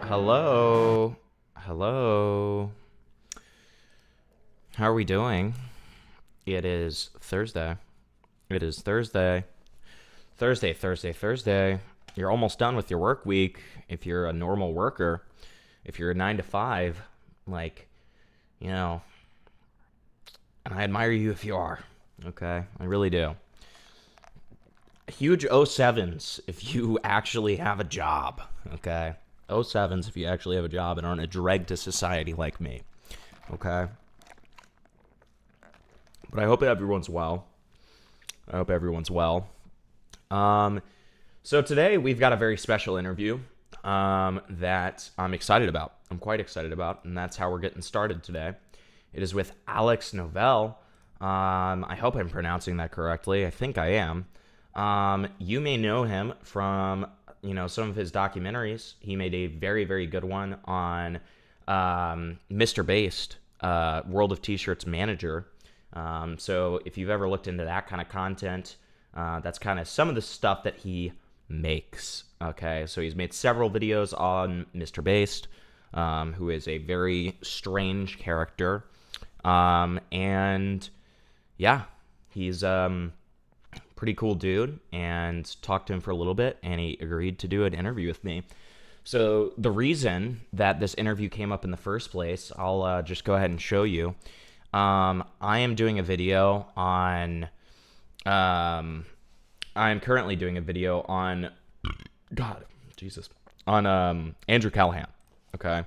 Hello. Hello. How are we doing? It is Thursday. It is Thursday. Thursday. You're almost done with your work week if you're a normal worker. If you're a 9 to 5, like, you know, and I admire you if you are. Okay? I really do. Huge 07s if you actually have a job. Okay? 07s if you actually have a job and aren't a dreg to society like me. Okay? But I hope everyone's well. So today we've got a very special interview that I'm excited about. I'm quite excited about, and that's how we're getting started today. It is with Alex Novell. I hope I'm pronouncing that correctly. I think I am. You may know him from, some of his documentaries. He made a very, very good one on Mr. Based, World of T-Shirts manager. So if you've ever looked into that kind of content, that's kind of some of the stuff that he makes. Okay, so he's made several videos on Mr. Based, who is a very strange character. And yeah, he's pretty cool dude, and talked to him for a little bit, and he agreed to do an interview with me. So the reason that this interview came up in the first place, I'll just go ahead and show you. I am doing a video on, I'm currently doing a video on, on Andrew Callaghan, okay?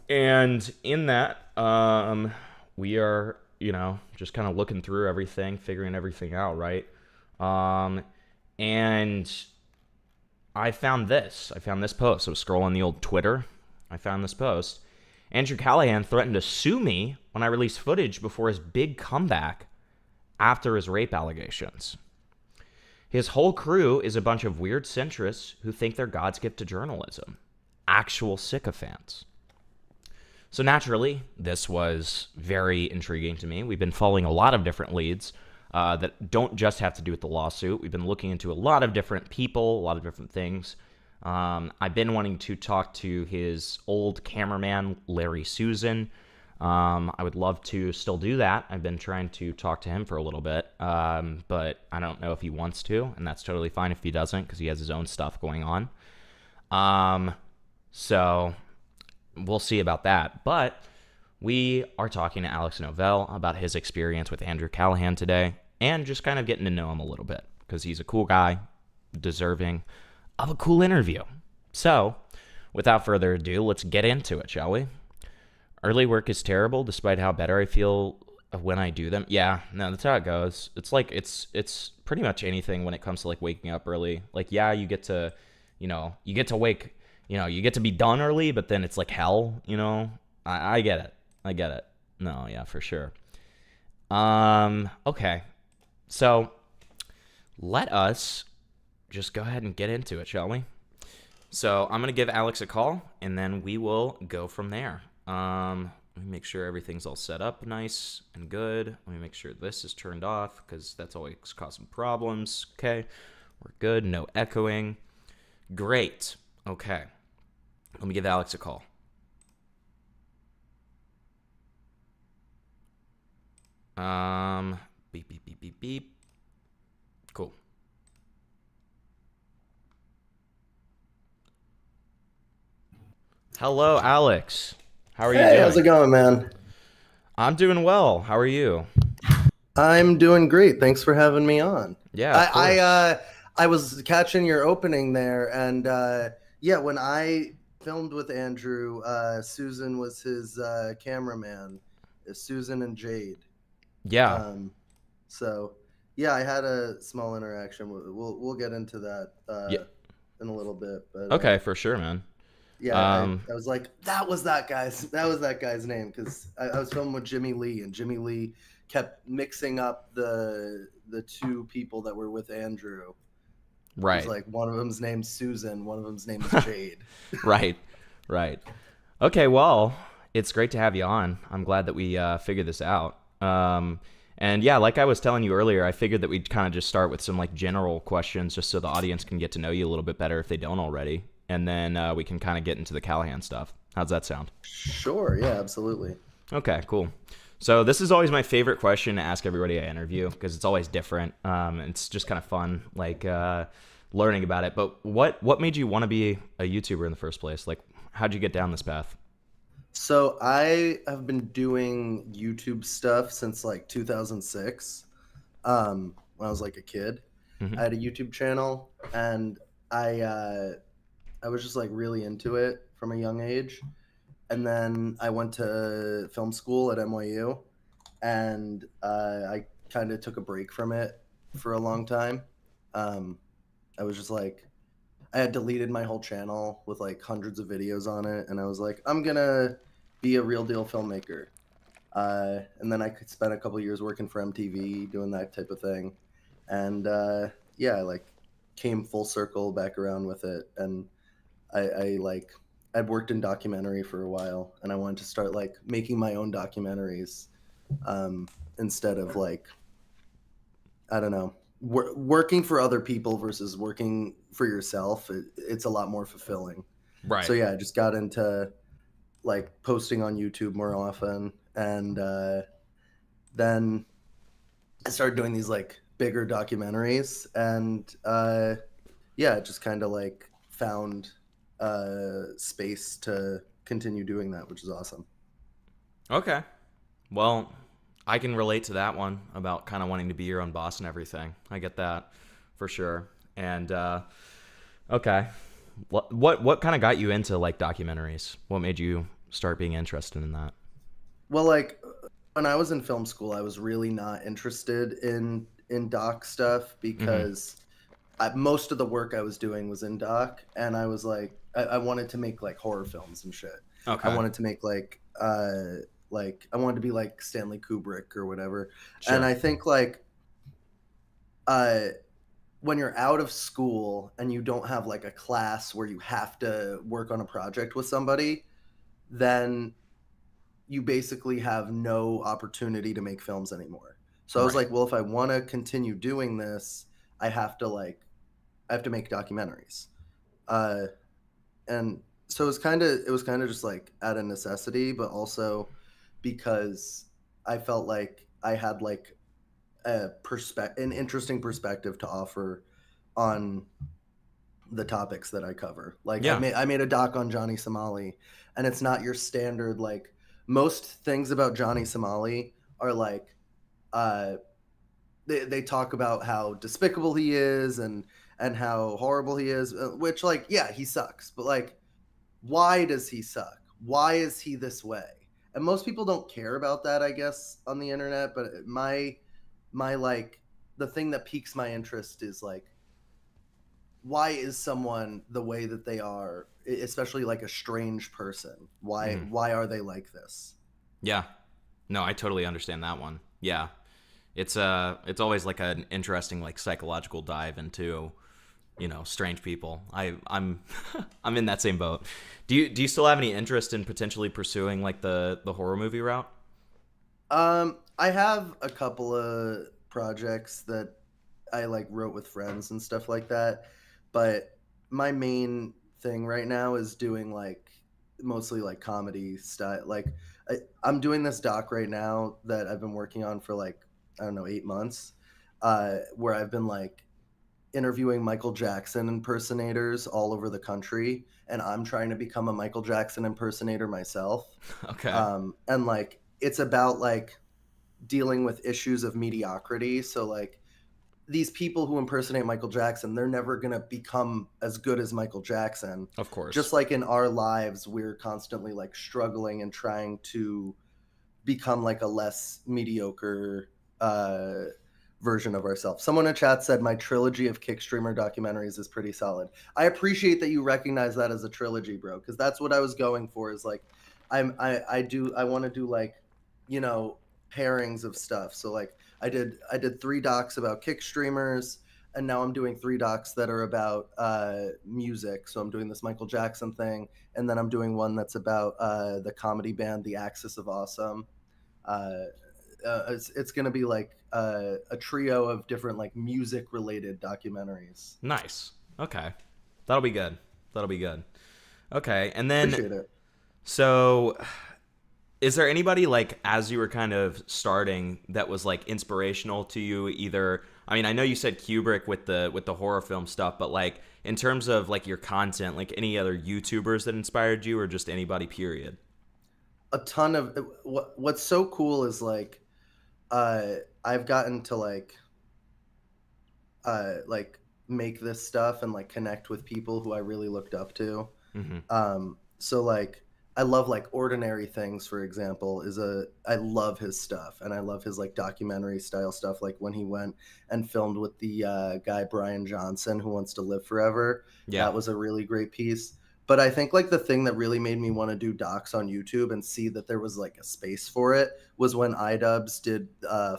And in that, we are, just kind of looking through everything, figuring everything out, right? And I found this post. I was scrolling the old Twitter. I found this post. Andrew Callaghan threatened to sue me when I released footage before his big comeback after his rape allegations. His whole crew is a bunch of weird centrists who think they're God's gift to journalism. Actual sycophants. So naturally, this was very intriguing to me. We've been following a lot of different leads that don't just have to do with the lawsuit. We've been looking into a lot of different people, a lot of different things. I've been wanting to talk to his old cameraman, Larry Susan. I would love to still do that. I've been trying to talk to him for a little bit, but I don't know if he wants to, and that's totally fine if he doesn't, because he has his own stuff going on. So we'll see about that. But we are talking to Alex Novell about his experience with Andrew Callaghan today, and just kind of getting to know him a little bit, because he's a cool guy, deserving of a cool interview. So, without further ado, let's get into it, shall we? Early work is terrible, despite how better I feel when I do them. Yeah, no, that's how it goes. It's like, it's pretty much anything when it comes to, like, waking up early. Like, yeah, you get to wake, you get to be done early, but then it's like hell, I get it. No, yeah, for sure. Okay. So, let us just go ahead and get into it, shall we? So I'm going to give Alex a call, and then we will go from there. Let me make sure everything's all set up nice and good. Let me make sure this is turned off, because that's always causing problems. Okay, we're good. No echoing. Great. Okay. Let me give Alex a call. Beep, beep, beep, beep, beep. Cool. Hello, Alex. How are you doing? How's it going, man? I'm doing well. How are you? I'm doing great. Thanks for having me on. Yeah, of course. I was catching your opening there, and yeah, when I filmed with Andrew, Susan was his cameraman, Susan and Jade. Yeah. So yeah, I had a small interaction. We'll get into that Yeah. in a little bit. But Okay, for sure, man. yeah, I was like, that was that guy's name, because I was filming with Jimmy Lee, and Jimmy Lee kept mixing up the two people that were with Andrew. Right. It was like, one of them's named Susan, one of them's name is Jade. Right. Okay, well, it's great to have you on. I'm glad that we figured this out. And yeah, like I was telling you earlier, I figured that we'd kind of just start with some like general questions, just so the audience can get to know you a little bit better if they don't already. and then we can kind of get into the Callaghan stuff. How's that sound? Sure. Yeah, absolutely. Okay, cool. So this is always my favorite question to ask everybody I interview because it's always different. It's just kind of fun, like learning about it. But what made you want to be a YouTuber in the first place? Like, how'd you get down this path? So I have been doing YouTube stuff since like 2006. When I was like a kid, Hmm. I had a YouTube channel, and I uh, I was just like really into it from a young age. And then I went to film school at NYU, and I kind of took a break from it for a long time. Um, I was just like, I had deleted my whole channel with like hundreds of videos on it, and I was like, I'm gonna be a real deal filmmaker. And then I could spend a couple years working for MTV doing that type of thing, and yeah, I like came full circle back around with it, and I like I'd worked in documentary for a while, and I wanted to start like making my own documentaries instead of like I don't know working for other people versus working for yourself. It's a lot more fulfilling. So Right. yeah, I just got into like posting on YouTube more often, and then I started doing these like bigger documentaries, and yeah, just kind of like found space to continue doing that, which is awesome. Okay. Well, I can relate to that one about kind of wanting to be your own boss and everything. I get that for sure. And okay, what kind of got you into like documentaries? What made you start being interested in that? Well, like when I was in film school, I was really not interested in doc stuff Hmm. because most of the work I was doing was in doc, and I was I wanted to make like horror films and shit. I Okay. wanted to make like I wanted to be like Stanley Kubrick or whatever. And Sure. I think like uh when you're out of school and you don't have like a class where you have to work on a project with somebody, then you basically have no opportunity to make films anymore. So I was Right. like, well, if I want to continue doing this, I have to like I have to make documentaries. Uh, and so it was kind of just like out of necessity, but also because I felt like I had like an interesting perspective to offer on the topics that I cover. Like Yeah. I made a doc on Johnny Somali, and it's not your standard like most things about Johnny Somali are like uh they talk about how despicable he is and how horrible he is, which like yeah, he sucks, but like why does he suck? Why is he this way? And most people don't care about that, I guess, on the internet, but my like the thing that piques my interest is like why is someone the way that they are, especially like a strange person? Hmm. Why are they like this? Yeah. No, I totally understand that one. Yeah. It's always like an interesting like psychological dive into, strange people. I'm I'm in that same boat. Do you still have any interest in potentially pursuing like the horror movie route? I have a couple of projects that I like wrote with friends and stuff like that, but my main thing right now is doing like mostly like comedy style. Like I'm doing this doc right now that I've been working on for like I don't know 8 months, where I've been like interviewing Michael Jackson impersonators all over the country, and I'm trying to become a Michael Jackson impersonator myself. Okay. And like it's about like dealing with issues of mediocrity. So like these people who impersonate Michael Jackson, they're never going to become as good as Michael Jackson. Of course. Just like in our lives, we're constantly like struggling and trying to become like a less mediocre version of ourselves. Someone in chat said my trilogy of kick streamer documentaries is pretty solid. I appreciate that you recognize that as a trilogy, bro, because that's what I was going for. Is like I want to do like you know pairings of stuff. So like I did 3 docs about kick streamers. And now I'm doing 3 docs that are about music. So I'm doing this Michael Jackson thing, and then I'm doing one that's about the comedy band The Axis of Awesome. Uh, it's going to be like a trio of different like music related documentaries. Nice. Okay. That'll be good. That'll be good. Okay, and then Appreciate it. so is there anybody like as you were kind of starting that was like inspirational to you? Either I mean, I know you said Kubrick with the horror film stuff, but like in terms of like your content, like any other YouTubers that inspired you, or just anybody? Period. A ton of what's so cool is like uh I've gotten to like make this stuff and like connect with people who I really looked up to. Mm-hmm. So like I love like Ordinary Things, for example, is a I love his stuff, and I love his like documentary style stuff, like when he went and filmed with the guy Brian Johnson who wants to live forever. Yeah. That was a really great piece. But I think like the thing that really made me want to do docs on YouTube and see that there was like a space for it was when iDubbbz did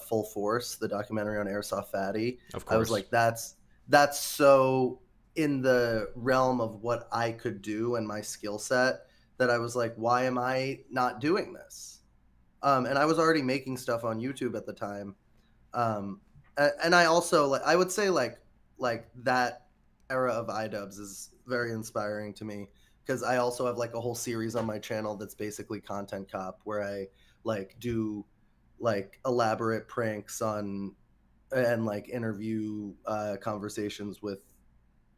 Full Force, the documentary on Airsoft Fatty. Of I was course. like, that's so in the realm of what I could do and my skill set, that I was like, why am I not doing this? And I was already making stuff on YouTube at the time. And I also like I would say like that era of iDubbbz is very inspiring to me, because I also have like a whole series on my channel that's basically content cop, where I like do like elaborate pranks on and like interview conversations with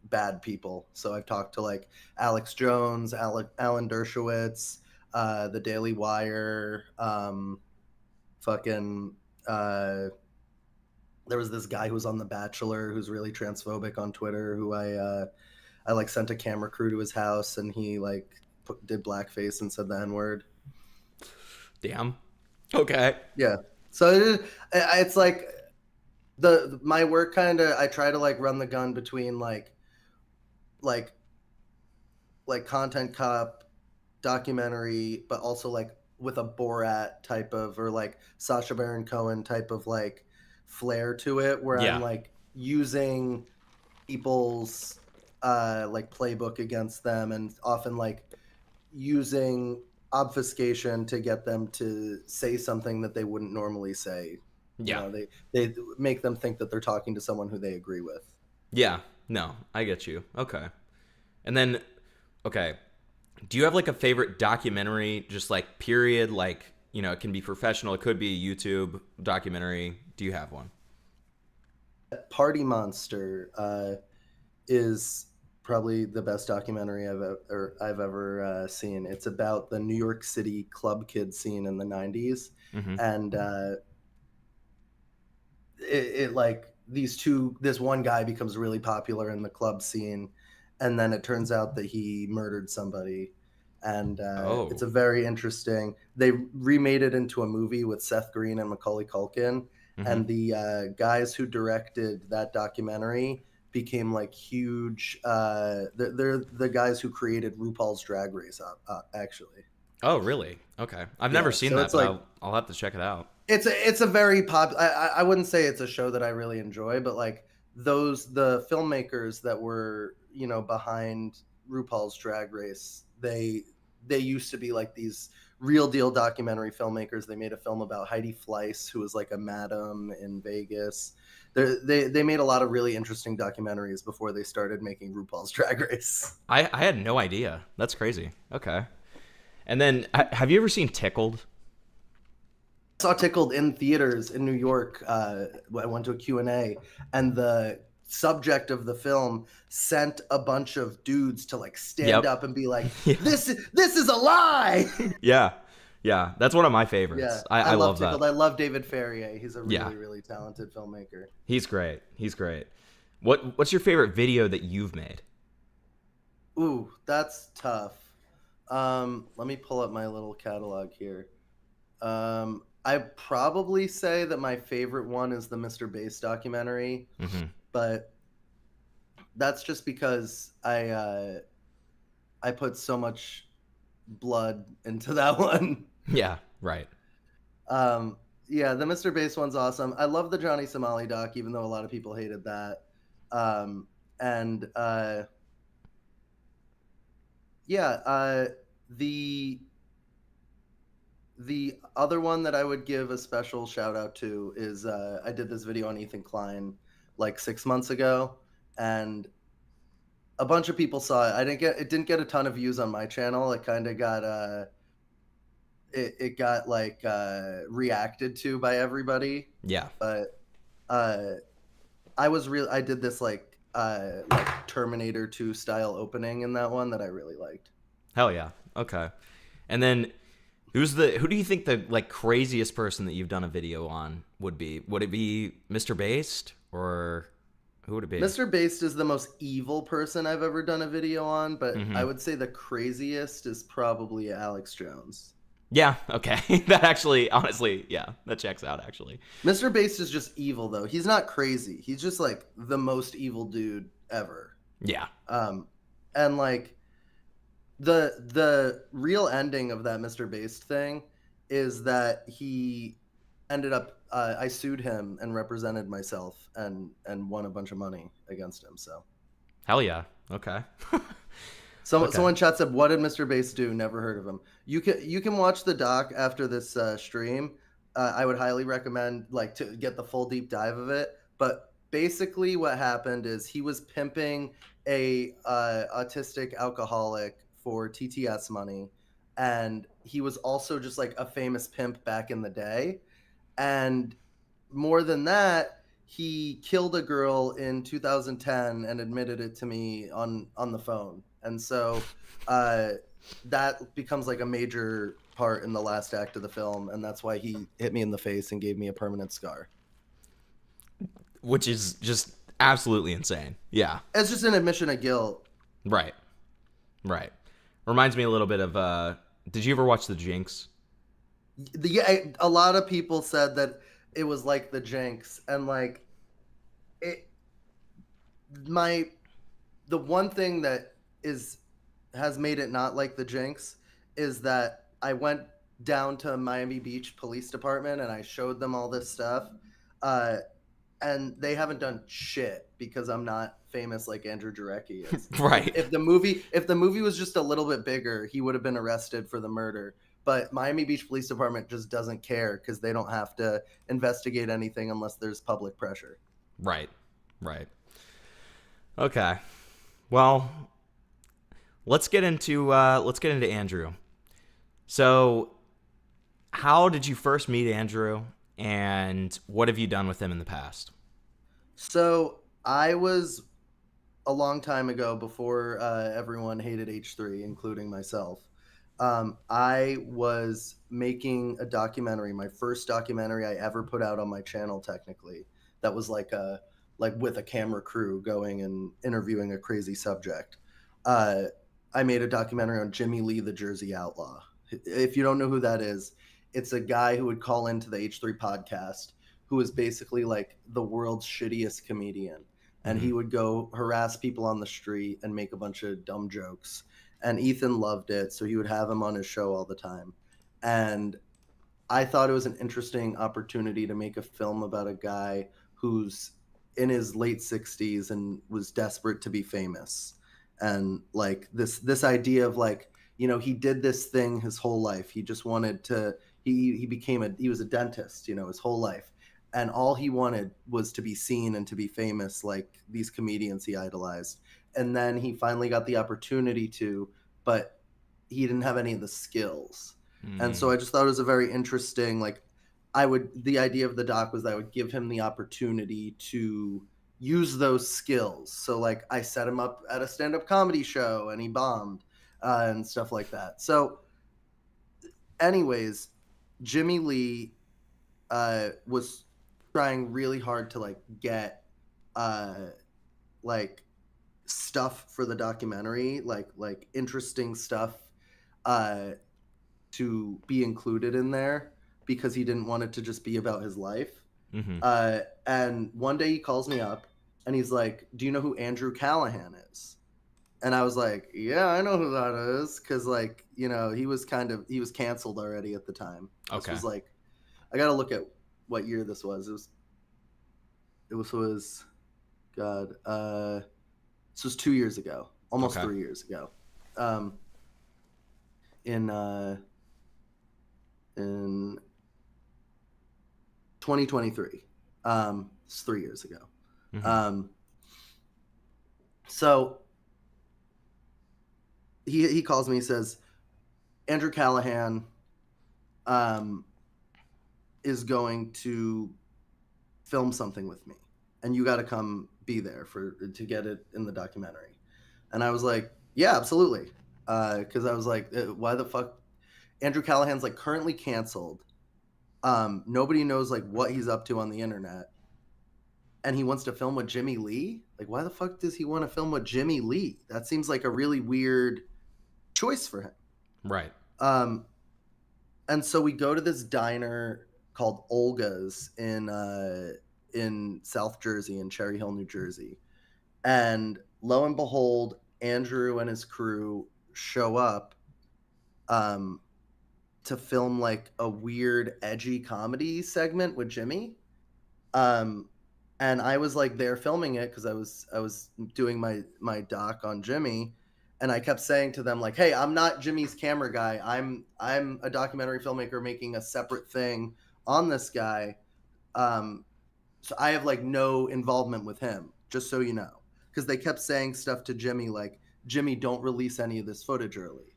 bad people. So I've talked to like Alex Jones, Alan Dershowitz, the Daily Wire, fucking. There was this guy who's on The Bachelor who's really transphobic on Twitter, who I like sent a camera crew to his house, and he like did blackface and said the N word. Damn. Okay. Yeah. So it's like the my work kind of, I try to like run the gun between like like content cop, documentary, but also like with a Borat type of, or like Sacha Baron Cohen type of like flair to it, where I'm Yeah. like using people's like playbook against them, and often like using obfuscation to get them to say something that they wouldn't normally say. You Yeah. know, they make them think that they're talking to someone who they agree with. Yeah. No, I get you. Okay. And then, okay, do you have like a favorite documentary, just like period? Like, you know, it can be professional, it could be a YouTube documentary. Do you have one? Party Monster is probably the best documentary I've ever seen. It's about the New York City club kid scene in the '90s, Mm-hmm. and it like this one guy becomes really popular in the club scene, and then it turns out that he murdered somebody, and it's Oh. a very interesting. They remade it into a movie with Seth Green and Macaulay Culkin, Mm-hmm. and the guys who directed that documentary became like huge. They're the guys who created RuPaul's Drag Race, actually. Oh, really? Okay. I've never Yeah, seen so that, it's but like I'll have to check it out. it's a very pop. I wouldn't say it's a show that I really enjoy, but like the filmmakers that were behind RuPaul's Drag Race, they used to be like these real deal documentary filmmakers. They made a film about Heidi Fleiss, who was like a madam in Vegas. They made a lot of really interesting documentaries before they started making RuPaul's Drag Race. I had no idea. That's crazy. Okay. And then have you ever seen Tickled? Saw Tickled in theaters in New York. I went to a Q&A, and the subject of the film sent a bunch of dudes to like stand Yep. up and be like, Yeah. this is a lie. Yeah. Yeah. That's one of my Yeah, favorites. I I love love Tickled. that. I love David Ferrier. He's a Yeah. really, really talented filmmaker. He's great. He's great. What's your favorite video that you've made? Ooh, that's tough. Let me pull up my little catalog here. I'd probably say that my favorite one is the Mr. Bass documentary, Mm-hmm. but that's just because I put so much blood into that one. Yeah. Right. Um, yeah, the Mr. Bass one's awesome. I love the Johnny Somali doc, even though a lot of people hated that. And yeah, the the other one that I would give a special shout out to is I did this video on Ethan Klein like 6 months ago, and a bunch of people saw it. It didn't get a ton of views on my channel. It kind of got it got like reacted to by everybody. Yeah. But uh I did this like Terminator 2 style opening in that one that I really liked. Hell yeah. Okay. And then who do you think the like craziest person that you've done a video on would be? Would it be Mr. Based or who would it be? Mr. Based is the most evil person I've ever done a video on, but I Mhm. would say the craziest is probably Alex Jones. Yeah, okay. That actually honestly, yeah, that checks out actually. Mr. Based is just evil though. He's not crazy. He's just like the most evil dude ever. Yeah. Um and like the real ending of that Mr. Based thing is that he ended up I sued him and represented myself and won a bunch of money against him. So Hell yeah. Okay. Okay. someone chat said, "What did Mr. Bass do?" Never heard of him. You can watch the doc after this stream. I would highly recommend like to get the full deep dive of it. But basically, what happened is he was pimping a autistic alcoholic for TTS money, and he was also just like a famous pimp back in the day. And more than that, he killed a girl in 2010 and admitted it to me on the phone. And so uh, that becomes like a major part in the last act of the film, and that's why he hit me in the face and gave me a permanent scar. Which is just absolutely insane. Yeah. It's just an admission of guilt. Right. Right. Reminds me a little bit of did you ever watch The Jinx? A lot of people said that it was like the Jinx, and like it my the one thing that is has made it not like the Jinx is that I went down to Miami Beach Police Department and I showed them all this stuff, uh, and they haven't done shit because I'm not famous like Andrew Jarecki is. Right. If the movie was just a little bit bigger, he would have been arrested for the murder. But Miami Beach Police Department just doesn't care because they don't have to investigate anything unless there's public pressure. Right. Right. Okay. Well, let's get into Andrew. So, how did you first meet Andrew, and what have you done with him in the past? So I was a long time ago before everyone hated H3, including myself. I was making a documentary, my first documentary I ever put out on my channel, technically. That was like with a camera crew going and interviewing a crazy subject. Uh, I made a documentary on Jimmy Lee, the Jersey Outlaw. If you don't know who that is, it's a guy who would call into the H3 podcast, who was basically like the world's shittiest comedian, and Mm-hmm. he would go harass people on the street and make a bunch of dumb jokes. And Ethan loved it, so he would have him on his show all the time. And I thought it was an interesting opportunity to make a film about a guy who's in his late 60s and was desperate to be famous. And like this idea of like, he did this thing his whole life. He just wanted to he was a dentist, his whole life. And all he wanted was to be seen and to be famous like these comedians he idolized. And then he finally got the opportunity to, but he didn't have any of the skills. And so Mm. I just thought it was a very interesting, like, the idea of the doc was that I would give him the opportunity to use those skills. So, like, I set him up at a stand up comedy show and he bombed and stuff like that. So, anyways, Jimmy Lee was trying really hard to, like, get, like, stuff for the documentary, like interesting stuff uh to be included in there because he didn't want it to just be about his life. Mm-hmm. And one day he calls me up and he's like, "Do you know who Andrew Callaghan is?" And I was like, "Yeah, I know who that is," because like he was canceled already at the time. This Okay. was like, I got to look at what year this was. It was God. This was 2 years ago, almost Okay. 3 years ago. Um, in in 2023. It's 3 years ago. Mm-hmm. Um, so he calls me, he says, Andrew Callaghan um is going to film something with me, and you got to come be there for to get it in the documentary. And I was like, yeah, absolutely. Because I was like, why the fuck? Andrew Callahan's like currently canceled. Nobody knows like what he's up to on the internet, and he wants to film with Jimmy Lee. Like, why the fuck does he want to film with Jimmy Lee? That seems like a really weird choice for him. Right. Um, and so we go to this diner called Olga's in South Jersey, in Cherry Hill, New Jersey. And lo and behold, Andrew and his crew show up um, to film like a weird, edgy comedy segment with Jimmy. Um, and I was like there filming it because I was doing my doc on Jimmy, and I kept saying to them like, "Hey, I'm not Jimmy's camera guy. I'm a documentary filmmaker making a separate thing on this guy. Um, so I have like no involvement with him, just so you know." Because they kept saying stuff to Jimmy like, "Jimmy, don't release any of this footage early."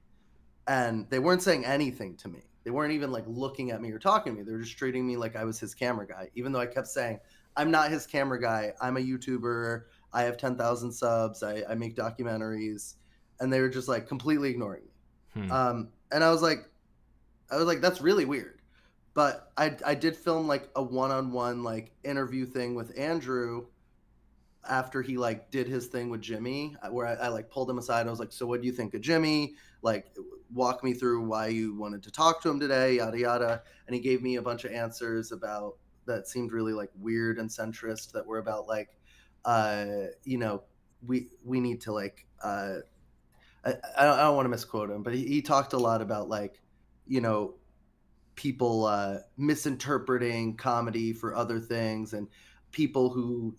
And they weren't saying anything to me. They weren't even like looking at me or talking to me. They were just treating me like I was his camera guy, even though I kept saying, I'm not his camera guy. I'm a YouTuber. I have 10,000 subs. I make documentaries. And they were just like completely ignoring me. Hmm. And I was like, that's really weird. But I did film like a one-on-one like interview thing with Andrew after he like did his thing with Jimmy, where I like pulled him aside. I was like, so what do you think of Jimmy? Like, walk me through why you wanted to talk to him today, yada yada. And he gave me a bunch of answers about that seemed really like weird and centrist, that were about like, you know, we need to like I don't want to misquote him, but he talked a lot about like, you know, people misinterpreting comedy for other things, and people who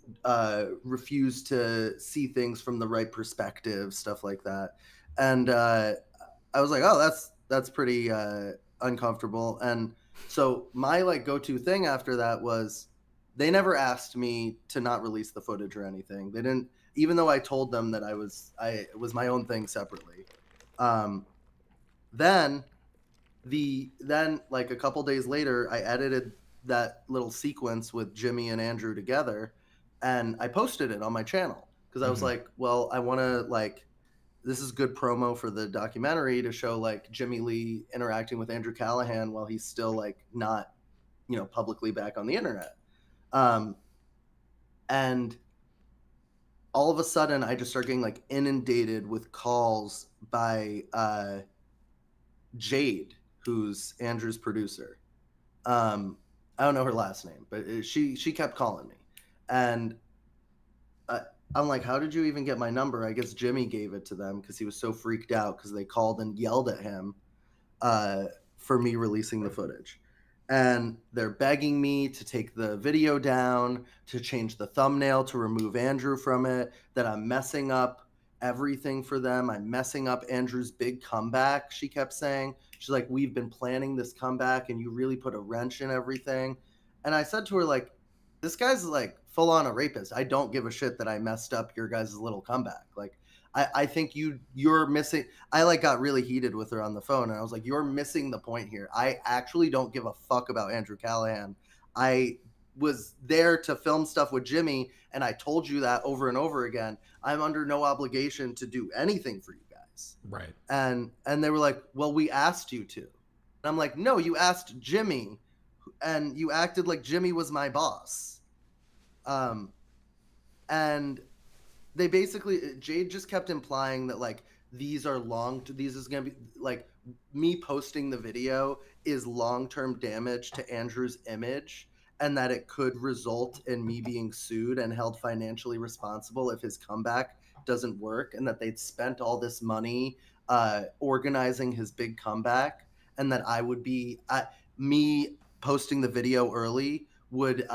refuse to see things from the right perspective, stuff like that. And I was like, oh, that's pretty uncomfortable. And so my like go-to thing after that was, they never asked me to not release the footage or anything. They didn't, even though I told them that I was my own thing separately. Um, then then like a couple days later, I edited that little sequence with Jimmy and Andrew together, and I posted it on my channel because I was Mm-hmm. like, well, I want to like, this is good promo for the documentary to show like Jimmy Lee interacting with Andrew Callaghan while he's still like not, you know, publicly back on the internet. Um, and all of a sudden, I just start getting like inundated with calls by Jade, who's Andrew's producer. I don't know her last name, but she kept calling me, and uh, I'm like, how did you even get my number? I guess Jimmy gave it to them because he was so freaked out because they called and yelled at him uh, for me releasing the footage. And they're begging me to take the video down, to change the thumbnail, to remove Andrew from it, that I'm messing up everything for them. I'm messing up Andrew's big comeback, she kept saying. She's like, we've been planning this comeback and you really put a wrench in everything. And I said to her, like, this guy's like full on a rapist. I don't give a shit that I messed up your guys' little comeback. Like, I think you're missing. I like got really heated with her on the phone, and I was like, "You're missing the point here. I actually don't give a fuck about Andrew Callaghan. I was there to film stuff with Jimmy, and I told you that over and over again. I'm under no obligation to do anything for you guys." Right. And they were like, "Well, we asked you to." And I'm like, "No, you asked Jimmy, and you acted like Jimmy was my boss." Um, and they basically, Jade just kept implying that like these is gonna be like, me posting the video is long-term damage to Andrew's image, and that it could result in me being sued and held financially responsible if his comeback doesn't work, and that they'd spent all this money organizing his big comeback, and that I would be me posting the video early would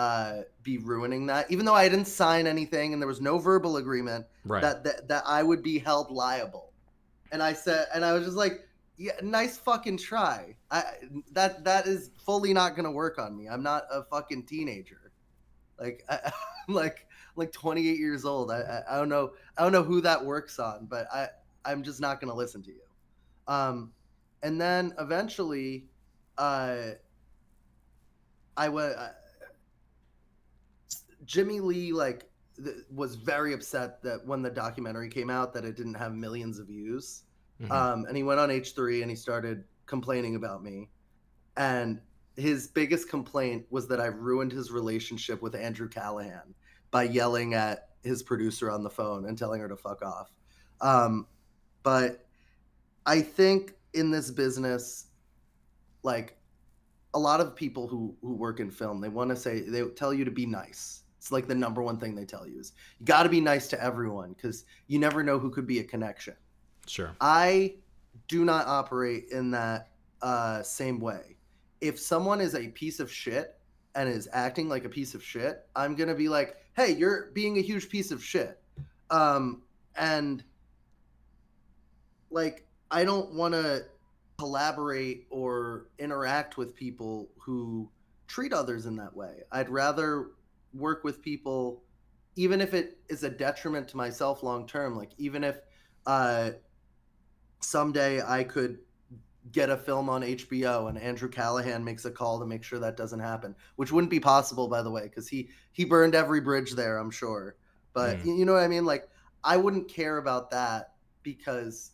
be ruining that, even though I didn't sign anything and there was no verbal agreement, Right. that I would be held liable. And I said, and I was just like, yeah, nice fucking try. That is fully not gonna work on me. I'm not a fucking teenager. Like I'm like 28 years old. I don't know who that works on, but I'm just not gonna listen to you. And then eventually, uh, I was Jimmy Lee was very upset that when the documentary came out that it didn't have millions of views. Hmm. And he went on H3 and he started complaining about me. And his biggest complaint was that I ruined his relationship with Andrew Callaghan by yelling at his producer on the phone and telling her to fuck off. But I think in this business, like a lot of people who work in film, they tell you to be nice. It's like the number one thing they tell you is you got to be nice to everyone because you never know who could be a connection. Sure. I do not operate in that same way. If someone is a piece of shit and is acting like a piece of shit, I'm gonna be like, "Hey, you're being a huge piece of shit," and like I don't want to collaborate or interact with people who treat others in that way. I'd rather work with people even if it is a detriment to myself long term, like even if uh someday I could get a film on HBO and Andrew Callaghan makes a call to make sure that doesn't happen, which wouldn't be possible by the way cuz he burned every bridge there, I'm sure. But Mm. you know what I mean? Like I wouldn't care about that because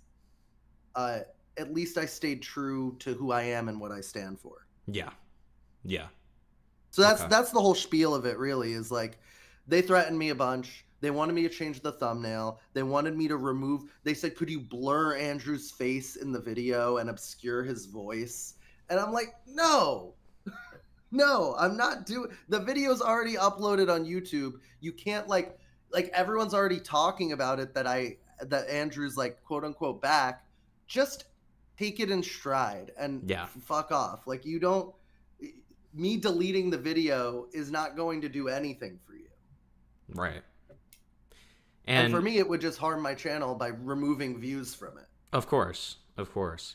uh, at least I stayed true to who I am and what I stand for. Yeah. Yeah. So Okay. that's the whole spiel of it. Really, is like they threatened me a bunch. They wanted me to change the thumbnail. They wanted me to remove. They said, "Could you blur Andrew's face in the video and obscure his voice?" And I'm like, "No, no, I'm not doing. The video's already uploaded on YouTube. You can't like everyone's already talking about it that Andrew's like quote unquote back. Just take it in stride and Yeah. fuck off. Like you don't me deleting the video is not going to do anything for you. Right. And for And me it would just harm my channel by removing views from it. of course, of course.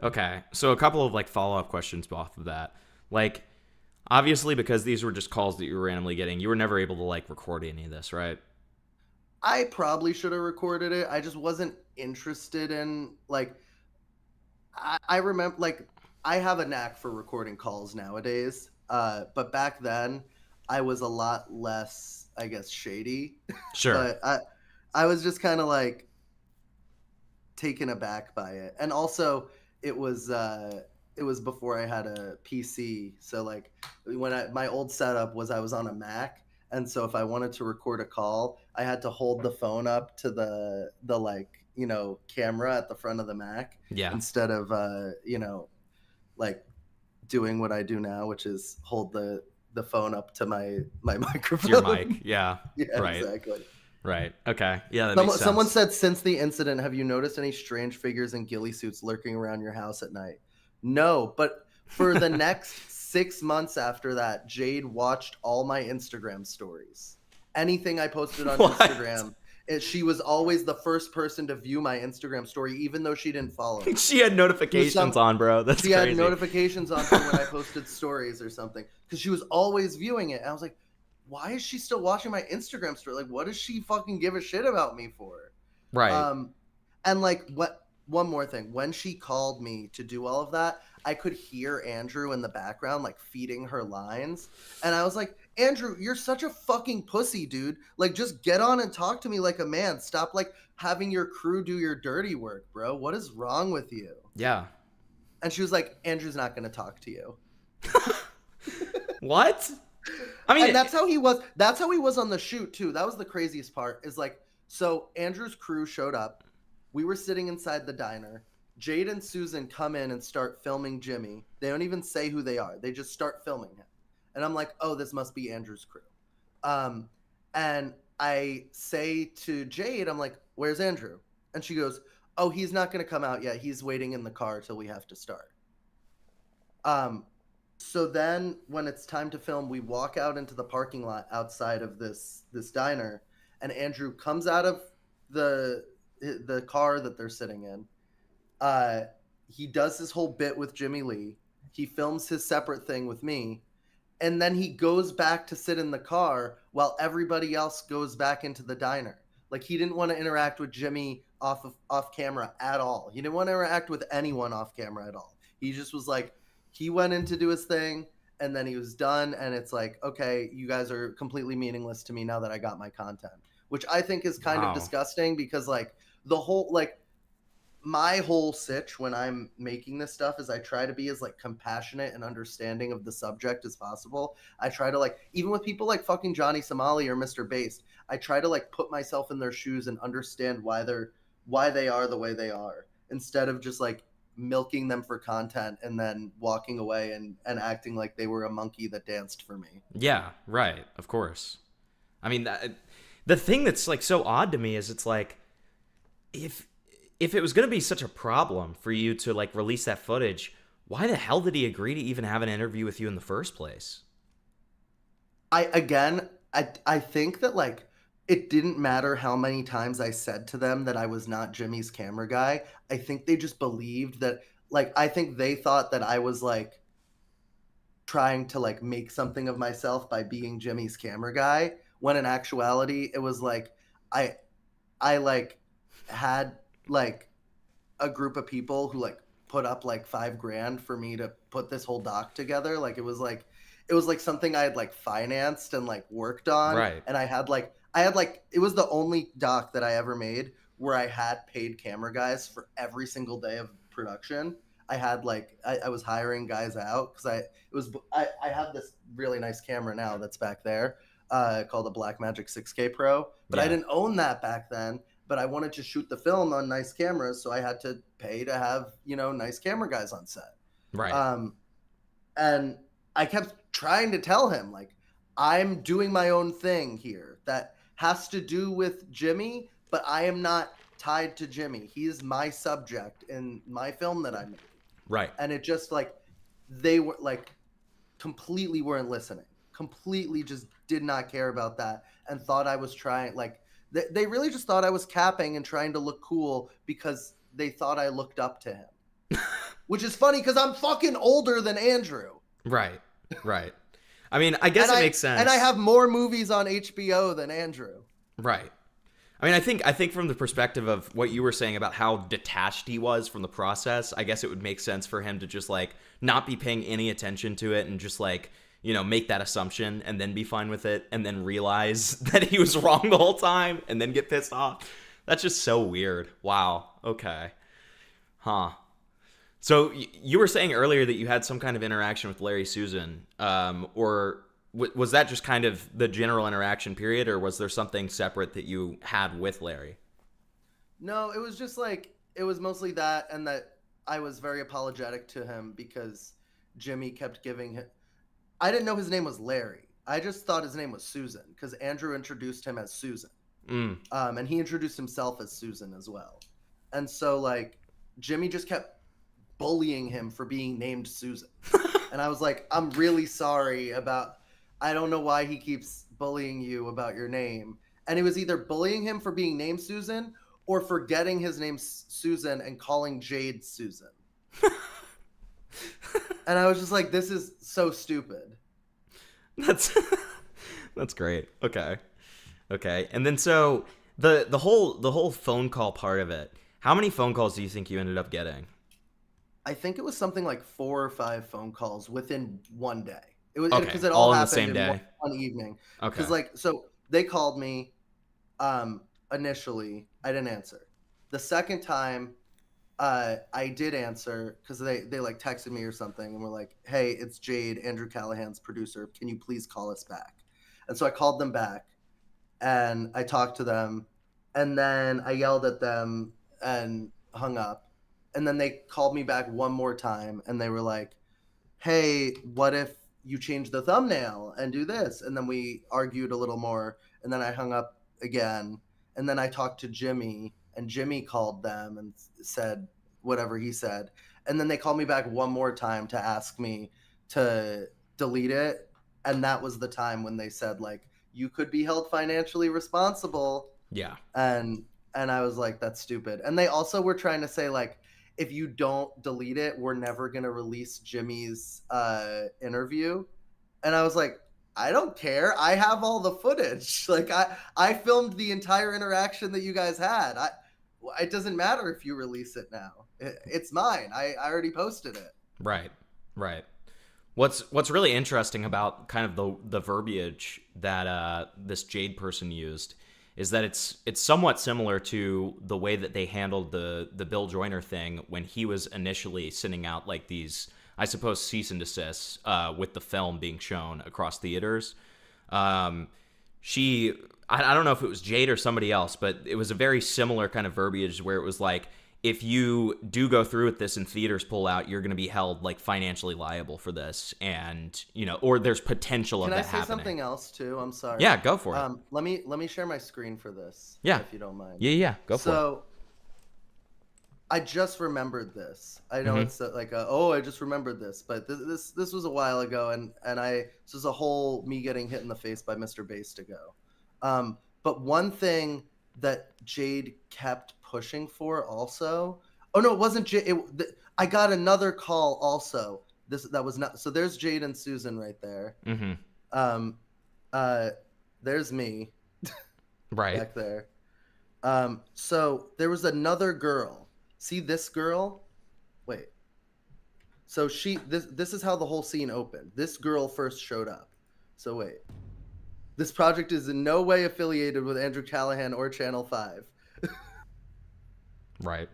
Okay. So a couple of like follow-up questions off of that. Like obviously because these were just calls that you were randomly getting, you were never able to like record any of this, right? I probably should have recorded it. I just wasn't interested in like I remember like I have a knack for recording calls nowadays. But back then I was a lot less, I guess, shady. Sure. But I was just kind of like taken aback by it. And also it was before I had a PC. So like my old setup was I was on a Mac, and so if I wanted to record a call, I had to hold the phone up to the like, camera at the front of the Mac Yeah. instead of like doing what I do now, which is hold the phone up to my To your microphone. mic. Yeah. Yeah, Right. exactly. Right. Okay. Yeah, that makes Someone sense. said, since the incident, have you noticed any strange figures in ghillie suits lurking around your house at night? No, but for the next 6 months after that, Jade watched all my Instagram stories. Anything I posted on What? Instagram, she was always the first person to view my Instagram story, even though she didn't follow me. She had She was notifications on, bro. That's she had crazy. notifications on for when I posted stories or something because she was always viewing it. And I was like, why is she still watching my Instagram story? Like, what does she fucking give a shit about me for? Right. Um, and like, what? One more thing. When she called me to do all of that, I could hear Andrew in the background, like feeding her lines, and I was like, Andrew, you're such a fucking pussy, dude. Like, just get on and talk to me like a man. Stop like having your crew do your dirty work, bro. What is wrong with you? Yeah. And she was like, Andrew's not going to talk to you. What? I mean, And that's how he was. That's how he was on the shoot too. That was the craziest part. Is like, so Andrew's crew showed up. We were sitting inside the diner. Jade and Susan come in and start filming Jimmy. They don't even say who they are. They just start filming him. And I'm like, oh, this must be Andrew's crew. And I say to Jade, I'm like, where's Andrew? And she goes, oh, he's not going to come out yet. He's waiting in the car till we have to start. So then when it's time to film, we walk out into the parking lot outside of this diner, and Andrew comes out of the car that they're sitting in. He does his whole bit with Jimmy Lee. He films his separate thing with me, and then he goes back to sit in the car while everybody else goes back into the diner. Like he didn't want to interact with Jimmy off camera at all. He didn't want to interact with anyone off camera at all. He just was like, he went in to do his thing and then he was done. And it's like, okay, you guys are completely meaningless to me now that I got my content, which I think is kind of Wow. disgusting because like the whole like my whole sitch when I'm making this stuff is I try to be as like compassionate and understanding of the subject as possible. I try to like even with people like fucking Johnny Somali or Mr. Based, I try to like put myself in their shoes and understand why they are the way they are instead of just like milking them for content and then walking away and acting like they were a monkey that danced for me. Yeah, right. Of course. I mean, the thing that's like so odd to me is it's like if if it was going to be such a problem for you to like release that footage, why the hell did he agree to even have an interview with you in the first place? I think that like it didn't matter how many times I said to them that I was not Jimmy's camera guy. I think they just believed that like I think they thought that I was like trying to like make something of myself by being Jimmy's camera guy when in actuality it was like I I like had like a group of people who like put up like 5 grand for me to put this whole doc together. Like it was like something I had like financed and like worked on. Right. And I had like it was the only doc that I ever made where I had paid camera guys for every single day of production. I had like I was hiring guys out because I have this really nice camera now that's back there called a Blackmagic 6K Pro, but I Yeah. didn't own that back then, but I wanted to shoot the film on nice cameras, so I had to pay to have, you know, nice camera guys on set. Right. Um, and I kept trying to tell him, like, I'm doing my own thing here that has to do with Jimmy, but I am not tied to Jimmy. He is my subject in my film that I made. Right. And it just like, they were like, completely weren't listening, completely just did not care about that and thought I was trying, like, they really just thought I was capping and trying to look cool because they thought I looked up to him. Which is funny because I'm fucking older than Andrew. Right. Right. I mean, I guess And it I makes and I sense. have more movies on HBO than Andrew. Right. I mean, I think from the perspective of what you were saying about how detached he was from the process, I guess it would make sense for him to just like not be paying any attention to it and just like, make that assumption and then be fine with it and then realize that he was wrong the whole time and then get pissed off. That's just so weird. Wow. Okay. Huh. So you were saying earlier that you had some kind of interaction with Larry Susan, or was that just kind of the general interaction period, or was there something separate that you had with Larry? No, it was just like it was mostly that and that I was very apologetic to him because Jimmy kept giving him I didn't know his name was Larry. I just thought his name was Susan because Andrew introduced him as Susan. Mm. And he introduced himself as Susan as well. And so like Jimmy just kept bullying him for being named Susan. And I was like, I'm really sorry about I don't know why he keeps bullying you about your name. And it was either bullying him for being named Susan or forgetting his name Susan and calling Jade Susan. And I was just like, this is so stupid. That's that's great. Okay. Okay. And then so the whole phone call part of it. How many phone calls do you think you ended up getting? I think it was something like 4 or 5 phone calls within one day. It was Okay, because it all all in the happened same in day. one evening. Because Okay. like so they called me initially. I didn't answer. The second time I did answer because they like texted me or something and were like, "Hey, it's Jade, Andrew Callahan's producer. Can you please call us back?" And so I called them back and I talked to them, and then I yelled at them and hung up. And then they called me back one more time and they were like, "Hey, what if you change the thumbnail and do this?" And then we argued a little more and then I hung up again. And then I talked to Jimmy and Jimmy called them and said whatever he said. And then they called me back one more time to ask me to delete it. And that was the time when they said like you could be held financially responsible. Yeah. And I was like, that's stupid. And they also were trying to say like, if you don't delete it, we're never gonna release Jimmy's interview. And I was like, I don't care. I have all the footage. Like I filmed the entire interaction that you guys had. It doesn't matter if you release it now. It's mine. I already posted it. Right. Right. What's really interesting about kind of the verbiage that this Jade person used is that it's somewhat similar to the way that they handled the Bill Joyner thing when he was initially sending out like these, I suppose, cease and desists with the film being shown across theaters. She I don't know if it was Jade or somebody else, but it was a very similar kind of verbiage where it was like, if you do go through with this and theaters pull out, you're going to be held like financially liable for this, and or there's potential of Can I that say happening. something else too? I'm sorry. Yeah, go for it. Let me share my screen for this. Yeah. If you don't mind. Yeah, go for it. So I just remembered this. I know it's I just remembered this, but this was a while ago, and this was a whole me getting hit in the face by Mr. Bass to go. But one thing that Jade kept pushing for also. Oh no, it wasn't Jade. I got another call also. That was not. So there's Jade and Susan right there. Mm-hmm. There's me. Right. Back there. So there was another girl. See this girl? Wait. So this is how the whole scene opened. This girl first showed up. So wait. This project is in no way affiliated with Andrew Callaghan or Channel 5. Right.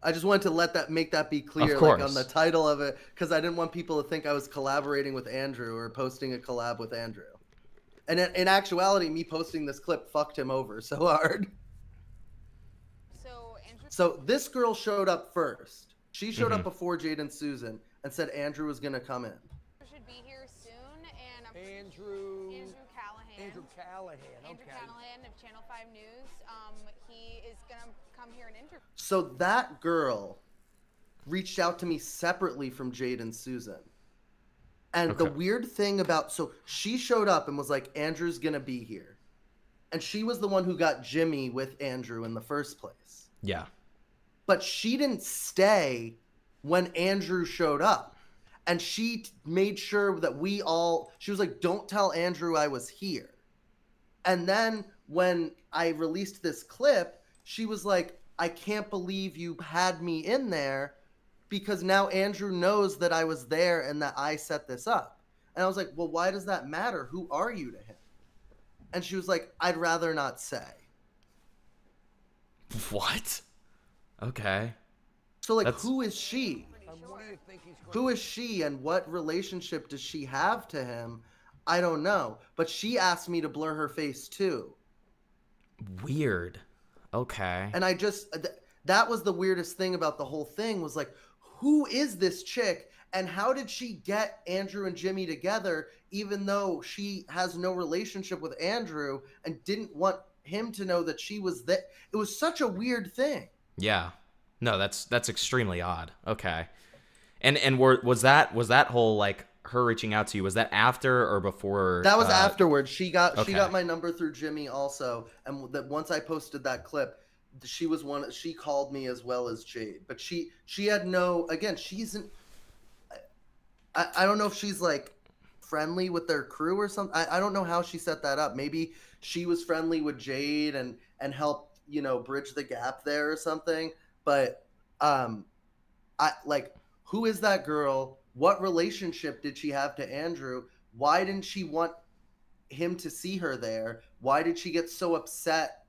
I just wanted to make that be clear, Of course. like on the title of it, because I didn't want people to think I was collaborating with Andrew or posting a collab with Andrew. And in actuality, me posting this clip fucked him over so hard. So this girl showed up first. She showed up before Jade and Susan and said Andrew was gonna come in. Should be here soon, and Andrew Callaghan. Andrew Callaghan. Andrew Okay. Callaghan of Channel 5 News. He is gonna come here and interview. So that girl reached out to me separately from Jade and Susan. And the weird thing so she showed up and was like, Andrew's gonna be here. And she was the one who got Jimmy with Andrew in the first place. Yeah. But she didn't stay when Andrew showed up. And she made sure that she was like, don't tell Andrew I was here. And then when I released this clip, she was like, I can't believe you had me in there because now Andrew knows that I was there and that I set this up. And I was like, well, why does that matter? Who are you to him? And she was like, I'd rather not say. What? Okay. So like, who is she? What do you think he's going Who is she and what relationship does she have to him? I don't know. But she asked me to blur her face too. Weird. Okay. And I just, that was the weirdest thing about the whole thing was like, who is this chick and how did she get Andrew and Jimmy together even though she has no relationship with Andrew and didn't want him to know that she was there? It was such a weird thing. Yeah. No, that's extremely odd. Okay. And was that whole like her reaching out to you, was that after or before? That was afterwards. She got okay. my number through Jimmy also, and that once I posted that clip, she called me as well as Jade, but she had no, again, I don't know if she's like friendly with their crew or something. I don't know how she set that up. Maybe she was friendly with Jade and helped bridge the gap there or something. But who is that girl? What relationship did she have to Andrew? Why didn't she want him to see her there? Why did she get so upset?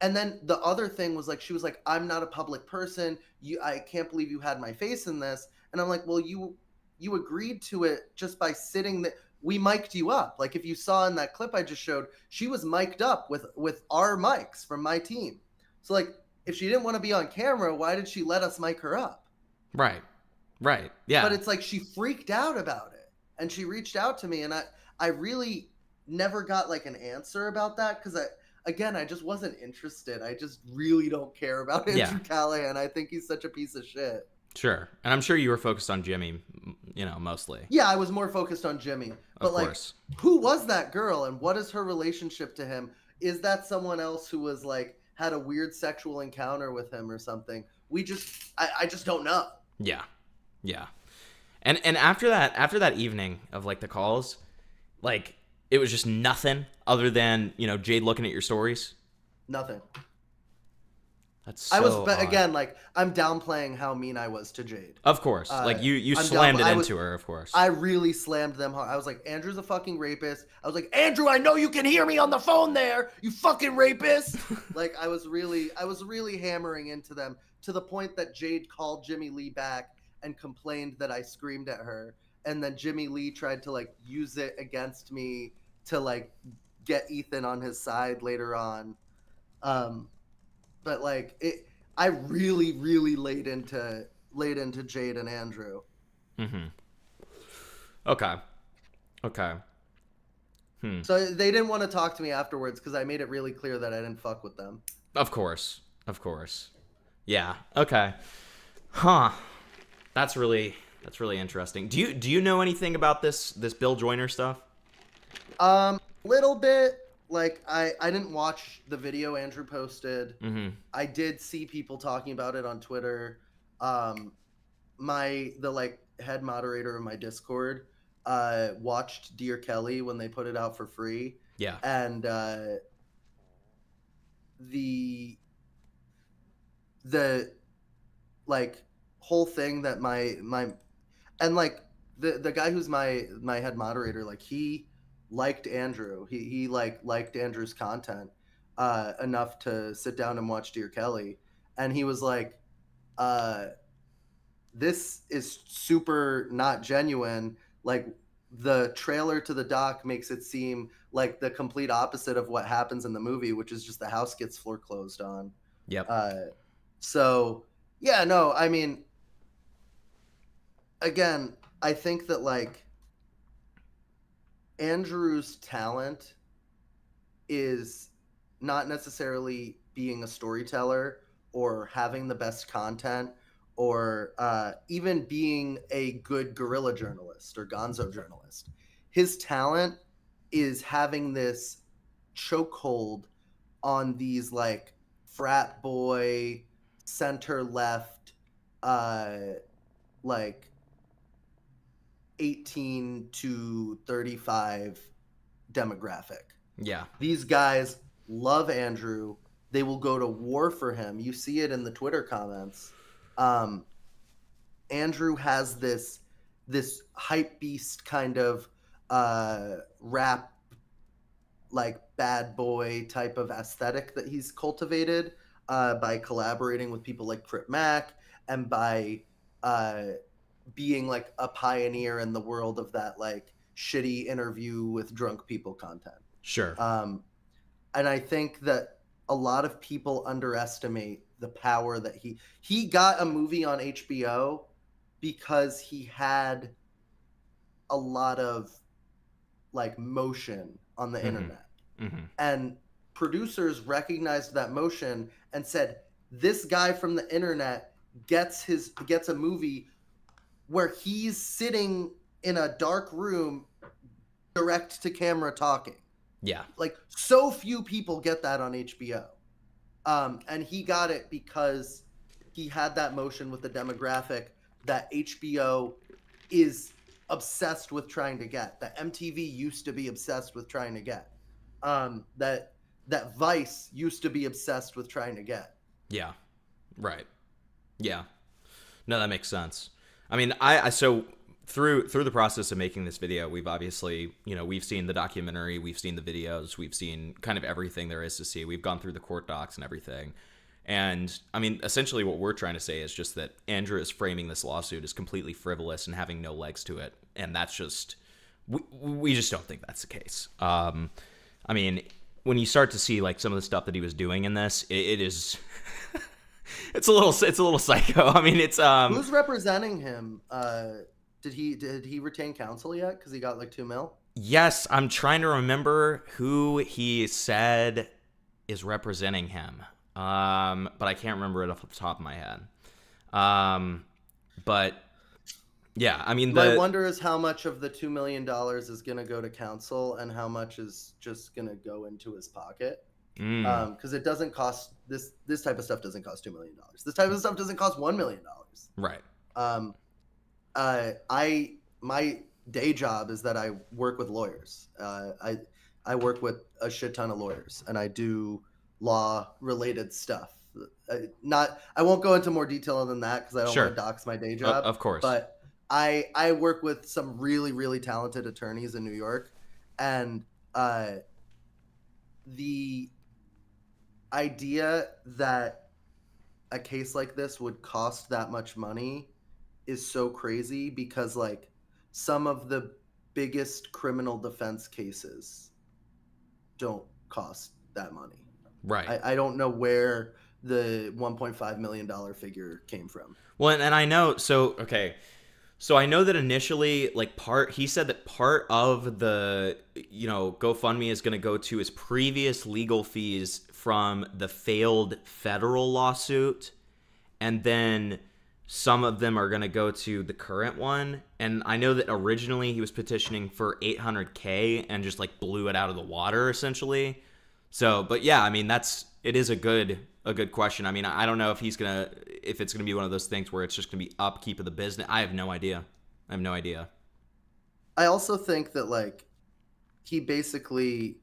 And then the other thing was like, she was like, I'm not a public person. I can't believe you had my face in this. And I'm like, well, you agreed to it just by sitting there. We mic'd you up. Like if you saw in that clip I just showed, she was mic'd up with our mics from my team. So like, if she didn't want to be on camera, why did she let us mic her up? Right. Yeah. But it's like she freaked out about it. And she reached out to me and I really never got like an answer about that because I just wasn't interested. I just really don't care about Andrew Callaghan. I think he's such a piece of shit. Sure. And I'm sure you were focused on Jimmy, mostly. Yeah, I was more focused on Jimmy. But of course. Who was that girl and what is her relationship to him? Is that someone else who was like had a weird sexual encounter with him or something? I just don't know. Yeah. And after that evening of like the calls, Like, it was just nothing other than, Jade looking at your stories? Nothing. That's I was, so but odd. again, like, I'm downplaying how mean I was to Jade. Of course. Like, you I'm slammed down, it I was, into her, of course. I really slammed them hard. I was like, Andrew's a fucking rapist. I was like, Andrew, I know you can hear me on the phone there, you fucking rapist. Like, I was really hammering into them to the point that Jade called Jimmy Lee back and complained that I screamed at her. And then Jimmy Lee tried to like use it against me to like get Ethan on his side later on. But like I really, really laid into Jade and Andrew. Mm-hmm. Okay. So they didn't want to talk to me afterwards because I made it really clear that I didn't fuck with them. Of course. Yeah. Okay. Huh. That's really interesting. Do you know anything about this Bill Joyner stuff? Little bit. Like I didn't watch the video Andrew posted. Mm-hmm. I did see people talking about it on Twitter. The like head moderator of my Discord watched Dear Kelly when they put it out for free. Yeah. And the like whole thing that my and like the guy who's my head moderator, like he liked Andrew. He like liked Andrew's content enough to sit down and watch Dear Kelly, and he was like, this is super not genuine. Like the trailer to the doc makes it seem like the complete opposite of what happens in the movie, which is just the house gets foreclosed on. Yep. So yeah, no, I mean, again, I think that like Andrew's talent is not necessarily being a storyteller or having the best content or even being a good guerrilla journalist or gonzo journalist. His talent is having this chokehold on these like frat boy, center left, like 18 to 35 demographic. Yeah. These guys love Andrew. They will go to war for him. You see it in the Twitter comments. Andrew has this hype beast kind of rap, like bad boy type of aesthetic that he's cultivated by collaborating with people like Crip Mac and by being like a pioneer in the world of that like shitty interview with drunk people content. Sure. And I think that a lot of people underestimate the power that he got a movie on HBO because he had a lot of like motion on the internet. Mm-hmm. And producers recognized that motion and said, this guy from the internet gets a movie where he's sitting in a dark room direct to camera talking. Yeah. Like so few people get that on HBO. And he got it because he had that motion with the demographic that HBO is obsessed with trying to get, that MTV used to be obsessed with trying to get, that Vice used to be obsessed with trying to get. Yeah. Right. Yeah. No, that makes sense. I mean, I so through the process of making this video, we've obviously, we've seen the documentary, we've seen the videos, we've seen kind of everything there is to see. We've gone through the court docs and everything. And I mean, essentially what we're trying to say is just that Andrew is framing this lawsuit as completely frivolous and having no legs to it. And that's just, we just don't think that's the case. I mean, when you start to see like some of the stuff that he was doing in this, it is, it's a little psycho. I mean, it's, who's representing him? Did he retain counsel yet? Cause he got like $2 million. Yes. I'm trying to remember who he said is representing him. But I can't remember it off the top of my head. But yeah, I mean, my wonder is how much of the $2 million is going to go to counsel and how much is just going to go into his pocket. Because it doesn't cost this type of stuff doesn't cost $2 million. This type of stuff doesn't cost $1 million. Right. My day job is that I work with lawyers. I work with a shit ton of lawyers, and I do law related stuff. I won't go into more detail than that because I don't want Sure. to dox my day job. Of course. But I work with some really really talented attorneys in New York, and the idea that a case like this would cost that much money is so crazy because like some of the biggest criminal defense cases don't cost that money. Right. I don't know where the $1.5 million figure came from. Well, and I know, so, okay. So I know that initially, like, he said that part of the, GoFundMe is going to go to his previous legal fees from the failed federal lawsuit. And then some of them are going to go to the current one. And I know that originally he was petitioning for $800K and just, like, blew it out of the water, essentially. So, but yeah, I mean, it is a good question. I mean, I don't know if it's gonna be one of those things where it's just gonna be upkeep of the business. I have no idea. I also think that like he basically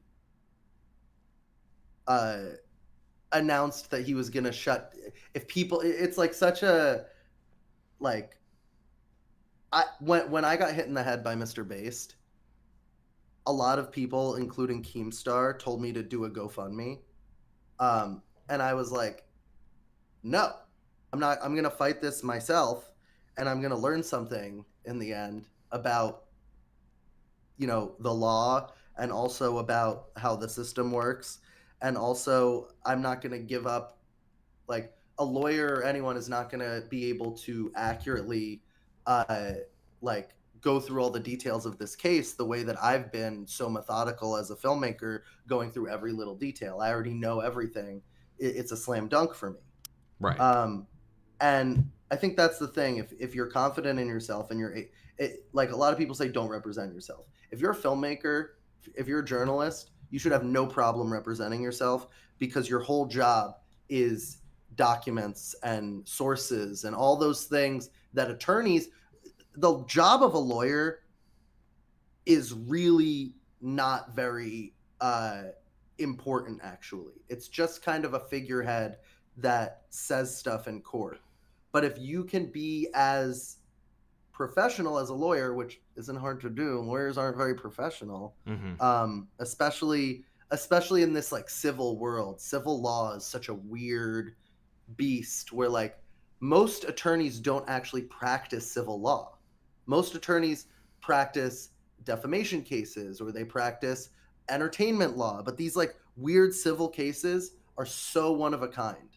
announced that he was gonna shut if people. It's like such a like. When I got hit in the head by Mr. Based, a lot of people, including Keemstar, told me to do a GoFundMe. And I was like, no, I'm not. I'm going to fight this myself, and I'm going to learn something in the end about, the law and also about how the system works. And also, I'm not going to give up. Like, a lawyer or anyone is not going to be able to accurately, go through all the details of this case the way that I've been so methodical as a filmmaker, going through every little detail. I already know everything. It's a slam dunk for me. Right. And I think that's the thing. If you're confident in yourself and like a lot of people say, don't represent yourself. If you're a filmmaker, if you're a journalist, you should have no problem representing yourself because your whole job is documents and sources and all those things that attorneys. The job of a lawyer is really not very important, actually. It's just kind of a figurehead that says stuff in court. But if you can be as professional as a lawyer, which isn't hard to do, lawyers aren't very professional, especially in this like civil world. Civil law is such a weird beast where like most attorneys don't actually practice civil law. Most attorneys practice defamation cases or they practice entertainment law, but these like weird civil cases are so one of a kind.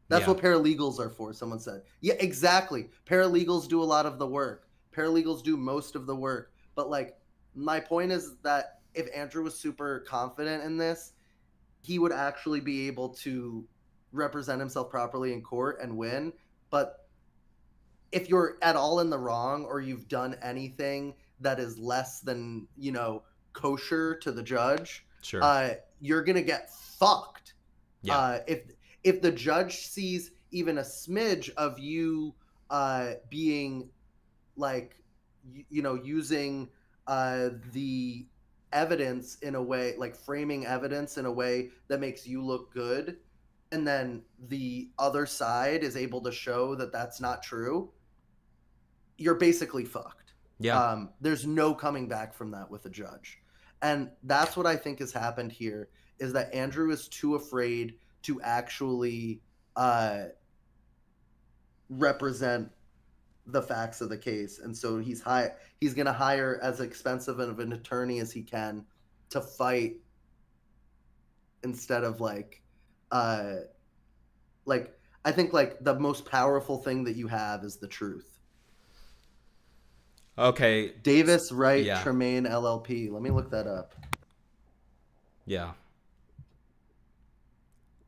That's what paralegals are for, someone said. Yeah, exactly. Paralegals do a lot of the work. Paralegals do most of the work. But like my point is that if Andrew was super confident in this, he would actually be able to represent himself properly in court and win. But if you're at all in the wrong or you've done anything that is less than, kosher to the judge, Sure. You're going to get fucked. Yeah. If the judge sees even a smidge of you being like, using the evidence in a way, like framing evidence in a way that makes you look good, and then the other side is able to show that that's not true, you're basically fucked. Yeah. There's no coming back from that with a judge. And that's what I think has happened here, is that Andrew is too afraid to actually represent the facts of the case. And so he's going to hire as expensive of an attorney as he can to fight instead of I think like the most powerful thing that you have is the truth. Okay. Davis Wright Yeah. Tremaine LLP. Let me look that up. Yeah.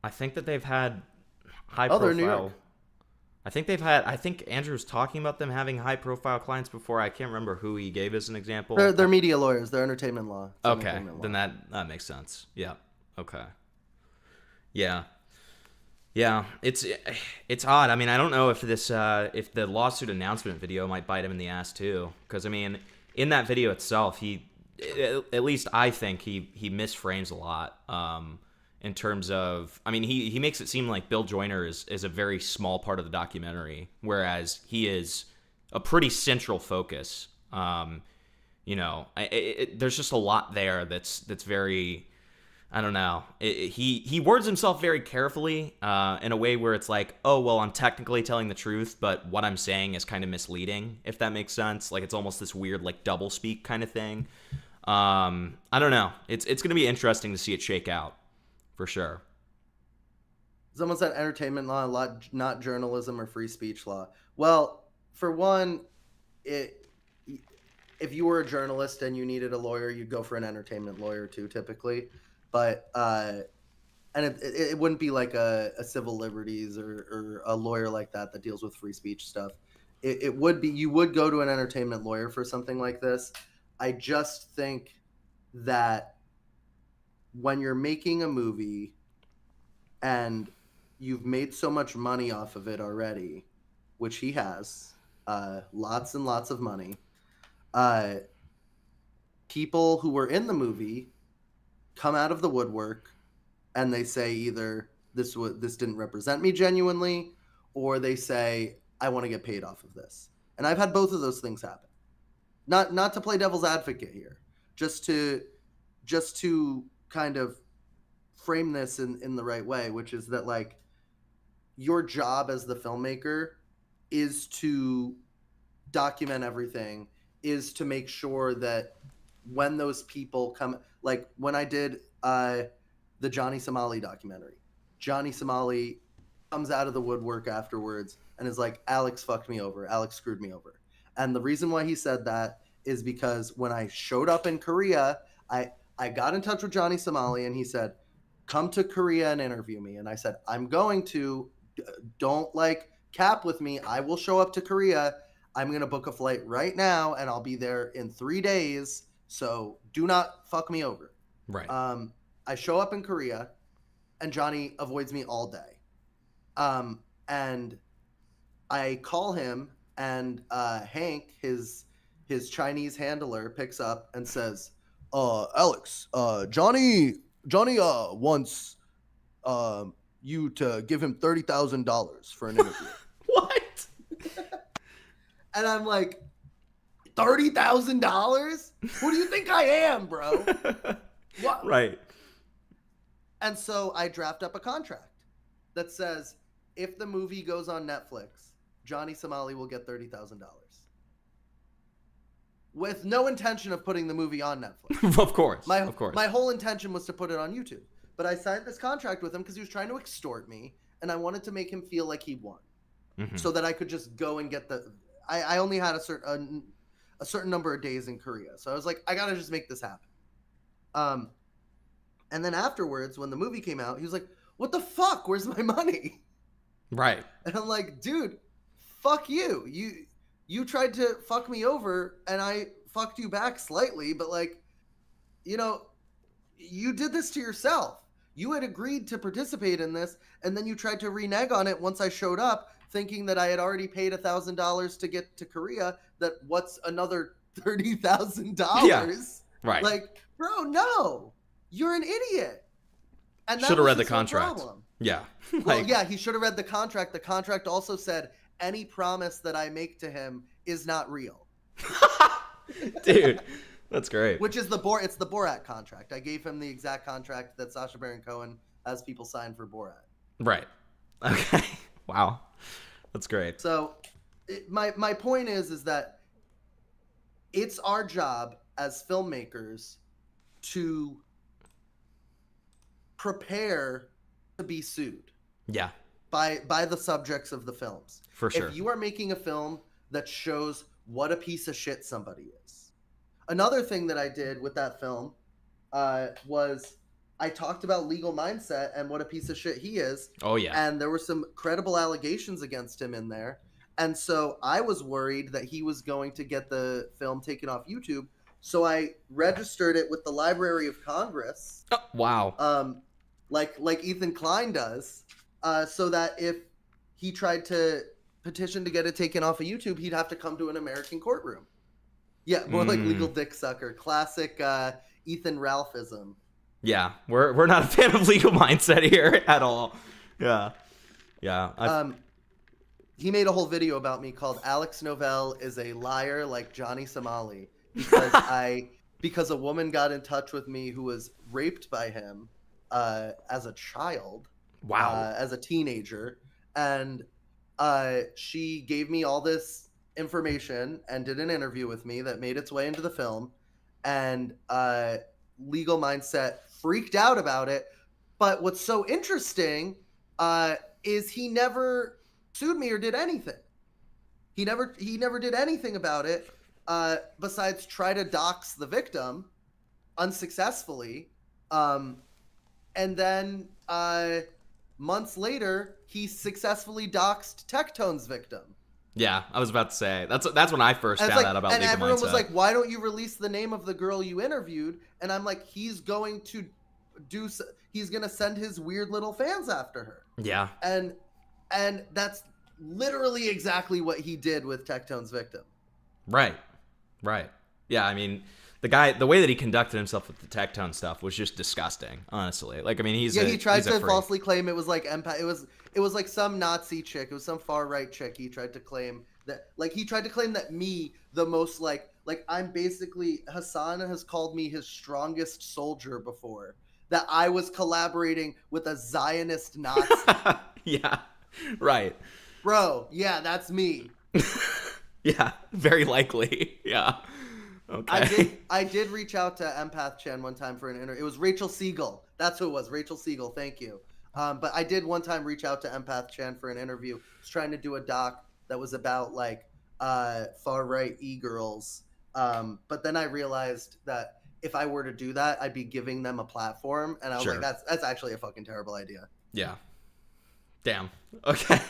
I think that they've had high Oh, profile. they're New York. I think Andrew's talking about them having high profile clients before. I can't remember who he gave as an example. They're media lawyers. They're entertainment law. It's Okay. entertainment law. Then that makes sense. Yeah. Okay. Yeah. Yeah, it's odd. I mean, I don't know if if the lawsuit announcement video might bite him in the ass too, because I mean, in that video itself, at least I think he misframes a lot. In terms of, I mean, he makes it seem like Bill Joyner is a very small part of the documentary, whereas he is a pretty central focus. There's just a lot there that's very, I don't know. He words himself very carefully in a way where it's like, oh, well, I'm technically telling the truth, but what I'm saying is kind of misleading, if that makes sense. Like, it's almost this weird, like, double speak kind of thing. I don't know. It's going to be interesting to see it shake out, for sure. Someone said entertainment law, not journalism or free speech law. Well, for one, if you were a journalist and you needed a lawyer, you'd go for an entertainment lawyer too, typically. But and it wouldn't be like a civil liberties or a lawyer like that deals with free speech stuff. It would be, you would go to an entertainment lawyer for something like this. I just think that when you're making a movie and you've made so much money off of it already, which he has, lots and lots of money, people who were in the movie come out of the woodwork and they say either this didn't represent me genuinely, or they say I want to get paid off of this. And I've had both of those things happen. Not to play devil's advocate here, just to kind of frame this in the right way, which is that, like, your job as the filmmaker is to document everything, is to make sure that when those people come, like when I did the Johnny Somali documentary, Johnny Somali comes out of the woodwork afterwards and is like, Alex fucked me over, Alex screwed me over. And the reason why he said that is because when I showed up in Korea, I got in touch with Johnny Somali and he said, come to Korea and interview me. And I said, I'm going to, don't like cap with me. I will show up to Korea. I'm going to book a flight right now and I'll be there in 3 days. So do not fuck me over. Right. I show up in Korea and Johnny avoids me all day. And I call him and Hank, his Chinese handler, picks up and says, Alex, Johnny wants you to give him $30,000 for an interview. What? And I'm like, $30,000? Who do you think I am, bro? What? Right. And so I draft up a contract that says, if the movie goes on Netflix, Johnny Somali will get $30,000. With no intention of putting the movie on Netflix. Of course. My whole intention was to put it on YouTube. But I signed this contract with him because he was trying to extort me, and I wanted to make him feel like he won. Mm-hmm. So that I could just go and get the... I only had a certain number of days in Korea. So I was like, I gotta just make this happen. And then afterwards, when the movie came out, he was like, what the fuck? Where's my money? Right. And I'm like, dude, fuck you. You tried to fuck me over, and I fucked you back slightly, but, like, you know, you did this to yourself. You had agreed to participate in this, and then you tried to renege on it once I showed up, thinking that I had already paid $1,000 to get to Korea, that what's another $30,000? Yeah, right. Like, bro, no. You're an idiot. And should have read the contract. Problem. Yeah. Well, yeah, he should have read the contract. The contract also said any promise that I make to him is not real. Dude, that's great. Which is it's the Borat contract. I gave him the exact contract that Sacha Baron Cohen has people sign for Borat. Right. Okay. Wow. That's great. So my point is that it's our job as filmmakers to prepare to be sued. Yeah. By the subjects of the films. For sure. If you are making a film that shows what a piece of shit somebody is. Another thing that I did with that film was I talked about Legal Mindset and what a piece of shit he is. Oh, yeah. And there were some credible allegations against him in there. And so I was worried that he was going to get the film taken off YouTube. So I registered it with the Library of Congress. Oh, wow. Like Ethan Klein does, so that if he tried to petition to get it taken off of YouTube, he'd have to come to an American courtroom. Yeah, more like legal dick sucker. Classic Ethan Ralphism. Yeah, we're not a fan of legal mindset here at all. Yeah. He made a whole video about me called Alex Novell is a liar like Johnny Somali because a woman got in touch with me who was raped by him as a child, Wow. as a teenager, and she gave me all this information and did an interview with me that made its way into the film, and Legal Mindset freaked out about it. But what's so interesting is he never sued me or did anything. He never did anything about it besides try to dox the victim unsuccessfully. And then months later, he successfully doxed Tectone's victim. Yeah, I was about to say that's when I first found out about and legal everyone mindset. was like, "Why don't you release the name of the girl you interviewed?" And I'm like, "He's going to he's going to send his weird little fans after her." Yeah. And that's literally exactly what he did with Tectone's victim. Right. Yeah, I mean, the way that he conducted himself with the Tectone stuff was just disgusting, honestly. Like, I mean, he tried to freak. falsely claim it was like empath. It was like some Nazi chick. It was some far right chick. He tried to claim that me, the most like I'm basically, Hassan has called me his strongest soldier before. That I was collaborating with a Zionist Nazi. Yeah. Right. Bro, yeah, that's me. Yeah, very likely. Yeah. Okay. I did reach out to Empath Chen one time for an interview. It was Rachel Siegel. That's who it was. Rachel Siegel. Thank you. But I did one time reach out to Empath Chen for an interview. I was trying to do a doc that was about like far right e-girls. But then I realized that if I were to do that, I'd be giving them a platform, and I was like, that's actually a fucking terrible idea. Yeah. Damn. Okay.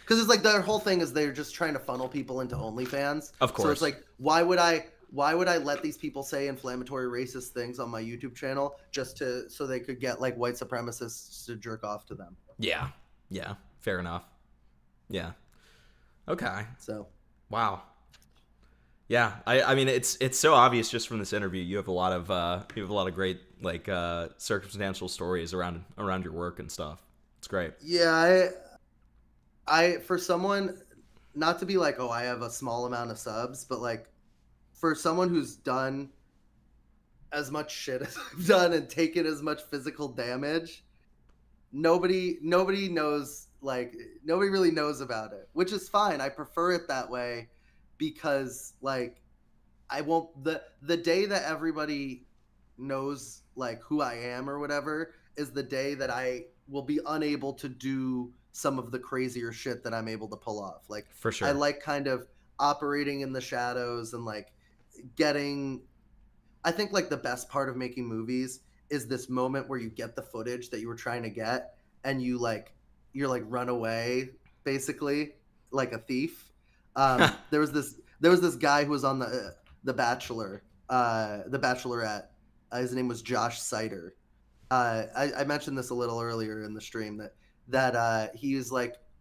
Because it's like their whole thing is they're just trying to funnel people into OnlyFans. Of course. So it's like, why would I let these people say inflammatory racist things on my YouTube channel just so they could get like white supremacists to jerk off to them? Yeah. Fair enough. Yeah. Okay. So. Wow. Yeah. I mean, it's so obvious just from this interview. You have a lot of great like circumstantial stories around your work and stuff. It's great. Yeah. I for someone, not to be like, oh, I have a small amount of subs, but like for someone who's done as much shit as I've done and taken as much physical damage, nobody knows, like nobody really knows about it, which is fine. I prefer it that way because like I won't the day that everybody knows like who I am or whatever is the day that I will be unable to do some of the crazier shit that I'm able to pull off. Like, for sure. I like kind of operating in the shadows and like getting, I think like the best part of making movies is this moment where you get the footage that you were trying to get and you're like run away basically like a thief. There was this guy who was on the Bachelor, the Bachelorette. His name was Josh Sider. I mentioned this a little earlier in the stream that he's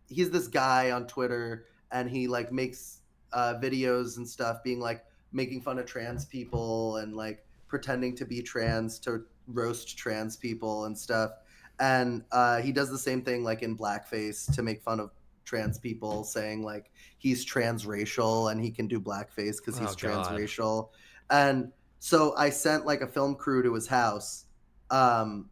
this guy on Twitter and he like makes videos and stuff being like making fun of trans people and like pretending to be trans to roast trans people and stuff. And he does the same thing like in blackface to make fun of trans people, saying like he's transracial and he can do blackface because he's transracial. And so I sent like a film crew to his house to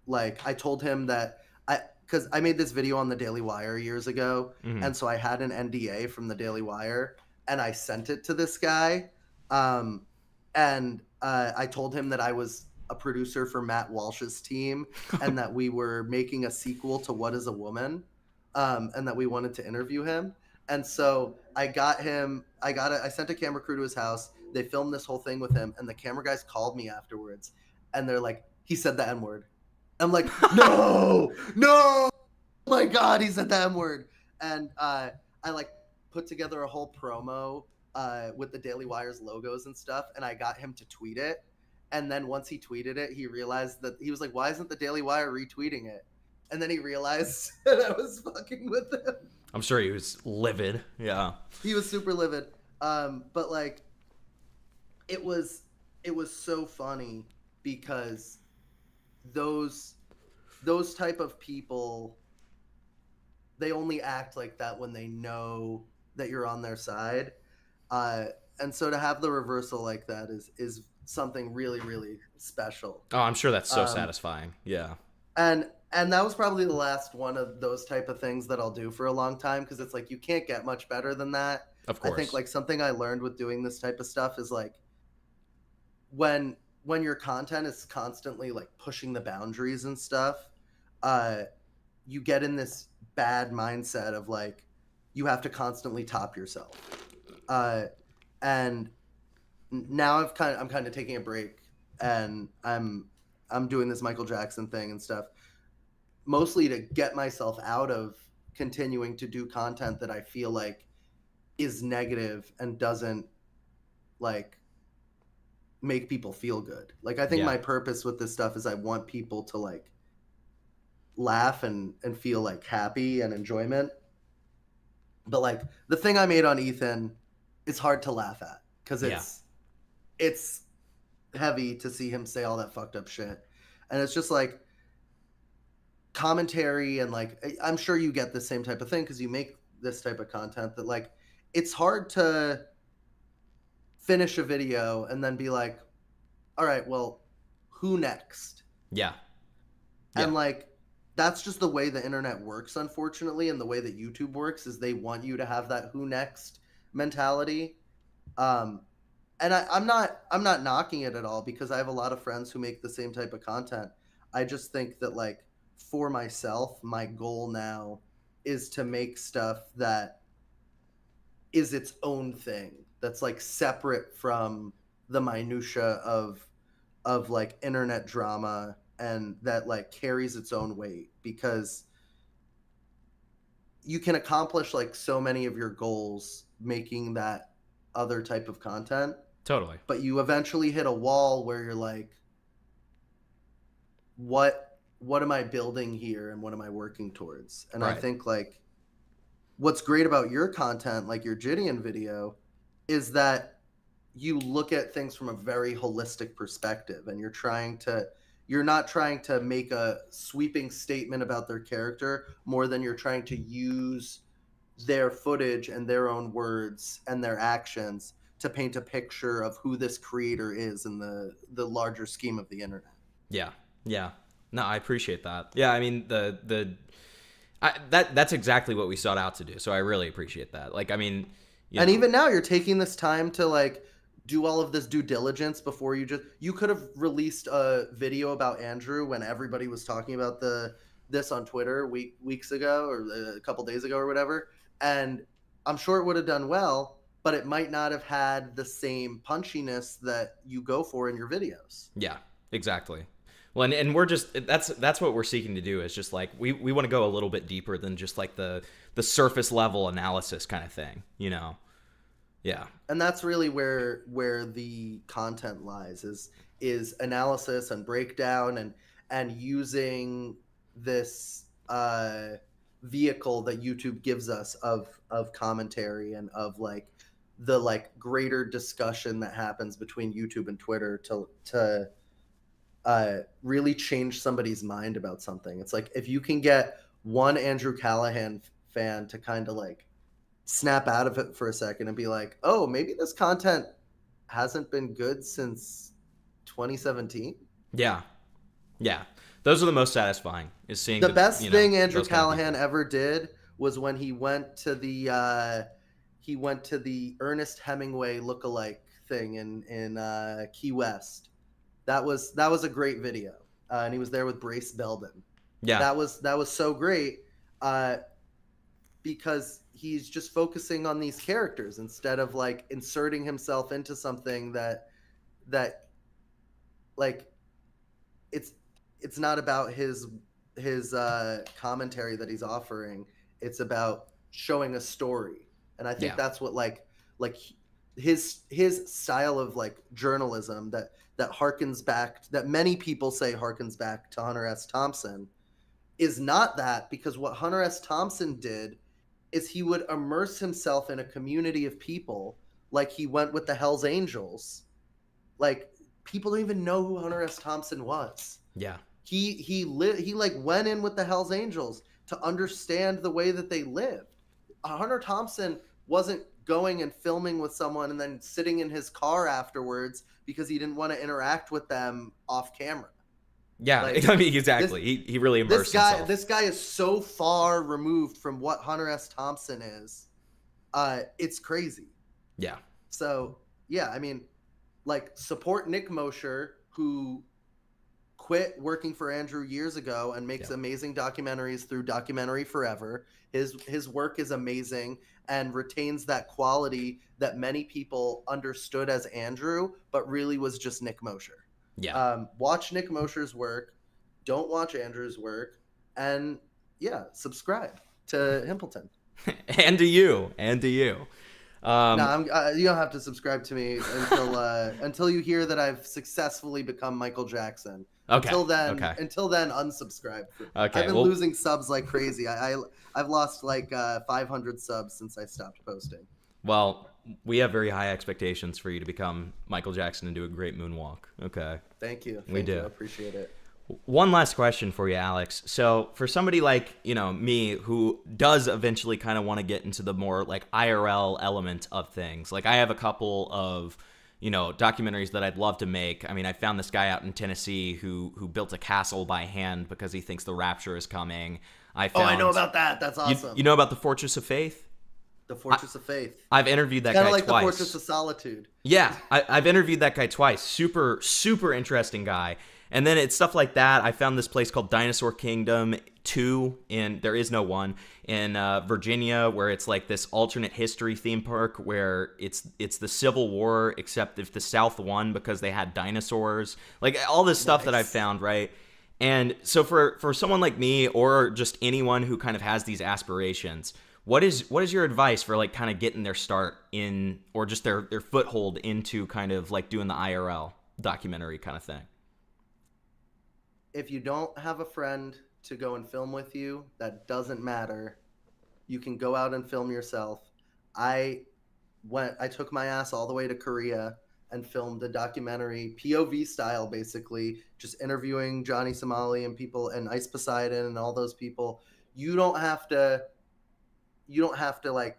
like, I told him that because I made this video on the Daily Wire years ago, and so I had an NDA from the Daily Wire, and I sent it to this guy, and I told him that I was a producer for Matt Walsh's team, and that we were making a sequel to What Is a Woman, and that we wanted to interview him. And so I sent a camera crew to his house. They filmed this whole thing with him, and the camera guys called me afterwards, and they're like, he said the N-word. I'm like, no, oh my God, he said the M-word. And I like put together a whole promo with the Daily Wire's logos and stuff, and I got him to tweet it. And then once he tweeted it, he realized that he was like, why isn't the Daily Wire retweeting it? And then he realized that I was fucking with him. I'm sure he was livid. Yeah. He was super livid. But like it was so funny because those type of people, they only act like that when they know that you're on their side. Uh, and so to have the reversal like that is something really, really special. Oh, I'm sure that's so Um, satisfying. Yeah. and that was probably the last one of those type of things that I'll do for a long time, because it's like you can't get much better than that. Of I think course. like something I learned with doing this type of stuff is like when your content is constantly like pushing the boundaries and stuff, uh, you get in this bad mindset of like you have to constantly top yourself. And now I'm kind of taking a break, and I'm doing this Michael Jackson thing and stuff, mostly to get myself out of continuing to do content that I feel like is negative and doesn't like make people feel good. Like I think Yeah. my purpose with this stuff is I want people to like laugh and feel like happy and enjoyment. But like the thing I made on Ethan, it's hard to laugh at because Yeah. it's heavy to see him say all that fucked up shit. And it's just like commentary, and like I'm sure you get the same type of thing because you make this type of content, that like it's hard to finish a video and then be like, all right, well, who next? Yeah. And Yeah. like that's just the way the internet works, unfortunately, and the way that YouTube works is they want you to have that who next mentality. Um, and I'm not knocking it at all, because I have a lot of friends who make the same type of content. I just think that like for myself, my goal now is to make stuff that is its own thing, that's like separate from the minutia of like internet drama, and that like carries its own weight, because you can accomplish like so many of your goals making that other type of content, Totally. but you eventually hit a wall where you're like, what am I building here and what am I working towards? And I Right. think like what's great about your content, like your Gideon video, is that you look at things from a very holistic perspective, and you're not trying to make a sweeping statement about their character more than you're trying to use their footage and their own words and their actions to paint a picture of who this creator is in the larger scheme of the internet. Yeah. Yeah. No, I appreciate that. Yeah, I mean that's exactly what we sought out to do. So I really appreciate that. Like, I mean, And even now you're taking this time to like do all of this due diligence before you could have released a video about Andrew when everybody was talking about this on Twitter weeks ago, or a couple days ago or whatever, and I'm sure it would have done well, but it might not have had the same punchiness that you go for in your videos. yeah, exactly. Well, and we're just that's what we're seeking to do, is just like we want to go a little bit deeper than just like the surface level analysis kind of thing, you know. Yeah. And that's really where the content lies, is analysis and breakdown, and using this vehicle that YouTube gives us of commentary, and of like the like greater discussion that happens between YouTube and Twitter to really change somebody's mind about something. It's like if you can get one Andrew Callaghan fan to kind of like snap out of it for a second and be like, oh, maybe this content hasn't been good since 2017. Yeah. Yeah. Those are the most satisfying, is seeing The best thing Andrew those kind of Callaghan people. ever did was when he went to the Ernest Hemingway lookalike thing in Key West. That was a great video, and he was there with Brace Belden. Yeah. That was so great, because he's just focusing on these characters instead of like inserting himself into something that like it's not about his commentary that he's offering. It's about showing a story, and I think Yeah. that's what like his style of like journalism that harkens back, that many people say harkens back to Hunter S. Thompson, is not that, because what Hunter S. Thompson did is he would immerse himself in a community of people Like he went with the Hells Angels. Like people don't even know who Hunter S. Thompson was. Yeah. He like went in with the Hells Angels to understand the way that they lived. Hunter Thompson wasn't going and filming with someone and then sitting in his car afterwards because he didn't want to interact with them off camera. Yeah, Like, I mean, exactly. He really immersed himself. This guy is so far removed from what Hunter S. Thompson is. It's crazy. Yeah. So, yeah, I mean, like, support Nick Mosher, who quit working for Andrew years ago and makes amazing documentaries through Documentary Forever. His work is amazing and retains that quality that many people understood as Andrew, but really was just Nick Mosher. Yeah. Watch Nick Mosher's work. Don't watch Andrew's work. And, yeah, subscribe to Himpleton. And to you. No, you don't have to subscribe to me until you hear that I've successfully become Michael Jackson. Okay. Until then, unsubscribe. Okay. I've been losing subs like crazy. I've lost like 500 subs since I stopped posting. Well, we have very high expectations for you to become Michael Jackson and do a great moonwalk. Okay. Thank you. We do. I appreciate it. One last question for you, Alex. So for somebody like, me who does eventually kind of want to get into the more like IRL element of things, like I have a couple of, documentaries that I'd love to make. I mean, I found this guy out in Tennessee who built a castle by hand because he thinks the rapture is coming. I know about that. That's awesome. You know about the Fortress of Faith? The Fortress of Faith. I've interviewed that guy twice. Kind of like the Fortress of Solitude. Yeah, I've interviewed that guy twice. Super, super interesting guy. And then it's stuff like that. I found this place called Dinosaur Kingdom 2, and there is no 1, in Virginia, where it's like this alternate history theme park where it's the Civil War, except if the South won because they had dinosaurs. Like all this stuff that I've found, right? And so for someone like me or just anyone who kind of has these aspirations, what is your advice for like kind of getting their start in, or just their foothold into kind of like doing the IRL documentary kind of thing? If you don't have a friend to go and film with you, that doesn't matter. You can go out and film yourself. I took my ass all the way to Korea and filmed a documentary, POV style, basically, just interviewing Johnny Somali and people and Ice Poseidon and all those people. You don't have to like,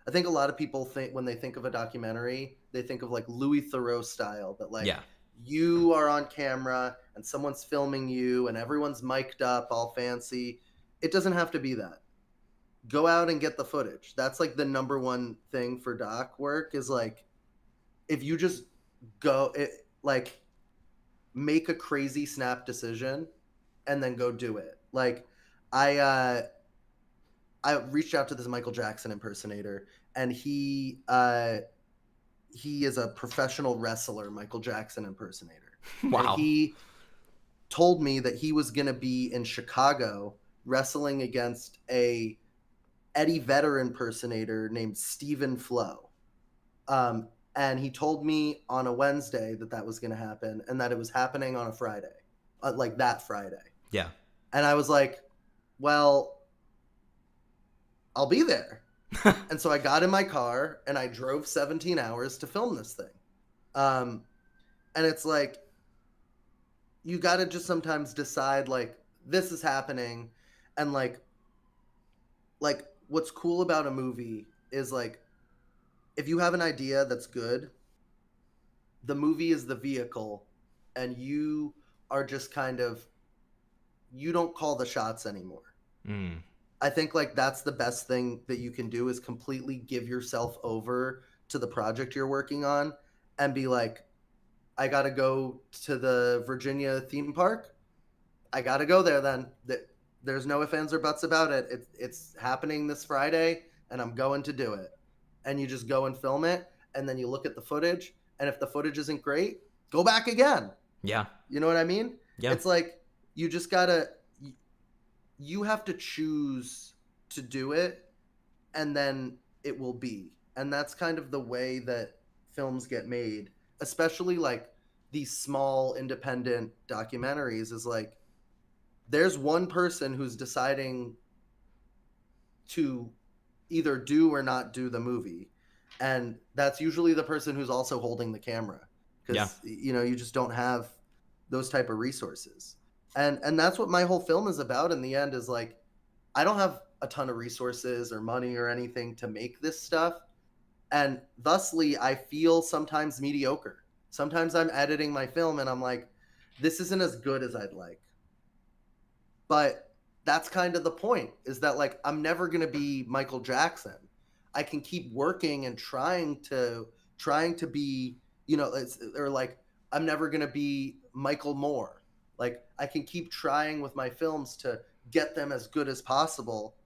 I think a lot of people think when they think of a documentary, they think of like Louis Theroux style, but like, you are on camera and someone's filming you and everyone's mic'd up all fancy. It doesn't have to be that. Go out and get the footage. That's like the number one thing for doc work is like, if you just make a crazy snap decision and then go do it. Like I reached out to this Michael Jackson impersonator, and he is a professional wrestler, Michael Jackson impersonator. Wow. And he told me that he was going to be in Chicago wrestling against a Eddie Vedder impersonator named Stephen Flo. And he told me on a Wednesday that was going to happen and that it was happening on a Friday, like that Friday. Yeah. And I was like, well, I'll be there. And so I got in my car and I drove 17 hours to film this thing. And it's like, you got to just sometimes decide like, this is happening. And like what's cool about a movie is like, if you have an idea that's good, the movie is the vehicle and you are just kind of, you don't call the shots anymore. I think like that's the best thing that you can do is completely give yourself over to the project you're working on and be like, I got to go to the Virginia theme park. I got to go there then. There's no ifs, ands, or buts about it. It's happening this Friday and I'm going to do it. And you just go and film it. And then you look at the footage. And if the footage isn't great, go back again. Yeah. You know what I mean? Yeah. It's like, you just you have to choose to do it and then it will be. And that's kind of the way that films get made, especially like these small independent documentaries is like, there's one person who's deciding to either do or not do the movie. and that's usually the person who's also holding the camera, because you just don't have those type of resources. And that's what my whole film is about in the end, is like, I don't have a ton of resources or money or anything to make this stuff, and thusly I feel sometimes mediocre. Sometimes I'm editing my film and I'm like, this isn't as good as I'd like. But that's kind of the point, is that like, I'm never going to be Michael Jackson. I can keep working and trying to be, or like, I'm never going to be Michael Moore. Like, I can keep trying with my films to get them as good as possible.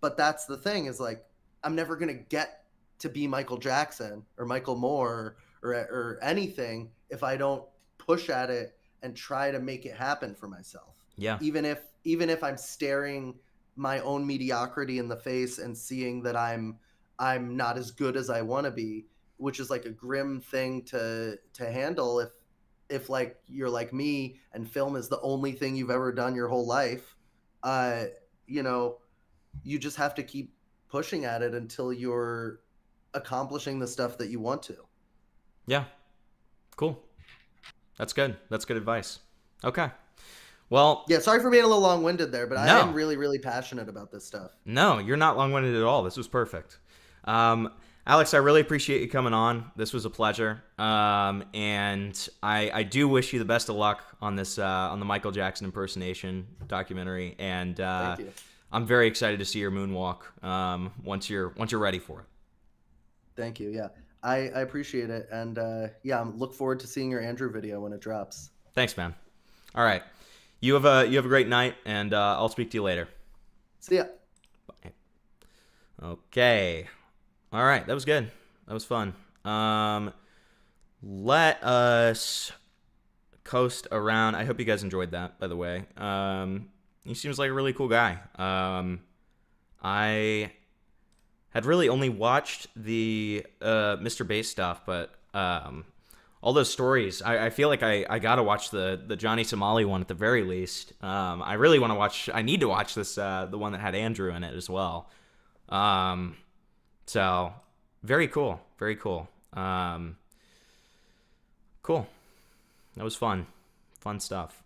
But that's the thing, is like, I'm never going to get to be Michael Jackson or Michael Moore or anything if I don't push at it and try to make it happen for myself. Yeah. Even if I'm staring my own mediocrity in the face and seeing that I'm not as good as I want to be, which is like a grim thing to handle if like you're like me and film is the only thing you've ever done your whole life. You know, you just have to keep pushing at it until you're accomplishing the stuff that you want to. Yeah. Cool. That's good. That's good advice. Okay. Well, yeah, sorry for being a little long-winded there, but no. I am really, really passionate about this stuff. No, you're not long-winded at all. This was perfect. Alex, I really appreciate you coming on. This was a pleasure. And I do wish you the best of luck on this on the Michael Jackson impersonation documentary. And Thank you. I'm very excited to see your moonwalk once you're ready for it. Thank you. Yeah, I appreciate it, and yeah, I look forward to seeing your Andrew video when it drops. Thanks, man. All right, you have a great night, and I'll speak to you later. See ya. Bye. Okay. All right, that was good. That was fun. Let us coast around. I hope you guys enjoyed that, by the way. He seems like a really cool guy. I had really only watched the Mr. Bass stuff, but all those stories, I feel like I gotta watch the Johnny Somali one at the very least. I really want to watch. I need to watch this the one that had Andrew in it as well. So very cool, very cool. Cool. That was fun stuff.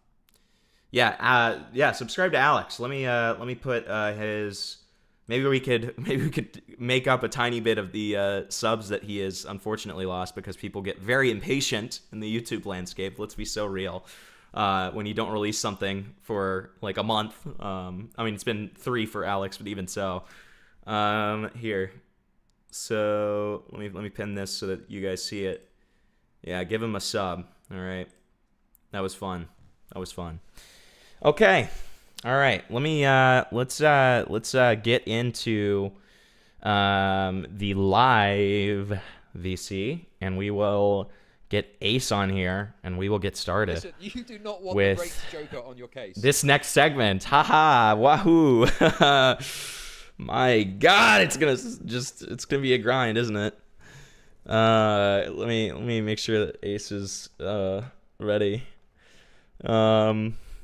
Yeah, subscribe to Alex. Let me put his. Maybe we could make up a tiny bit of the subs that he has unfortunately lost, because people get very impatient in the YouTube landscape. Let's be so real. When you don't release something for like a month. I mean, it's been 3 for Alex, but even so. Here. So let me pin this so that you guys see it. Yeah, give him a sub. All right. That was fun. Okay. All right. Let me let's get into the live VC, and we will get Ace on here, and we will get started. Listen, you do not want with the race joker on your case. This next segment. Haha, wahoo. My God, it's gonna be a grind, isn't it? Let me make sure that Ace is ready.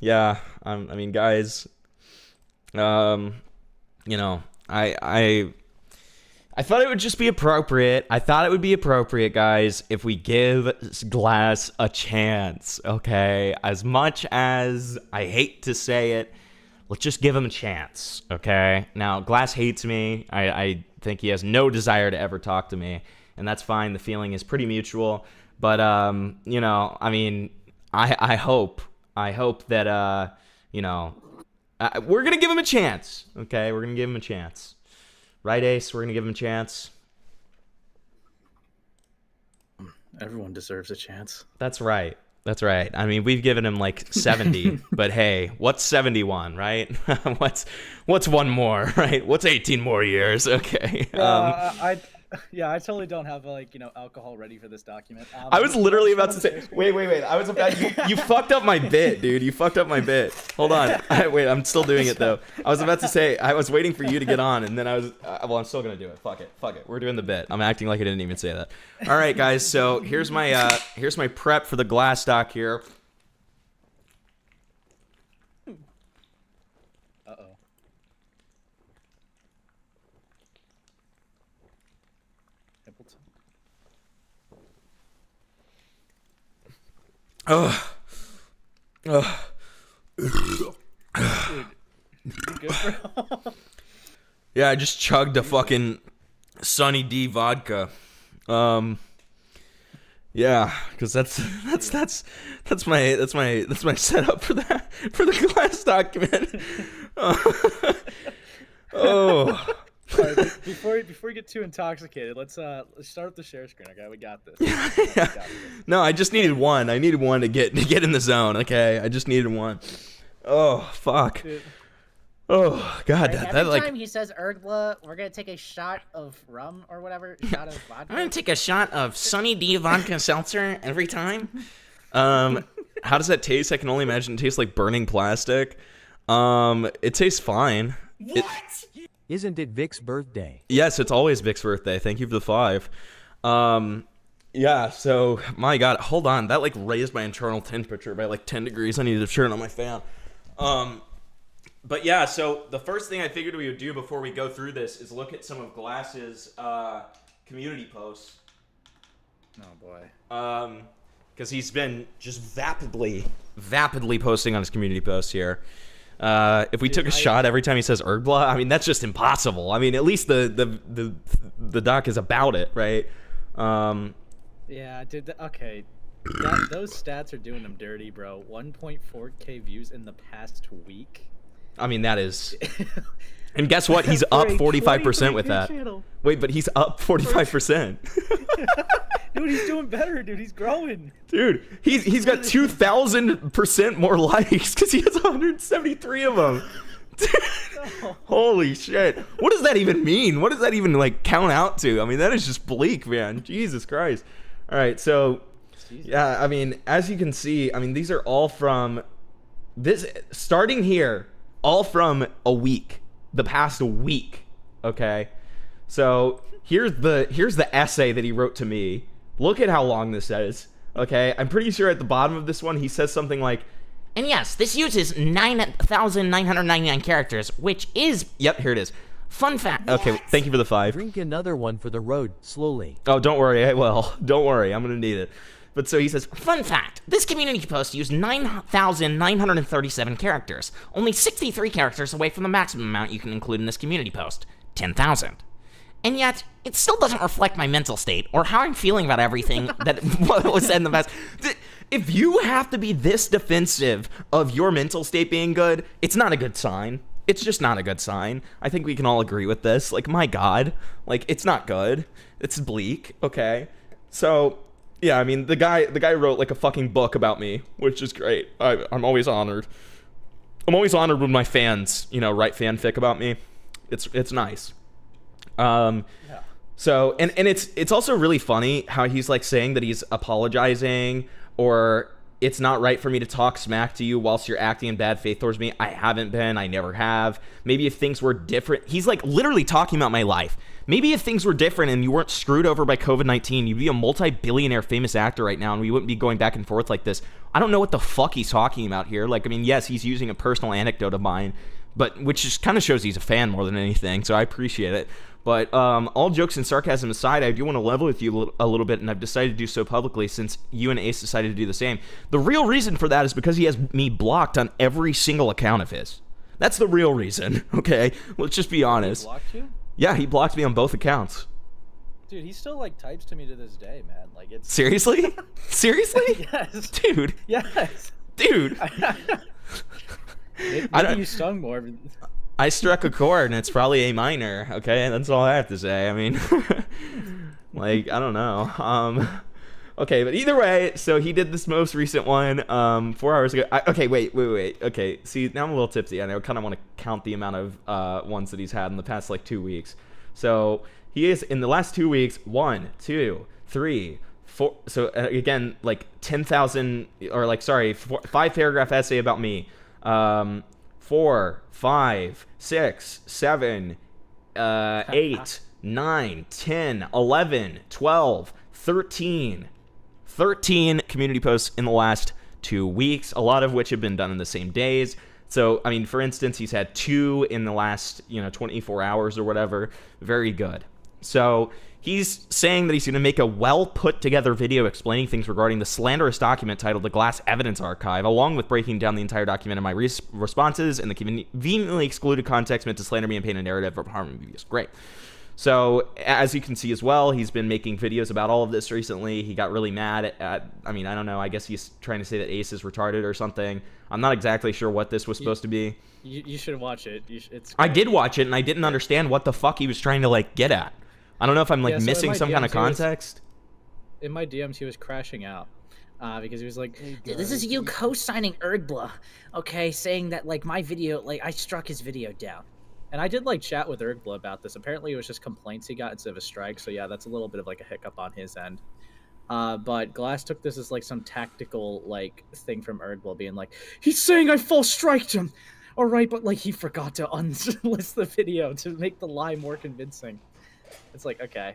Yeah, I mean, guys, you know, I thought it would just be appropriate. I thought it would be appropriate, guys, if we give Glass a chance, okay? As much as I hate to say it, let's just give him a chance, okay? Now, Glass hates me. I think he has no desire to ever talk to me, and that's fine. The feeling is pretty mutual. But, you know, I mean, I hope that, you know, we're going to give him a chance, okay? We're going to give him a chance. Right, Ace? We're going to give him a chance. Everyone deserves a chance. That's right. That's right. I mean, we've given him like 70, but hey, what's 71, right? what's one more, right? What's 18 more years? Okay. I totally don't have alcohol ready for this document. I was literally about to say, wait. I was about you fucked up my bit, dude. You fucked up my bit. Hold on. Wait, I'm still doing it though. I was about to say, I was waiting for you to get on, and then I was, well, I'm still gonna do it. Fuck it. We're doing the bit. I'm acting like I didn't even say that. All right, guys. So here's my prep for the glass stock here. Ugh. Ugh. Dude, you good, bro? Yeah, I just chugged a fucking Sunny D vodka. Yeah, because that's my setup for the glass document. Oh. All right, before we get too intoxicated, let's start with the share screen. Okay, we got this. Yeah. No, I just needed one. I needed one to get in the zone. Okay, I just needed one. Oh fuck. Dude. Oh god, Right, that every like. time he says Urghbla, we're gonna take a shot of rum or whatever. Shot of vodka. I'm gonna take a shot of Sunny D vodka seltzer every time. How does that taste? I can only imagine it tastes like burning plastic. It tastes fine. Isn't it Vic's birthday? Yes, it's always Vic's birthday. Thank you for the 5. Yeah, so my god, hold on. That like raised my internal temperature by like 10 degrees. I needed to turn on my fan. But yeah, so the first thing I figured we would do before we go through this is look at some of Glass's community posts. Oh boy. Because he's been just vapidly posting on his community posts here. If we took a shot every time he says Urghbla, I mean that's just impossible. I mean at least the doc is about it, right? Yeah, dude. Okay, those stats are doing him dirty, bro. 1.4K views in the past week. I mean that is. And guess what? He's up 45% with that. Channel. Wait, but he's up 45%. Dude, he's doing better, dude. He's growing. Dude, he's got 2,000% more likes because he has 173 of them. No. Holy shit. What does that even mean? What does that even like count out to? I mean, that is just bleak, man. Jesus Christ. All right, so yeah, I mean, as you can see, I mean, these are all from this starting here, all from a week. The past week. Okay? So, here's the essay that he wrote to me. Look at how long this is. Okay? I'm pretty sure at the bottom of this one he says something like, and yes, this uses 9,999 characters, which is... Yep, here it is. Fun fact... Okay, thank you for the 5. Drink another one for the road, slowly. Oh, don't worry. I will. Don't worry. I'm going to need it. But so he says, fun fact, this community post used 9,937 characters, only 63 characters away from the maximum amount you can include in this community post, 10,000. And yet, it still doesn't reflect my mental state or how I'm feeling about everything that was said in the past. If you have to be this defensive of your mental state being good, it's not a good sign. It's just not a good sign. I think we can all agree with this. Like, my God. Like, it's not good. It's bleak, okay? So... yeah, I mean, the guy wrote like a fucking book about me, which is great. I'm always honored. I'm always honored when my fans, write fanfic about me. It's nice. Yeah. So and it's also really funny how he's like saying that he's apologizing or it's not right for me to talk smack to you whilst you're acting in bad faith towards me. I haven't been. I never have. Maybe if things were different. He's like literally talking about my life. Maybe if things were different and you weren't screwed over by COVID-19, you'd be a multi-billionaire famous actor right now and we wouldn't be going back and forth like this. I don't know what the fuck he's talking about here. Like, I mean, yes, he's using a personal anecdote of mine, but which just kind of shows he's a fan more than anything, so I appreciate it. But all jokes and sarcasm aside, I do want to level with you a little bit, and I've decided to do so publicly since you and Ace decided to do the same. The real reason for that is because he has me blocked on every single account of his. That's the real reason, okay? Let's just be honest. He blocked you? Yeah, he blocked me on both accounts. Dude, he still like types to me to this day, man. Like it's Seriously? Seriously? Yes. Dude. Yes. Dude. Maybe you stung more. I struck a chord and it's probably A minor, okay? That's all I have to say. I mean, like, I don't know. Okay, but either way, so he did this most recent one 4 hours ago. Okay, wait. Okay, see, now I'm a little tipsy, and I kind of want to count the amount of ones that he's had in the past, like, 2 weeks. So he is, in the last 2 weeks, 1, 2, 3, 4, so again, like, 10,000, or like, sorry, 5-paragraph essay about me. 4, 5, 6, 7, 8, 9, 10, 11, 12, 13 community posts in the last 2 weeks, a lot of which have been done in the same days. So, I mean, for instance, he's had 2 in the last, 24 hours or whatever. Very good. So He's saying that he's going to make a well-put-together video explaining things regarding the slanderous document titled The Glass Evidence Archive, along with breaking down the entire document and my responses and the conveniently excluded context meant to slander me and paint a narrative of harm and abuse. Great. So, as you can see as well, he's been making videos about all of this recently. He got really mad at I mean, I don't know, I guess he's trying to say that Ace is retarded or something. I'm not exactly sure what this was supposed to be. You should watch it. I did watch it, and I didn't understand what the fuck he was trying to, like, get at. I don't know if I'm, like, missing some kind of context. In my DMs, he was crashing out. Because he was like, This is you co-signing Urghbla, okay, saying that, like, my video, like, I struck his video down. and I did, like, chat with Urghbla about this. Apparently, it was just complaints he got instead of a strike, so yeah, that's a little bit of, like, a hiccup on his end. But Glass took this as, like, some tactical, like, thing from Urghbla, being like, he's saying I false striked him! Alright, but, like, he forgot to unlist the video to make the lie more convincing. It's like, okay.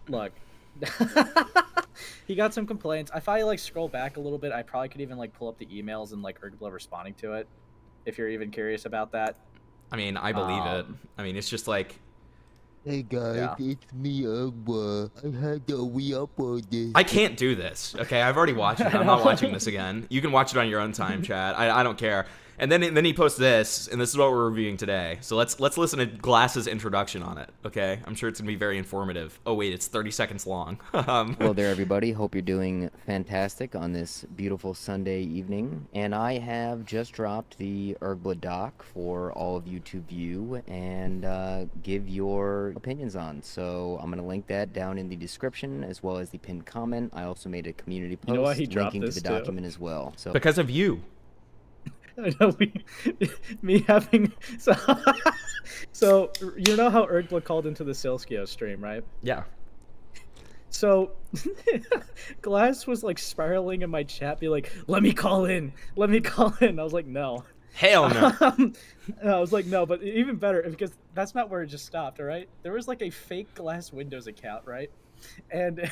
Look. He got some complaints. If I, like, scroll back a little bit, I probably could even, like, pull up the emails and, like, Urghbla responding to it, if you're even curious about that. I mean, I believe it. I mean, it's just like... Hey guys, it's me, Urghbla. I had to re-upload this. I can't do this, okay? I've already watched it. I'm not watching this again. You can watch it on your own time, chat. I don't care. And then he posts this, and this is what we're reviewing today. So let's listen to Glass's introduction on it, okay? I'm sure it's gonna be very informative. Oh wait, it's 30 seconds long. Hello there, everybody. Hope you're doing fantastic on this beautiful Sunday evening. And I have just dropped the Urghbla doc for all of you to view and give your opinions on. So I'm gonna link that down in the description as well as the pinned comment. I also made a community post linking to the document as well. So because of you. I know me having so you know how Urghbla called into the Silskio stream, right? Yeah. So Glass was like spiraling in my chat, be like, "Let me call in, let me call in." I was like, "No." Hell no. I was like, "No," but even better because that's not where it just stopped. All right, there was like a fake Glass Windows account, right? And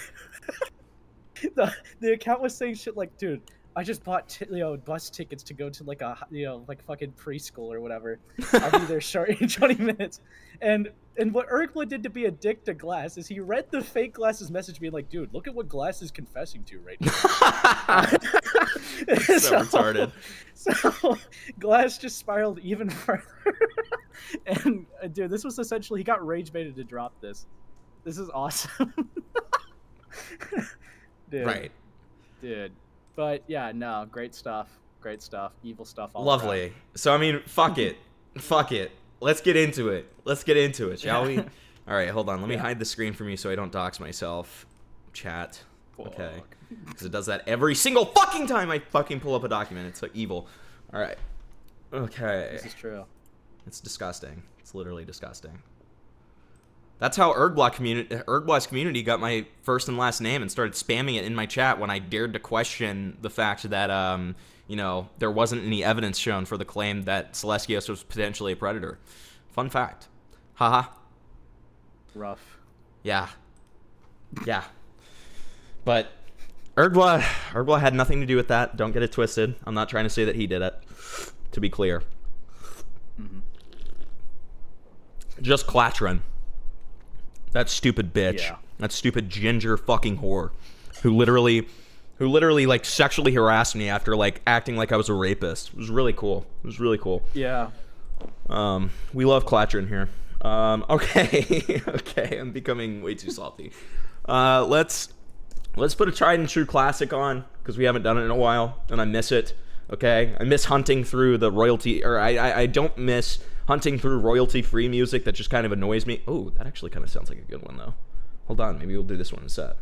the account was saying shit like, "Dude, I just bought bus tickets to go to like a like fucking preschool or whatever. I'll be there short in 20 minutes." And what Urghbla did to be a dick to Glass is he read the fake Glass's message being like, "Dude, look at what Glass is confessing to right now." so retarded. So Glass just spiraled even further. And dude, this was essentially, he got rage baited to drop this. This is awesome. Dude. Right. Dude. But yeah, no, great stuff, evil stuff. All Lovely. around. So I mean, fuck it, Let's get into it. Shall we? All right, hold on. Let me hide the screen from you so I don't dox myself. Chat. Okay. Because it does that every single fucking time I fucking pull up a document. It's like evil. All right. Okay. This is true. It's disgusting. It's literally disgusting. That's how Urghbla's community got my first and last name and started spamming it in my chat when I dared to question the fact that, you know, there wasn't any evidence shown for the claim that Celestios was potentially a predator. Fun fact. Haha. Rough. Yeah. Yeah. But Urghbla had nothing to do with that. Don't get it twisted. I'm not trying to say that he did it, to be clear. Mm-hmm. Just Clatrin. That stupid bitch. Yeah. That stupid ginger fucking whore who literally like sexually harassed me after like acting like I was a rapist. It was really cool. Yeah. We love Clatrin here. Okay. Okay, I'm becoming way too salty. Let's put a tried and true classic on because we haven't done it in a while and I miss it. Okay? I miss hunting through the royalty, or I don't miss hunting through royalty-free music that just kind of annoys me. Oh, that actually kind of sounds like a good one, though. Hold on, maybe we'll do this one instead.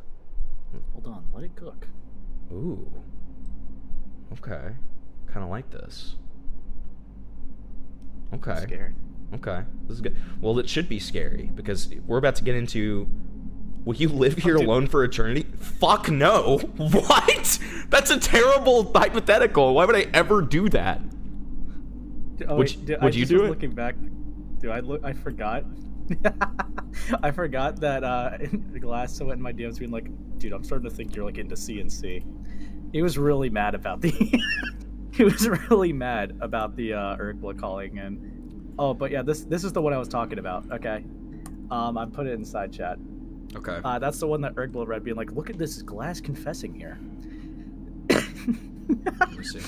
Hold on, let it cook. Ooh. Okay. Kind of like this. Okay. I'm scared. Okay, this is good. Well, it should be scary, because we're about to get into... Will you live here alone for eternity? Fuck no! What? That's a terrible hypothetical. Why would I ever do that? Would you do it? Looking back, dude, I forgot. I forgot that Glass went in my DMs being like, "Dude, I'm starting to think you're like into CNC." He was really mad about the. He was really mad about the Urghbla calling in. Oh, but yeah, this is the one I was talking about. Okay. I put it inside chat. Okay. That's the one that Urghbla read, being like, "Look at this Glass confessing here." Let me see.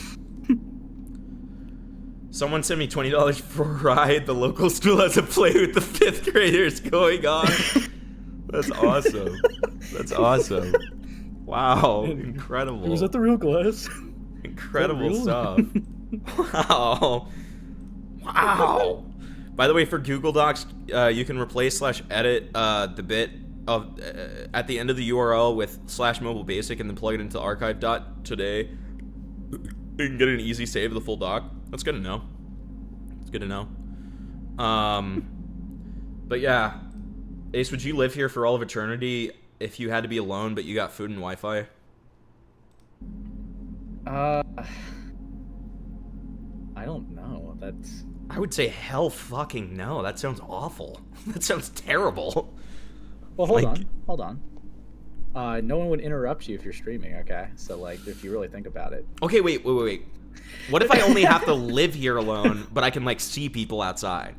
Someone sent me $20 for a ride. The local school has a play with the 5th graders going on. That's awesome. That's awesome. Wow, incredible. Was that the real Glass? Incredible real? stuff. Wow. Wow. By the way, for Google Docs, you can replace /edit the bit of at the end of the URL with /mobile-basic and then plug it into archive.today. You can get an easy save of the full doc. That's good to know. It's good to know. But yeah, Ace, would you live here for all of eternity if you had to be alone, but you got food and Wi-Fi? I don't know. That's. I would say hell fucking no. That sounds awful. That sounds terrible. Well, hold on. No one would interrupt you if you're streaming, okay? So, like, if you really think about it. Okay, wait. What if I only have to live here alone, but I can, like, see people outside?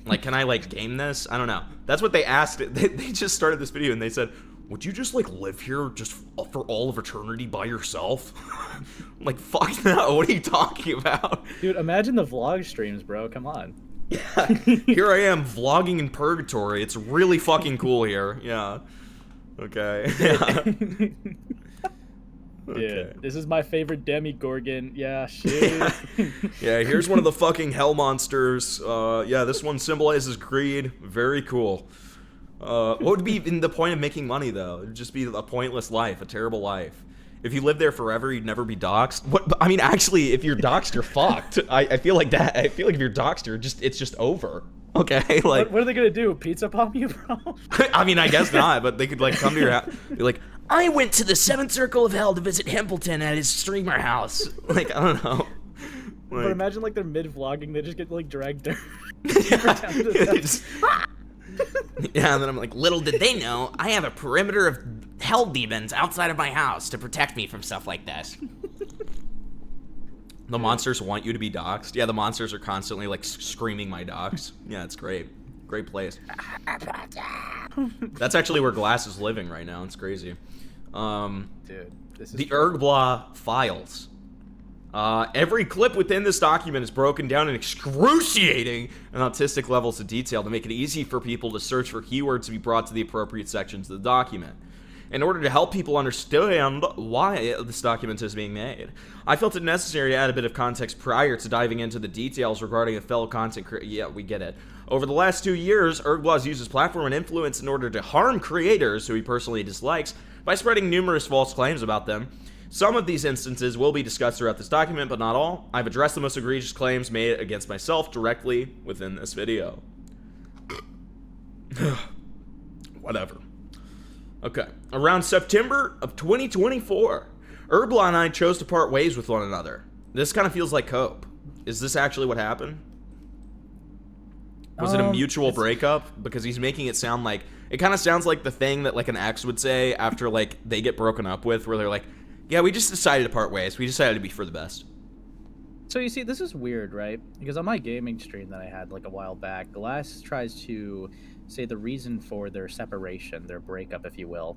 Like, can I, like, game this? I don't know. That's what they asked. They just started this video and they said, would you just, like, live here just for all of eternity by yourself? I'm like, fuck no. What are you talking about? Dude, imagine the vlog streams, bro. Come on. Yeah. Here I am vlogging in purgatory. It's really fucking cool here. Yeah. Okay. Yeah. Okay. This is my favorite Demigorgon. Yeah, shit. Yeah, here's one of the fucking hell monsters. Yeah, this one symbolizes greed. Very cool. What would be in the point of making money, though? It would just be a pointless life, a terrible life. If you lived there forever, you'd never be doxxed. What? I mean, actually, if you're doxxed, you're fucked. I feel like that. I feel like if you're doxxed, it's just over. Okay, like. What are they gonna do? Pizza bomb you, bro? I mean, I guess not, but they could like come to your house. Be like, I went to the 7th Circle of Hell to visit Hempleton at his streamer house. Like, I don't know. Like, But imagine like they're mid-vlogging, they just get like dragged down. Yeah, and then I'm like, little did they know, I have a perimeter of hell demons outside of my house to protect me from stuff like this. The monsters want you to be doxxed. Yeah, the monsters are constantly like screaming my dox. Yeah, it's great. Great place. That's actually where Glass is living right now. It's crazy. Dude, this is the Urghbla files. Every clip within this document is broken down in excruciating and autistic levels of detail to make it easy for people to search for keywords to be brought to the appropriate sections of the document. In order to help people understand why this document is being made, I felt it necessary to add a bit of context prior to diving into the details regarding a fellow content creator. Yeah, we get it. Over the last 2 years, Urghbla has used his platform and influence in order to harm creators who he personally dislikes by spreading numerous false claims about them. Some of these instances will be discussed throughout this document, but not all. I've addressed the most egregious claims made against myself directly within this video. Whatever. Okay. Around September of 2024, Urghbla and I chose to part ways with one another. This kind of feels like cope. Is this actually what happened? Was it a mutual breakup? Because he's making it sound like... It kind of sounds like the thing that like an ex would say after like they get broken up with, where they're like, yeah, we just decided to part ways. We decided to be for the best. So you see, this is weird, right? Because on my gaming stream that I had like a while back, Glass tries to say the reason for their separation, their breakup, if you will,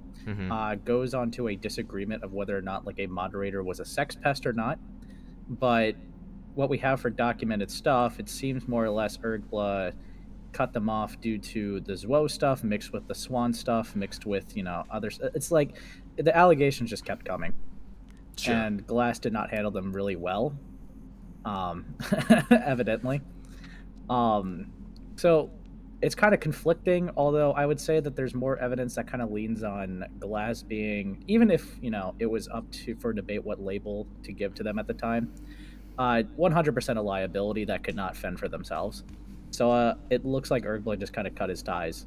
goes on to a disagreement of whether or not like a moderator was a sex pest or not. But what we have for documented stuff, it seems more or less Urghbla cut them off due to the Zwo stuff mixed with the Swan stuff mixed with, you know, others. It's like the allegations just kept coming. Sure. And Glass did not handle them really well, evidently. So it's kind of conflicting, although I would say that there's more evidence that kind of leans on Glass being, even if, you know, it was up to for debate what label to give to them at the time, 100% a liability that could not fend for themselves. So it looks like Urghbla just kind of cut his ties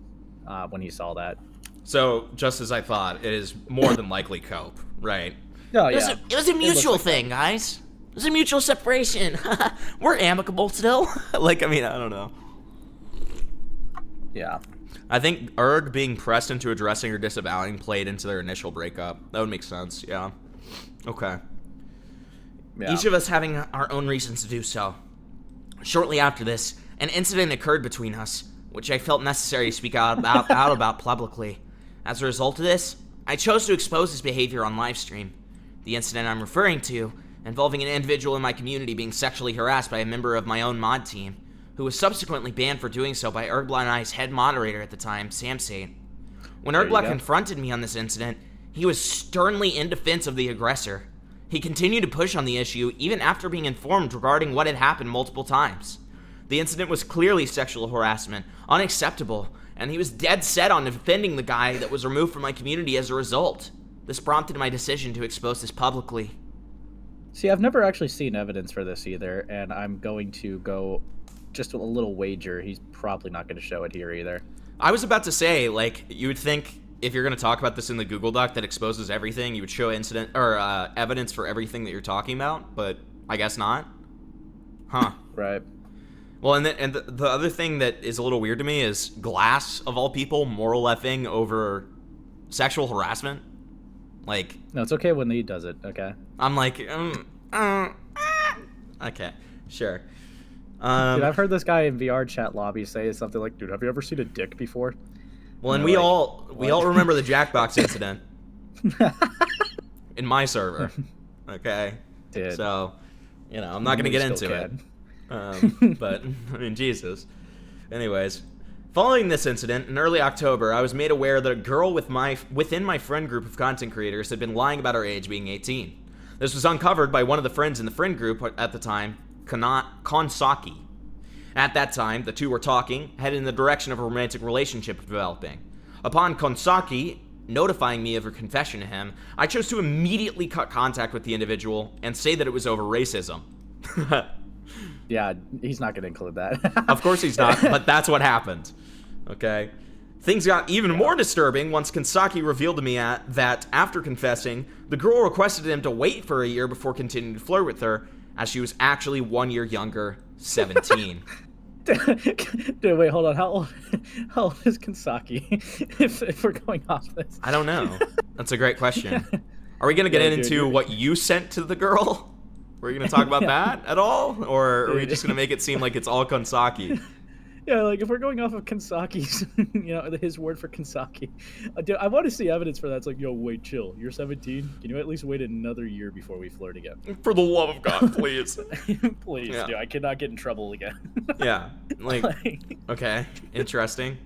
when he saw that. So, just as I thought, it is more than likely cope, right? Oh, yeah. It was a mutual thing, guys. It was a mutual separation. We're amicable still. Like, I mean, I don't know. Yeah. I think Urg being pressed into addressing or disavowing played into their initial breakup. That would make sense, yeah. Okay. Yeah. Each of us having our own reasons to do so. Shortly after this, an incident occurred between us. which I felt necessary to speak out about publicly. As a result of this, I chose to expose his behavior on livestream. The incident I'm referring to, involving an individual in my community being sexually harassed by a member of my own mod team, who was subsequently banned for doing so by Urghbla and I's head moderator at the time, Sam Saint. When Urghbla confronted me on this incident, he was sternly in defense of the aggressor. He continued to push on the issue even after being informed regarding what had happened multiple times. The incident was clearly sexual harassment, unacceptable, and he was dead set on defending the guy that was removed from my community as a result. This prompted my decision to expose this publicly. See, I've never actually seen evidence for this either, and I'm going to go just a little wager. He's probably not going to show it here either. I was about to say, like, you would think if you're going to talk about this in the Google Doc that exposes everything, you would show incident or evidence for everything that you're talking about, but I guess not. Huh. Right. Well, and the other thing that is a little weird to me is Glass, of all people, moral effing over sexual harassment. Like, no, it's okay when he does it. Okay. I'm like, okay, sure. Dude, I've heard this guy in VR chat lobby say something like, "Dude, have you ever seen a dick before?" Well, and we all remember the Jackbox incident in my server. Okay. Dude. So, you know, I'm not gonna get into it. But I mean, Jesus. Anyways, following this incident in early October, I was made aware that a girl within my friend group of content creators had been lying about her age being 18. This was uncovered by one of the friends in the friend group at the time, Konsaki. At that time, the two were talking, headed in the direction of a romantic relationship developing. Upon Konsaki notifying me of her confession to him, I chose to immediately cut contact with the individual and say that it was over racism. Yeah, he's not going to include that. Of course he's not, but that's what happened. Okay? Things got even more disturbing once Konsaki revealed to me that after confessing, the girl requested him to wait for a year before continuing to flirt with her, as she was actually 1 year younger, 17. Dude, wait, hold on. How old is Konsaki? if we're going off this, I don't know. That's a great question. Are we gonna get into what you sent to the girl? Are we gonna talk about that at all, or are we just gonna make it seem like it's all Konsaki? Yeah, like if we're going off of Konsaki's, his word for Konsaki, dude, I want to see evidence for that. It's like, yo, wait, chill. You're 17. Can you at least wait another year before we flirt again? For the love of God, please. Please, yeah. Dude. I cannot get in trouble again. Yeah, like, okay, interesting.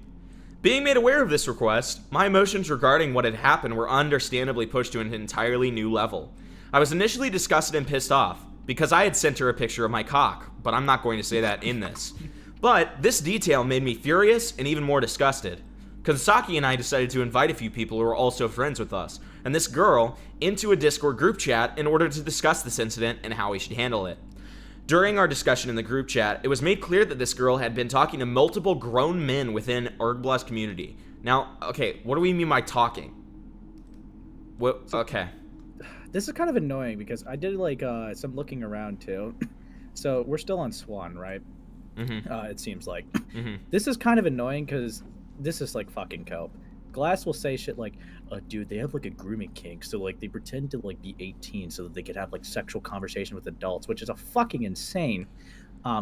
Being made aware of this request, my emotions regarding what had happened were understandably pushed to an entirely new level. I was initially disgusted and pissed off, because I had sent her a picture of my cock, but I'm not going to say that in this. But this detail made me furious and even more disgusted. Konsaki and I decided to invite a few people who were also friends with us, and this girl, into a Discord group chat in order to discuss this incident and how we should handle it. During our discussion in the group chat, it was made clear that this girl had been talking to multiple grown men within Urghbla's community. Now, okay, what do we mean by talking? What? Okay. This is kind of annoying because I did like some looking around too. So we're still on Swan, right? Mm-hmm. It seems like. Mm-hmm. This is kind of annoying because this is like fucking cope. Glass will say shit like, dude, they have like a grooming kink, so like they pretend to like be 18 so that they could have like sexual conversation with adults, which is a fucking insane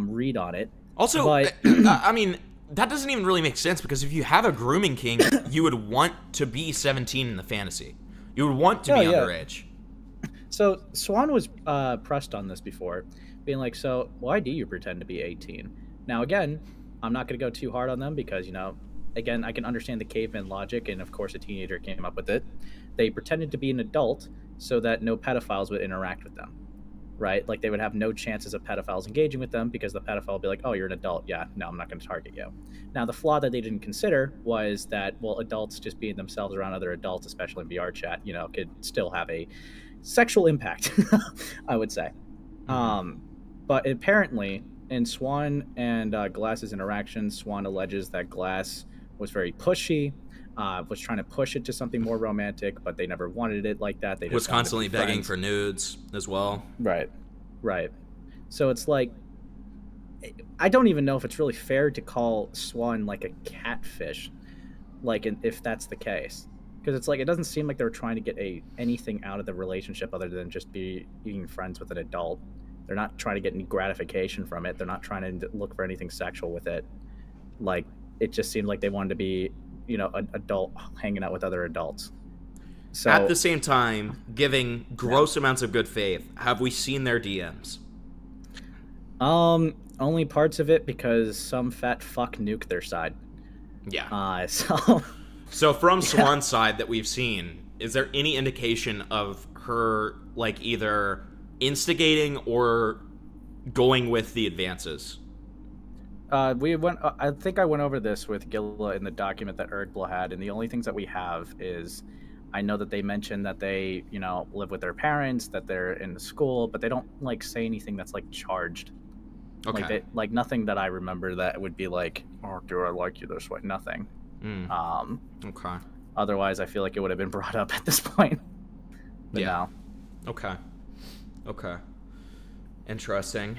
read on it. Also, but... I mean, that doesn't even really make sense because if you have a grooming kink, you would want to be 17 in the fantasy. You would want to be underage. So Swan was pressed on this before, being like, so why do you pretend to be 18? Now, again, I'm not going to go too hard on them because, again, I can understand the caveman logic, and of course a teenager came up with it. They pretended to be an adult so that no pedophiles would interact with them, right? Like they would have no chances of pedophiles engaging with them because the pedophile would be like, oh, you're an adult. Yeah, no, I'm not going to target you. Now, the flaw that they didn't consider was that, well, adults just being themselves around other adults, especially in VR chat, could still have a sexual impact, I would say. But apparently, in Swan and Glass's interaction, Swan alleges that Glass was very pushy, was trying to push it to something more romantic, but they never wanted it like that. They just was constantly begging friends. for nudes as well. Right. So it's like, I don't even know if it's really fair to call Swan like a catfish, like if that's the case. Because it's like, it doesn't seem like they're trying to get anything out of the relationship other than just being friends with an adult. They're not trying to get any gratification from it. They're not trying to look for anything sexual with it. Like, it just seemed like they wanted to be, an adult hanging out with other adults. So At the same time, giving gross amounts of good faith, have we seen their DMs? only parts of it because some fat fuck nuked their side. Yeah. So from Swan's side that we've seen, is there any indication of her, like, either instigating or going with the advances? I think I went over this with Gilla in the document that Urghbla had, and the only things that we have is, I know that they mentioned that they, live with their parents, that they're in the school, but they don't, like, say anything that's, like, charged. Okay. Like nothing that I remember that would be like, oh, do I like you this way? Nothing. Okay. Otherwise, I feel like it would have been brought up at this point. But yeah. No. Okay. Interesting.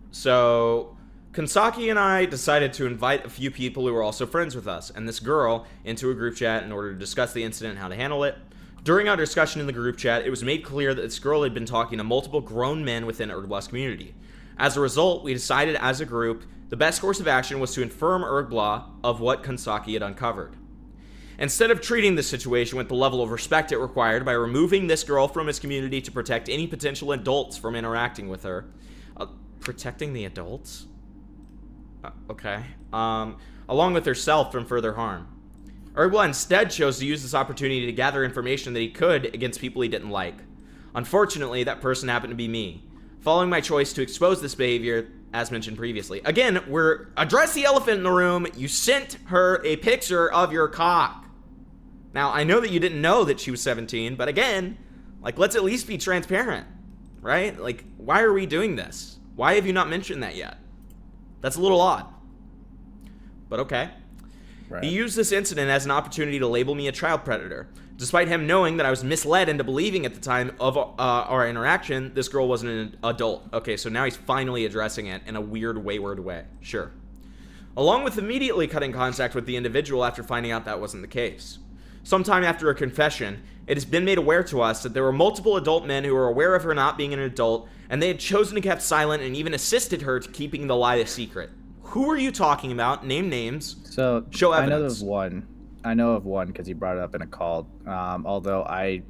So Kansaki and I decided to invite a few people who were also friends with us and this girl into a group chat in order to discuss the incident and how to handle it. During our discussion in the group chat, it was made clear that this girl had been talking to multiple grown men within Urghbla's community. As a result, we decided as a group the best course of action was to inform Urghbla of what Kansaki had uncovered. Instead of treating the situation with the level of respect it required by removing this girl from his community to protect any potential adults from interacting with her. Protecting the adults? Okay. Along with herself from further harm. Urghbla instead chose to use this opportunity to gather information that he could against people he didn't like. Unfortunately, that person happened to be me. Following my choice to expose this behavior, as mentioned previously. Again, address the elephant in the room. You sent her a picture of your cock. Now, I know that you didn't know that she was 17, but again, like, let's at least be transparent, right? Like, why are we doing this? Why have you not mentioned that yet? That's a little odd. But okay. Right. He used this incident as an opportunity to label me a child predator. Despite him knowing that I was misled into believing at the time of our interaction, this girl wasn't an adult. Okay, so now he's finally addressing it in a weird, wayward way. Sure. Along with immediately cutting contact with the individual after finding out that wasn't the case. Sometime after her confession, it has been made aware to us that there were multiple adult men who were aware of her not being an adult, and they had chosen to keep silent and even assisted her to keeping the lie a secret. Who are you talking about? Name names. So, show evidence. I know of one because he brought it up in a call. Although I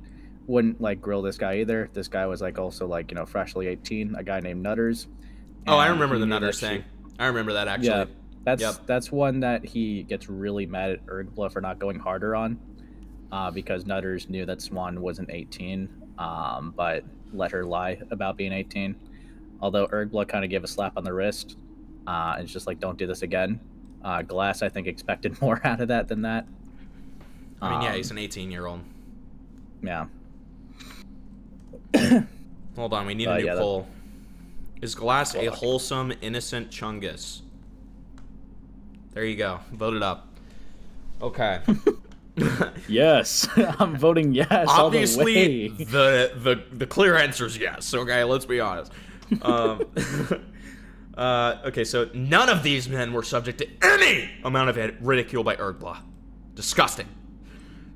wouldn't grill this guy either. This guy was also freshly 18. A guy named Nutters. Oh, I remember the Nutters thing. I remember that actually. Yeah, that's one that he gets really mad at Urghbla for not going harder on, because Nutters knew that Swan wasn't 18, but let her lie about being 18. Although Urghbla kind of gave a slap on the wrist, and it's just don't do this again. Glass, I think, expected more out of that than that. I mean, yeah, he's an 18-year-old. Yeah. Hold on, we need a new poll. Is Glass a wholesome, innocent Chungus? There you go. Vote it up. Okay. Yes, I'm voting yes. Obviously, all the way. the clear answer is yes. Okay, let's be honest. Okay, so none of these men were subject to any amount of ridicule by Urghbla. Disgusting.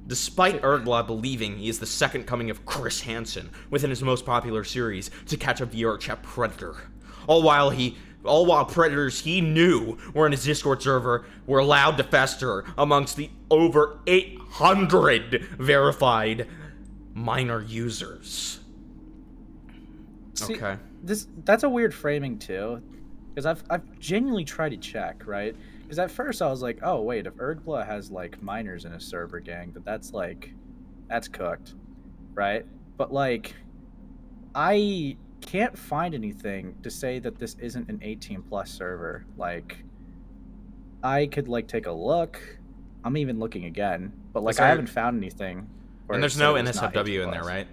Despite Urghbla believing he is the second coming of Chris Hansen within his most popular series, To Catch a VRChat Predator, all while predators he knew were in his Discord server were allowed to fester amongst the over 800 verified minor users. Okay. That's a weird framing too, because I've genuinely tried to check, right? Because at first I was like, oh wait, if Urghbla has minors in his server gang, that's cooked, right? But I can't find anything to say that this isn't an 18+ server. I could take a look. I'm even looking again, but I haven't found anything. And there's no NSFW in there, right?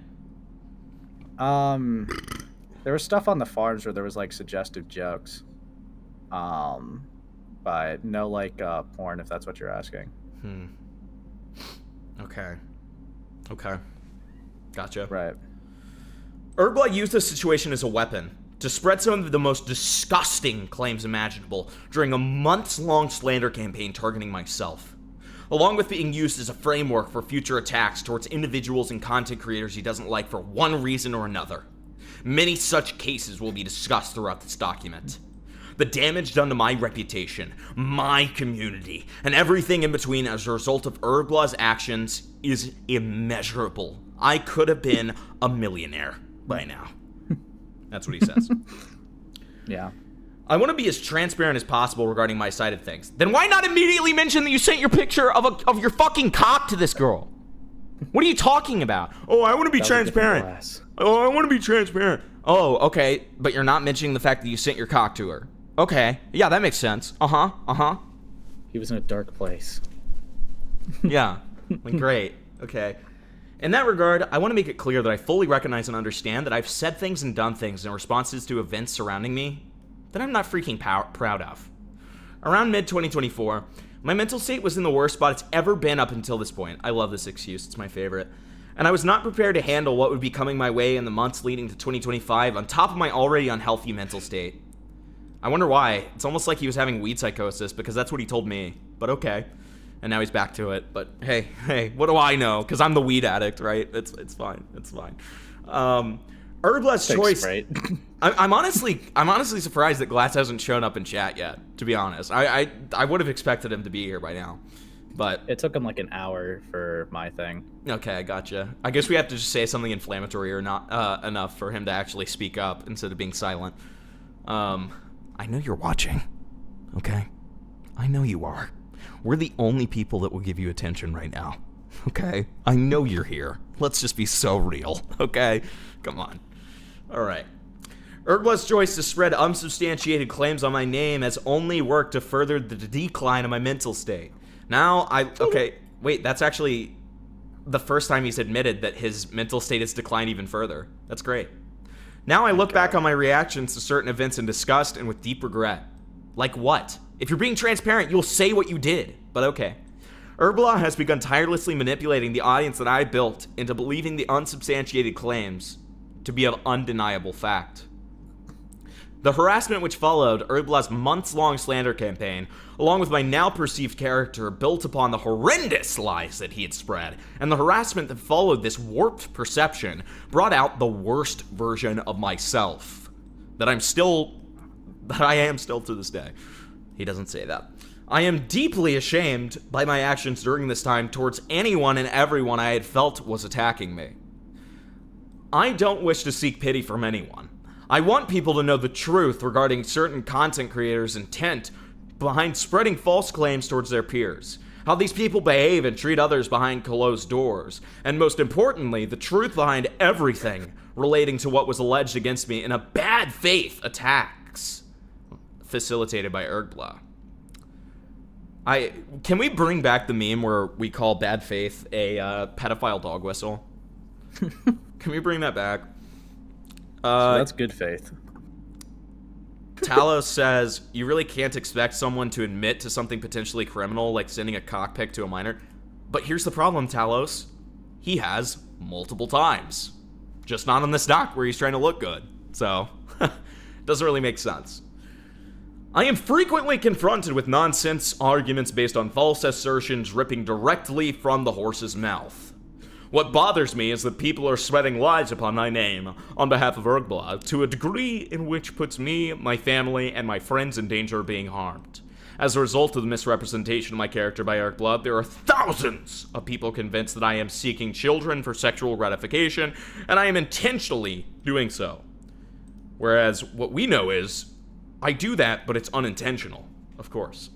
There was stuff on the forums where there was suggestive jokes, but no porn, if that's what you're asking. Okay. Gotcha. Right. Urghbla used this situation as a weapon to spread some of the most disgusting claims imaginable during a months-long slander campaign targeting myself, along with being used as a framework for future attacks towards individuals and content creators he doesn't like for one reason or another. Many such cases will be discussed throughout this document. The damage done to my reputation, my community, and everything in between as a result of Urghbla's actions is immeasurable. I could have been a millionaire by now. That's what he says. Yeah. I want to be as transparent as possible regarding my side of things. Then why not immediately mention that you sent your picture of your fucking cock to this girl? What are you talking about? Oh, I want to be transparent. Oh, I want to be transparent. Oh, okay, but you're not mentioning the fact that you sent your cock to her. Okay, yeah, that makes sense. Uh-huh. He was in a dark place. Yeah, like, great. Okay. In that regard, I want to make it clear that I fully recognize and understand that I've said things and done things in responses to events surrounding me that I'm not freaking proud of. Around mid-2024, my mental state was in the worst spot it's ever been up until this point. I love this excuse, it's my favorite. And I was not prepared to handle what would be coming my way in the months leading to 2025 on top of my already unhealthy mental state. I wonder why. It's almost like he was having weed psychosis, because that's what he told me. But okay. And now he's back to it. But hey, what do I know? Because I'm the weed addict, right? It's fine. It's fine. Urghbla's choice. Right? I'm honestly surprised that Glass hasn't shown up in chat yet. To be honest, I would have expected him to be here by now, but it took him like an hour for my thing. Okay, I gotcha. I guess we have to just say something inflammatory or not enough for him to actually speak up instead of being silent. I know you're watching. Okay, I know you are. We're the only people that will give you attention right now. Okay, I know you're here. Let's just be so real. Okay, come on. All right. Urghbla's choice to spread unsubstantiated claims on my name has only worked to further the decline of my mental state. Now, okay, wait, that's actually the first time he's admitted that his mental state has declined even further. That's great. Now I look back on my reactions to certain events in disgust and with deep regret. Like what? If you're being transparent, you'll say what you did, but okay. Urghbla has begun tirelessly manipulating the audience that I built into believing the unsubstantiated claims to be of undeniable fact. The harassment which followed Urghbla's months-long slander campaign, along with my now perceived character, built upon the horrendous lies that he had spread, and the harassment that followed this warped perception, brought out the worst version of myself that I am still to this day. He doesn't say that. I am deeply ashamed by my actions during this time towards anyone and everyone I had felt was attacking me. I don't wish to seek pity from anyone. I want people to know the truth regarding certain content creators' intent behind spreading false claims towards their peers, how these people behave and treat others behind closed doors, and most importantly, the truth behind everything relating to what was alleged against me in a bad faith attacks facilitated by Urghbla. Can we bring back the meme where we call bad faith a pedophile dog whistle? Can we bring that back? So that's good faith. Talos says, you really can't expect someone to admit to something potentially criminal like sending a cock pic to a minor. But here's the problem, Talos. He has multiple times. Just not on this doc where he's trying to look good. So, doesn't really make sense. I am frequently confronted with nonsense arguments based on false assertions ripping directly from the horse's mouth. What bothers me is that people are spreading lies upon my name on behalf of Urghbla to a degree in which puts me, my family, and my friends in danger of being harmed. As a result of the misrepresentation of my character by Urghbla, there are thousands of people convinced that I am seeking children for sexual gratification, and I am intentionally doing so. Whereas what we know is, I do that, but it's unintentional. Of course.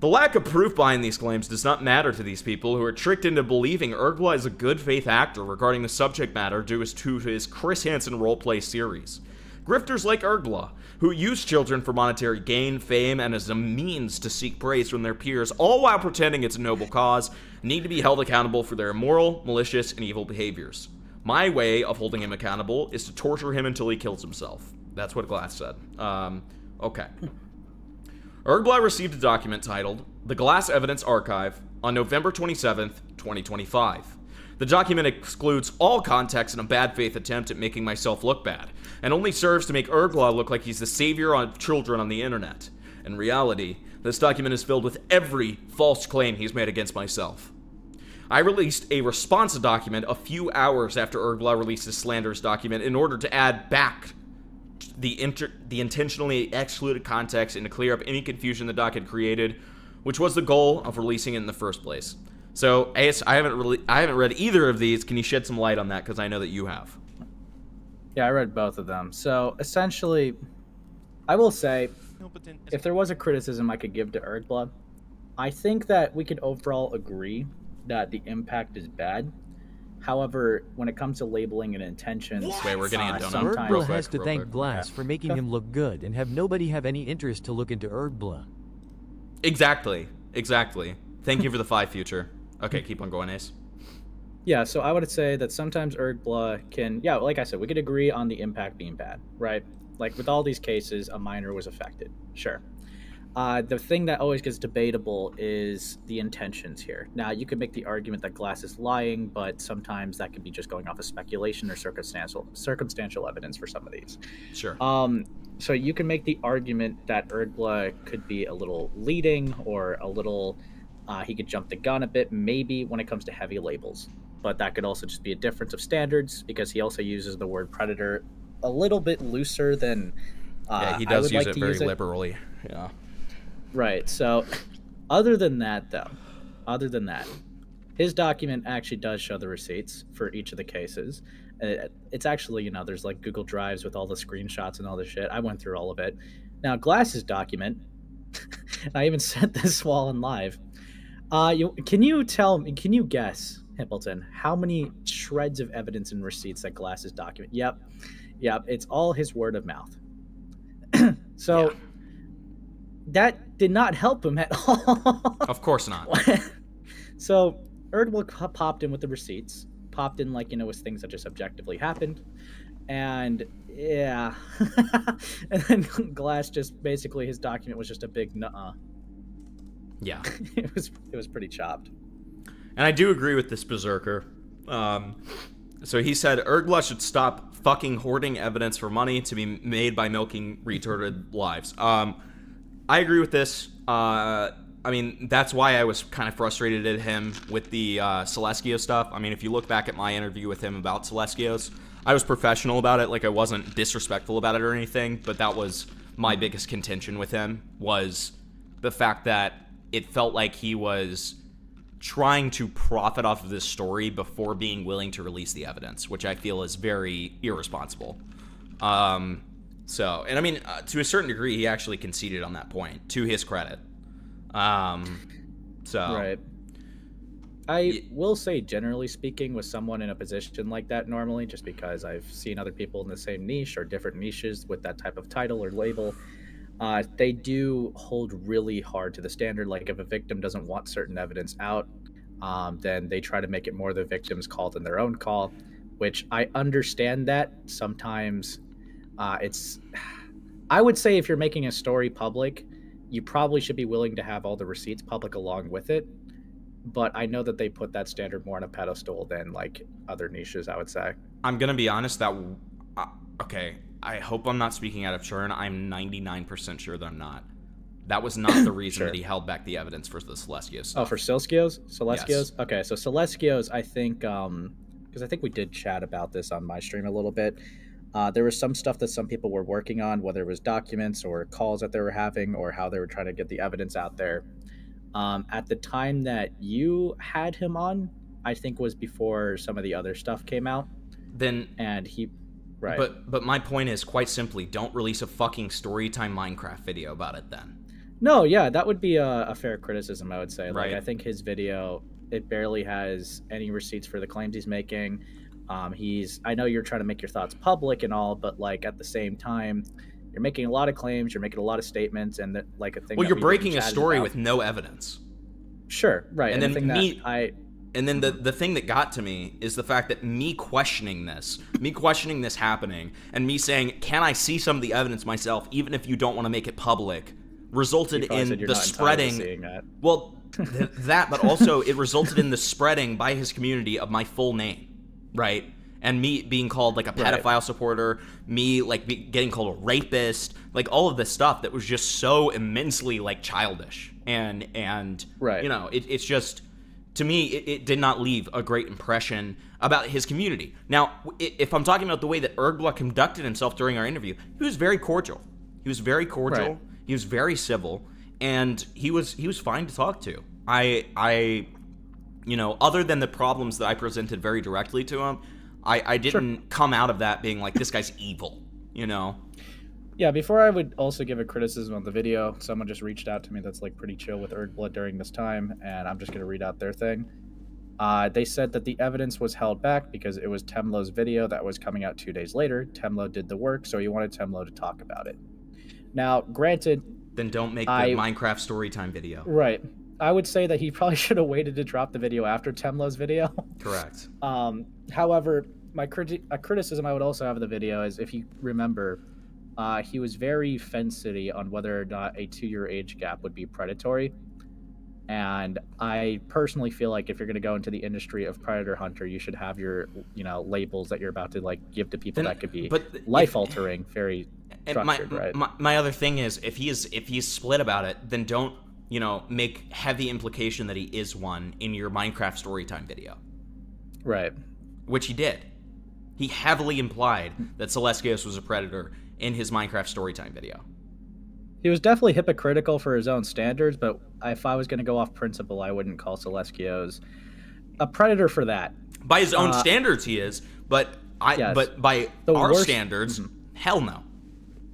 The lack of proof behind these claims does not matter to these people who are tricked into believing Urghbla is a good faith actor regarding the subject matter due to his Chris Hansen roleplay series. Grifters like Urghbla, who use children for monetary gain, fame, and as a means to seek praise from their peers, all while pretending it's a noble cause, need to be held accountable for their immoral, malicious, and evil behaviors. My way of holding him accountable is to torture him until he kills himself. That's what Glass said. Okay. Urghbla received a document titled The Glass Evidence Archive on November 27th, 2025. The document excludes all context in a bad faith attempt at making myself look bad, and only serves to make Urghbla look like he's the savior of children on the internet. In reality, this document is filled with every false claim he's made against myself. I released a response document a few hours after Urghbla released his slanderous document in order to add back the intentionally excluded context and to clear up any confusion the doc had created, which was the goal of releasing it in the first place. So, Ace, I haven't read either of these. Can you shed some light on that? Because I know that you have. Yeah, I read both of them. So essentially, I will say, if there was a criticism I could give to Urghbla, I think that we could overall agree that the impact is bad. However, when it comes to labeling and intentions, wait, we're getting a donut. sometimes Urghbla has to thank Glass for making him look good and have nobody have any interest to look into Urghbla. Exactly. Thank you for the 5 future. Okay, keep on going, Ace. Yeah, so I would say that sometimes Urghbla can, yeah, like I said, we could agree on the impact being bad, right? Like with all these cases, a minor was affected, sure. The thing that always gets debatable is the intentions here. Now, you could make the argument that Glass is lying, but sometimes that could be just going off of speculation or circumstantial evidence for some of these. Sure. So you can make the argument that Urghbla could be a little leading or a little, he could jump the gun a bit, maybe when it comes to heavy labels. But that could also just be a difference of standards because he also uses the word predator a little bit looser than yeah, he does use it very liberally. Yeah. Right. So other than that, his document actually does show the receipts for each of the cases. It's actually, there's like Google Drives with all the screenshots and all this shit. I went through all of it. Now, Glass's document, I even sent this while in live. Can you guess, Hippleton, how many shreds of evidence and receipts that Glass's document? Yep, it's all his word of mouth. So yeah. That did not help him at all. Of course not. So Urghbla popped in with the receipts, popped in with things that just objectively happened, and yeah, and then Glass just basically his document was just a big nuh-uh. Yeah, it was pretty chopped. And I do agree with this berserker. So he said Urghbla should stop fucking hoarding evidence for money to be made by milking retarded lives. I agree with this. I mean, that's why I was kind of frustrated at him with the Celestio stuff. I mean, if you look back at my interview with him about Celestios, I was professional about it. Like, I wasn't disrespectful about it or anything, but that was my biggest contention with him, was the fact that it felt like he was trying to profit off of this story before being willing to release the evidence, which I feel is very irresponsible. So, and I mean, to a certain degree, he actually conceded on that point, to his credit. Right. I will say, generally speaking, with someone in a position like that normally, just because I've seen other people in the same niche or different niches with that type of title or label, they do hold really hard to the standard. Like if a victim doesn't want certain evidence out, then they try to make it more the victim's call than their own call, which I understand that sometimes I would say if you're making a story public, you probably should be willing to have all the receipts public along with it. But I know that they put that standard more on a pedestal than like other niches, I would say. I'm going to be honest that, okay, I hope I'm not speaking out of turn. I'm 99% sure that I'm not. That was not the reason Sure. that he held back the evidence for the Celestio stuff. Oh, for Celestios? Yes. Okay, so Celestios, I think, because I think we did chat about this on my stream a little bit. There was some stuff that some people were working on, whether it was documents or calls that they were having or how they were trying to get the evidence out there. At the time that you had him on, I think was before some of the other stuff came out. Right. But my point is, quite simply, don't release a fucking Storytime Minecraft video about it then. No, yeah, that would be a fair criticism, I would say. Right. Like, I think his video, it barely has any receipts for the claims he's making. I know you're trying to make your thoughts public and all, but like at the same time, you're making a lot of claims, you're making a lot of statements, and that, like a thing. Well, you're breaking a story with no evidence. Sure, right. And then the thing that got to me is the fact that me questioning this happening, and me saying, "Can I see some of the evidence myself, even if you don't want to make it public?" resulted in the spreading. Well, that, but also it resulted in the spreading by his community of my full name. Right, and me being called like a pedophile supporter, me getting called a rapist, like all of this stuff that was just so immensely like childish, and right. You know, it's just to me, it did not leave a great impression about his community. Now, if I'm talking about the way that Urghbla conducted himself during our interview, he was very cordial. He was very cordial. Right. He was very civil, and he was fine to talk to. I other than the problems that I presented very directly to him, I didn't come out of that being like, this guy's evil, Yeah, before I would also give a criticism of the video, someone just reached out to me that's like pretty chill with Urghbla during this time, and I'm just going to read out their thing. They said that the evidence was held back because it was Temlo's video that was coming out 2 days later. Temlo did the work, so he wanted Temlo to talk about it. Now, granted... Then don't make the Minecraft storytime video. Right. I would say that he probably should have waited to drop the video after Temlo's video. Correct. However, a criticism I would also have of the video is, if you remember, he was very fence-sitty on whether or not a 2-year age gap would be predatory. And I personally feel like if you're going to go into the industry of predator hunter, you should have your, labels that you're about to like give to people that could be life-altering, very structured, right? My other thing is, if he's split about it, then don't make heavy implication that he is one in your Minecraft storytime video. Right. Which he did. He heavily implied that Celestios was a predator in his Minecraft storytime video. He was definitely hypocritical for his own standards, but if I was going to go off principle, I wouldn't call Celestios a predator for that. By his own standards, he is, but by our standards, hell no.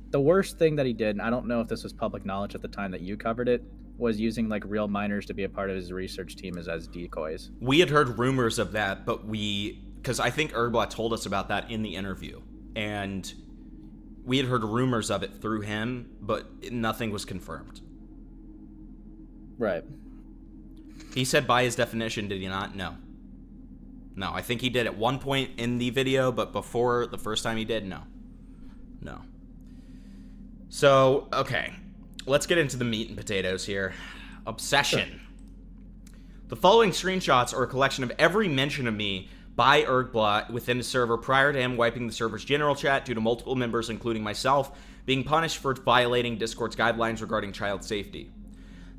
The worst thing that he did, and I don't know if this was public knowledge at the time that you covered it, was using like real minors to be a part of his research team as decoys. We had heard rumors of that, but because I think Urghbla told us about that in the interview, and we had heard rumors of it through him, but nothing was confirmed. Right. He said by his definition, did he not? No. No, I think he did at one point in the video, but before the first time he did, no. No. So, okay. Let's get into the meat and potatoes here. Obsession. Sure. The following screenshots are a collection of every mention of me by Urghbla within the server prior to him wiping the server's general chat due to multiple members, including myself, being punished for violating Discord's guidelines regarding child safety.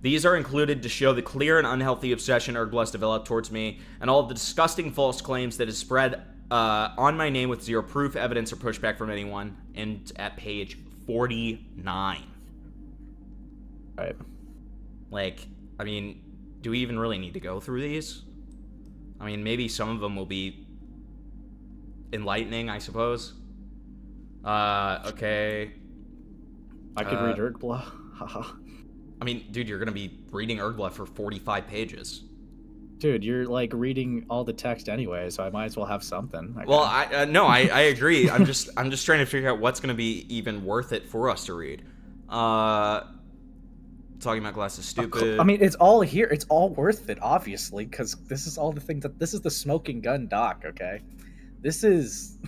These are included to show the clear and unhealthy obsession Urghbla has developed towards me, and all of the disgusting false claims that is spread on my name with zero proof, evidence, or pushback from anyone, and at page 49. Right. Like, I mean, do we even really need to go through these? I mean, maybe some of them will be enlightening, I suppose. Okay. I could read Urghbla. Haha. I mean, dude, you're gonna be reading Urghbla for 45 pages. Dude, you're like reading all the text anyway, so I might as well have something. Well, I agree. I'm just trying to figure out what's gonna be even worth it for us to read. Talking about Glass is stupid. I mean, it's all here. It's all worth it, obviously, because this is all the things that this is the smoking gun doc. Okay, this is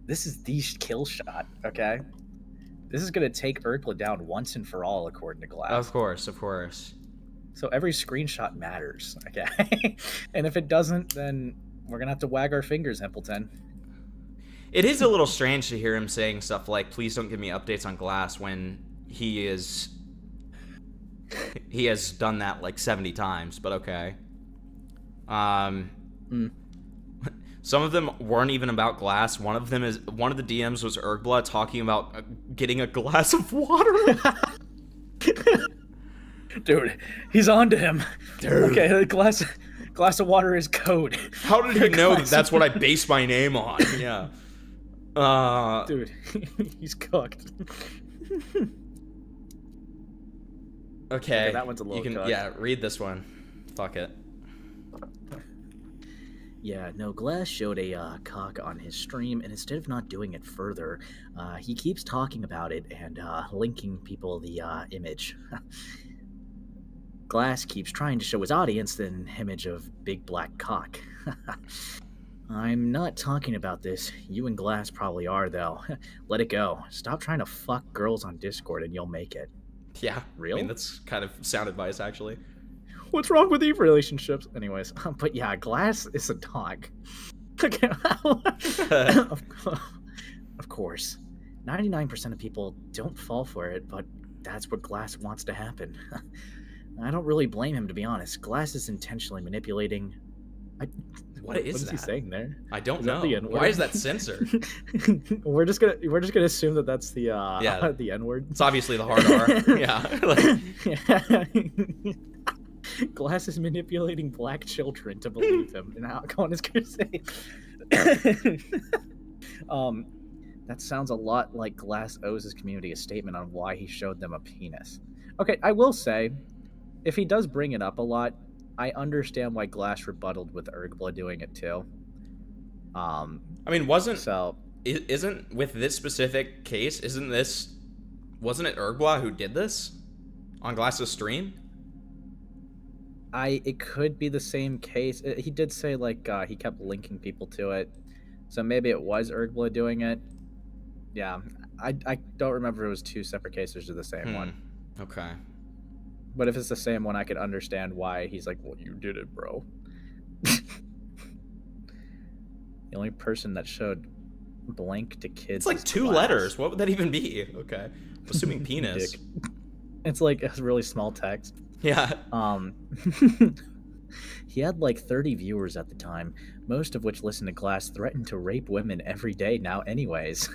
the kill shot. Okay, this is gonna take Urghbla down once and for all, according to Glass. Of course, of course. So every screenshot matters. Okay, and if it doesn't, then we're gonna have to wag our fingers, Hempleton. It is a little strange to hear him saying stuff like, "Please don't give me updates on Glass," when he has done that like 70 times, but okay. Some of them weren't even about Glass. One of the DMs was Urghbla talking about getting a glass of water. Dude, he's on to him. Dude. Okay, the glass of water is code. How did he know that that's what I base my name on? Yeah. Dude, he's cooked. Okay, that one's a little cooked. Yeah, read this one. Fuck it. Yeah, no, Glass showed a cock on his stream, and instead of not doing it further, he keeps talking about it and linking people the image. Glass keeps trying to show his audience the image of big black cock. I'm not talking about this. You and Glass probably are, though. Let it go. Stop trying to fuck girls on Discord and you'll make it. Yeah, real? I mean, that's kind of sound advice, actually. What's wrong with these relationships? Anyways, but yeah, Glass is a dog. Of course. 99% of people don't fall for it, but that's what Glass wants to happen. I don't really blame him, to be honest. Glass is intentionally manipulating. What is he that? saying there? I don't Is that know. the N-word? Why is that censored? we're just gonna assume that that's the Yeah. the N-word. It's obviously the hard R. Yeah. Glass is manipulating black children to believe him and how go on his crusade. That sounds a lot like Glass owes his community a statement on why he showed them a penis. Okay, I will say, if he does bring it up a lot, I understand why Glass rebutted with Urghbla doing it too. I mean, isn't with this specific case, wasn't it Urghbla who did this on Glass's stream? It could be the same case. He did say like he kept linking people to it, so maybe it was Urghbla doing it. Yeah, I don't remember if it was two separate cases or the same one. Okay. But if it's the same one, I could understand why he's like, well, you did it, bro. The only person that showed blank to kids. It's like 2 letters. What would that even be? Okay. I'm assuming penis. Dick. It's like a really small text. Yeah. He had like 30 viewers at the time, most of which listened to Glass threaten to rape women every day now anyways.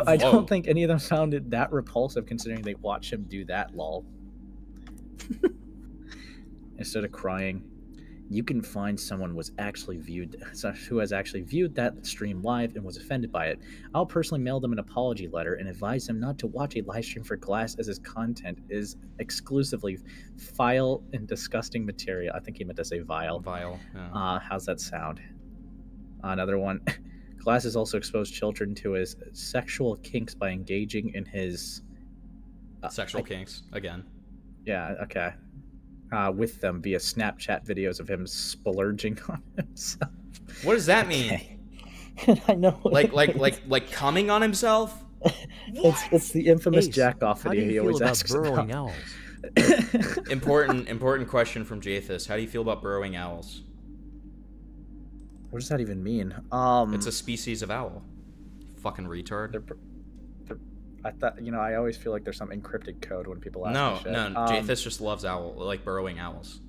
I don't think any of them found it that repulsive considering they watch him do that, lol. Instead of crying, you can find someone who has actually viewed that stream live and was offended by it. I'll personally mail them an apology letter and advise them not to watch a live stream for Glass as his content is exclusively vile and disgusting material. I think he meant to say vile. Vile. Yeah. How's that sound? Another one. Glass has also exposed children to his sexual kinks by engaging in his sexual kinks again. Yeah. Okay. With them via Snapchat videos of him splurging on himself. What does that mean? I know. Like coming on himself? It's the infamous Ace, jack off how do video you he feel always about asks burrowing about. owls? Important question from Jathis. How do you feel about burrowing owls? What does that even mean? It's a species of owl. Fucking retard. I thought, I always feel like there's some encrypted code when people ask me shit. No. Jathis just loves burrowing owls.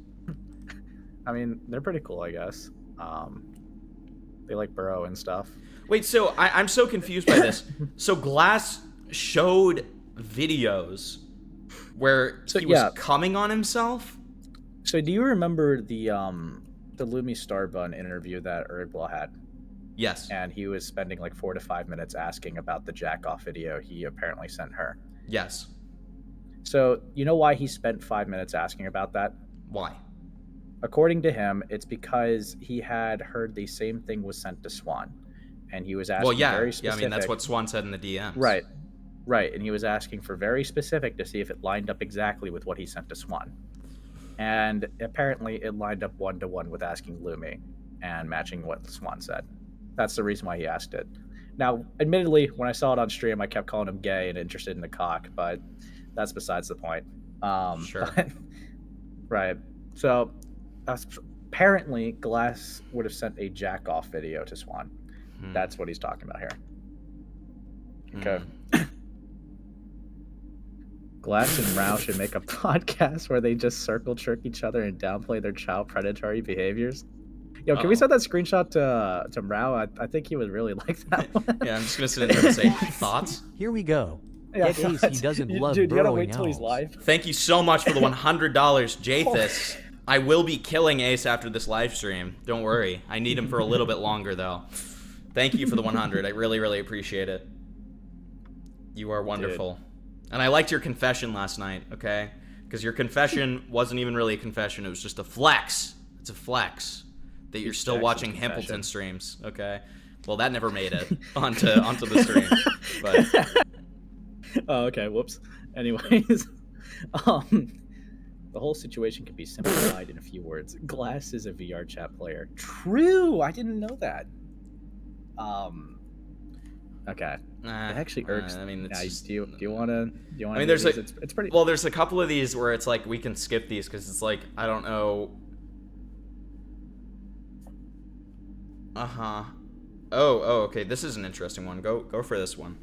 I mean, they're pretty cool, I guess. They like burrow and stuff. Wait, so I'm so confused by this. So Glass showed videos where he was coming on himself? So do you remember the Lumi Starbun interview that Urghbla had? Yes. And he was spending like 4 to 5 minutes asking about the jack-off video he apparently sent her. Yes. So, you know why he spent 5 minutes asking about that? Why? According to him, it's because he had heard the same thing was sent to Swan. And he was asking very specific... Yeah, I mean, that's what Swan said in the DMs. Right. And he was asking for very specific to see if it lined up exactly with what he sent to Swan. And apparently it lined up 1-to-1 with asking Lumi and matching what Swan said. That's the reason why he asked it. Now, admittedly, when I saw it on stream, I kept calling him gay and interested in the cock, but that's besides the point. Sure. Right. So, apparently, Glass would have sent a jack-off video to Swan. That's what he's talking about here. Okay. Glass and Rao should make a podcast where they just circle jerk each other and downplay their child predatory behaviors. Yo, can we send that screenshot to Rao? I think he would really like that one. Yeah, I'm just gonna sit there and say thoughts. Here we go. Yeah, Get Ace, he doesn't love dude, you gotta burrowing wait till he's owls. live. Thank you so much for the $100, Jathis. I will be killing Ace after this live stream. Don't worry. I need him for a little bit longer though. Thank you for the 100. I really, really appreciate it. You are wonderful. Dude. And I liked your confession last night, okay? Because your confession wasn't even really a confession. It was just a flex. It's a flex. That you're still watching Hempleton streams, okay? Well, that never made it onto the stream. But oh, okay. Whoops. Anyways, the whole situation can be simplified in a few words. Glass is a VR chat player. True. I didn't know that. Okay. It actually irks. I mean, it's just, do you want to? I mean, there's like it's pretty. Well, there's a couple of these where it's like we can skip these because it's like I don't know. Oh, okay. This is an interesting one. Go for this one.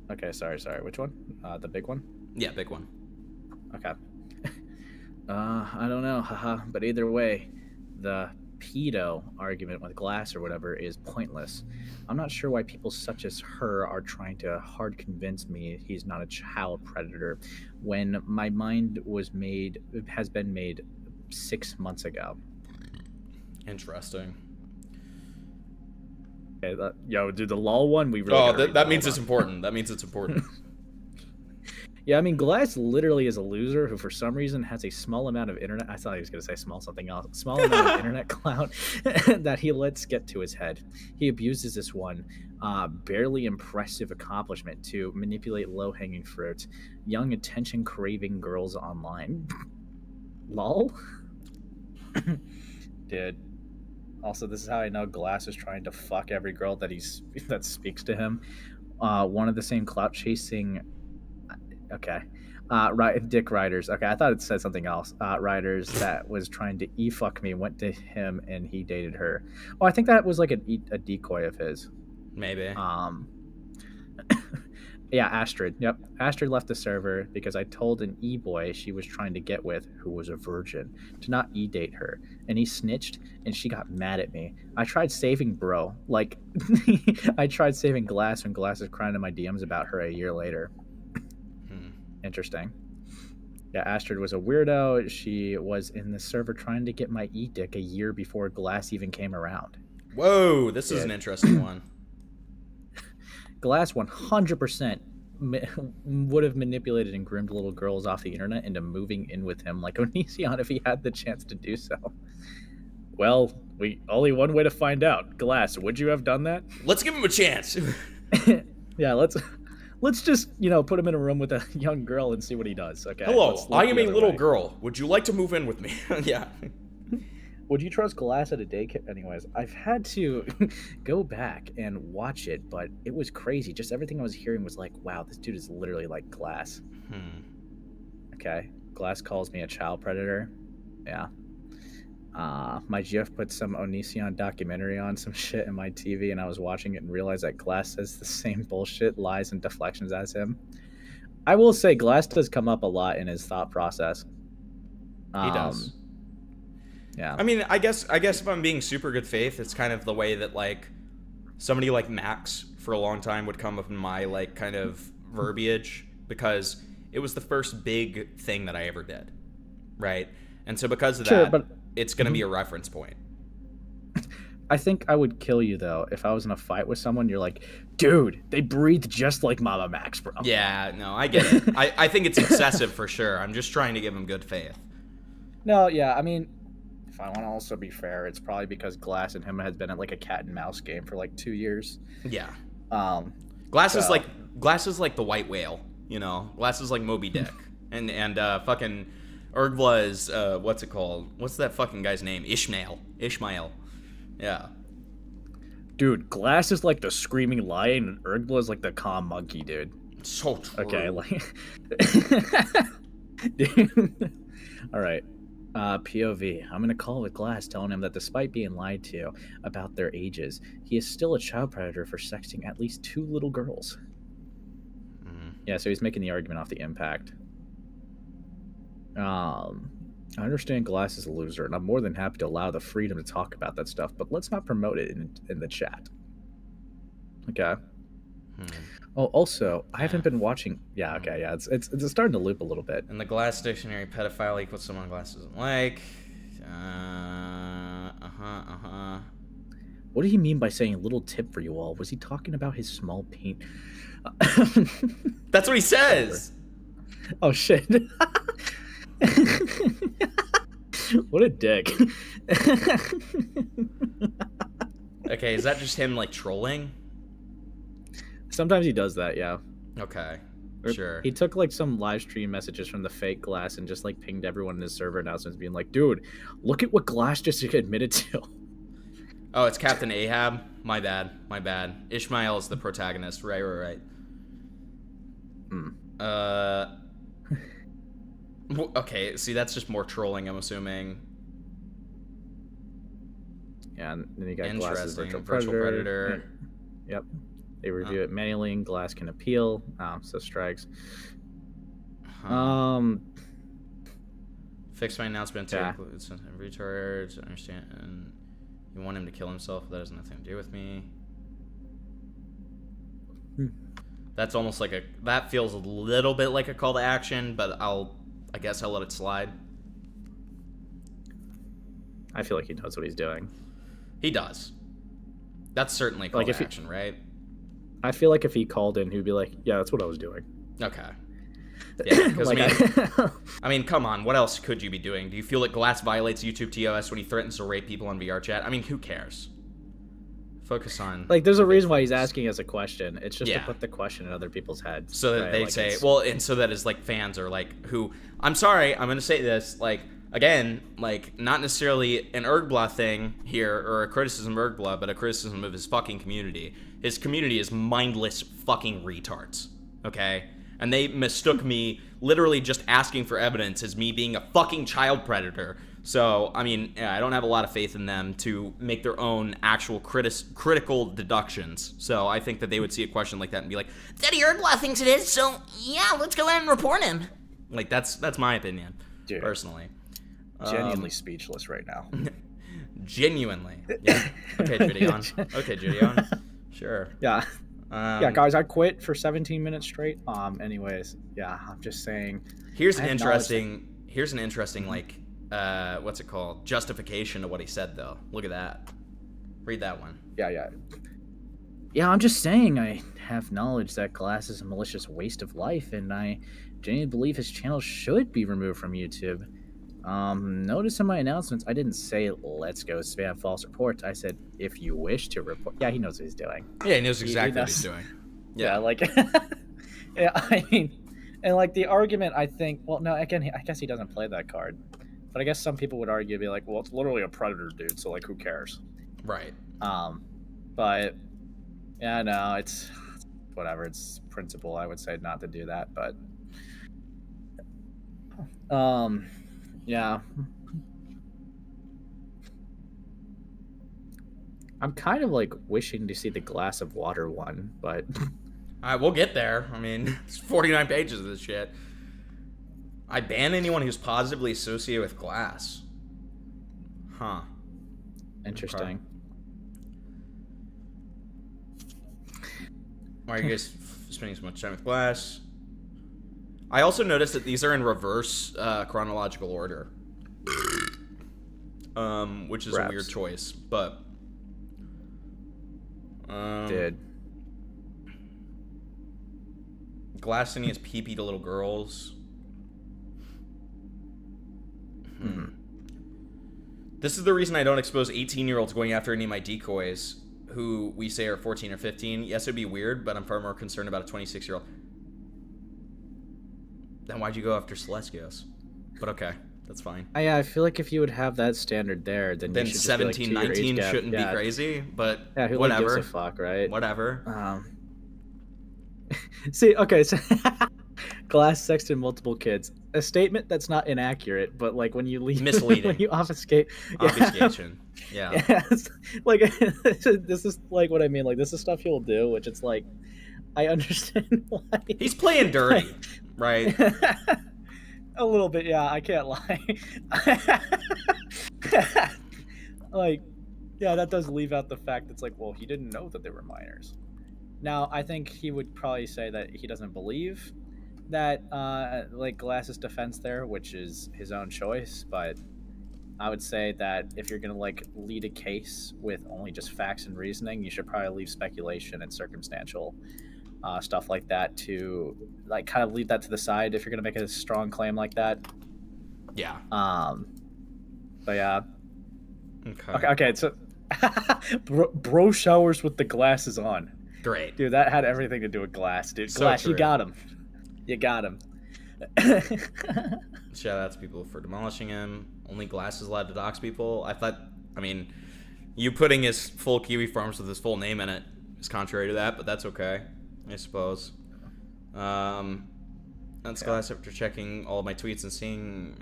Okay, sorry. Which one? The big one? Yeah, big one. Okay. I don't know, haha. But either way, the pedo argument with Glass or whatever is pointless. I'm not sure why people such as her are trying to hard convince me he's not a child predator when my mind has been made 6 months ago. Interesting. Okay, yo, dude, the lol one, we really that means it's important. That means it's important. Yeah, I mean, Glass literally is a loser who, for some reason, has a small amount of internet. I thought he was going to say something else. Small amount of internet clout that he lets get to his head. He abuses this one barely impressive accomplishment to manipulate low-hanging fruit, young attention-craving girls online. Lol. Dude. Also, this is how I know Glass is trying to fuck every girl that speaks to him. One of the same clout-chasing. Okay. Dick Riders. Okay, I thought it said something else. Riders that was trying to e-fuck me went to him and he dated her. Oh, I think that was like a decoy of his. Maybe. Yeah, Astrid. Yep. Astrid left the server because I told an e-boy she was trying to get with, who was a virgin, to not e-date her. And he snitched and she got mad at me. I tried saving bro. Like, I tried saving Glass when Glass is crying in my DMs about her a year later. Interesting. Yeah, Astrid was a weirdo. She was in the server trying to get my e-dick a year before Glass even came around. Whoa, this is an interesting one. Glass 100% would have manipulated and groomed little girls off the internet into moving in with him like Onision if he had the chance to do so. Well, only one way to find out. Glass, would you have done that? Let's give him a chance. Yeah, let's just, put him in a room with a young girl and see what he does, okay? Hello, I am a little girl. Would you like to move in with me? Yeah. Would you trust Glass at a daycare? Anyways, I've had to go back and watch it, but it was crazy. Just everything I was hearing was like, wow, this dude is literally like Glass. Okay. Glass calls me a child predator. Yeah. My GF put some Onision documentary on some shit in my TV, and I was watching it and realized that Glass says the same bullshit, lies, and deflections as him. I will say Glass does come up a lot in his thought process. He does. Yeah. I mean, I guess if I'm being super good faith, it's kind of the way that like somebody like Max for a long time would come up in my like kind of verbiage, because it was the first big thing that I ever did, right? And so because of that, it's going to be a reference point. I think I would kill you, though, if I was in a fight with someone. You're like, dude, they breathe just like Mama Max, bro. Yeah, no, I get it. I think it's excessive for sure. I'm just trying to give him good faith. No, yeah, I mean, if I want to also be fair, it's probably because Glass and him has been at like a cat and mouse game for like 2 years. Yeah. Glass is like the white whale, Glass is like Moby Dick. and fucking Urghbla is what's it called? What's that fucking guy's name? Ishmael. Yeah. Dude, Glass is like the screaming lion, and Urghbla is like the calm monkey, dude. So true. Okay, like. Dude. All right. POV. I'm gonna call with Glass, telling him that despite being lied to about their ages, he is still a child predator for sexting at least 2 little girls. Yeah, so he's making the argument off the impact. I understand Glass is a loser, and I'm more than happy to allow the freedom to talk about that stuff, but let's not promote it in the chat. Okay. Oh, also, I haven't been watching. Yeah, okay, yeah, it's starting to loop a little bit. In the Glass dictionary, pedophile equals someone Glass doesn't like. What did he mean by saying a little tip for you all? Was he talking about his small paint? That's what he says. Oh shit. What a dick. Okay, is that just him like trolling? Sometimes he does that, yeah. Okay, sure. He took like some live stream messages from the fake Glass and just like pinged everyone in his server announcements being like, dude, look at what Glass just admitted to. Oh, it's Captain Ahab? My bad. Ishmael is the protagonist. Right. Okay, see, that's just more trolling, I'm assuming. Yeah, and then you got Glass's virtual predator. predator. Yep. They review it manually, and Glass can appeal. So strikes. Fix my announcement to Yeah. include some retards. Understand. And you want him to kill himself? That has nothing to do with me. That's almost like a. That feels a little bit like a call to action, but I guess I'll let it slide. I feel like he knows what he's doing. He does. That's certainly a call to action, right? I feel like if he called in, he'd be like, "Yeah, that's what I was doing." Okay. Yeah, because Like, I mean, come on, what else could you be doing? Do you feel like Glass violates YouTube TOS when he threatens to rape people on VR chat? I mean, who cares? Focus on. Like, there's a reason why he's asking us a question. It's just Yeah. to put the question in other people's heads. So that right? they Like, say, it's- well, and so that his like fans are like, who? I'm sorry, I'm gonna say this, like. Again, like, not necessarily an Urghbla thing here, or a criticism of Urghbla, but a criticism of his fucking community. His community is mindless fucking retards, okay? And they mistook me literally just asking for evidence as me being a fucking child predator. So, I mean, yeah, I don't have a lot of faith in them to make their own actual critical deductions. So I think that they would see a question like that and be like, Daddy Urghbla thinks it is, so yeah, let's go ahead and report him. Like, that's my opinion, Dude. personally. Genuinely speechless right now. Genuinely. Yeah. Okay, Gideon. Okay, Gideon. Sure. Yeah. Yeah, guys, I quit for 17 minutes straight. Anyways, yeah, I'm just saying. Here's an I interesting like what's it called? Justification of what he said though. Look at that. Read that one. Yeah. Yeah, I'm just saying I have knowledge that Glass is a malicious waste of life, and I genuinely believe his channel should be removed from YouTube. Notice in my announcements, I didn't say let's go spam false reports. I said if you wish to report. Yeah, he knows what he's doing. Yeah, he knows exactly what knows. he's doing. Yeah, like, yeah, I mean, and like the argument, I think. Well, no, again, I guess he doesn't play that card, but I guess some people would argue, be like, well, it's literally a predator, dude. So like, who cares? Right. But yeah, no, it's whatever. It's principle. I would say not to do that, but yeah. I'm kind of like wishing to see the Glass of Water one, but We'll get there. I mean, it's 49 pages of this shit. I ban anyone who's positively associated with Glass. Huh. interesting. Why are you guys spending so much time with Glass? I also noticed that these are in reverse chronological order, which is a weird choice, but Dude, Glass sending his pee-pee to little girls. This is the reason I don't expose 18-year-olds going after any of my decoys who we say are 14 or 15. Yes, it'd be weird, but I'm far more concerned about a 26-year-old. Then why'd you go after Celestios? But okay, that's fine. I feel like if you would have that standard there, then you should just be, 17, like, 19 gap. shouldn't be crazy, but Yeah, who whatever. Like, gives a fuck, right? Whatever. See, okay, so Glass sexted multiple kids. A statement that's not inaccurate, but like when you leave, Misleading. when you obfuscate, Obfuscation. Yeah. Yes. Like this is like what I mean. Like this is stuff he'll do, which it's like I understand why He's playing dirty, right? A little bit, yeah. I can't lie. Like, yeah, that does leave out the fact that's like, well, he didn't know that they were minors. Now, I think he would probably say that he doesn't believe that, like, Glass's defense there, which is his own choice, but I would say that if you're going to, like, lead a case with only just facts and reasoning, you should probably leave speculation and circumstantial stuff like that to, like, kind of leave that to the side if you're going to make a strong claim like that. Yeah. But yeah. Okay, so bro showers with the glasses on. Great. Dude, that had everything to do with Glass, dude. So Glass, true. you got him. You got him. Shout out to people for demolishing him. Only Glass is allowed to dox people. I mean, you putting his full Kiwi Farms with his full name in it is contrary to that, but that's okay, I suppose. That's Glass after checking all of my tweets and seeing,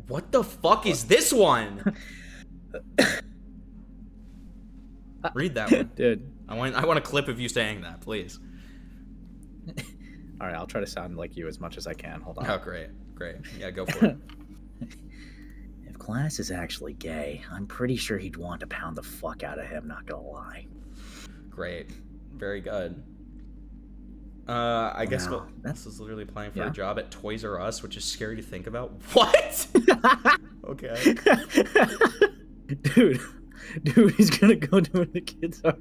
What the fuck is this one? Read that one. Dude. I want a clip of you saying that, please. All right, I'll try to sound like you as much as I can. Hold on. Oh, great. Yeah, go for it. If Glass is actually gay, I'm pretty sure he'd want to pound the fuck out of him, not gonna lie. Great. Very good. I guess Wow, this is literally applying for yeah. a job at Toys R Us, which is scary to think about. What? Okay. Dude, he's gonna go to where the kids are.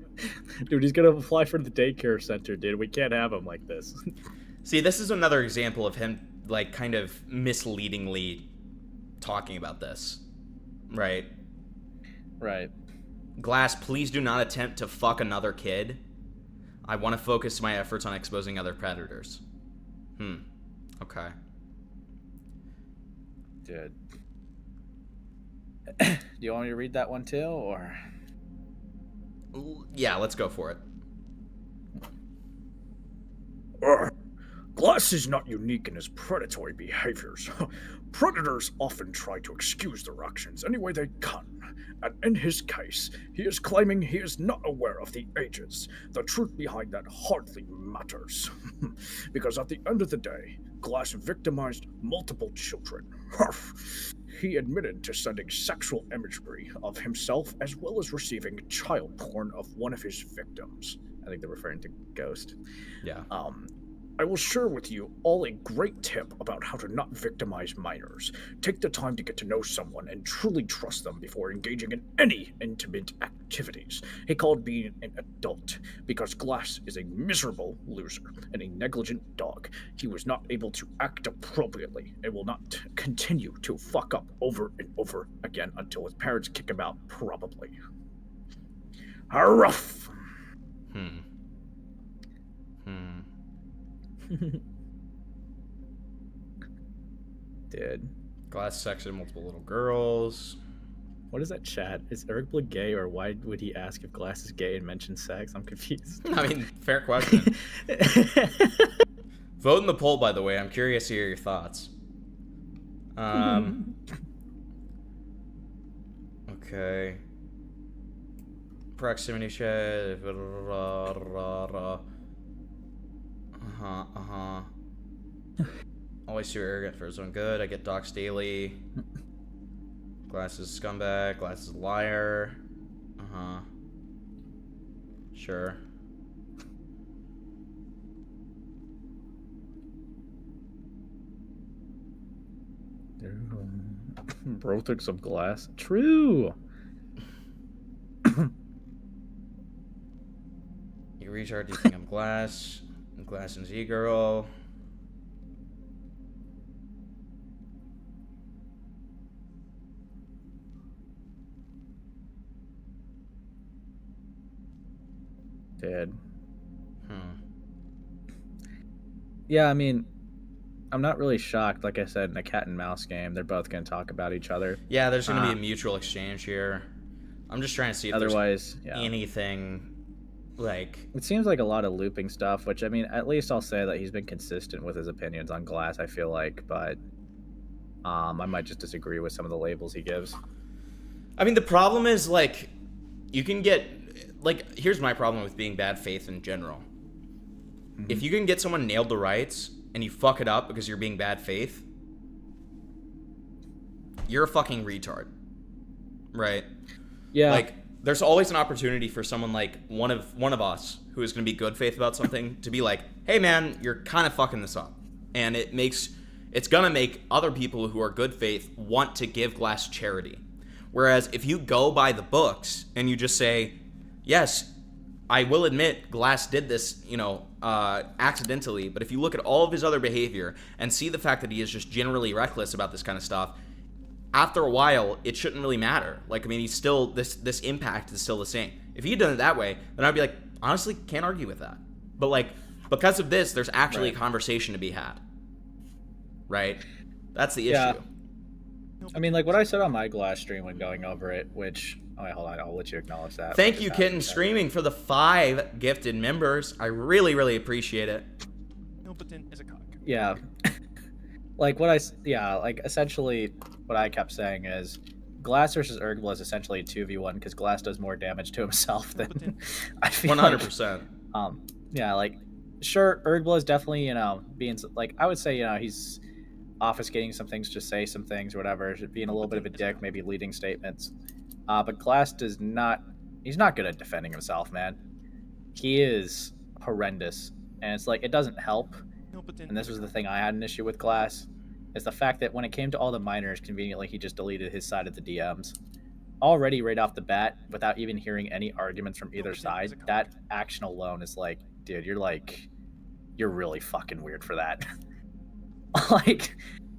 Dude, he's gonna apply for the daycare center, dude. We can't have him like this. See, this is another example of him, like, kind of misleadingly talking about this. Right? Right. Glass, please do not attempt to fuck another kid. I want to focus my efforts on exposing other predators. Okay. Dude. Do you want me to read that one too, or? Yeah, let's go for it. Glass is not unique in his predatory behaviors. Predators often try to excuse their actions any way they can, and in his case, he is claiming he is not aware of the ages. The truth behind that hardly matters. Because at the end of the day, Glass victimized multiple children. He admitted to sending sexual imagery of himself as well as receiving child porn of one of his victims. I think they're referring to Ghost. Yeah. I will share with you all a great tip about how to not victimize minors. Take the time to get to know someone and truly trust them before engaging in any intimate activities. He called being an adult because Glass is a miserable loser and a negligent dog. He was not able to act appropriately and will not continue to fuck up over and over again until his parents kick him out, probably. Ruff! Dude. Glass sexted multiple little girls. What is that chat? Is Urghbla gay, or why would he ask if Glass is gay and mention sex? I'm confused. I mean, fair question. Vote in the poll, by the way. I'm curious to hear your thoughts. Okay. Proximity check. Always too arrogant for his own good. I get docs daily. Glass is scumbag. Glass is liar. Sure. Bro took some Glass. True. You retard, do you think I'm Glass? I'm Glass and Z-Girl. Dead. Yeah, I mean, I'm not really shocked. Like I said, in a cat and mouse game, they're both going to talk about each other. Yeah, there's going to be a mutual exchange here. I'm just trying to see if there's anything, like... It seems like a lot of looping stuff, which, I mean, at least I'll say that he's been consistent with his opinions on Glass, I feel like, but I might just disagree with some of the labels he gives. I mean, the problem is, like, you can get... Like, here's my problem with being bad faith in general. If you can get someone nailed to rights and you fuck it up because you're being bad faith, you're a fucking retard. Right? Yeah. Like, there's always an opportunity for someone like one of us who is going to be good faith about something to be like, hey man, you're kind of fucking this up. And it's going to make other people who are good faith want to give Glass charity. Whereas if you go by the books and you just say, yes, I will admit Glass did this, accidentally, but if you look at all of his other behavior and see the fact that he is just generally reckless about this kind of stuff, after a while, it shouldn't really matter. Like, I mean, he's still, this impact is still the same. If he had done it that way, then I'd be like, honestly, can't argue with that. But, like, because of this, there's actually a conversation to be had. Right? That's the issue. I mean, like, what I said on my Glass stream when going over it, which... Oh, wait, hold on. I'll let you acknowledge that. Thank you, Kitten Streaming, for the 5 gifted members. I really, really appreciate it. Yeah. Essentially, what I kept saying is Glass versus Urghbla is essentially a 2v1 because Glass does more damage to himself than I feel 100%. Yeah, like, sure, Urghbla is definitely, being like, I would say, he's obfuscating some things to say some things or whatever, being a little bit of a dick, maybe leading statements. But Glass does not, he's not good at defending himself, man. He is horrendous. And it's like, it doesn't help. And this was the thing I had an issue with Glass, is the fact that when it came to all the minors, conveniently, he just deleted his side of the DMs. Already right off the bat, without even hearing any arguments from either side, that action alone is like, dude, you're really fucking weird for that. Like,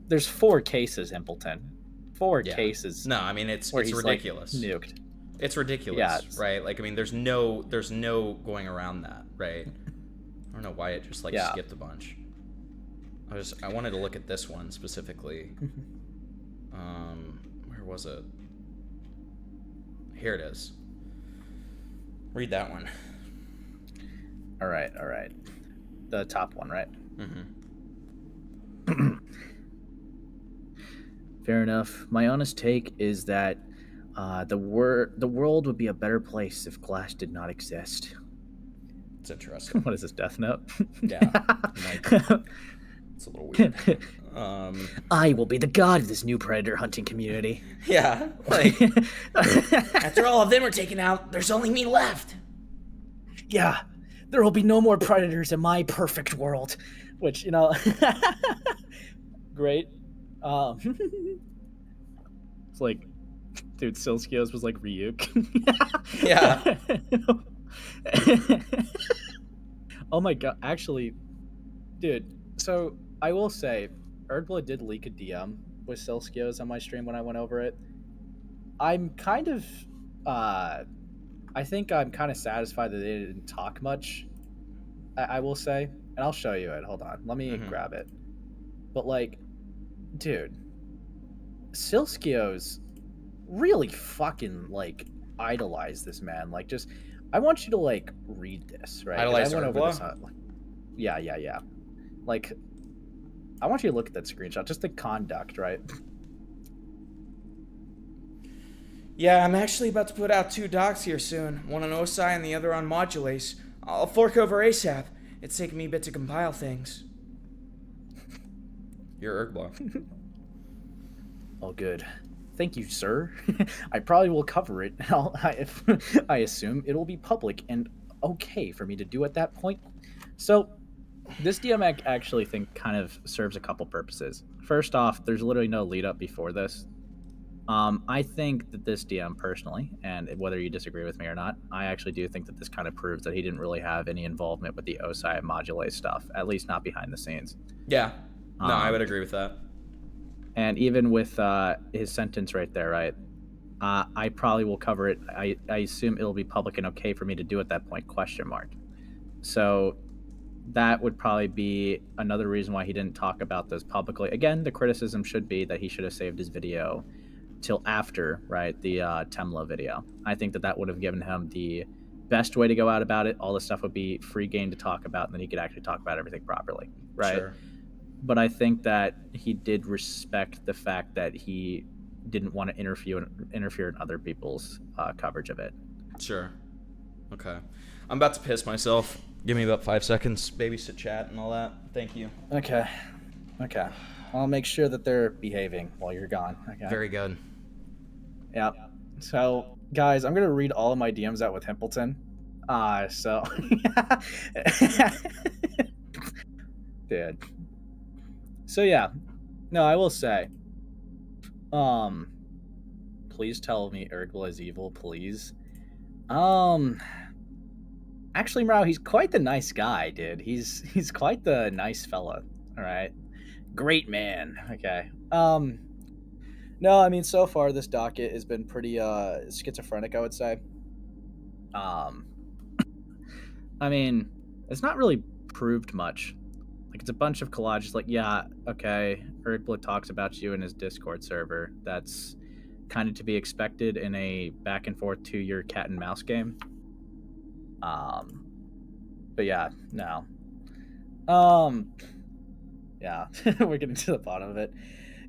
there's 4 cases, Impleton. 4 cases. No, I mean it's like, ridiculous. nuked. It's ridiculous, right? Like, I mean, there's no going around that, right? I don't know why it just skipped a bunch. I wanted to look at this one specifically. Where was it? Here it is. Read that one. All right. The top one, right? Mm-hmm. Fair enough. My honest take is that the world would be a better place if Glass did not exist. It's interesting. What is this, Death Note? Yeah. It's a little weird. I will be the god of this new predator hunting community. Yeah, like, after all of them are taken out, there's only me left. Yeah, there will be no more predators in my perfect world. Which, great. It's like, dude, Silskios was like Ryuk. Yeah. Oh my god, actually, dude, so I will say, Urghbla did leak a DM with Silskios on my stream when I went over it. I'm kind of, I think I'm kind of satisfied that they didn't talk much, I will say. And I'll show you it. Hold on. Let me grab it. But, like, dude, Silskios really fucking, like, idolize this man. Like, just, I want you to, like, read this, right? Idolize Urghbla? Yeah. Like, I want you to look at that screenshot. Just the conduct, right? Yeah, I'm actually about to put out 2 docs here soon. One on OSI and the other on Modulase. I'll fork over ASAP. It's taken me a bit to compile things. You're Urghbla. Oh, good. Thank you, sir. I probably will cover it. I assume it'll be public and okay for me to do at that point. So, this DM actually think kind of serves a couple purposes. First off, there's literally no lead up before this. I think that this DM personally, and whether you disagree with me or not, I actually do think that this kind of proves that he didn't really have any involvement with the OSI and Modulate stuff, at least not behind the scenes. Yeah. No, I would agree with that. And even with his sentence right there, right? I probably will cover it. I assume it'll be public and okay for me to do at that point, ? So that would probably be another reason why he didn't talk about this publicly. Again, the criticism should be that he should have saved his video till after, right, the Temla video. I think that would have given him the best way to go out about it. All the stuff would be free game to talk about, and then he could actually talk about everything properly, right? Sure. But I think that he did respect the fact that he didn't want to interfere in other people's coverage of it. Sure. Okay. I'm about to piss myself. Give me about 5 seconds. Babysit chat and all that. Thank you. Okay. I'll make sure that they're behaving while you're gone. Okay. Very good. Yeah. So, guys, I'm going to read all of my DMs out with Himpleton. So... Dude. So, yeah. No, I will say... Please tell me Urghbla is evil, please. Actually, Mrao, he's quite the nice guy, dude. He's quite the nice fella, alright? Great man. Okay. No, I mean, so far this docket has been pretty schizophrenic, I would say. I mean, it's not really proved much. Like, it's a bunch of collages like, yeah, okay, Urghbla talks about you in his Discord server. That's kind of to be expected in a back and forth 2-year cat and mouse game. But yeah, no. Yeah, we're getting to the bottom of it.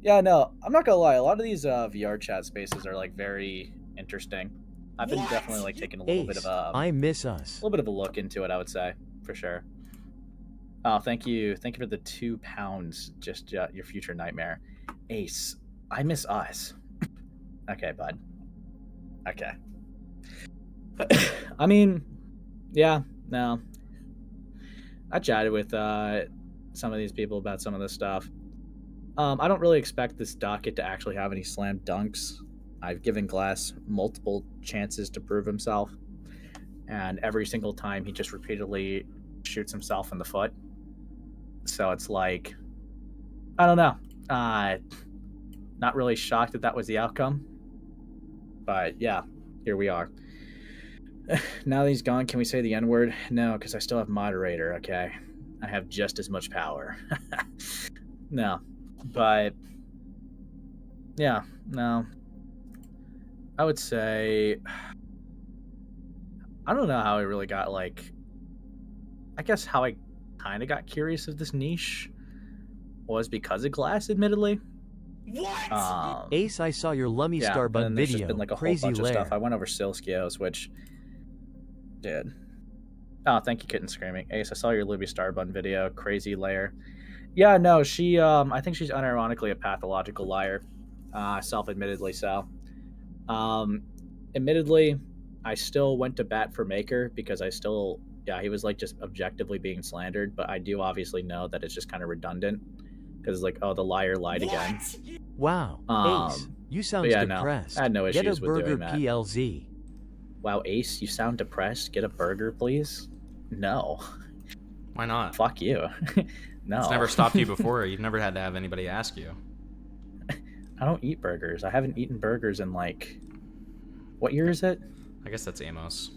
Yeah, no, I'm not gonna lie. A lot of these VR chat spaces are like very interesting. I've been definitely like taking a little bit of a I miss us. A little bit of a look into it, I would say, for sure. Oh, thank you. Thank you for the £2. Just your future nightmare. Ace, I miss us. Okay, bud. Okay. I mean, yeah, no. I chatted with some of these people about some of this stuff. I don't really expect this docket to actually have any slam dunks. I've given Glass multiple chances to prove himself, and every single time he just repeatedly shoots himself in the foot. So it's like, I don't know. Not really shocked that was the outcome. But yeah, here we are. Now that he's gone, can we say the N-word? No, because I still have moderator, okay? I have just as much power. No. But, yeah, no. I would say, I don't know how I really got, like, I guess how I kind of got curious of this niche was because of Glass, admittedly. What? Ace, I saw your Lummy Star Bun there's video. just been like a Crazy whole bunch lair. of stuff. I went over Silskios, which did. Oh, thank you, Kitten Screaming. Ace, I saw your Libby Starbun video. Crazy layer. Yeah, no, she. I think she's unironically a pathological liar. Self-admittedly so. Admittedly, I still went to bat for Maker because I still. Yeah, he was like just objectively being slandered, but I do obviously know that it's just kind of redundant because it's like, oh, the liar lied again. Wow, Ace, you sound yeah, depressed. No, I had no issues Get a with burger doing that. PLZ. Wow, Ace, you sound depressed. Get a burger, please. No. Why not? Fuck you. No. It's never stopped you before. You've never had to have anybody ask you. I don't eat burgers. I haven't eaten burgers in like, what year is it? I guess that's Amos.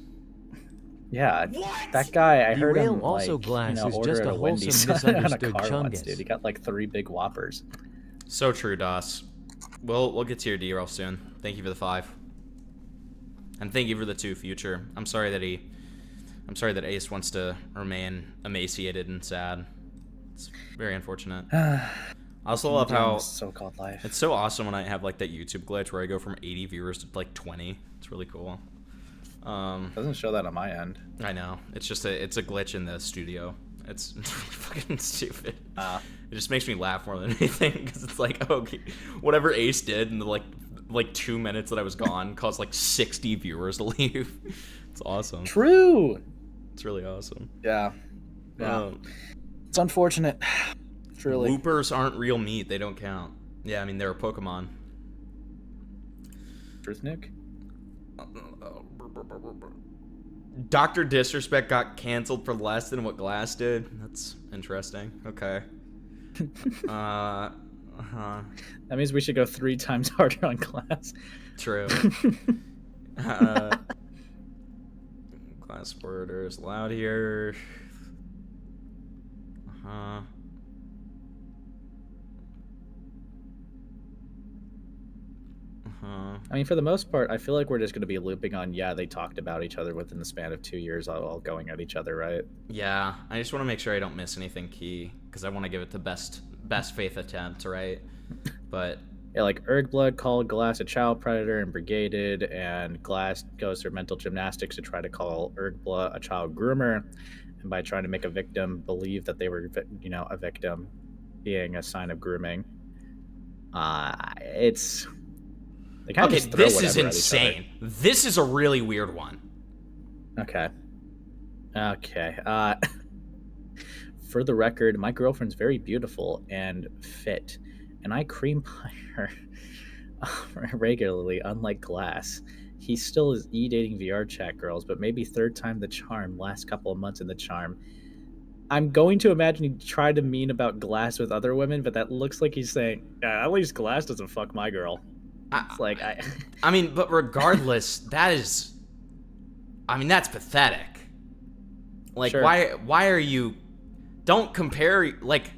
Yeah, that guy. I heard him also like, Glass is order just at a a Wendy's wholesome on a misunderstood car once, chungus. dude. He got like 3 big Whoppers. So true, Doss. We'll get to your D-roll soon. Thank you for the 5. And thank you for the 2 future. I'm sorry that Ace wants to remain emaciated and sad. It's very unfortunate. I also love how so-called life. It's so awesome when I have like that YouTube glitch where I go from 80 viewers to like 20. It's really cool. Doesn't show that on my end. I know. It's just a glitch in the studio. It's really fucking stupid. It just makes me laugh more than anything because it's like, okay, whatever Ace did in the like 2 minutes that I was gone caused like 60 viewers to leave. It's awesome. True. It's really awesome. Yeah. It's unfortunate. Truly. Loopers aren't real meat. They don't count. Yeah, I mean, they're a Pokemon. Truth Nuke? Dr. Disrespect got canceled for less than what Glass did. That's interesting. Okay. That means we should go 3 times harder on Glass. True. Glass worders allowed here. I mean, for the most part, I feel like we're just going to be looping on, yeah, they talked about each other within the span of 2 years, all going at each other, right? Yeah, I just want to make sure I don't miss anything key, because I want to give it the best faith attempt, right? But... yeah, like Urghbla called Glass a child predator and brigaded, and Glass goes through mental gymnastics to try to call Urghbla a child groomer, and by trying to make a victim believe that they were, a victim being a sign of grooming. It's... okay, this is insane. This is a really weird one. Okay. For the record, my girlfriend's very beautiful and fit, and I cream pie her regularly, unlike Glass. He still is e-dating VR chat girls, but maybe 3rd time the charm, last couple of months in the charm. I'm going to imagine he tried to mean about Glass with other women, but that looks like he's saying, yeah, at least Glass doesn't fuck my girl. It's like, I mean, but regardless, that's pathetic. Like, sure. why are you... Don't compare... Like,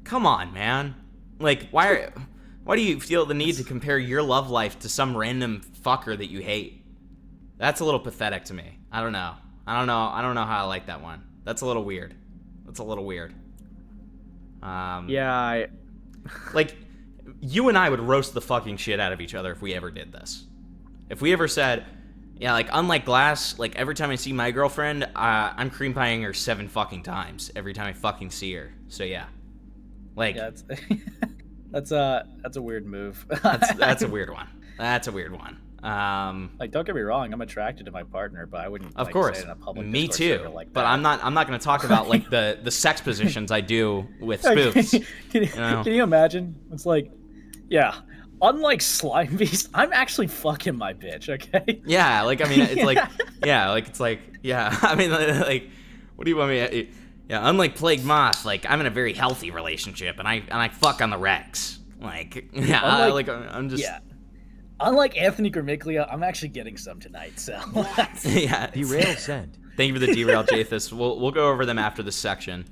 come on, man. Like, why do you feel the need to compare your love life to some random fucker that you hate? That's a little pathetic to me. I don't know how I like that one. That's a little weird. Yeah, like, you and I would roast the fucking shit out of each other if we ever did this. If we ever said, Yeah, like unlike Glass, like every time I see my girlfriend, I'm cream pieing her 7 fucking times every time I fucking see her. So yeah, like Yeah, that's a weird move. that's a weird one. That's a weird one. Like, don't get me wrong, I'm attracted to my partner, but I wouldn't. Of like, course, say it in a public me Discord too. server like But that. I'm not going to talk about like the sex positions I do with spoofs. Can you imagine? It's like, yeah. Unlike Slime Beast, I'm actually fucking my bitch. Okay. Yeah, like I mean, it's like, yeah, like it's like, yeah. I mean, like, what do you want me? Yeah, unlike Plague Moth, like I'm in a very healthy relationship, and I fuck on the Rex. Like, yeah, I'm just. Yeah. Unlike Anthony Gramiglia, I'm actually getting some tonight. So. Yeah. Derail sent. Thank you for the derail, Jathus. We'll go over them after this section.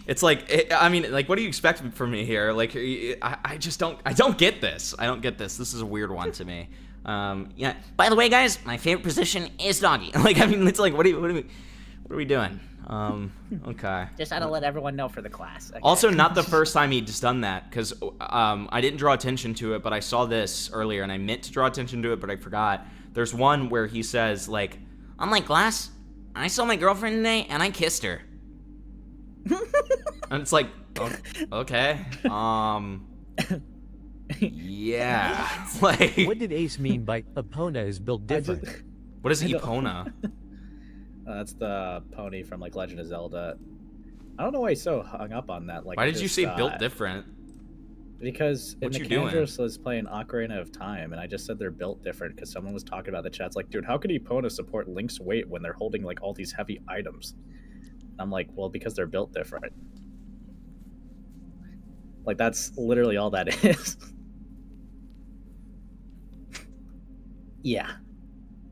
It's like, I mean, like, what do you expect from me here? Like, I just don't get this. I don't get this. This is a weird one to me. Yeah. By the way, guys, my favorite position is doggy. Like, I mean, it's like, what are we doing? Okay. Just had to let everyone know for the class. Okay. Also, not the first time he'd just done that, because I didn't draw attention to it, but I saw this earlier, and I meant to draw attention to it, but I forgot. There's one where he says, like, unlike Glass, I saw my girlfriend today, and I kissed her. And it's like, okay, yeah. Like, What did Ace mean by Epona is built different? What is Epona? That's the pony from like Legend of Zelda. I don't know why he's so hung up on that. Like, why did you say built different? Because What in you the doing? Kandros was playing Ocarina of Time, and I just said they're built different because someone was talking about the chat's like, dude, how could Epona support Link's weight when they're holding like all these heavy items? I'm like, well, because they're built different. Like, that's literally all that is. Yeah.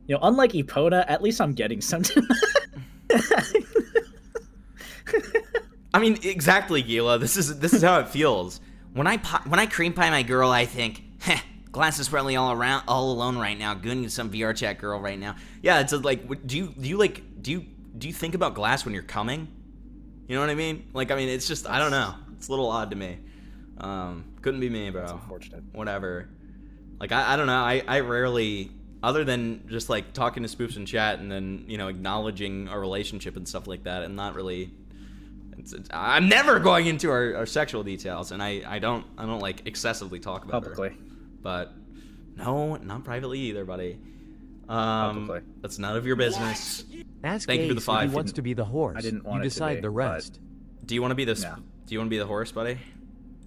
You know, unlike Epona, at least I'm getting something. I mean, exactly, Gila. This is how it feels. When I cream pie my girl, I think, heh, Glass is probably all alone right now, gooning some VR chat girl right now. Yeah, it's like, do you think about Glass when you're coming? You know what I mean? Like, I mean, it's just, I don't know. It's a little odd to me. Couldn't be me, bro. That's unfortunate. Whatever. Like, I don't know. I rarely, other than just like talking to spoofs in chat and then, you know, acknowledging our relationship and stuff like that, and not really. I'm never going into our sexual details, and I don't like excessively talk about publicly. her. But no, not privately either, buddy. Publicly. That's none of your business. Ask Thank you for the Ace if 5. he wants to be the horse. I didn't want you it to decide be, the rest. Do you want to be this? No. Do you want to be the horse, buddy?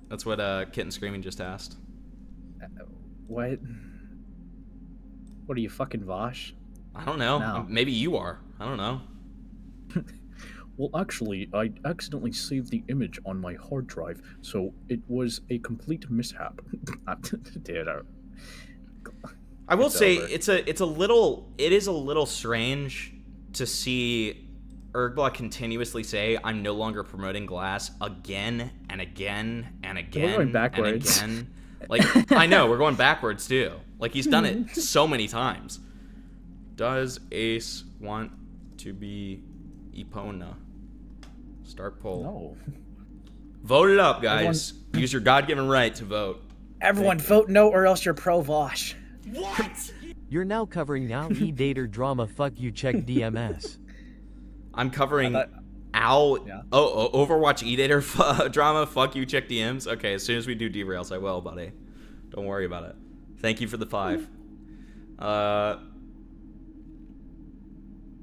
That's what Kitten Screaming just asked. What? What are you, fucking Vosh? I don't know. No. Maybe you are. I don't know. Well, actually, I accidentally saved the image on my hard drive, so it was a complete mishap. Dude, I will say over. it is a little strange to see Urghbla continuously say, "I'm no longer promoting Glass," again and again and again. We're going backwards. And again. Like, I know we're going backwards too. Like, he's done it so many times. Does Ace want to be Epona? Start poll. No. Vote it up, guys. Use your God-given right to vote. Everyone vote no, or else you're pro Vosh. You're now covering now e-dater drama fuck you check DMS. I'm covering Yeah. Overwatch E-Dater drama, fuck you, check DMs. Okay, as soon as we do derails, I will, buddy. Don't worry about it. Thank you for the 5.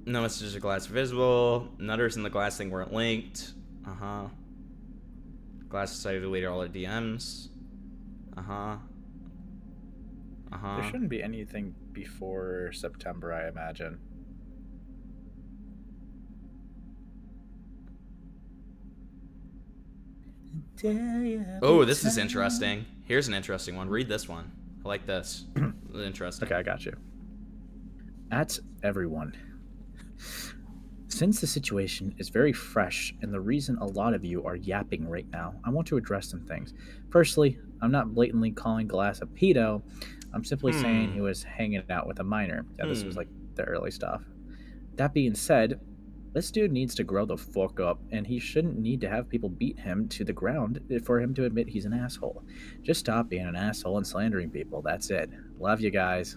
No messages are Glass visible. Nutters and the Glass thing weren't linked. Glass decided to delete all our DMs. There shouldn't be anything before September, I imagine. Oh, this is interesting. Here's an interesting one. Read this one. I like this. This is interesting. Okay, I got you. At everyone. Since the situation is very fresh and the reason a lot of you are yapping right now, I want to address some things. Firstly, I'm not blatantly calling Glass a pedo. I'm simply saying he was hanging out with a minor. Yeah, this was like the early stuff. That being said, this dude needs to grow the fuck up, and he shouldn't need to have people beat him to the ground for him to admit he's an asshole. Just stop being an asshole and slandering people. That's it. Love you guys.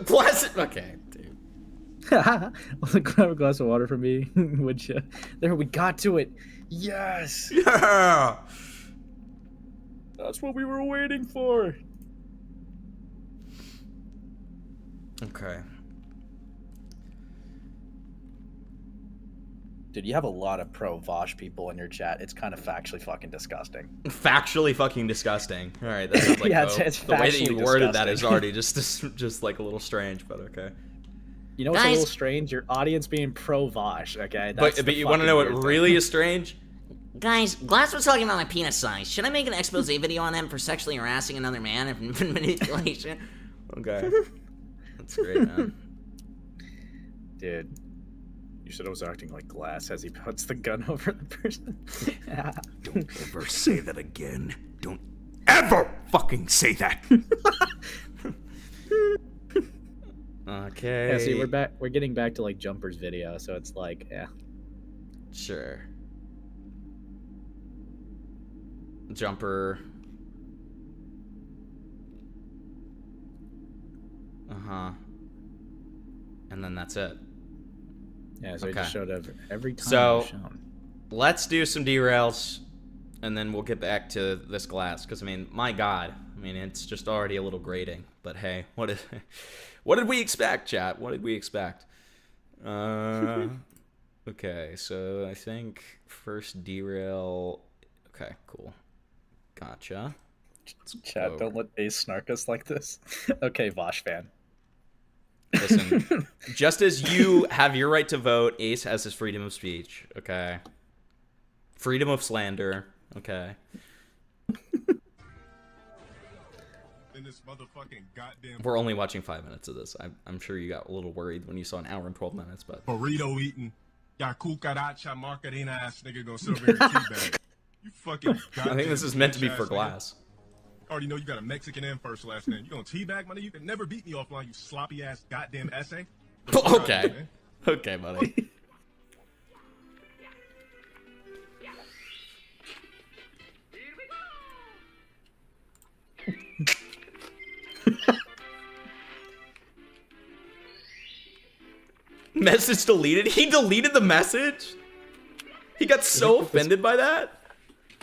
Glass. Okay, dude. Grab a glass of water for me, would you? There, we got to it. Yes. Yeah. That's what we were waiting for. Okay. Dude, you have a lot of pro Vosh people in your chat. It's kind of factually fucking disgusting. Factually fucking disgusting. All right, that sounds like Yeah, hope. it's The way that you factually worded that is disgusting. already just like a little strange, but okay. You know what's a little strange? Your audience being pro Vosh. Okay, But you want to know what really is strange? Guys, Glass was talking about my penis size. Should I make an expose video on them for sexually harassing another man and manipulation? Okay. That's great, man. Dude, you said I was acting like Glass as he puts the gun over the person. Don't ever say that again. Don't ever fucking say that. Okay. Yeah, see, we're back. We're getting back to like Jumper's video, so it's like, yeah. Sure. Jumper. And then that's it. Yeah, so he just showed up every time. So, let's do some derails, and then we'll get back to this Glass. Because, I mean, my God. I mean, it's just already a little grating. But, hey, what did we expect, chat? What did we expect? Okay, so I think first derail... Okay, cool. Gotcha. Chat, don't let Ace snark us like this. Okay, Vosh fan. Listen, just as you have your right to vote, Ace has his freedom of speech, okay? Freedom of slander, okay? We're only watching 5 minutes of this. I'm sure you got a little worried when you saw an hour and 12 minutes, but... Burrito eating, ya cucaracha margarina ass nigga gonna sit over here and teabag. You fucking I think this is meant to be for Glass. Already know you got a Mexican and first last name. You gonna teabag, money? You can never beat me offline, you sloppy ass goddamn essay. Okay. Okay, buddy. Message deleted? He deleted the message? He got so offended by that?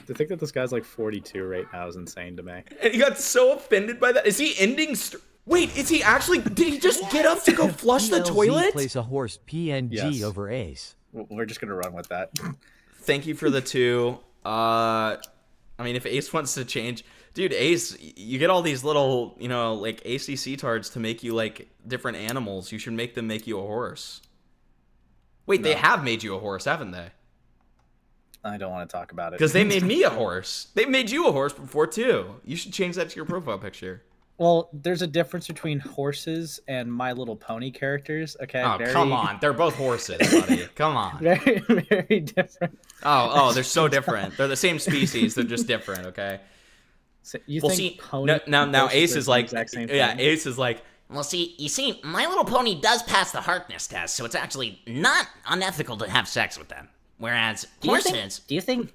To think that this guy's like 42 right now is insane to me. And he got so offended by that? Is he ending... Wait, is he actually... Did he just get up to go flush the toilet? Place a horse PNG over Ace. We're just gonna run with that. Thank you for the 2. I mean, if Ace wants to change... Dude, Ace, you get all these little, you know, like, ACC tards to make you, like, different animals. You should make them make you a horse. Wait, they have made you a horse, haven't they? I don't want to talk about it. Because they made me a horse. They made you a horse before, too. You should change that to your profile picture. Well, there's a difference between horses and My Little Pony characters, okay? Oh, come on. They're both horses, buddy. Come on. Very, very different. Oh, they're so different. They're the same species. They're just different, okay? So you well, think see, pony now Ace is like, yeah, Ace is like, well, you see, My Little Pony does pass the hardness test, so it's actually not unethical to have sex with them. Whereas horses... Do you think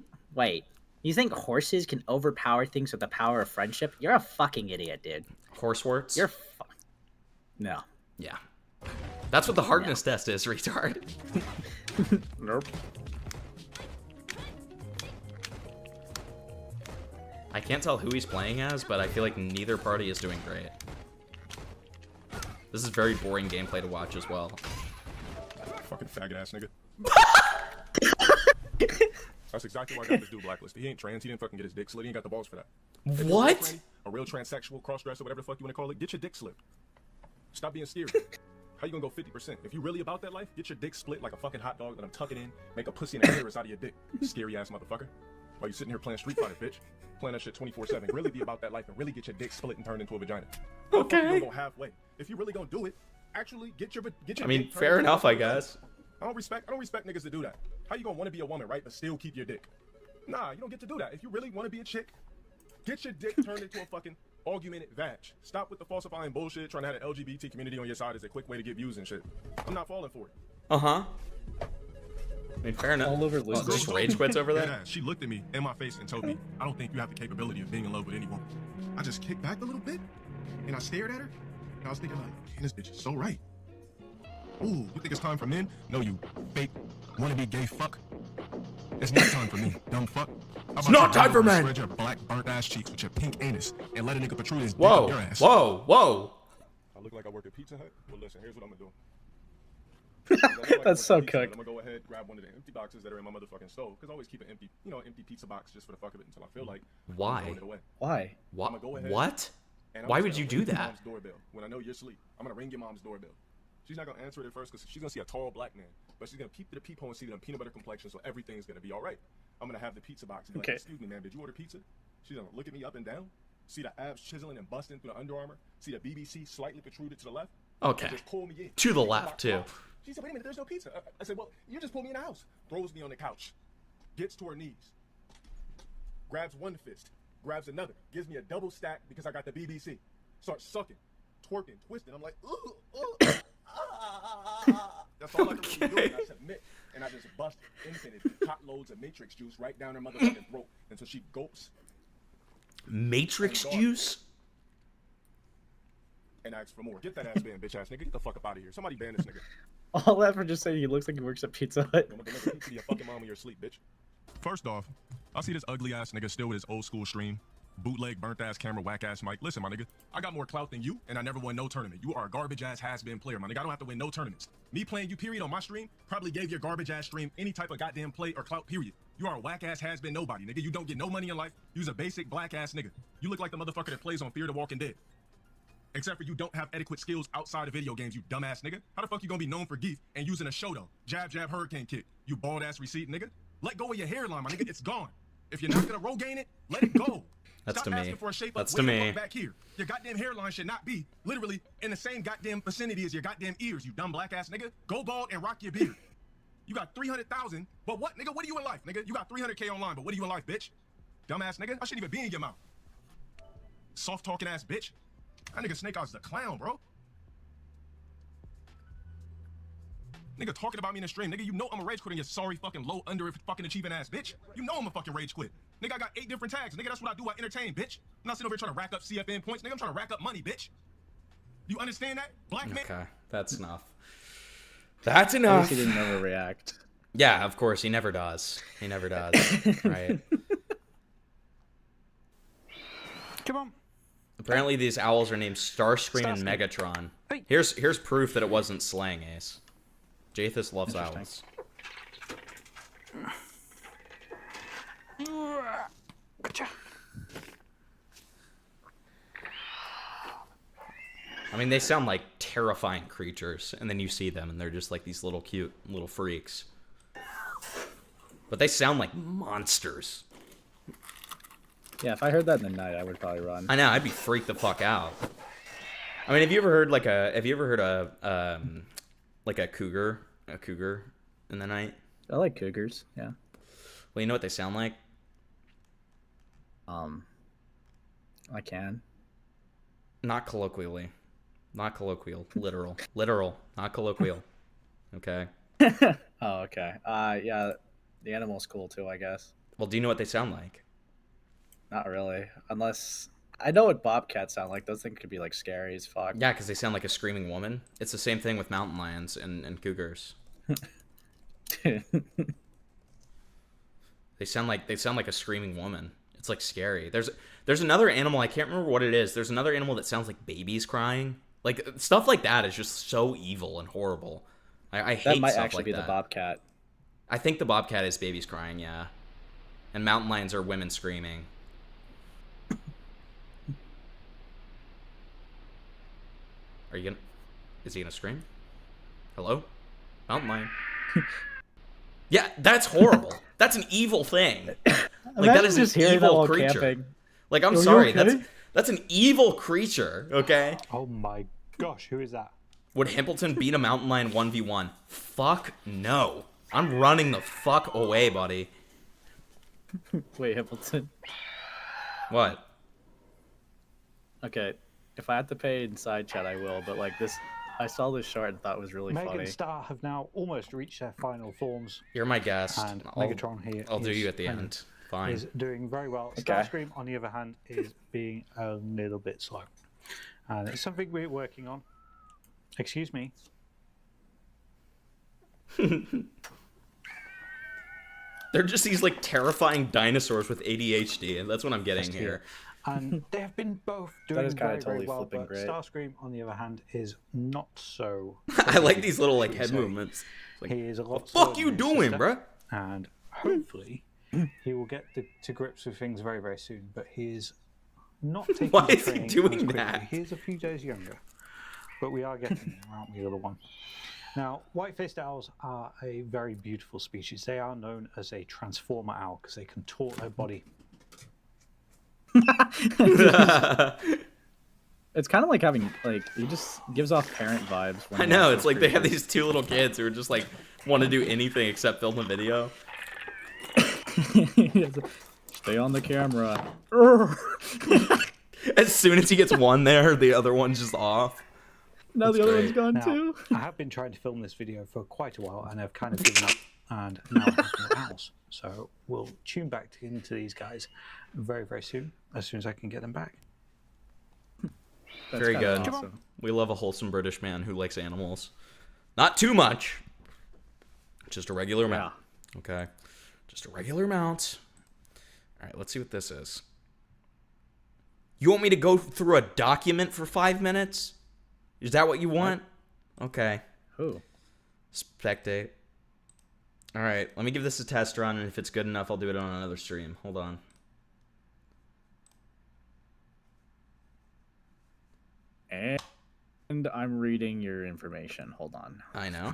horses can overpower things with the power of friendship? You're a fucking idiot, dude. Horseworts? No. Yeah. That's what the hardness test is, retard. Nope. I can't tell who he's playing as, but I feel like neither party is doing great. This is very boring gameplay to watch as well. Fucking faggot ass nigga. That's exactly why I got this dude blacklisted. He ain't trans. He didn't fucking get his dick slit. He ain't got the balls for that. What? A real transsexual, crossdresser, whatever the fuck you want to call it. Get your dick slit. Stop being scary. How you gonna go 50%? If you really about that life, get your dick split like a fucking hot dog, let them tuck it in, make a pussy and a clitoris out of your dick. Scary ass motherfucker. While you sitting here playing Street Fighter, bitch. Playing that shit 24/7. Really be about that life and really get your dick split and turned into a vagina. Okay. You don't go halfway. If you really gonna do it, actually get your I mean, dick turned fair into enough, a I vagina. guess. I don't respect niggas to do that. How you gonna want to be a woman, right, but still keep your dick? Nah, you don't get to do that. If you really want to be a chick, get your dick turned into a fucking augmented vag. Stop with the falsifying bullshit, trying to have the LGBT community on your side as a quick way to get views and shit. I'm not falling for it. Uh-huh. I mean, fair enough. All over Oh, just rage quits over there? Yeah, she looked at me in my face and told me, I don't think you have the capability of being in love with anyone. I just kicked back a little bit, And I stared at her, and I was thinking like, man, this bitch is so right. Ooh, you think it's time for men? No, you fake, wannabe gay fuck. It's not time for me, dumb fuck. It's not time for men. Spread your black, burnt ass cheeks with your pink anus and let a nigga protrude his dick up your ass. Whoa. I look like I work at Pizza Hut? Well, listen, here's what I'm gonna do. That's so cooked. I'm gonna go ahead, grab one of the empty boxes that are in my motherfucking stove, because I always keep an empty, empty pizza box just for the fuck of it until I feel like. Why? Why? I'ma go ahead, What? and I'm Why gonna would you ring do your that? mom's doorbell. When I know you're asleep, I'm gonna ring your mom's doorbell. She's not gonna answer it at first because she's gonna see a tall black man, but she's gonna peep through the peephole and see them peanut butter complexion, so everything's gonna be all right. I'm gonna have the pizza box and be like, excuse me, ma'am, did you order pizza? She's gonna look at me up and down, see the abs chiseling and busting through the Under Armour, see the BBC slightly protruded to the left. Okay. Just pull me in. To the left too. She said, wait a minute, there's no pizza. I said, well, you just pulled me in the house. Throws me on the couch, gets to her knees, grabs one fist, grabs another, gives me a double stack because I got the BBC. Starts sucking, twerking, twisting. I'm like, ooh. That's all I can really do. I submit, and I just bust infinite pot loads of Matrix juice right down her motherfucking throat until she gulps. Matrix juice? And asks for more. Get that ass banned, bitch ass nigga. Get the fuck up out of here. Somebody ban this nigga. All that for just saying he looks like he works at Pizza Hut. I'm gonna deliver pizza to your fucking mom when you're asleep, bitch. First off, I see this ugly ass nigga still with his old school stream. Bootleg, burnt ass camera, whack ass mic. Listen, my nigga, I got more clout than you, and I never won no tournament. You are a garbage ass has-been player, my nigga. I don't have to win no tournaments. Me playing you, period, on my stream probably gave your garbage ass stream any type of goddamn play or clout, period. You are a whack ass has-been nobody, nigga. You don't get no money in life. You's a basic black ass nigga. You look like the motherfucker that plays on Fear the Walking Dead. Except for you don't have adequate skills outside of video games, you dumbass nigga. How the fuck you gonna be known for geef and using a shoto? Jab, jab, hurricane kick. You bald ass receipt, nigga. Let go of your hairline, my nigga. It's gone. If you're not gonna roll gain it, let it go. That's Stop to me. asking for a shape That's up to way the me. fuck back here. Your goddamn hairline should not be literally in the same goddamn vicinity as your goddamn ears, you dumb black ass nigga. Go bald and rock your beard. You got 300,000, but what, nigga? What are you in life, nigga? You got 300K online, but what are you in life, bitch? Dumbass nigga. I shouldn't even be in your mouth. Soft talking ass bitch. That nigga Snake Eyes is a clown, bro. Nigga talking about me in the stream. Nigga, you know I'm a rage quit and you're sorry fucking low under fucking achieving ass bitch. You know I'm a fucking rage quit. Nigga, I got 8 different tags. Nigga, that's what I do. I entertain, bitch. I'm not sitting over here trying to rack up CFN points. Nigga, I'm trying to rack up money, bitch. You understand that? Black man. Okay, that's enough. That's At enough. least he didn't overreact. Yeah, of course, he never does. He never does. Right. Come on. Apparently these owls are named Starscream and Megatron. Here's proof that it wasn't slang, Ace. Jathus loves owls. I mean, they sound like terrifying creatures, and then you see them, and they're just like these little cute little freaks. But they sound like monsters. Yeah, if I heard that in the night, I would probably run. I know, I'd be freaked the fuck out. I mean, have you ever heard a cougar in the night? I like cougars, yeah. Well, you know what they sound like? I can. Not colloquially. Not colloquial. Literal. Literal. Not colloquial. Okay. Oh, okay. Yeah, the animal's cool too, I guess. Well, do you know what they sound like? Not really. Unless... I know what bobcats sound like. Those things could be, like, scary as fuck. Yeah, because they sound like a screaming woman. It's the same thing with mountain lions and cougars. They sound like a screaming woman. It's, like, scary. There's another animal, I can't remember what it is. There's another animal that sounds like babies crying. Like, stuff like that is just so evil and horrible. I hate stuff like that. That might actually be the bobcat. I think the bobcat is babies crying, yeah. And mountain lions are women screaming. Are you gonna... Is he gonna scream? Hello? Mountain lion. Yeah, that's horrible. That's an evil thing. Like, that is an evil creature. Camping. Like, I'm Are you sorry, okay? that's an evil creature, okay? Oh my gosh, who is that? Would Himpleton beat a mountain lion 1v1? Fuck no. I'm running the fuck away, buddy. Wait, Himpleton. What? Okay, if I have to pay in side chat, I will. But like this, I saw this short and thought it was really Meg funny. and Star have now almost reached their final forms. You're my guest. And Megatron here I'll do is- you at the end. Fine. Is doing very well. Okay. Starscream, on the other hand, is being a little bit slow. And it's something we're working on. Excuse me. They're just these like terrifying dinosaurs with ADHD, and that's what I'm getting here. And they have been both That doing is kinda very, very totally well, flipping but great. Starscream, on the other hand, is not so. I like these little like shall we head say. movements. Like, He is a lot what the fuck slower you than his doing, sister, bruh? And hopefully, he will get to grips with things very, very soon. But he is not taking Why the is he training doing as quickly. that? He is a few days younger, but we are getting there, aren't we, little one? Now, white-faced owls are a very beautiful species. They are known as a transformer owl because they contort their body. It's kind of like having he just gives off parent vibes. When I he know, watches it's like they have creatures. these two little kids who are just like want to do anything except film a video. Stay on the camera. As soon as he gets one there, the other one's just off. Now That's the other great. one's gone Now, too. I have been trying to film this video for quite a while, and I've kind of given up. And now I have no owls, so we'll tune back into these guys very, very soon. As soon as I can get them back. That's Very kinda good. awesome. We love a wholesome British man who likes animals. Not too much. Just a regular amount. Okay. Just a regular amount. All right, let's see what this is. You want me to go through a document for 5 minutes? Is that what you want? Okay. Who? Spectate. All right, let me give this a test run, and if it's good enough, I'll do it on another stream. Hold on. And I'm reading your information. Hold on. I know.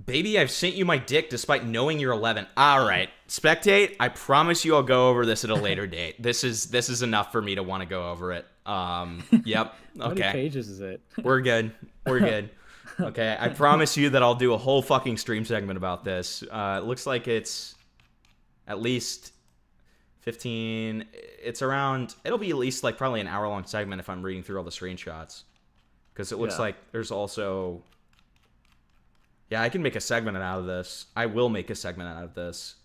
Baby, I've sent you my dick despite knowing you're 11. All right, Spectate, I promise you I'll go over this at a later date. This is enough for me to want to go over it. Yep. How many Okay. pages is it? We're good. We're good. Okay, I promise you that I'll do a whole fucking stream segment about this. It looks like it's at least 15. It's around. It'll be at least like probably an hour-long segment if I'm reading through all the screenshots, because it looks Yeah. like there's also. Yeah, I can make a segment out of this. I will make a segment out of this,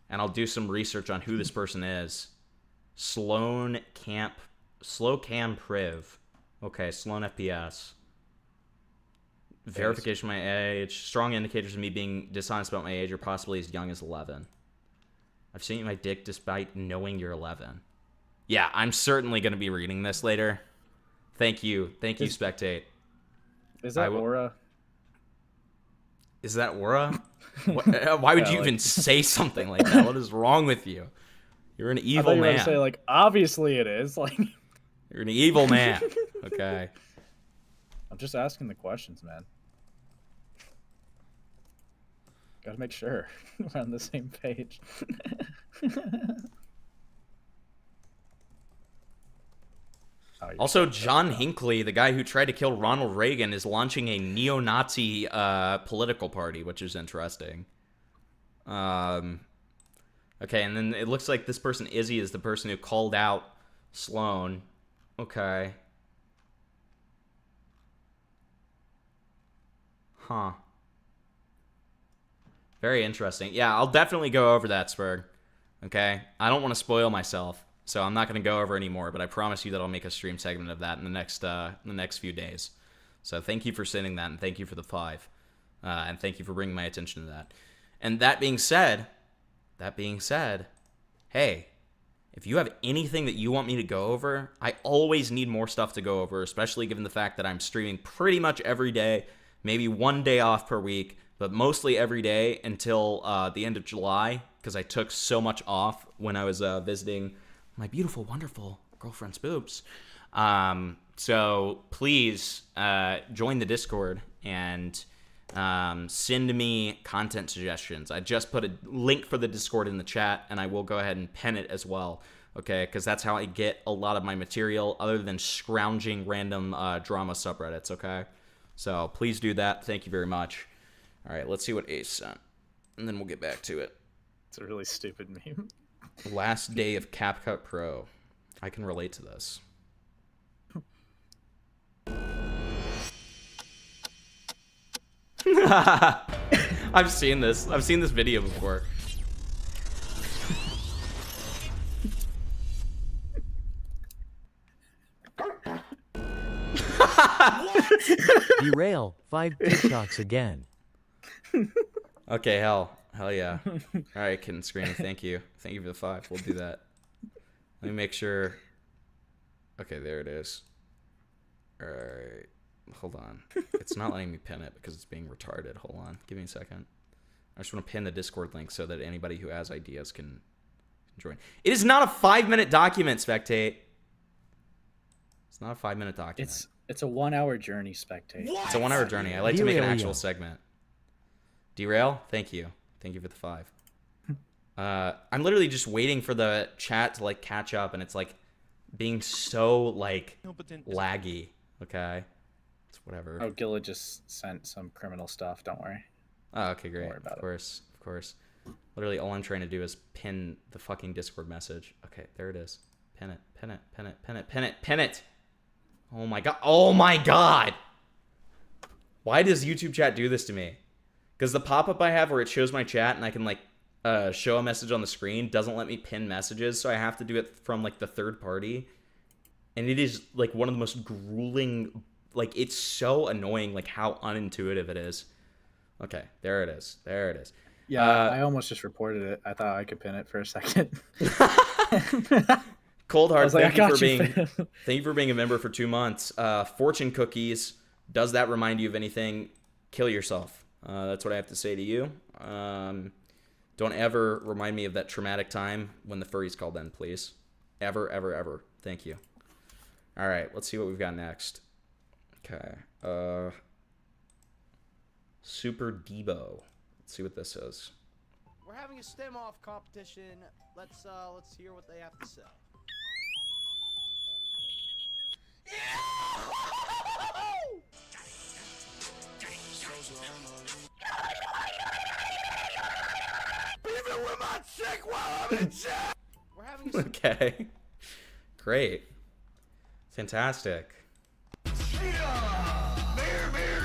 and I'll do some research on who this person is. Slow Cam Priv. Okay, Sloan FPS. Verification of my age. Strong indicators of me being dishonest about my age, or possibly as young as 11. I've seen my dick despite knowing you're 11. Yeah, I'm certainly going to be reading this later. Thank you. Thank you, Spectate. Is that Aura? Is that Aura? Why would Yeah, you even say something like that? What is wrong with you? You're an I evil thought you were man. gonna say like, obviously it is. Like, You're an evil man. Okay. I'm just asking the questions, man. Gotta make sure we're on the same page. Also, John Hinckley, the guy who tried to kill Ronald Reagan, is launching a neo-Nazi political party, which is interesting. Okay, and then it looks like this person, Izzy, is the person who called out Sloan. Okay. Huh. Very interesting. Yeah, I'll definitely go over that, Spurg. Okay? I don't want to spoil myself, so I'm not going to go over anymore, but I promise you that I'll make a stream segment of that in the next few days. So thank you for sending that, and thank you for the 5. And thank you for bringing my attention to that. And that being said, hey, if you have anything that you want me to go over, I always need more stuff to go over, especially given the fact that I'm streaming pretty much every day, maybe one day off per week, but mostly every day until the end of July, because I took so much off when I was visiting my beautiful, wonderful girlfriend's boobs. So please join the Discord and send me content suggestions. I just put a link for the Discord in the chat, and I will go ahead and pen it as well, okay? Because that's how I get a lot of my material, other than scrounging random drama subreddits, okay? So please do that. Thank you very much. All right, let's see what Ace sent, and then we'll get back to it. It's a really stupid meme. Last day of CapCut Pro. I can relate to this. I've seen this. I've seen this video before. Derail 5 TikToks again. Okay, hell yeah. All right, Kitten Screaming, thank you for the 5. We'll do that. Let me make sure. Okay, there it is. All right, hold on. It's not letting me pin it because it's being retarded. Hold on, give me a second. I just want to pin the Discord link so that anybody who has ideas can join. It is not a 5-minute document, Spectate. It's not a 5-minute document. It's a 1-hour journey, Spectate. It's a 1-hour journey. I like to make an actual segment. Derail, thank you for the 5. I'm literally just waiting for the chat to like catch up, and it's like being so like laggy. Okay, it's whatever. Oh, Gilla just sent some criminal stuff. Don't worry. Oh, okay, great. Don't worry about of course. Literally, all I'm trying to do is pin the fucking Discord message. Okay, there it is. Pin it. Oh my god. Why does YouTube chat do this to me? Because the pop-up I have where it shows my chat and I can like show a message on the screen doesn't let me pin messages, so I have to do it from like the third party. And it is like one of the most grueling, like it's so annoying like how unintuitive it is. Okay, there it is. Yeah, I almost just reported it. I thought I could pin it for a second. Cold Heart, thank you for being a member for 2 months. Fortune cookies. Does that remind you of anything? Kill yourself. That's what I have to say to you. Don't ever remind me of that traumatic time when the furries called in, please. Ever. Thank you. All right, let's see what we've got next. Okay. Super Debo. Let's see what this is. We're having a stem off competition. Let's hear what they have to say. Even with my chick while I'm in jail. We're having a Okay. Great. Fantastic. Beer,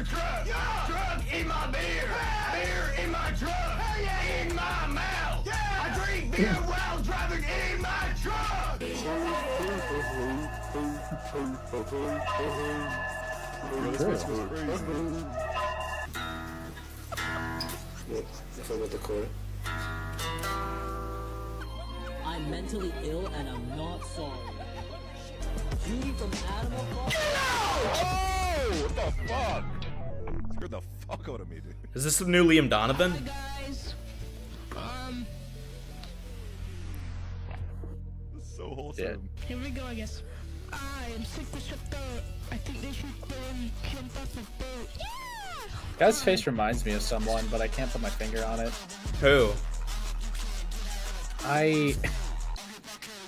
truck. Truck in my beer. Beer in my truck. In my mouth. I drink beer while driving in my truck. I'm mentally ill and I'm not sorry. Judy from Animal Crossing. Oh, what the fuck? Scared the fuck out of me, dude. Is this the new Liam Donovan? This is so wholesome. Here we go, I guess. I am sick to shut the. I think they should burn Kim Yeah! Guy's face reminds me of someone, but I can't put my finger on it. Who? I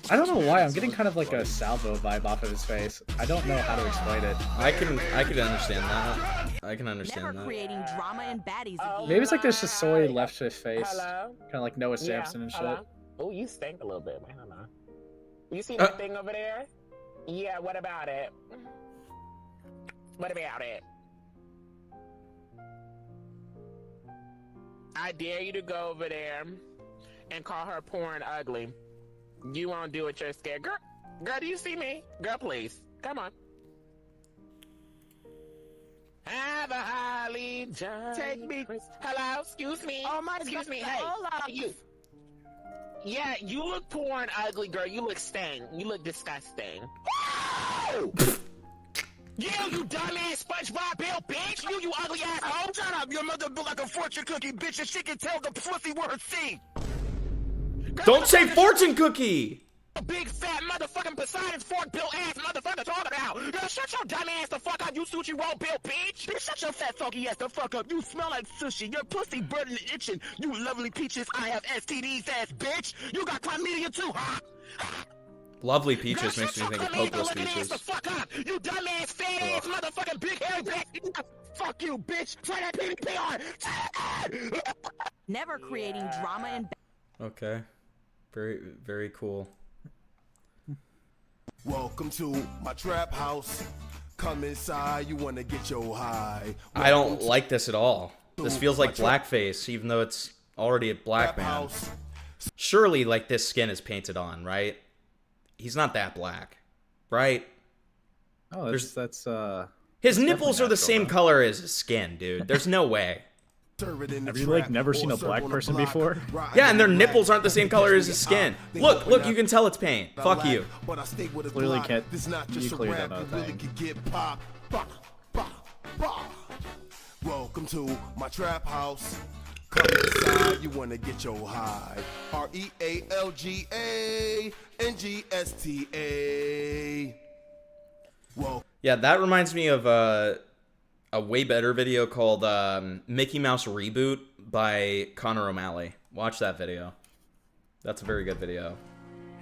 don't know why. I'm getting kind of like a Salvo vibe off of his face. I don't know how to explain it. I can understand that. I can understand Never that. creating drama and baddies again. Maybe it's like there's just soy left to his face. Hello? Kind of like Noah Samson and shit. Oh, you stink a little bit, man. Hello. You see that thing over there? Yeah, what about it? What about it? I dare you to go over there and call her poor and ugly. You won't do it, you're scared. Girl, do you see me? Girl, please. Come on. Have a holly jolly. Take me. Hello, excuse me. Oh my excuse me. Hey, you. Yeah, you look poor and ugly, girl. You look stained. You look disgusting. You dumbass SpongeBob Bill bitch! You ugly asshole! Shut up! Your mother built like a fortune cookie, bitch, and she can tell the pussy where her teeth! Don't say fortune cookie! Big fat motherfucking Poseidon's fork bill ass motherfucker talking about! Girl, shut your dumb ass the fuck up, you sushi roll bill bitch! Bitch, shut your fat funky ass the fuck up! You smell like sushi, your pussy burning and itching! You lovely peaches, I have STDs ass bitch! You got chlamydia too, huh? Lovely Peaches makes me think of hopeless Peaches. The fuck up! You dumbass fat ass motherfucking big hairy bitch! Fuck you, bitch! Try that PvP on! Never creating drama and Okay. Very, very cool. Welcome to my trap house. Come inside, you wanna get your high. I don't like this at all. This feels like blackface, even though it's already a black man. Surely, like, this skin is painted on, right? He's not that black, right? Oh, that's His It's nipples definitely are the natural, same though. color as his skin, dude. There's no way. Have you like never seen a black person before? Yeah, and their nipples aren't the same color as his skin. Look, look, you can tell it's paint. Fuck you. Clearly, Kit. You clearly don't know a thing. Welcome to my trap house. Come inside, you wanna get your high. REALGANGSTA. Well, Yeah, that reminds me of a way better video called Mickey Mouse Reboot by Connor O'Malley. Watch that video. That's a very good video.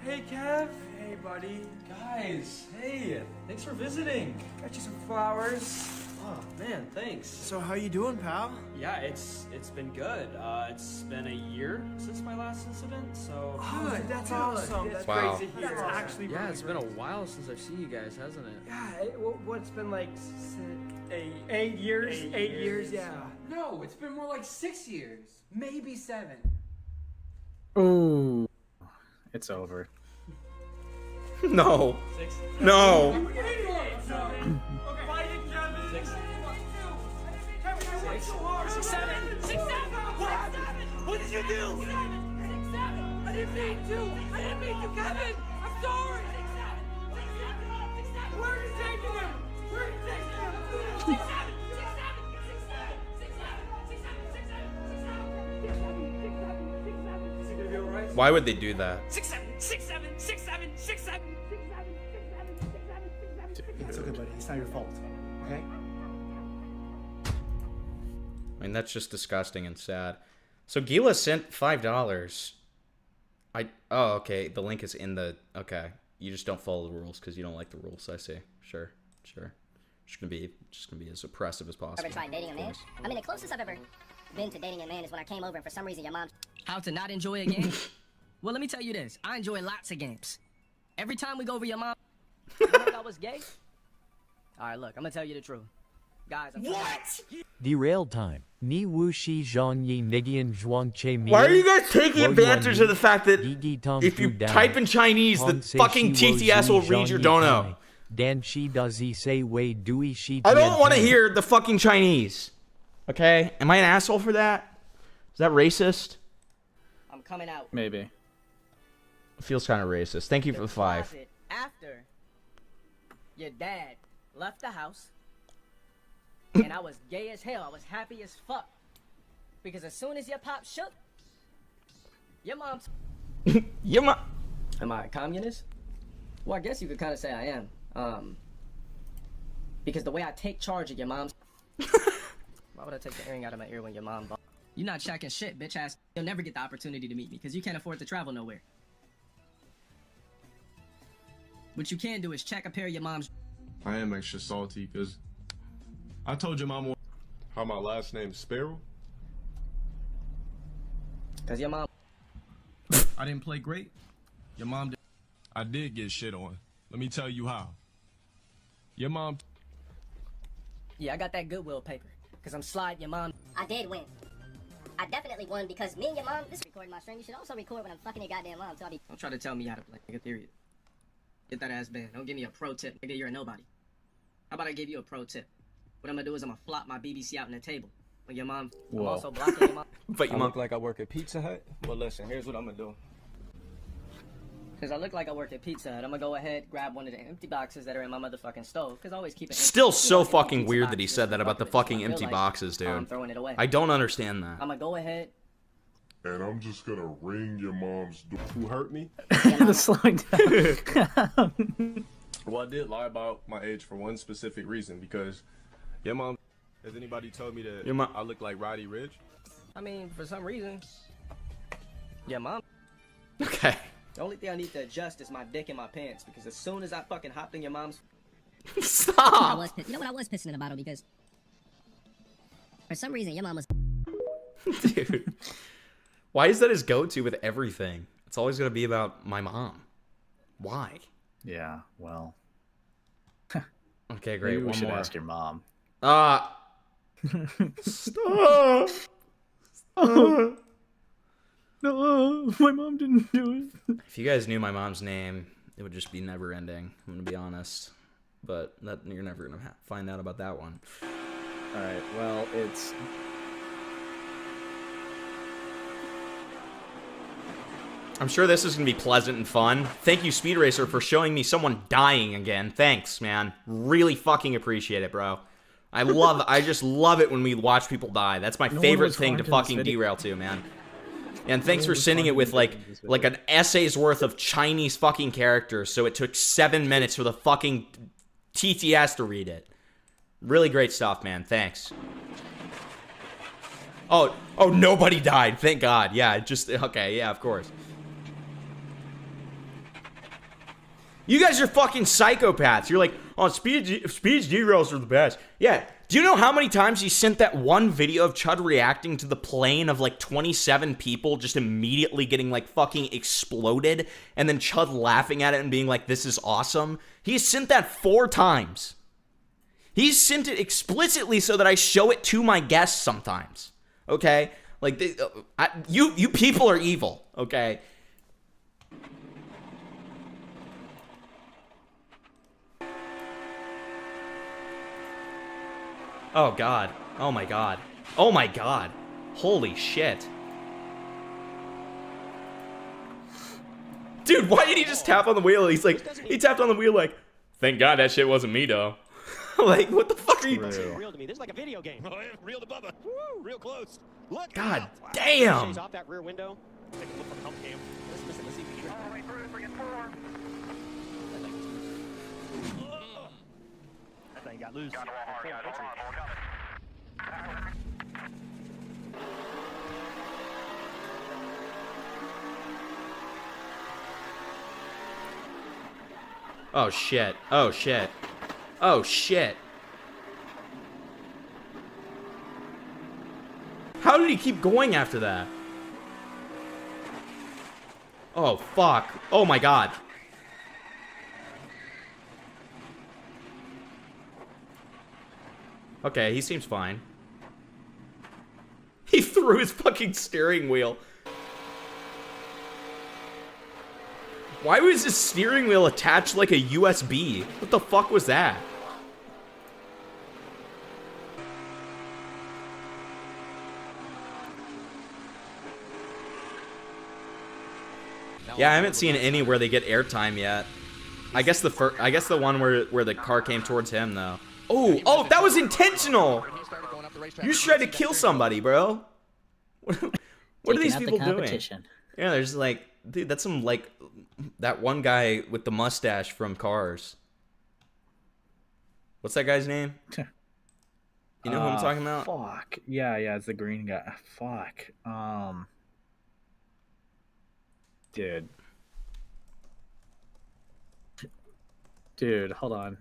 Hey, Kev. Hey, buddy. Guys, hey. Thanks for visiting. Got you some flowers. Oh, man, thanks. So how you doing, pal? Yeah, it's been good. It's been a year since my last incident, so... Oh, that's awesome. That's Wow. great to hear. That's actually Yeah, really it's been a great. while since I've seen you guys, hasn't it? Yeah, what's been like 8 years? 8 years, yeah. No, it's been more like 6 years. Maybe 7. Ooh, it's over. No. No. What did you do? 6, 7. I didn't mean to. I didn't mean to, Kevin. I'm sorry. Where are you taking him? Where are you taking him? 6, 7. Why would they do that? 6, 7. 6, 7. 6, 7. 6, 7. It's okay, buddy. It's not your fault. Okay? I mean, that's just disgusting and sad. So Gila sent $5. Oh, okay. The link is in the... Okay. You just don't follow the rules because you don't like the rules. I see. Sure. Just gonna be as oppressive as possible. Ever tried dating a man? I mean, the closest I've ever been to dating a man is when I came over and for some reason your mom... How to not enjoy a game? Well, let me tell you this. I enjoy lots of games. Every time we go over your mom... You heard I was gay? Alright, look. I'm gonna tell you the truth. Guys, I'm... What? Derailed time. Ni wu shi zhang yi nigian zhuang che mi. Why are you guys taking advantage of the fact that if you type in Chinese, the fucking TTS will read your dono? Dan shi does he say wei dui shi. I don't want to hear the fucking Chinese. Okay? Am I an asshole for that? Is that racist? I'm coming out. Maybe. It feels kind of racist. Thank you for the 5. Closet after your dad left the house. And I was gay as hell. I was happy as fuck. Because as soon as your pop shook, your mom's... Your mom... Am I a communist? Well, I guess you could kind of say I am. Because the way I take charge of your mom's... Why would I take the earring out of my ear when your mom... You're not checking shit, bitch ass. You'll never get the opportunity to meet me because you can't afford to travel nowhere. What you can do is check a pair of your mom's... I am extra salty because I told your mama how my last name's Sparrow. Because your mom... I didn't play great. Your mom did. I did get shit on. Let me tell you how. Your mom... Yeah, I got that Goodwill paper. Because I'm sliding your mom... I did win. I definitely won because me and your mom... This is recording my stream. You should also record when I'm fucking your goddamn mom. So I'll be... Don't try to tell me how to play. Nigga, period. Get that ass banned. Don't give me a pro tip. Nigga, you're a nobody. How about I give you a pro tip? What I'm gonna do is I'm gonna flop my BBC out on the table. When your mom... I'm also blocking your mom. But I look like I work at Pizza Hut? Well, listen, here's what I'm gonna do. Because I look like I work at Pizza Hut, I'm gonna go ahead, grab one of the empty boxes that are in my motherfucking stove. Because I always keep it empty. Still You know, so empty fucking pizza weird that he boxes said that for about the fucking fucking I feel empty like boxes, I'm dude. throwing it away. I don't understand that. I'm gonna go ahead. And I'm just gonna ring your mom's door. Who hurt me? The slowing down. Well, I did lie about my age for one specific reason because your mom... Has anybody told me that Your mom- I look like Roddy Ridge? I mean, for some reason, your mom... Okay. The only thing I need to adjust is my dick in my pants. Because as soon as I fucking hopped in your mom's... Stop! You know what? I was pissing in a bottle because... For some reason, your mom was... Dude. Why is that his go-to with everything? It's always gonna be about my mom. Why? Yeah, well. Okay, great. Maybe we One should more. ask your mom. Stop! No, my mom didn't do it. If you guys knew my mom's name, it would just be never ending. I'm gonna be honest. but you're never gonna find out about that one. All right. Well, it's. I'm sure this is gonna be pleasant and fun. Thank you, Speed Racer, for showing me someone dying again. Thanks, man. Really fucking appreciate it, bro. I just love it when we watch people die. That's my favorite thing to fucking derail to, man. And thanks for sending it with like an essay's worth of Chinese fucking characters, so it took 7 minutes for the fucking TTS to read it. Really great stuff, man. Thanks. Oh, nobody died. Thank God. Yeah, okay, yeah, of course. You guys are fucking psychopaths. You're like, oh, Speed's derails are the best. Yeah. Do you know how many times he sent that one video of Chud reacting to the plane of like 27 people just immediately getting like fucking exploded, and then Chud laughing at it and being like, this is awesome? He sent that 4 times. He's sent it explicitly so that I show it to my guests sometimes. Okay? Like, you people are evil. Okay? Oh, God. Oh, my God. Oh, my God. Holy shit. Dude, why did he just tap on the wheel? He's like, he tapped on the wheel like, thank God that shit wasn't me, though. Like, what the fuck are you doing? Real to me. This is like a video game. Oh, yeah, real to Bubba. Woo, real close. Look. God damn. Stays off that rear window. Take a look from hump cam. Listen, let's see if we can. All right, bring it forward. That thing got loose. Oh, shit. Oh, shit. Oh, shit. How did he keep going after that? Oh, fuck. Oh, my God. Okay, he seems fine. He threw his fucking steering wheel. Why was his steering wheel attached like a USB? What the fuck was that? Yeah, I haven't seen any where they get airtime yet. I guess the one where the car came towards him though. Oh, that was intentional. You just tried to kill somebody, bro. What are these people doing? Yeah, there's like, dude, that's some like that one guy with the mustache from Cars. What's that guy's name? You know who I'm talking about? Fuck. Yeah, it's the green guy. Fuck. Dude, hold on.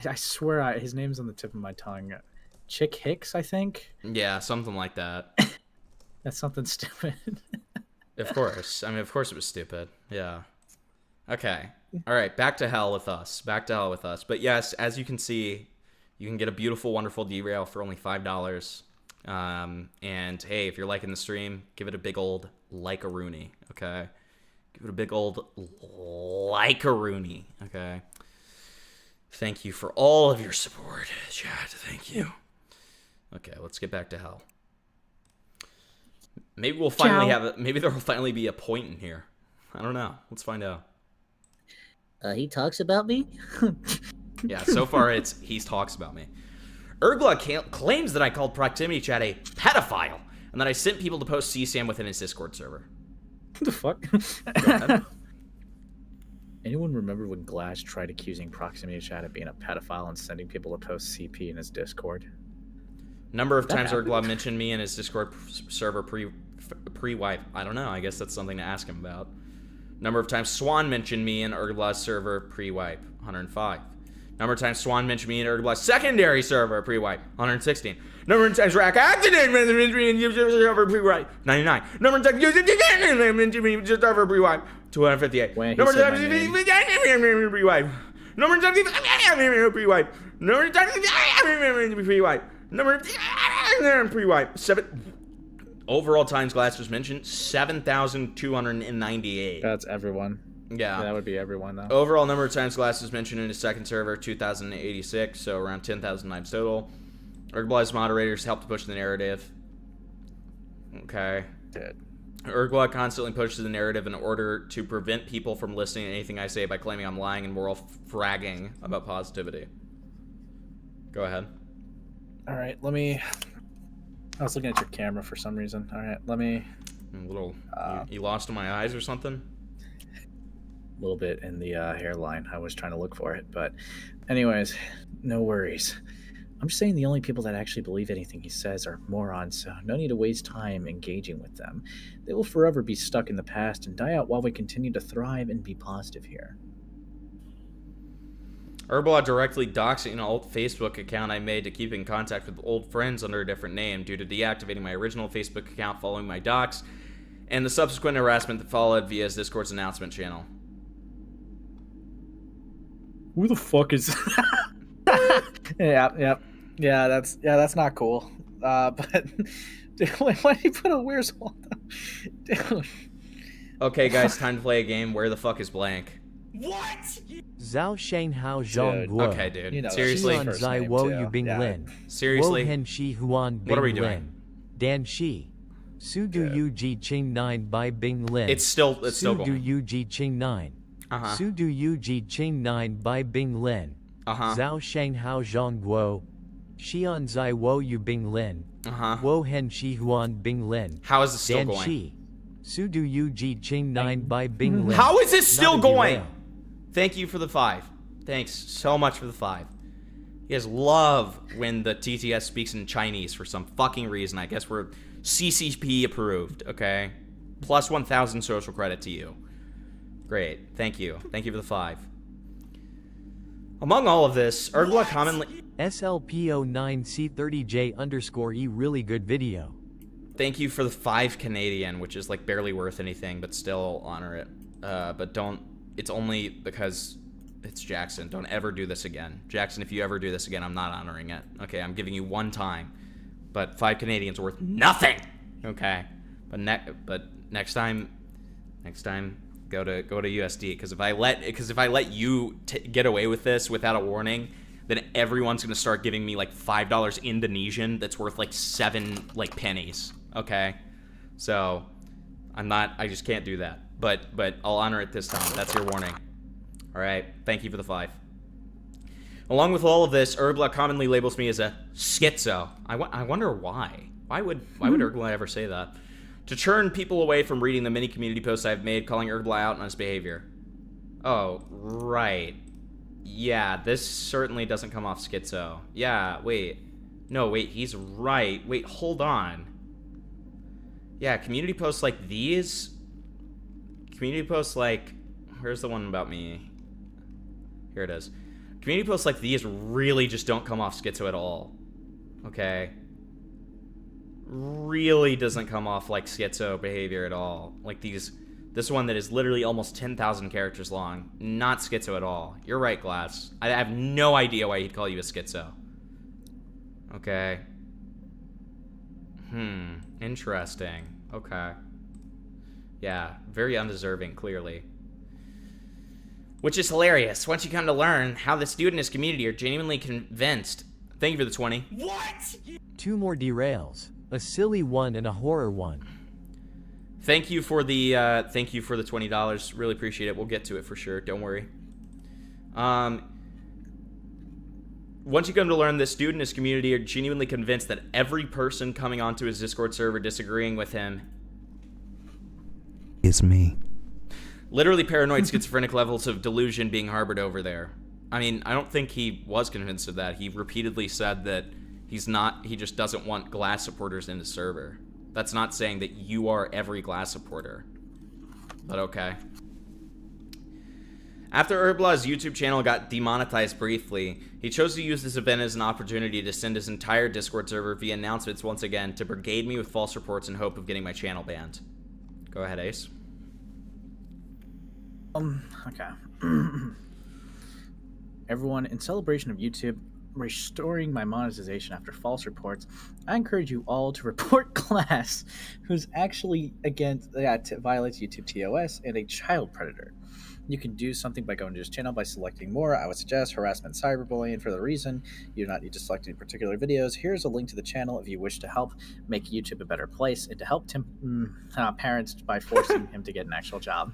I swear his name's on the tip of my tongue. Chick Hicks, I think? Yeah, something like that. That's something stupid. Of course. I mean, of course it was stupid. Yeah. Okay. All right, back to hell with us. Back to hell with us. But yes, as you can see, you can get a beautiful, wonderful derail for only $5. And hey, if you're liking the stream, give it a big old like-a-rooney, okay? Give it a big old like-a-rooney, okay? Thank you for all of your support, chat. Thank you. Okay, let's get back to hell. Maybe we'll finally maybe there will finally be a point in here. I don't know. Let's find out. He talks about me? Yeah, so far he talks about me. Urghbla claims that I called Proximity Chat a pedophile, and that I sent people to post CSAM within his Discord server. What the fuck? Anyone remember when Glass tried accusing Proximity Chat of being a pedophile and sending people to post CP in his Discord? Number of times Urghbla mentioned me in his Discord server pre-wipe. I don't know. I guess that's something to ask him about. Number of times Swan mentioned me in Urgbla's server pre-wipe. 105. Number of times Swan mentioned me in Urgbla's secondary server pre-wipe. 116. Number of times Rack accident mentioned me in server pre-wipe. 99. Number of times mentioned me in server pre-wipe. 258. Number of times pre-wipe. Number of times pre-wipe. Number of times pre-wipe. Number pre-wipe. 7. Overall times Glass was mentioned 7,298. That's everyone. Yeah. That would be everyone, though. Overall number of times Glass was mentioned in his second server, 2,086, so around 10,000 times total. Urghbla's moderators helped to push the narrative. Okay. Dead. Urghbla constantly pushes the narrative in order to prevent people from listening to anything I say by claiming I'm lying and moral fragging about positivity. Go ahead. All right, let me... I was looking at your camera for some reason. All right, let me... A little... you lost in my eyes or something? A little bit in the hairline. I was trying to look for it, but... Anyways, no worries. I'm just saying the only people that actually believe anything he says are morons, so no need to waste time engaging with them. They will forever be stuck in the past and die out while we continue to thrive and be positive here. Urghbla directly doxing an old Facebook account I made to keep in contact with old friends under a different name due to deactivating my original Facebook account following my dox and the subsequent harassment that followed via his Discord's announcement channel. Who the fuck is... Yeah, that's not cool. But dude, why did you put a Where's Waldo? Dude. Okay, guys, time to play a game. Where the fuck is blank? What? Zhao Shanghao Zhang Guo. Okay, dude. Seriously? Xian Zai Wo Yu Bing Lin. Seriously? Wo Hen Shi Huan Bing What are we doing? Lin. Dan Shi. Su Du Yu Ji Ching 9 by Bing Lin. It's still Su Du going. Yu Ji Ching 9. Uh-huh. Su Du Yu Ji Ching 9 by Bing Lin. Uh-huh. Zhao Shanghao Zhang Guo. Xian Zai Wo Yu Bing Lin. Uh-huh. Wo Hen Shi Huan Bing Lin. How is this still Dan going? Shi. Su Du Yu Ji Ching 9 by Bing Lin. How is this still Not a going? derail. Thank you for the 5. Thanks so much for the 5. You guys love when the TTS speaks in Chinese for some fucking reason. I guess we're CCP approved, okay? Plus 1,000 social credit to you. Great. Thank you. Thank you for the 5. Among all of this, Urghbla commonly... SLP09C30J _ E really good video. Thank you for the 5 Canadian, which is like barely worth anything, but still honor it. But don't... It's only because it's Jackson. Don't ever do this again. Jackson, if you ever do this again, I'm not honoring it. Okay, I'm giving you 1 time. But 5 Canadian's worth nothing! Okay? But next time, go to USD. Because if I let you get away with this without a warning, then everyone's gonna start giving me like $5 Indonesian that's worth like 7 like pennies. Okay? So I just can't do that. But I'll honor it this time. That's your warning. Alright, thank you for the 5. Along with all of this, Urghbla commonly labels me as a schizo. I wonder why. Why would Urghbla ever say that? To turn people away from reading the many community posts I've made calling Urghbla out on his behavior. Oh, right. Yeah, this certainly doesn't come off schizo. Yeah, wait. No, wait, he's right. Wait, hold on. Yeah, community posts like these... Community posts like... Where's the one about me? Here it is. Community posts like these really just don't come off schizo at all. Okay? Really doesn't come off like schizo behavior at all. Like this one that is literally almost 10,000 characters long. Not schizo at all. You're right, Glass. I have no idea why he'd call you a schizo. Okay. Interesting. Okay. Yeah, very undeserving, clearly. Which is hilarious. Once you come to learn how this dude and his community are genuinely convinced. Thank you for the 20. What? 2 more derails. A silly one and a horror one. Thank you for the $20. Really appreciate it. We'll get to it for sure. Don't worry. Once you come to learn this dude and his community are genuinely convinced that every person coming onto his Discord server disagreeing with him is me. Literally paranoid schizophrenic levels of delusion being harbored over there. I mean, I don't think he was convinced of that. He repeatedly said that he just doesn't want Glass supporters in his server. That's not saying that you are every Glass supporter. But okay. After Urghbla's YouTube channel got demonetized briefly, he chose to use this event as an opportunity to send his entire Discord server via announcements once again to brigade me with false reports in hope of getting my channel banned. Go ahead, Ace. Okay. Everyone, in celebration of YouTube restoring my monetization after false reports, I encourage you all to report Glass, who's actually violates YouTube TOS and a child predator. You can do something by going to his channel by selecting more. I would suggest harassment, cyberbullying. For the reason, you do not need to select any particular videos. Here's a link to the channel if you wish to help make YouTube a better place and to help parents by forcing him to get an actual job.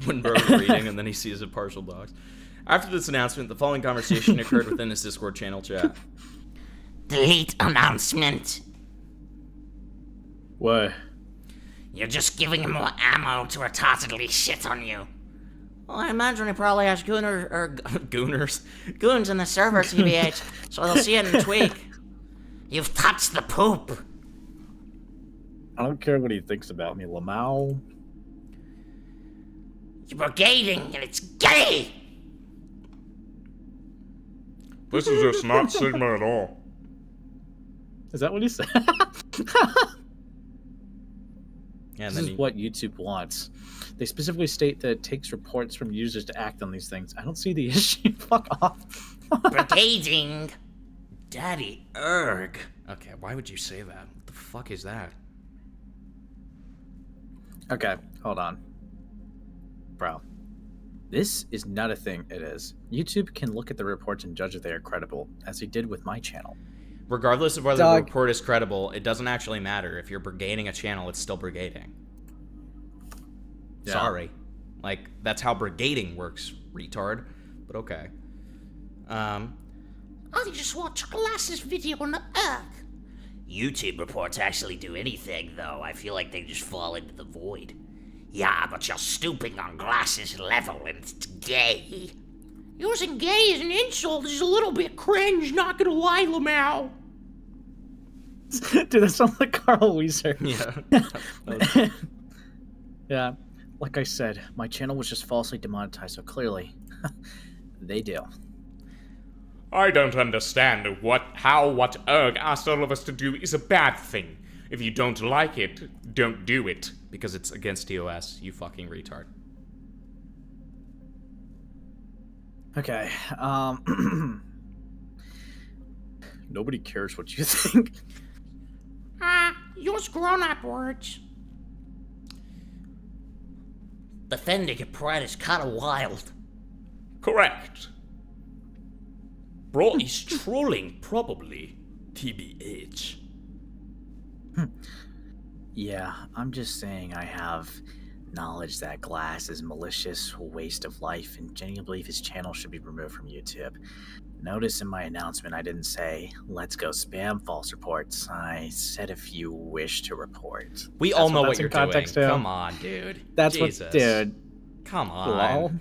When Bro's reading and then he sees a partial docs. After this announcement, the following conversation occurred within his Discord channel chat. Delete announcement. What? You're just giving him more ammo to retardedly shit on you. Well, I imagine he probably has goons in the server, CBH, so they'll see it and tweak. You've touched the poop. I don't care what he thinks about me, Lamau. You're brigading, and it's gay! This is just not Sigma at all. Is that what he said? Yeah, this is what YouTube wants. They specifically state that it takes reports from users to act on these things. I don't see the issue. Fuck off. Brigading. Daddy Urg. Okay, why would you say that? What the fuck is that? Okay, hold on. Bro. This is not a thing. It is. YouTube can look at the reports and judge if they are credible, as he did with my channel. Regardless of whether the report is credible, it doesn't actually matter. If you're brigading a channel, it's still brigading. Yeah. Sorry. Like, that's how brigading works, retard. But okay. I just watched Glass's video on the Earth. YouTube reports actually do anything, though. I feel like they just fall into the void. Yeah, but you're stooping on Glass's level, and it's gay. Using gay as an insult is a little bit cringe, not gonna lie, Lamau. Dude, that sounds like Carl Weiser. Yeah. Yeah. Like I said, my channel was just falsely demonetized, so clearly, they do. I don't understand how what Urg asked all of us to do is a bad thing. If you don't like it, don't do it. Because it's against TOS, you fucking retard. Okay, nobody cares what you think. Use grown-up words. Defending a pride is kinda wild. Correct. Bro is trolling, probably. TBH. Yeah, I'm just saying I have knowledge that Glass is malicious, waste of life, and genuinely believe his channel should be removed from YouTube. Notice in my announcement I didn't say, let's go spam false reports. I said if you wish to report. We all know what you're doing. Come on, dude. That's Jesus. what, dude. Come on. Lol.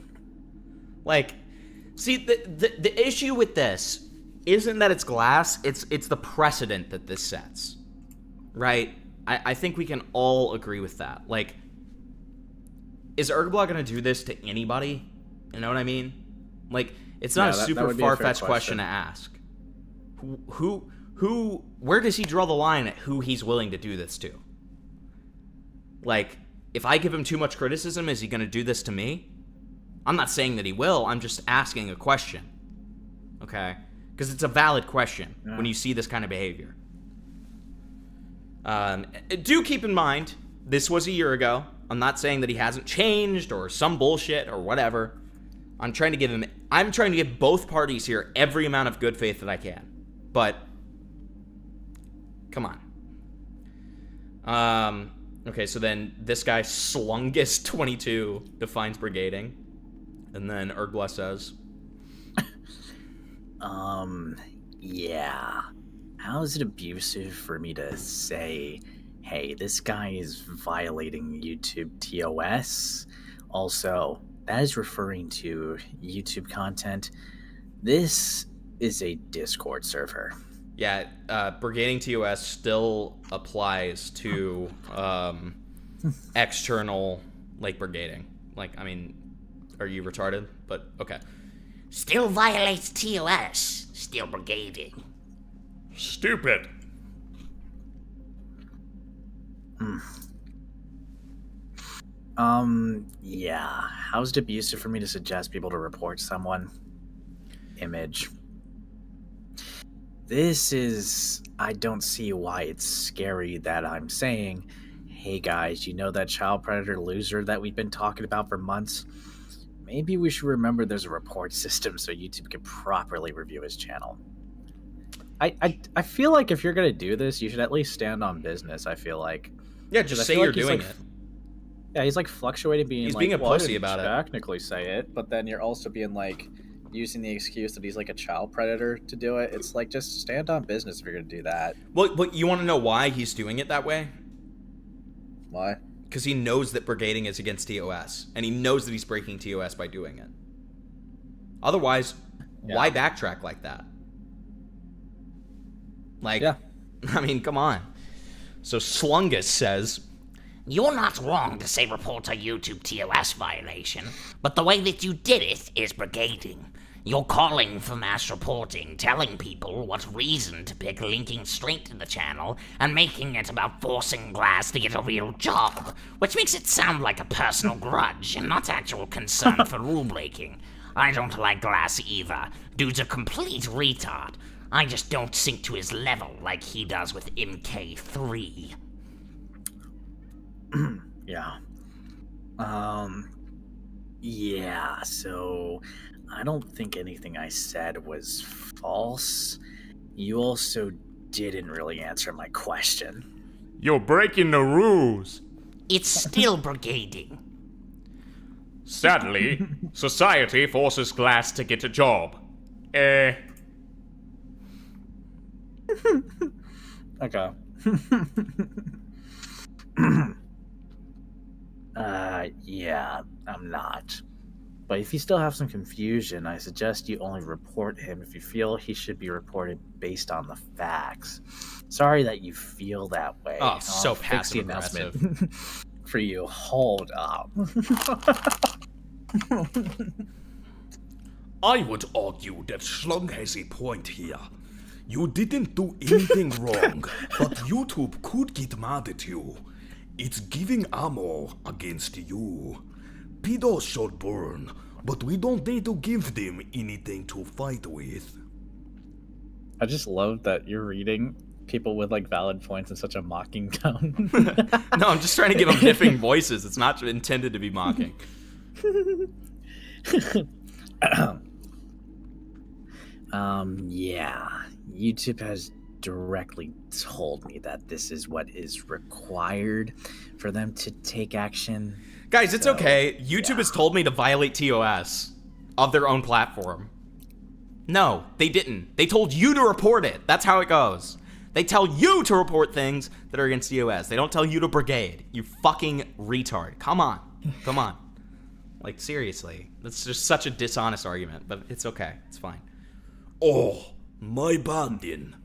Like, see, the issue with this isn't that it's Glass, it's the precedent that this sets. Right? I think we can all agree with that. Like, is Urghbla gonna do this to anybody? You know what I mean? Like, it's not a super far-fetched question to ask. Where does he draw the line at who he's willing to do this to? Like, if I give him too much criticism, is he gonna do this to me? I'm not saying that he will, I'm just asking a question. Okay? Because it's a valid question when you see this kind of behavior. Do keep in mind, this was a year ago. I'm not saying that he hasn't changed or some bullshit or whatever. I'm trying to give both parties here every amount of good faith that I can. But come on. Okay, so then this guy Slungus22 defines brigading. And then Urghbla says, Yeah. How is it abusive for me to say, hey, this guy is violating YouTube TOS? Also, that is referring to YouTube content. This is a Discord server. Yeah, brigading TOS still applies to external, like, brigading. Like, I mean, are you retarded? But, okay. Still violates TOS. Still brigading. Stupid. Yeah. How's it abusive for me to suggest people to report someone? Image. I don't see why it's scary that I'm saying, hey guys, you know that child predator loser that we've been talking about for months? Maybe we should remember there's a report system so YouTube can properly review his channel. I feel like if you're gonna do this, you should at least stand on business. I feel like. Yeah, just say you're doing it. Yeah, he's like fluctuating, He's like, being a well, I pussy didn't about it. technically say it, but then you're also being like using the excuse that he's like a child predator to do it. It's like, just stand on business if you're gonna do that. Well, but you want to know why he's doing it that way? Why? Because he knows that brigading is against TOS, and he knows that he's breaking TOS by doing it. Otherwise, why backtrack like that? Like, I mean, come on. So Slungus says, You're not wrong to say report a YouTube TOS violation, but the way that you did it is brigading. You're calling for mass reporting, telling people what reason to pick, linking straight to the channel, and making it about forcing Glass to get a real job, which makes it sound like a personal grudge and not actual concern for rule breaking. I don't like Glass either. Dude's a complete retard. I just don't sink to his level like he does with MK3. Yeah. Yeah, so I don't think anything I said was false. You also didn't really answer my question. You're breaking the rules. It's still brigading. Sadly, society forces Glass to get a job. Okay. Yeah, I'm not. But if you still have some confusion, I suggest you only report him if you feel he should be reported based on the facts. Sorry that you feel that way. Oh, so I'll fix the passive-aggressive. announcement for you. Hold up. I would argue that Schlong has a point here. You didn't do anything wrong, but YouTube could get mad at you. It's giving ammo against you. Pedos should burn, but we don't need to give them anything to fight with. I just love that you're reading people with like valid points in such a mocking tone. no, I'm just trying to give them different voices. It's not intended to be mocking. Yeah. YouTube has directly told me that this is what is required for them to take action. Guys, it's okay. YouTube has told me to violate TOS of their own platform. No, they didn't. They told you to report it. That's how it goes. They tell you to report things that are against TOS. They don't tell you to brigade. You fucking retard. Come on. Come on. Like, seriously. That's just such a dishonest argument, but it's okay. It's fine. Oh, my bad then.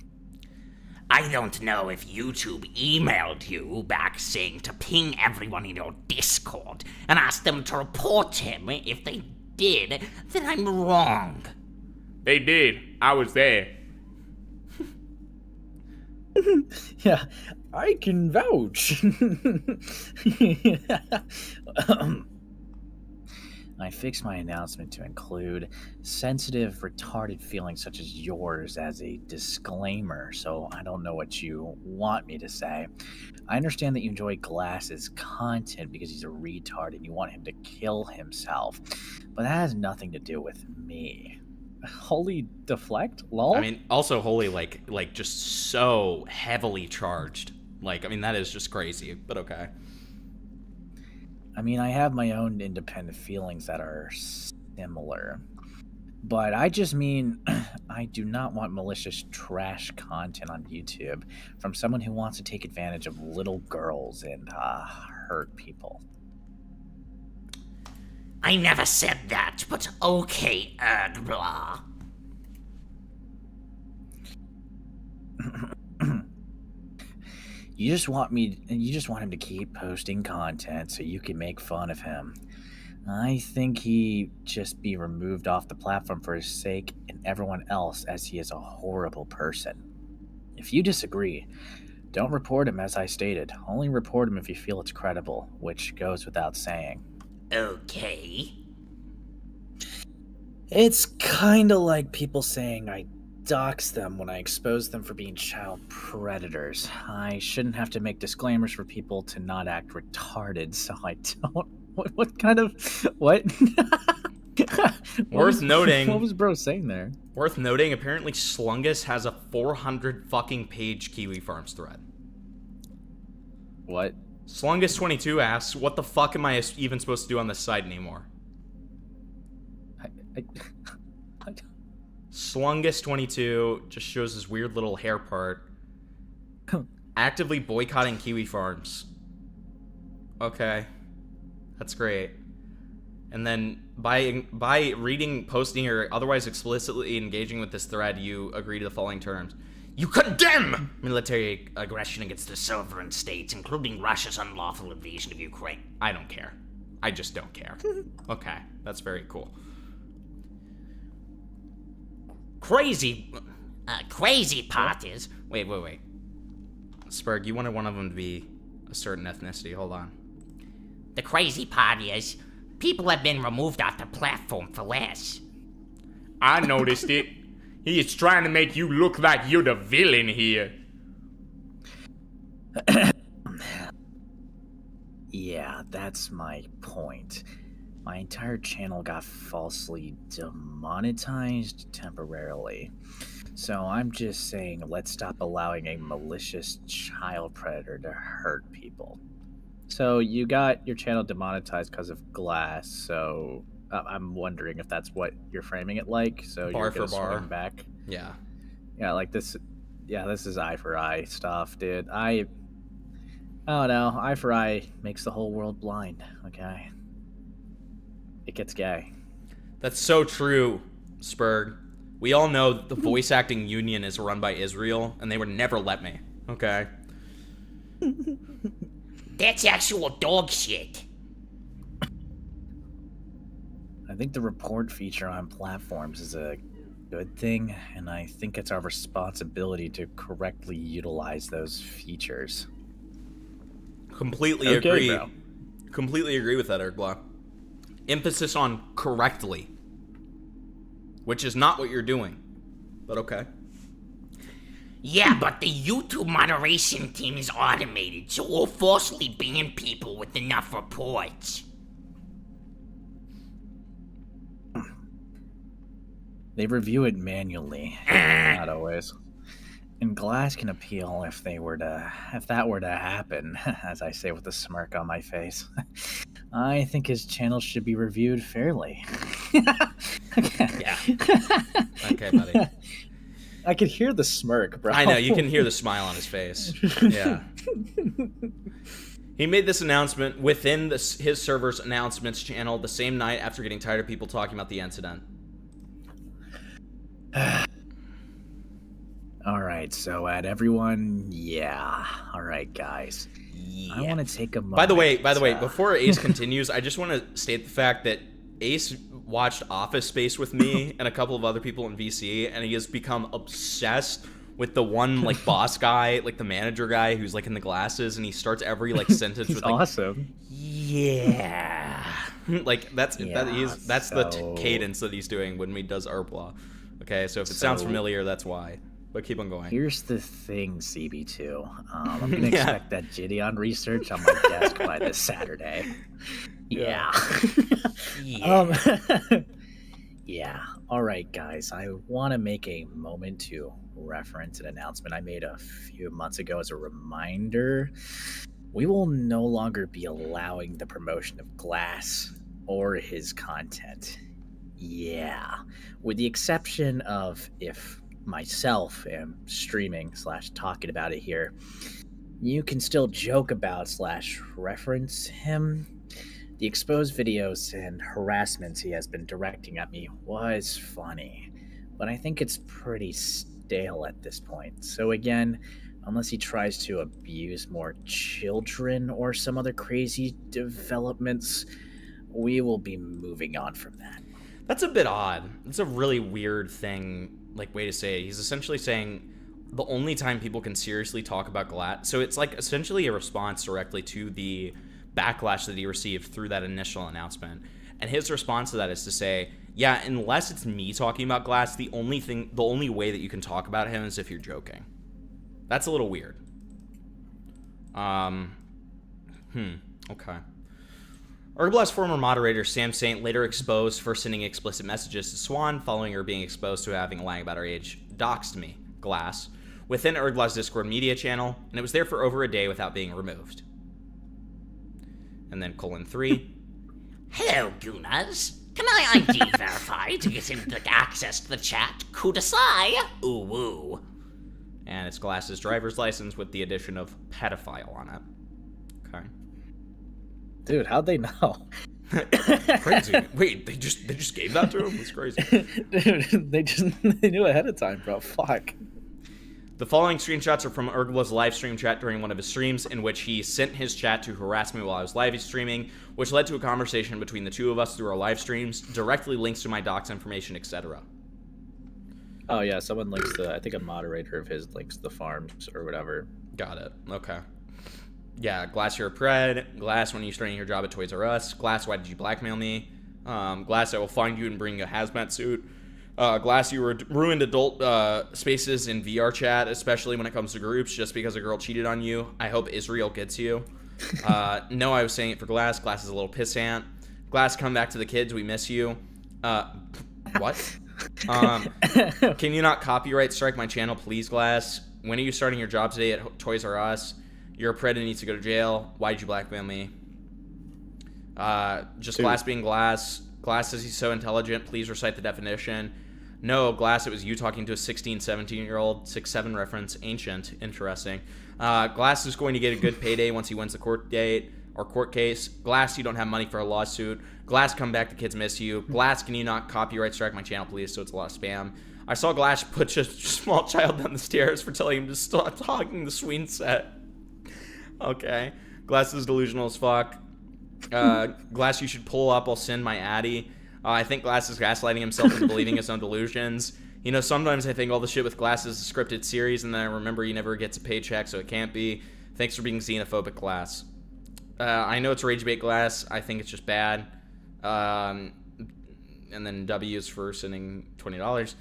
I don't know if YouTube emailed you back saying to ping everyone in your Discord and ask them to report him. If they did, then I'm wrong. They did. I was there. Yeah, I can vouch. I fixed my announcement to include sensitive, retarded feelings such as yours as a disclaimer, so I don't know what you want me to say. I understand that you enjoy Glass's content because he's a retard and you want him to kill himself, but that has nothing to do with me. Holy deflect? Lol? I mean, also Holy, like just so heavily charged. Like, I mean, that is just crazy, but okay. I mean, I have my own independent feelings that are similar. But I just mean, I do not want malicious trash content on YouTube from someone who wants to take advantage of little girls and hurt people. I never said that, but okay, Urghbla. You just want him to keep posting content so you can make fun of him. I think he just be removed off the platform for his sake and everyone else, as he is a horrible person. If you disagree, don't report him as I stated. Only report him if you feel it's credible, which goes without saying. Okay. It's kinda like people saying I dox them when I expose them for being child predators. I shouldn't have to make disclaimers for people to not act retarded, so I don't. What kind of what? Worth noting. What was bro saying there? Worth noting. Apparently, Slungus has a 400 fucking page Kiwi Farms thread. What? Slungus22 asks, "What the fuck am I even supposed to do on this site anymore?" Slungus22 just shows his weird little hair part. Actively boycotting Kiwi Farms. Okay. That's great. And then by reading, posting, or otherwise explicitly engaging with this thread, you agree to the following terms. You condemn military aggression against the sovereign states, including Russia's unlawful invasion of Ukraine. I don't care. I just don't care. Okay, that's very cool. Crazy part is... Wait. Spurg, you wanted one of them to be a certain ethnicity. Hold on. The crazy part is, people have been removed off the platform for less. I noticed it. He is trying to make you look like you're the villain here. Yeah, that's my point. My entire channel got falsely demonetized temporarily. So I'm just saying, let's stop allowing a malicious child predator to hurt people. So you got your channel demonetized because of Glass, so I'm wondering if that's what you're framing it like. So bar you're for gonna bar. swing back. Yeah. Yeah, like this. Yeah, this is eye for eye stuff, dude. I don't know. Eye for eye makes the whole world blind. Okay. It gets gay. That's so true, Spurg. We all know that the voice acting union is run by Israel, and they would never let me. Okay. That's actual dog shit. I think the report feature on platforms is a good thing, and I think it's our responsibility to correctly utilize those features. Completely agree. Bro. Completely agree with that, Urghbla. Emphasis on correctly, which is not what you're doing, but okay. Yeah, but the YouTube moderation team is automated, so we'll falsely ban people with enough reports. They review it manually, not always. And Glass can appeal if that were to happen, as I say with a smirk on my face. I think his channel should be reviewed fairly. Yeah. Okay, buddy. I could hear the smirk, bro. I know, you can hear the smile on his face. Yeah. He made this announcement within his server's announcements channel the same night after getting tired of people talking about the incident. Alright, so at everyone, yeah. Alright, guys. Yeah. I want to take a moment. By the way, before Ace continues, I just want to state the fact that Ace watched Office Space with me and a couple of other people in VC, and he has become obsessed with the one, like, boss guy, like, the manager guy who's, like, in the glasses, and he starts every, like, sentence with, like... awesome. Yeah. Like, that's the cadence that he's doing when he does Urghbla. Okay, so if it sounds familiar, that's why. But keep on going. Here's the thing, CB2. I'm going to expect that Gideon research on my desk by this Saturday. Yeah. Yeah. All right, guys. I want to make a moment to reference an announcement I made a few months ago as a reminder. We will no longer be allowing the promotion of Glass or his content. Yeah. With the exception of if myself am streaming / talking about it here, you can still joke about / reference him. The exposed videos and harassments he has been directing at me was funny, but I think it's pretty stale at this point. So again, unless he tries to abuse more children or some other crazy developments, we will be moving on from that. That's a bit odd. It's a really weird thing, like, way to say it. He's essentially saying the only time people can seriously talk about Glass... So it's, like, essentially a response directly to the backlash that he received through that initial announcement. And his response to that is to say, Yeah, unless it's me talking about Glass, the only way that you can talk about him is if you're joking. That's a little weird. Okay. Urghbla's former moderator, Sam Saint, later exposed for sending explicit messages to Swan following her being exposed to having lying about her age, doxed me, Glass, within Urghbla's Discord media channel, and it was there for over a day without being removed. And then :3. Hello, Goonas. Can I ID verify to get into access to the chat? Kudasai? Ooh woo. And it's Glass's driver's license with the addition of pedophile on it. Okay. Dude, how'd they know? Crazy. Wait, they just gave that to him? That's crazy. Dude, they knew ahead of time, bro. Fuck. The following screenshots are from Urghbla's live stream chat during one of his streams, in which he sent his chat to harass me while I was live streaming, which led to a conversation between the two of us through our live streams, directly links to my docs information, etc. Oh yeah, someone links the, I think a moderator of his links the farms or whatever. Got it. Okay. Yeah, Glass, you're a pred. Glass, when are you starting your job at Toys R Us? Glass, why did you blackmail me? Glass, I will find you and bring a hazmat suit. Glass, you ruined adult spaces in VR chat, especially when it comes to groups, just because a girl cheated on you. I hope Israel gets you. No, I was saying it for Glass. Glass is a little pissant. Glass, come back to the kids. We miss you. What? Can you not copyright strike my channel, please, Glass? When are you starting your job today at Toys R Us? You're a pred and needs to go to jail. Why did you blackmail me? Just Dude. Glass being Glass. Glass says he's so intelligent. Please recite the definition. No, Glass, it was you talking to a 16, 17-year-old. 6'7" reference. Ancient. Interesting. Glass is going to get a good payday once he wins the court date or court case. Glass, you don't have money for a lawsuit. Glass, come back. The kids miss you. Glass, can you not copyright strike my channel, please? So it's a lot of spam. I saw Glass push a small child down the stairs for telling him to stop talking the Sween set. Okay. Glass is delusional as fuck. Glass, you should pull up. I'll send my addy. I think Glass is gaslighting himself into believing his own delusions. You know, sometimes I think all the shit with Glass is a scripted series, and then I remember he never gets a paycheck, so it can't be. Thanks for being xenophobic, Glass. I know it's rage bait, Glass. I think it's just bad. And then W is for sending $20.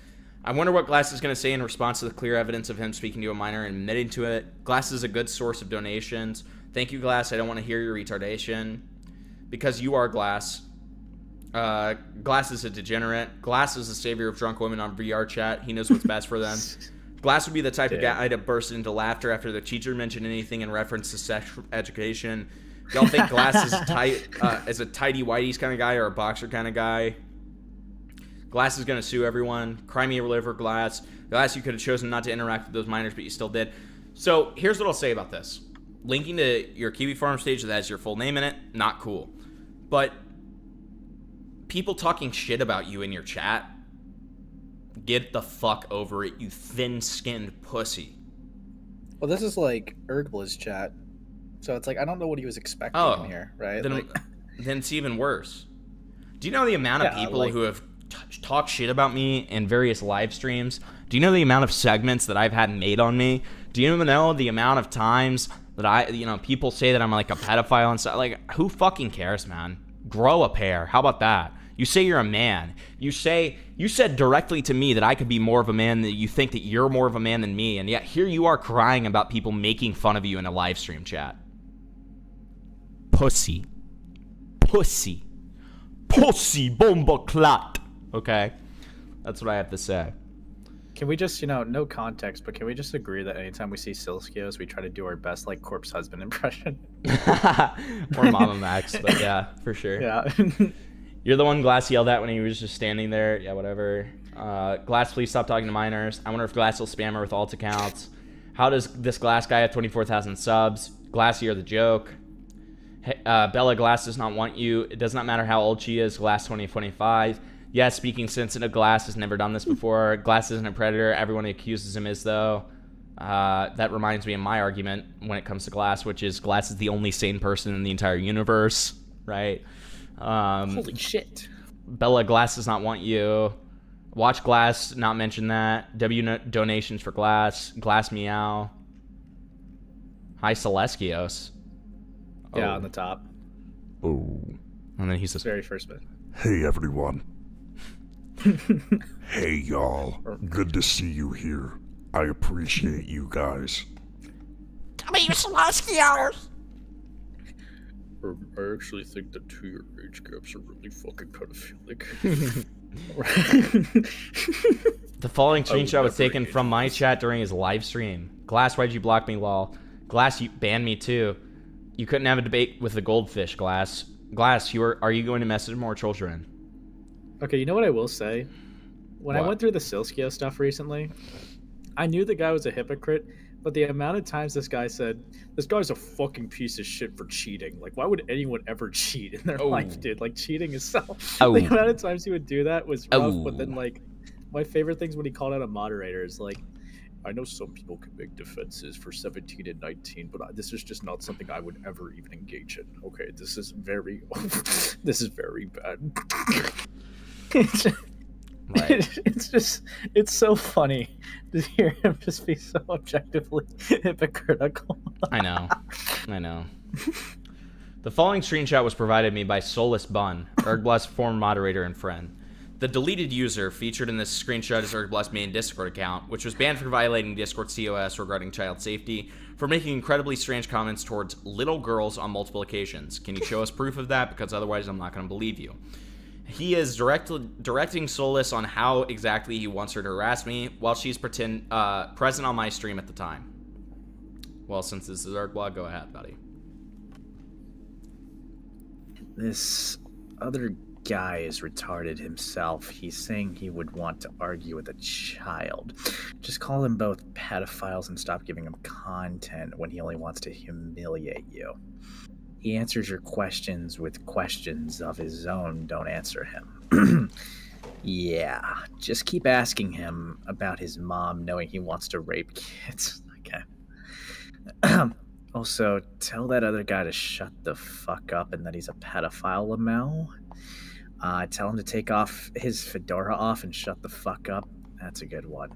I wonder what Glass is going to say in response to the clear evidence of him speaking to a minor and admitting to it. Glass is a good source of donations. Thank you, Glass. I don't want to hear your retardation. Because you are Glass. Glass is a degenerate. Glass is the savior of drunk women on VR chat. He knows what's best for them. Glass would be the type of guy to burst into laughter after the teacher mentioned anything in reference to sex education. Y'all think Glass is a tidy whities kind of guy or a boxer kind of guy? Glass is going to sue everyone. Cry me a river, Glass. Glass, you could have chosen not to interact with those minors, but you still did. So here's what I'll say about this. Linking to your Kiwi Farm stage that has your full name in it, not cool. But people talking shit about you in your chat, get the fuck over it, you thin-skinned pussy. Well, this is like Urghbla's chat. So it's like, I don't know what he was expecting in here, right? Then it's even worse. Do you know the amount of people who have talked shit about me in various live streams? Do you know the amount of segments that I've had made on me? Do you even know the amount of times that people say that I'm like a pedophile and stuff? Like, who fucking cares, man? Grow a pair. How about that? You say you're a man. You said directly to me that I could be more of a man, that you think that you're more of a man than me, and yet here you are crying about people making fun of you in a live stream chat. Pussy. Pussy. Pussy bomba clot. Okay? That's what I have to say. Can we just, no context, but can we just agree that anytime we see Silskios, we try to do our best, like, corpse husband impression? Or Mama Max, but yeah, for sure. Yeah. You're the one Glass yelled at when he was just standing there. Yeah, whatever. Glass, please stop talking to minors. I wonder if Glass will spam her with alt accounts. How does this Glass guy have 24,000 subs? Glass, you're the joke. Hey, Bella, Glass does not want you. It does not matter how old she is. Glass 2025. Yeah, speaking sensitive, Glass has never done this before. Glass isn't a predator. Everyone who accuses him is, though. That reminds me of my argument when it comes to Glass, which is Glass is the only sane person in the entire universe, right? Holy shit. Bella, Glass does not want you. Watch Glass not mention that. Donations for Glass. Glass meow. Hi, Celestios. Yeah, on the top. Oh. And then he says, very first bit. Hey, everyone. Hey y'all, good to see you here. I appreciate you guys. Tell me you Swarovski hours. I actually think the 2-year age gaps are really fucking pedophilic. The following I would screenshot was never taken from my chat during his live stream. Glass, why'd you block me, lol? Glass, you banned me too. You couldn't have a debate with the goldfish, Glass. Glass, are you going to message more children? Okay, you know what I will say? When I What? went through the Silskio stuff recently, I knew the guy was a hypocrite, but the amount of times this guy said, this guy's a fucking piece of shit for cheating. Like, why would anyone ever cheat in their life, dude? Like, cheating is so... Oh. The amount of times he would do that was rough, Oh. but then, like, my favorite things when he called out a moderator is, like, I know some people can make defenses for 17 and 19, but this is just not something I would ever even engage in. Okay, this is very... this is very bad. Right. It's so funny to hear him just be so objectively hypocritical. I know. The following screenshot was provided me by Soulless Bun, Urghbla's former moderator and friend. The deleted user featured in this screenshot is Urghbla's main Discord account, which was banned for violating Discord COS regarding child safety, for making incredibly strange comments towards little girls on multiple occasions. Can you show us proof of that? Because otherwise I'm not going to believe you. He is directing Soulless on how exactly he wants her to harass me while she's present on my stream at the time. Well, since this is Urghbla, go ahead, buddy. This other guy is retarded himself. He's saying he would want to argue with a child. Just call them both pedophiles and stop giving him content when he only wants to humiliate you. He answers your questions with questions of his own. Don't answer him. Yeah, just keep asking him about his mom, knowing he wants to rape kids. Okay. Also, tell that other guy to shut the fuck up and that he's a pedophile, Lamau. Tell him to take off his fedora off and shut the fuck up. That's a good one.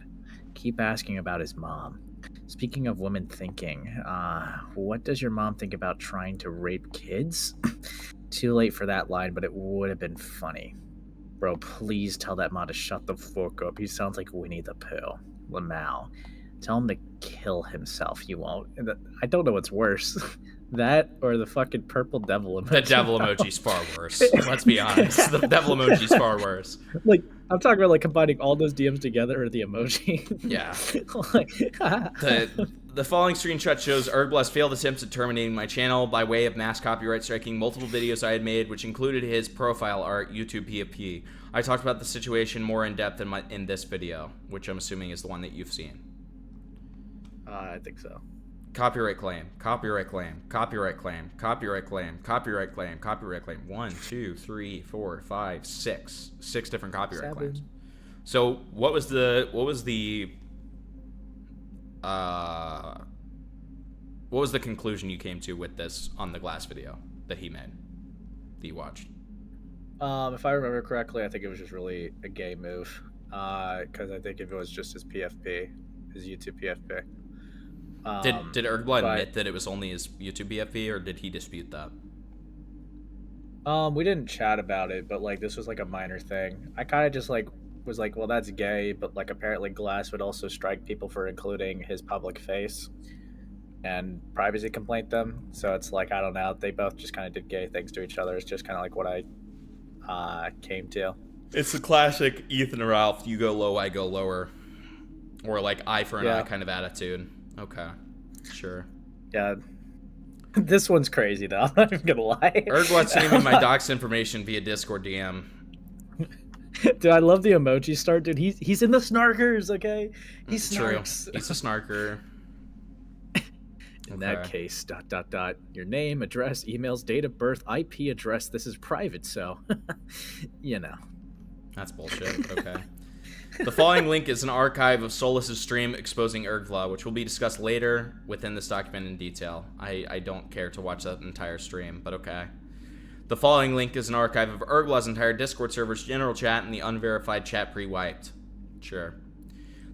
Keep asking about his mom. Speaking of women thinking, what does your mom think about trying to rape kids? Too late for that line, but it would have been funny. Bro, please tell that mod to shut the fuck up. He sounds like Winnie the Pooh. Lamau. Tell him to kill himself. You won't. I don't know what's worse. That or the fucking purple devil emoji. The devil emoji's far worse. Let's be honest. The devil emoji's far worse. Like, I'm talking about, like, combining all those DMs together or the emoji. Yeah. Like, The following screenshot shows Urghbla's failed attempts at terminating my channel by way of mass copyright striking multiple videos I had made, which included his profile art, YouTube PFP. I talked about the situation more in depth in this video, which I'm assuming is the one that you've seen. I think so. Copyright claim, copyright claim, copyright claim, copyright claim, copyright claim, copyright claim. 1, 2, 3, 4, 5, 6. 6 different copyright claims. So what was the conclusion you came to with this on the Glass video that he made, that you watched? If I remember correctly, I think it was just really a gay move. Because I think if it was just his PFP, his YouTube PFP. Did Urghbla admit that it was only his YouTube PFP, or did he dispute that? We didn't chat about it, but, like, this was, like, a minor thing. I kind of just, like, was like, well, that's gay, but, like, apparently Glass would also strike people for including his public face and privacy complaint them. So it's like, I don't know. They both just kind of did gay things to each other. It's just kind of like what I came to. It's the classic Ethan or Ralph, you go low, I go lower. Or, like, eye for an eye kind of attitude. Okay, sure. Yeah. This one's crazy, though. I'm not even gonna lie. Urghbla sending me my docs information via Discord DM. Dude, I love the emoji start, dude. He's in the snarkers, okay? He snarks. True. He's a snarker. In that case, ... Your name, address, emails, date of birth, IP address. This is private, so you know. That's bullshit. Okay. The following link is an archive of Soulless's stream exposing Urghbla, which will be discussed later within this document in detail. I don't care to watch that entire stream, but okay. The following link is an archive of Urgbla's entire Discord server's general chat and the unverified chat pre-wiped. Sure.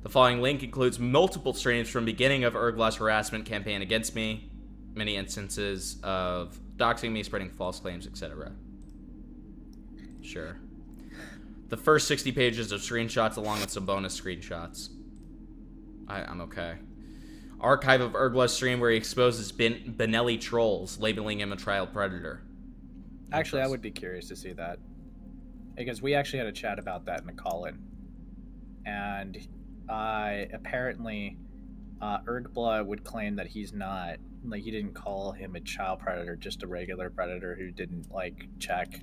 The following link includes multiple streams from beginning of Urgbla's harassment campaign against me, many instances of doxing me, spreading false claims, etc. Sure. The first 60 pages of screenshots along with some bonus screenshots. I'm okay. Archive of Urghbla stream where he exposes Benelli trolls, labeling him a child predator. Actually, I would be curious to see that. Because we actually had a chat about that in a call-in. And apparently, Urghbla would claim that he's not, like, he didn't call him a child predator, just a regular predator who didn't, like, check.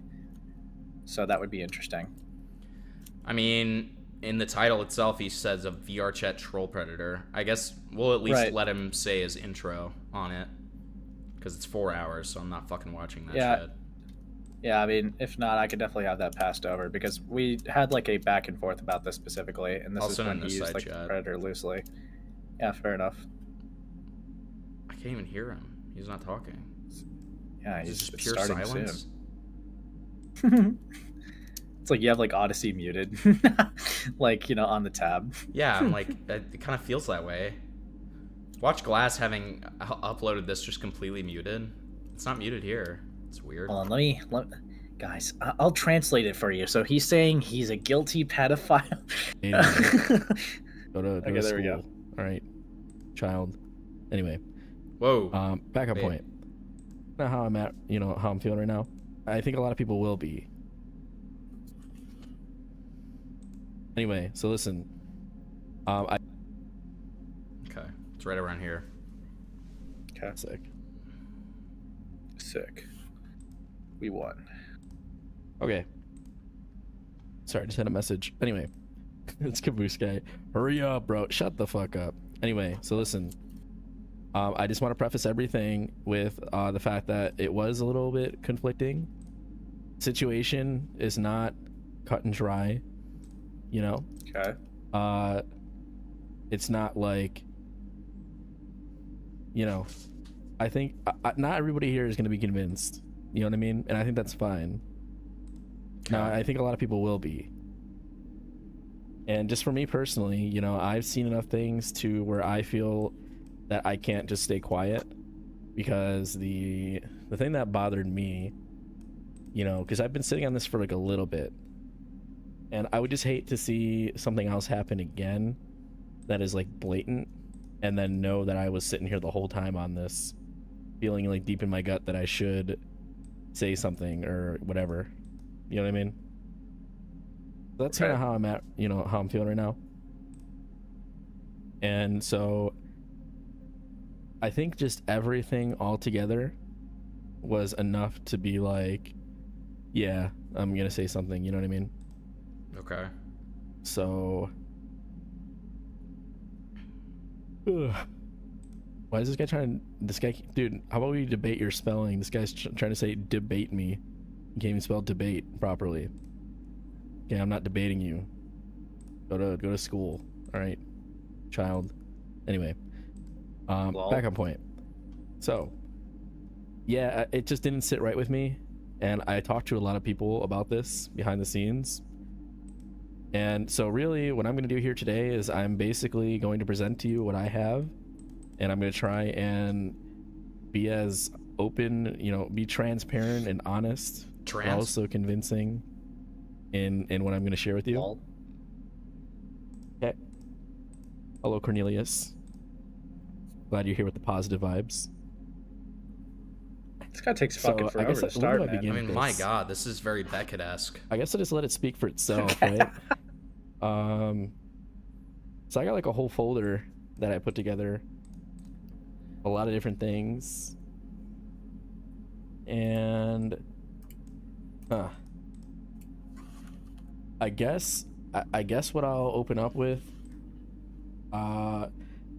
So that would be interesting. I mean, in the title itself, he says a VR chat troll predator. I guess we'll at least let him say his intro on it. Because it's 4 hours, so I'm not fucking watching that shit. Yeah, I mean, if not, I could definitely have that passed over. Because we had, like, a back and forth about this specifically. And this is when he used, like, the predator loosely. Yeah, fair enough. I can't even hear him. He's not talking. Yeah, he's just pure silence. It's like you have like Odyssey muted, like, you know, on the tab. Yeah, I'm like, it kind of feels that way. Watch Glass having uploaded this just completely muted. It's not muted here. It's weird. Hold on, guys, I'll translate it for you. So he's saying he's a guilty pedophile. Go to Okay, there we go. All right, child. Anyway. Whoa. Backup point. Not how I'm at, you know, how I'm feeling right now. I think a lot of people will be. Anyway, so listen. Okay, it's right around here. Okay. Sick. We won. Okay. Sorry, I just had a message. Anyway, it's Caboose Guy. Hurry up, bro. Shut the fuck up. Anyway, so listen. I just want to preface everything with the fact that it was a little bit conflicting. Situation is not cut and dry, you know? Okay. It's not like, you know, I think not everybody here is going to be convinced, you know what I mean? And I think that's fine. Now, I think a lot of people will be. And just for me personally, you know, I've seen enough things to where I feel that I can't just stay quiet, because the thing that bothered me, you know, because I've been sitting on this for like a little bit, and I would just hate to see something else happen again that is like blatant, and then know that I was sitting here the whole time on this, feeling like deep in my gut that I should say something or whatever. You know what I mean? That's kind of how I'm at, you know, how I'm feeling right now. And so I think just everything all together was enough to be like, yeah, I'm gonna say something, you know what I mean? Okay. So ugh. Why is this guy dude, how about we debate your spelling? This guy's trying to say debate me. You can't even spell debate properly. Okay, I'm not debating you. Go to school. All right, child. Anyway, back on point. So, yeah, it just didn't sit right with me, and I talked to a lot of people about this behind the scenes. And so really what I'm going to do here today is I'm basically going to present to you what I have, and I'm going to try and be as open, you know, be transparent and honest, but also convincing in what I'm going to share with you. Okay. Hello, Cornelius. Glad you're here with the positive vibes. This guy takes fucking forever to start, man. I mean, my God, this is very Beckett-esque. I guess I just let it speak for itself, right? So I got like a whole folder that I put together, a lot of different things, and I guess what I'll open up with.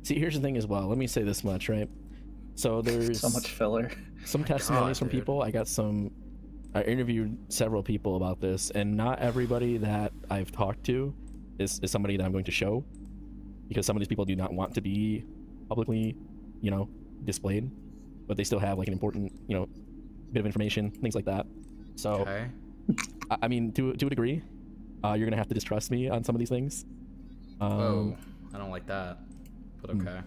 See, here's the thing as well. Let me say this much, right? So there's so much filler. Some testimonies from people. I interviewed several people about this, and not everybody that I've talked to is somebody that I'm going to show, because some of these people do not want to be publicly, you know, displayed, but they still have like an important, you know, bit of information, things like that. So, I mean, to a degree, you're gonna have to distrust me on some of these things. Whoa, I don't like that, but okay.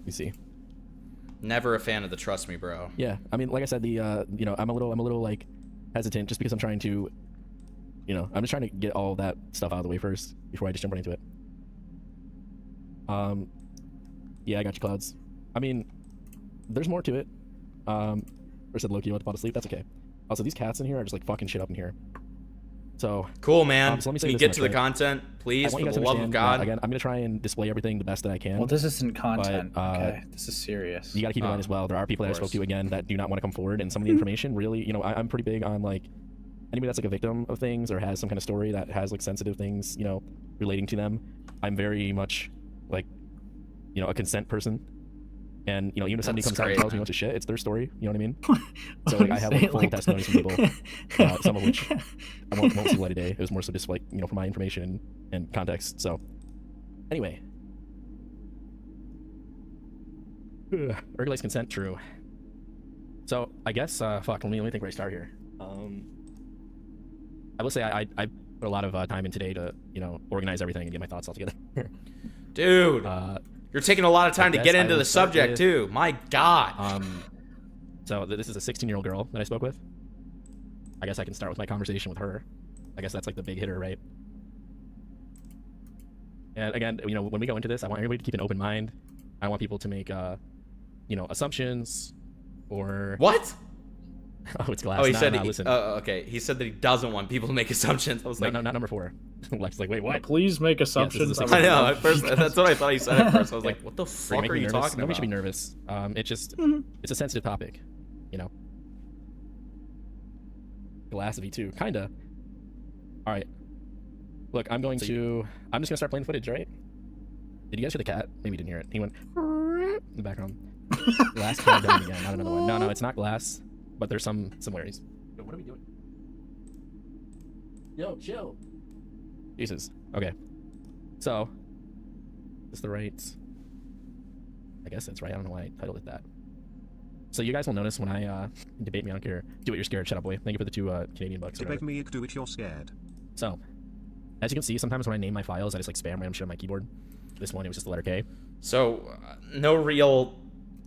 You see. Never a fan of the trust me, bro. Yeah, I mean, like I said, you know, I'm a little like hesitant just because I'm trying to you know, I'm just trying to get all that stuff out of the way first before I just jump right into it. Yeah, I got you, Clouds. I mean, there's more to it. Or said Loki, you went to fall asleep. That's okay. Also, these cats in here are just like fucking shit up in here. So cool, man. So let me say Can you this get much, to the right? content, please, I want for you guys the to love of understand God. that, again, I'm gonna try and display everything the best that I can. Well, this isn't content. But, okay, this is serious. You got to keep in mind as well. There are people that I spoke to again that do not want to come forward, and some of the information really, you know, I'm pretty big on like anybody that's like a victim of things or has some kind of story that has like sensitive things, you know, relating to them. I'm very much like, you know, a consent person. And, you know, even if somebody comes out and tells me what to shit, it's their story. You know what I mean? So like, I have like full testimonies from people, some of which I won't see light of day. It was more so just like, you know, for my information and context. So, anyway. Urghbla's consent, true. So, I guess, fuck, let me think where I start here. I will say I put a lot of time in today to, you know, organize everything and get my thoughts all together. Dude. You're taking a lot of time to get into the subject, too. My God. So this is a 16-year-old girl that I spoke with. I guess I can start with my conversation with her. I guess that's like the big hitter, right? And again, you know, when we go into this, I want everybody to keep an open mind. I want people to make, you know, assumptions or... What? Oh, it's Glass. Oh, he nah, said... nah, listen. Okay, he said that he doesn't want people to make assumptions. I was like... No, not number 4. Lex like, wait, what? Please make assumptions. I know, at first, that's what I thought he said at first. I was like, what the fuck are you talking about? Nobody should be nervous. It's just, it's a sensitive topic, you know? Glass V2, kinda. Alright. Look, I'm just gonna start playing footage, right? Did you guys hear the cat? Maybe you didn't hear it. He went in the background. Glass cat done again, not another one. No, it's not Glass, but there's some similarities. Yo, what are we doing? Yo, chill. Jesus. Okay. So, is the right... I guess that's right. I don't know why I titled it that. So you guys will notice when I debate me, I don't care. Do it, you're scared. Shut up, boy. Thank you for the 2 Canadian bucks. Debate me, do it, you're scared. So, as you can see, sometimes when I name my files, I just like spam random shit on my keyboard. This one, it was just the letter K. So, no real...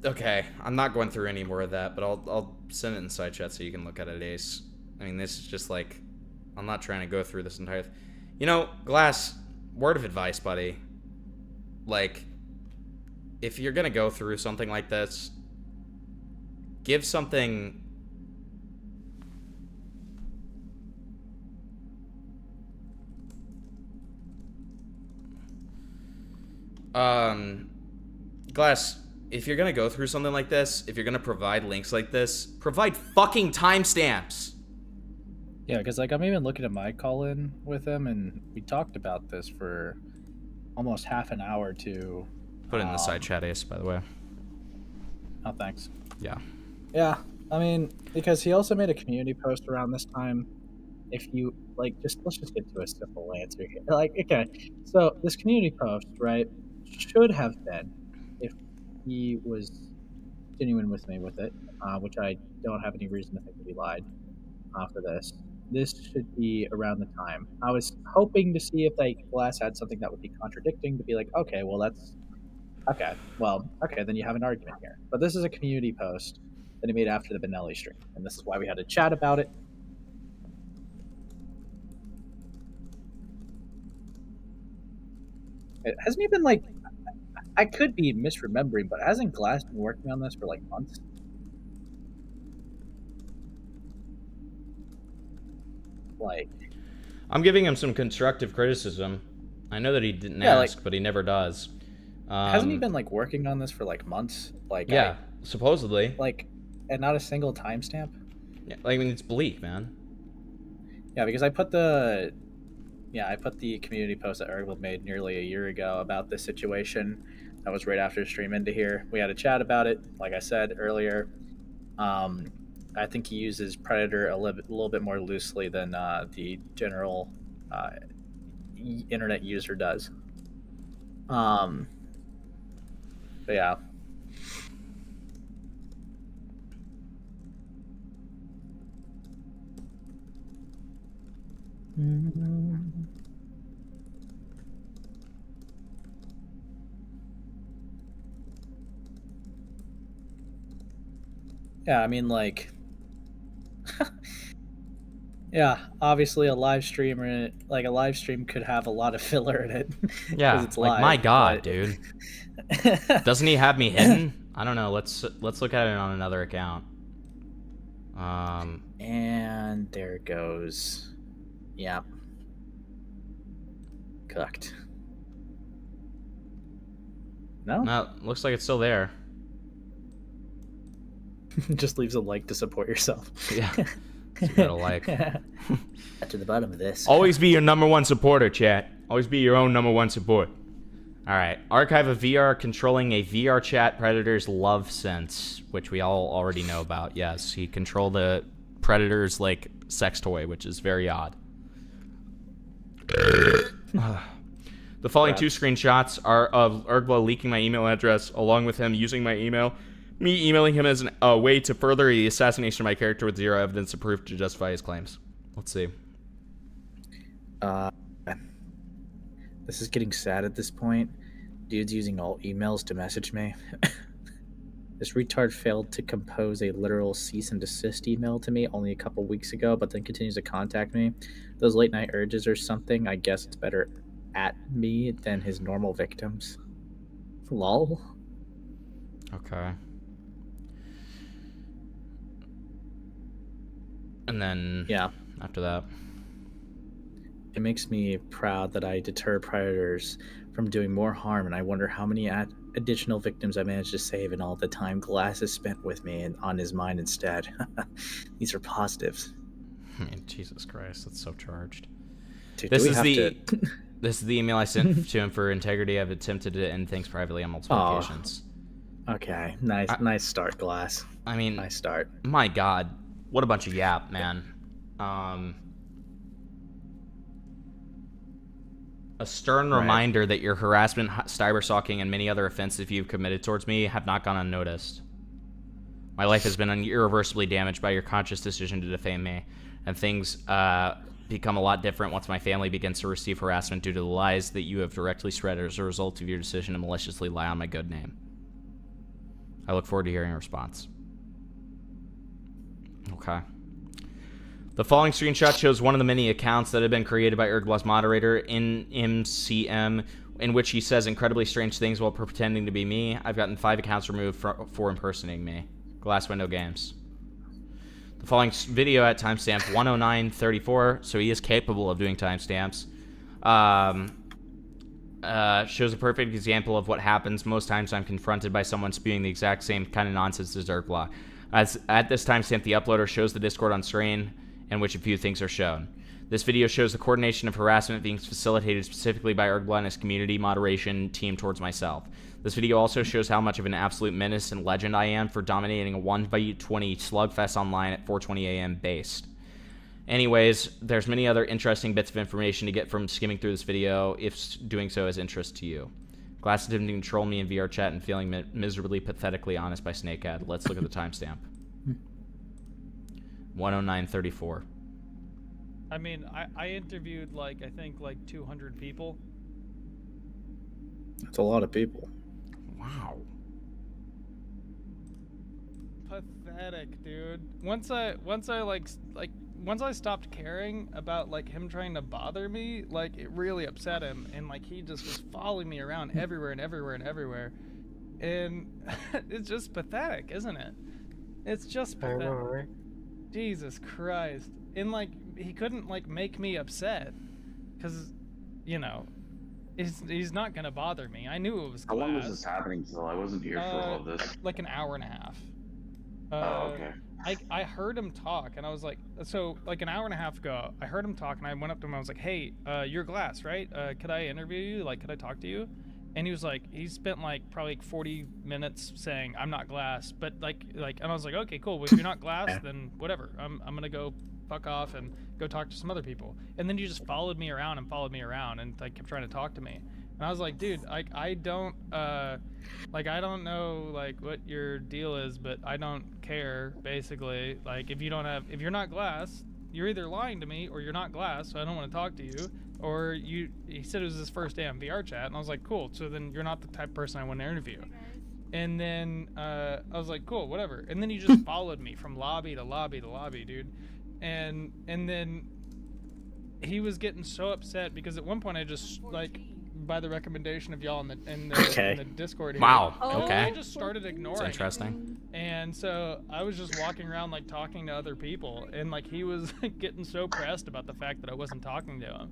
Okay, I'm not going through any more of that, but I'll send it in side chat so you can look at it, Ace. I mean, this is just like... I'm not trying to go through this entire... You know, Glass, word of advice, buddy. Like, if you're gonna go through something like this, give something... Glass, if you're gonna go through something like this, if you're gonna provide links like this, provide fucking timestamps. Yeah, because like I'm even looking at my call-in with him, and we talked about this for almost half an hour to... Put it in the side chat, Ace, by the way. Oh, thanks. Yeah. Yeah, I mean, because he also made a community post around this time. If you, like, let's just get to a simple answer here. Like, okay, so this community post, right, should have been, if he was genuine with me with it, which I don't have any reason to think that he lied for this. This should be around the time. I was hoping to see if like Glass had something that would be contradicting to be like, okay, well that's okay. Well, okay, then you have an argument here. But this is a community post that he made after the Benelli stream, and this is why we had to chat about it. Hasn't he been like? I could be misremembering, but hasn't Glass been working on this for like months? Like, I'm giving him some constructive criticism. I know that he didn't ask, but he never does. Hasn't he been like working on this for like months? Like, yeah, supposedly. Like, and not a single timestamp. Yeah, like, I mean, it's bleak, man. Yeah, because I put the community post that Urghbla made nearly a year ago about this situation. That was right after the stream into here. We had a chat about it. Like I said earlier, I think he uses Predator a little bit more loosely than the general internet user does. But yeah. Yeah, I mean, like, Yeah, obviously a live streamer, like a live stream could have a lot of filler in it. 'Cause Yeah, it's like live, my God, but- dude. Doesn't he have me hidden? I don't know. Let's look at it on another account. And there it goes. Yep. Cooked. No? No, looks like it's still there. Just leaves a like to support yourself. Yeah. So you gotta like. Got to the bottom of this. Always be your #1 supporter, chat. Always be your own #1 support. Alright. Archive of VR controlling a VR chat predator's love sense, which we all already know about. Yes, he controlled a predator's, like, sex toy, which is very odd. The following two screenshots are of Urghbla leaking my email address, along with him using my email, me emailing him as a way to further the assassination of my character with zero evidence of proof to justify his claims. Let's see. This is getting sad at this point. Dude's using all emails to message me. This retard failed to compose a literal cease and desist email to me only a couple weeks ago, but then continues to contact me. Those late night urges or something, I guess it's better at me than his normal victims. Lol. Okay. And then, yeah, after that. It makes me proud that I deter predators from doing more harm, and I wonder how many additional victims I managed to save in all the time Glass has spent with me and on his mind instead. These are positives. Jesus Christ, that's so charged. Dude, This is the email I sent to him for integrity. I've attempted to end things privately on multiple occasions. Okay, nice start, Glass. I mean, nice start. My God, what a bunch of yap, man. A stern reminder that your harassment, cyberstalking, and many other offenses you've committed towards me have not gone unnoticed. My life has been irreversibly damaged by your conscious decision to defame me, and things become a lot different once my family begins to receive harassment due to the lies that you have directly spread as a result of your decision to maliciously lie on my good name. I look forward to hearing a response. Okay. The following screenshot shows one of the many accounts that have been created by Urghbla's moderator in MCM, in which he says incredibly strange things while pretending to be me. I've gotten 5 accounts removed for impersonating me. Glass Window Games. The following video at timestamp 109:34, so he is capable of doing timestamps, shows a perfect example of what happens most times I'm confronted by someone spewing the exact same kind of nonsense as Urghbla. As at this timestamp, the uploader shows the Discord on screen, in which a few things are shown. This video shows the coordination of harassment being facilitated specifically by Urghbla and his community moderation team towards myself. This video also shows how much of an absolute menace and legend I am for dominating a 1v20 slugfest online at 4:20 a.m. based. Anyways, there's many other interesting bits of information to get from skimming through this video, if doing so is interest to you. Glass attempting to control me in VR chat and feeling miserably pathetically honest by Snakehead. Let's look at the timestamp. 109:34. I mean, I interviewed I think 200 people. That's a lot of people. Wow. Pathetic, dude. Once I stopped caring about him trying to bother me, it really upset him, and he just was following me around everywhere and everywhere and everywhere. And it's just pathetic, isn't it? It's just pathetic. I know, right? Jesus Christ. And he couldn't make me upset, because he's not gonna bother me. I knew it was Glass. How long was this happening till? I wasn't here for all of this. Like an hour and a half. Oh, okay. I heard him talk, and I was like, so an hour and a half ago, I heard him talk, and I went up to him, I was like, hey, you're Glass, right? Could I interview you? Could I talk to you? And he was like, he spent probably 40 minutes saying, I'm not Glass, but and I was like, okay, cool. Well, if you're not Glass, then whatever. I'm gonna go fuck off and go talk to some other people. And then you just followed me around and kept trying to talk to me. And I was like, dude, I don't know what your deal is, but I don't care, basically. If you're not Glass, you're either lying to me or you're not Glass, so I don't want to talk to you. Or he said it was his first day on VR chat, and I was like, cool, so then you're not the type of person I want to interview. And then I was like, cool, whatever. And then he just followed me from lobby to lobby to lobby, dude. and then he was getting so upset because at one point I just like, by the recommendation of y'all in the Discord here, Wow. I just started ignoring. That's interesting. And so I was just walking around like talking to other people, and like he was getting so pressed about the fact that I wasn't talking to him.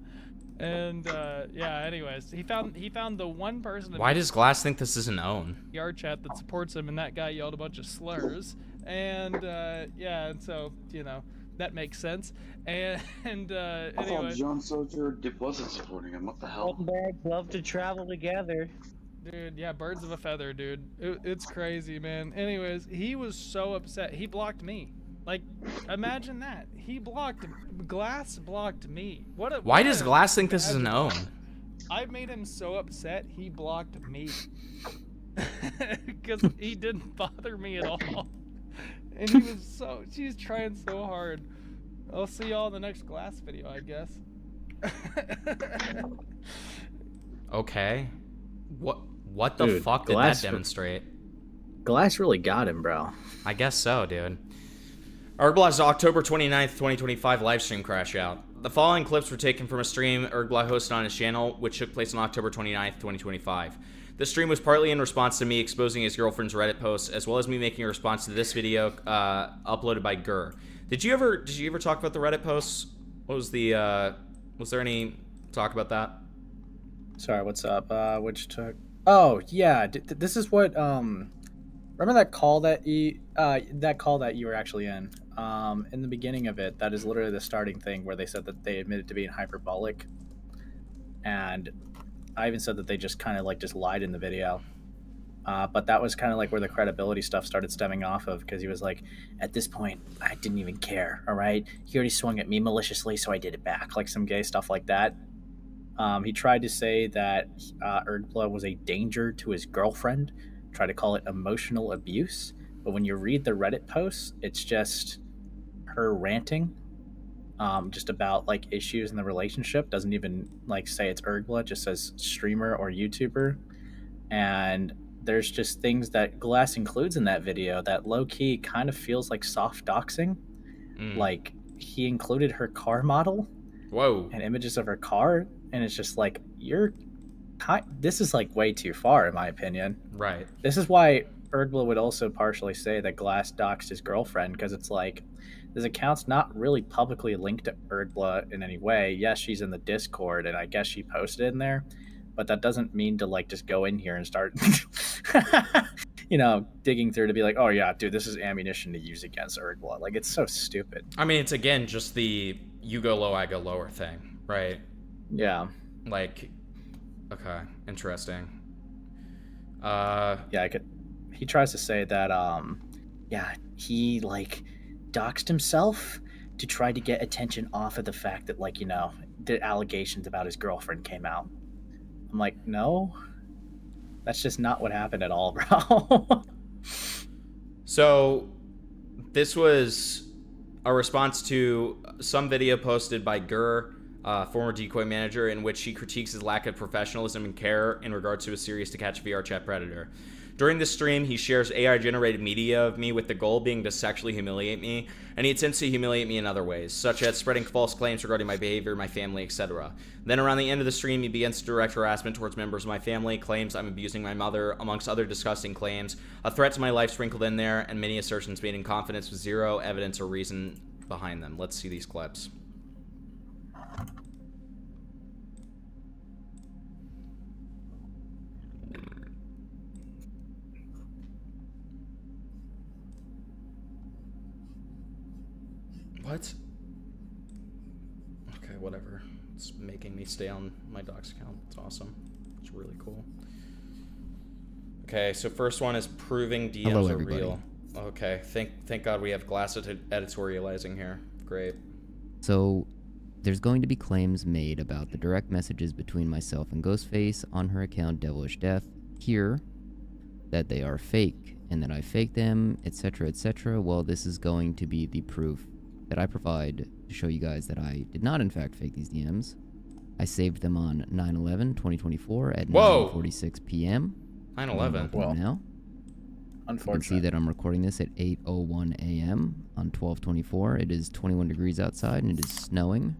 And yeah, anyways, he found the one person. Why does Glass think this is an own? PR chat that supports him, and that guy yelled a bunch of slurs. And yeah, and so you know that makes sense. And I thought anyway, John Soldier wasn't supporting him. What the hell? Birds love to travel together. dude, yeah, birds of a feather, dude. It's crazy, man. Anyways, he was so upset. He blocked me. Like, imagine that. Glass blocked me. Why does Glass think this is an own? I made him so upset, he blocked me. Because he didn't bother me at all. And she's trying so hard. I'll see y'all in the next Glass video, I guess. Okay. What the Dude, fuck did that demonstrate? Glass really got him, bro. I guess so, dude. Urghbla's October 29th, 2025 livestream crash out. The following clips were taken from a stream Urghbla hosted on his channel, which took place on October 29th, 2025. The stream was partly in response to me exposing his girlfriend's Reddit posts, as well as me making a response to this video uploaded by Gur. Did you ever talk about the Reddit posts? What was was there any talk about that? Sorry, what's up? Which took... Oh, yeah, this is what, remember that call that you were actually in? In the beginning of it, that is literally the starting thing where they said that they admitted to being hyperbolic. And I even said that they just kind of like just lied in the video. But that was kind of like where the credibility stuff started stemming off of, because he was like, at this point, I didn't even care, all right? He already swung at me maliciously, so I did it back. Like some gay stuff like that. He tried to say that Urghbla was a danger to his girlfriend, tried to call it emotional abuse. But when you read the Reddit posts, it's just her ranting just about like issues in the relationship. Doesn't even like say it's Urghbla, just says streamer or YouTuber. And there's just things that Glass includes in that video that low-key kind of feels like soft doxing. Like he included her car model. Whoa. And images of her car, and it's just like, this is like way too far in my opinion. Right. This is why Urghbla would also partially say that Glass doxed his girlfriend, because it's like, this account's not really publicly linked to Urghbla in any way. Yes, she's in the Discord, and I guess she posted in there, but that doesn't mean to like just go in here and start you know, digging through to be like, oh yeah, dude, this is ammunition to use against Urghbla. Like, it's so stupid. I mean, it's again just the you go low, I go lower thing, right? Yeah. Like, okay, interesting. Yeah, he tries to say that yeah, he like doxed himself to try to get attention off of the fact that, like, you know, the allegations about his girlfriend came out. I'm like, no, that's just not what happened at all, bro. So this was a response to some video posted by Gur, former Decoy manager, in which he critiques his lack of professionalism and care in regards to his series To Catch a VR Chat Predator. During this stream, he shares AI-generated media of me with the goal being to sexually humiliate me, and he intends to humiliate me in other ways, such as spreading false claims regarding my behavior, my family, etc. Then around the end of the stream, he begins to direct harassment towards members of my family, claims I'm abusing my mother, amongst other disgusting claims, a threat to my life sprinkled in there, and many assertions made in confidence with zero evidence or reason behind them. Let's see these clips. What? Okay, whatever. It's making me stay on my doc's account. It's awesome. It's really cool. Okay, so first one is proving DMs Hello, are everybody. real. Okay, thank God we have Glass editorializing here. Great. So, there's going to be claims made about the direct messages between myself and Ghostface on her account Devilish Death here, that they are fake, and that I faked them, etc., etc. Well, this is going to be the proof that I provide to show you guys that I did not in fact fake these DMs. I saved them on 9/11/2024 at 9:46 p.m. 9/11. Well, now. You can see that I'm recording this at 8:01 a.m. on 12/24. It is 21 degrees outside and it is snowing.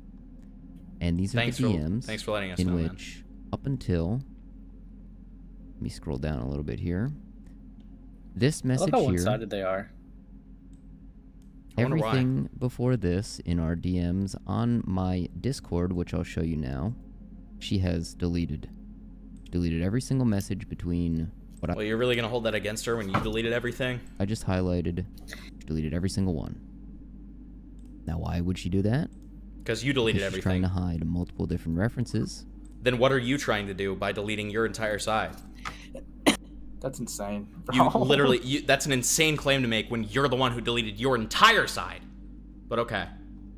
And these are the DMs thanks for letting us in know, man. which, up until, let me scroll down a little bit here. This I message love how here, one-sided they are. I wonder why. everything before this in our DMs on my Discord, which I'll show you now, she has deleted. Deleted every single message between what Well, you're really gonna hold that against her when you deleted everything? I just highlighted. She deleted every single one. Now, why would she do that? Because you deleted She's everything. trying to hide multiple different references. Then what are you trying to do by deleting your entire side? That's insane. You literally, that's an insane claim to make when you're the one who deleted your entire side. But okay.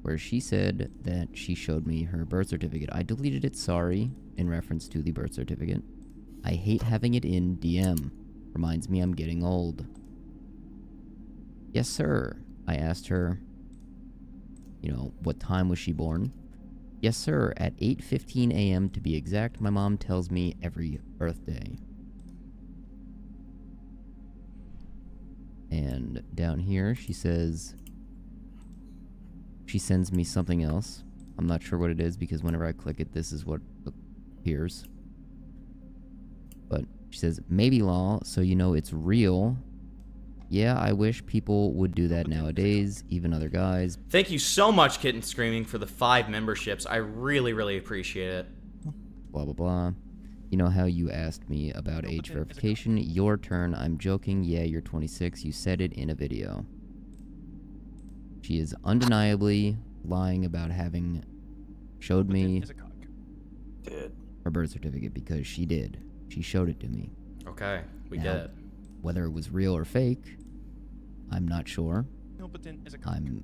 Where she said that she showed me her birth certificate. I deleted it, sorry, in reference to the birth certificate. I hate having it in DM. Reminds me I'm getting old. Yes, sir. I asked her, you know, what time was she born? Yes, sir. At 8:15 a.m. to be exact, my mom tells me every birthday. And down here, she says, she sends me something else. I'm not sure what it is because whenever I click it, this is what appears. But she says, maybe law, so you know it's real. Yeah, I wish people would do that nowadays, even other guys. Thank you so much, Kitten Screaming, for the 5 memberships. I really, really appreciate it. Blah, blah, blah. You know how you asked me about age verification? Your turn. I'm joking. Yeah, you're 26. You said it in a video. She is undeniably lying about having showed me her birth certificate because she did. She showed it to me. Okay, we Now, get it. Whether it was real or fake, I'm not sure. I'm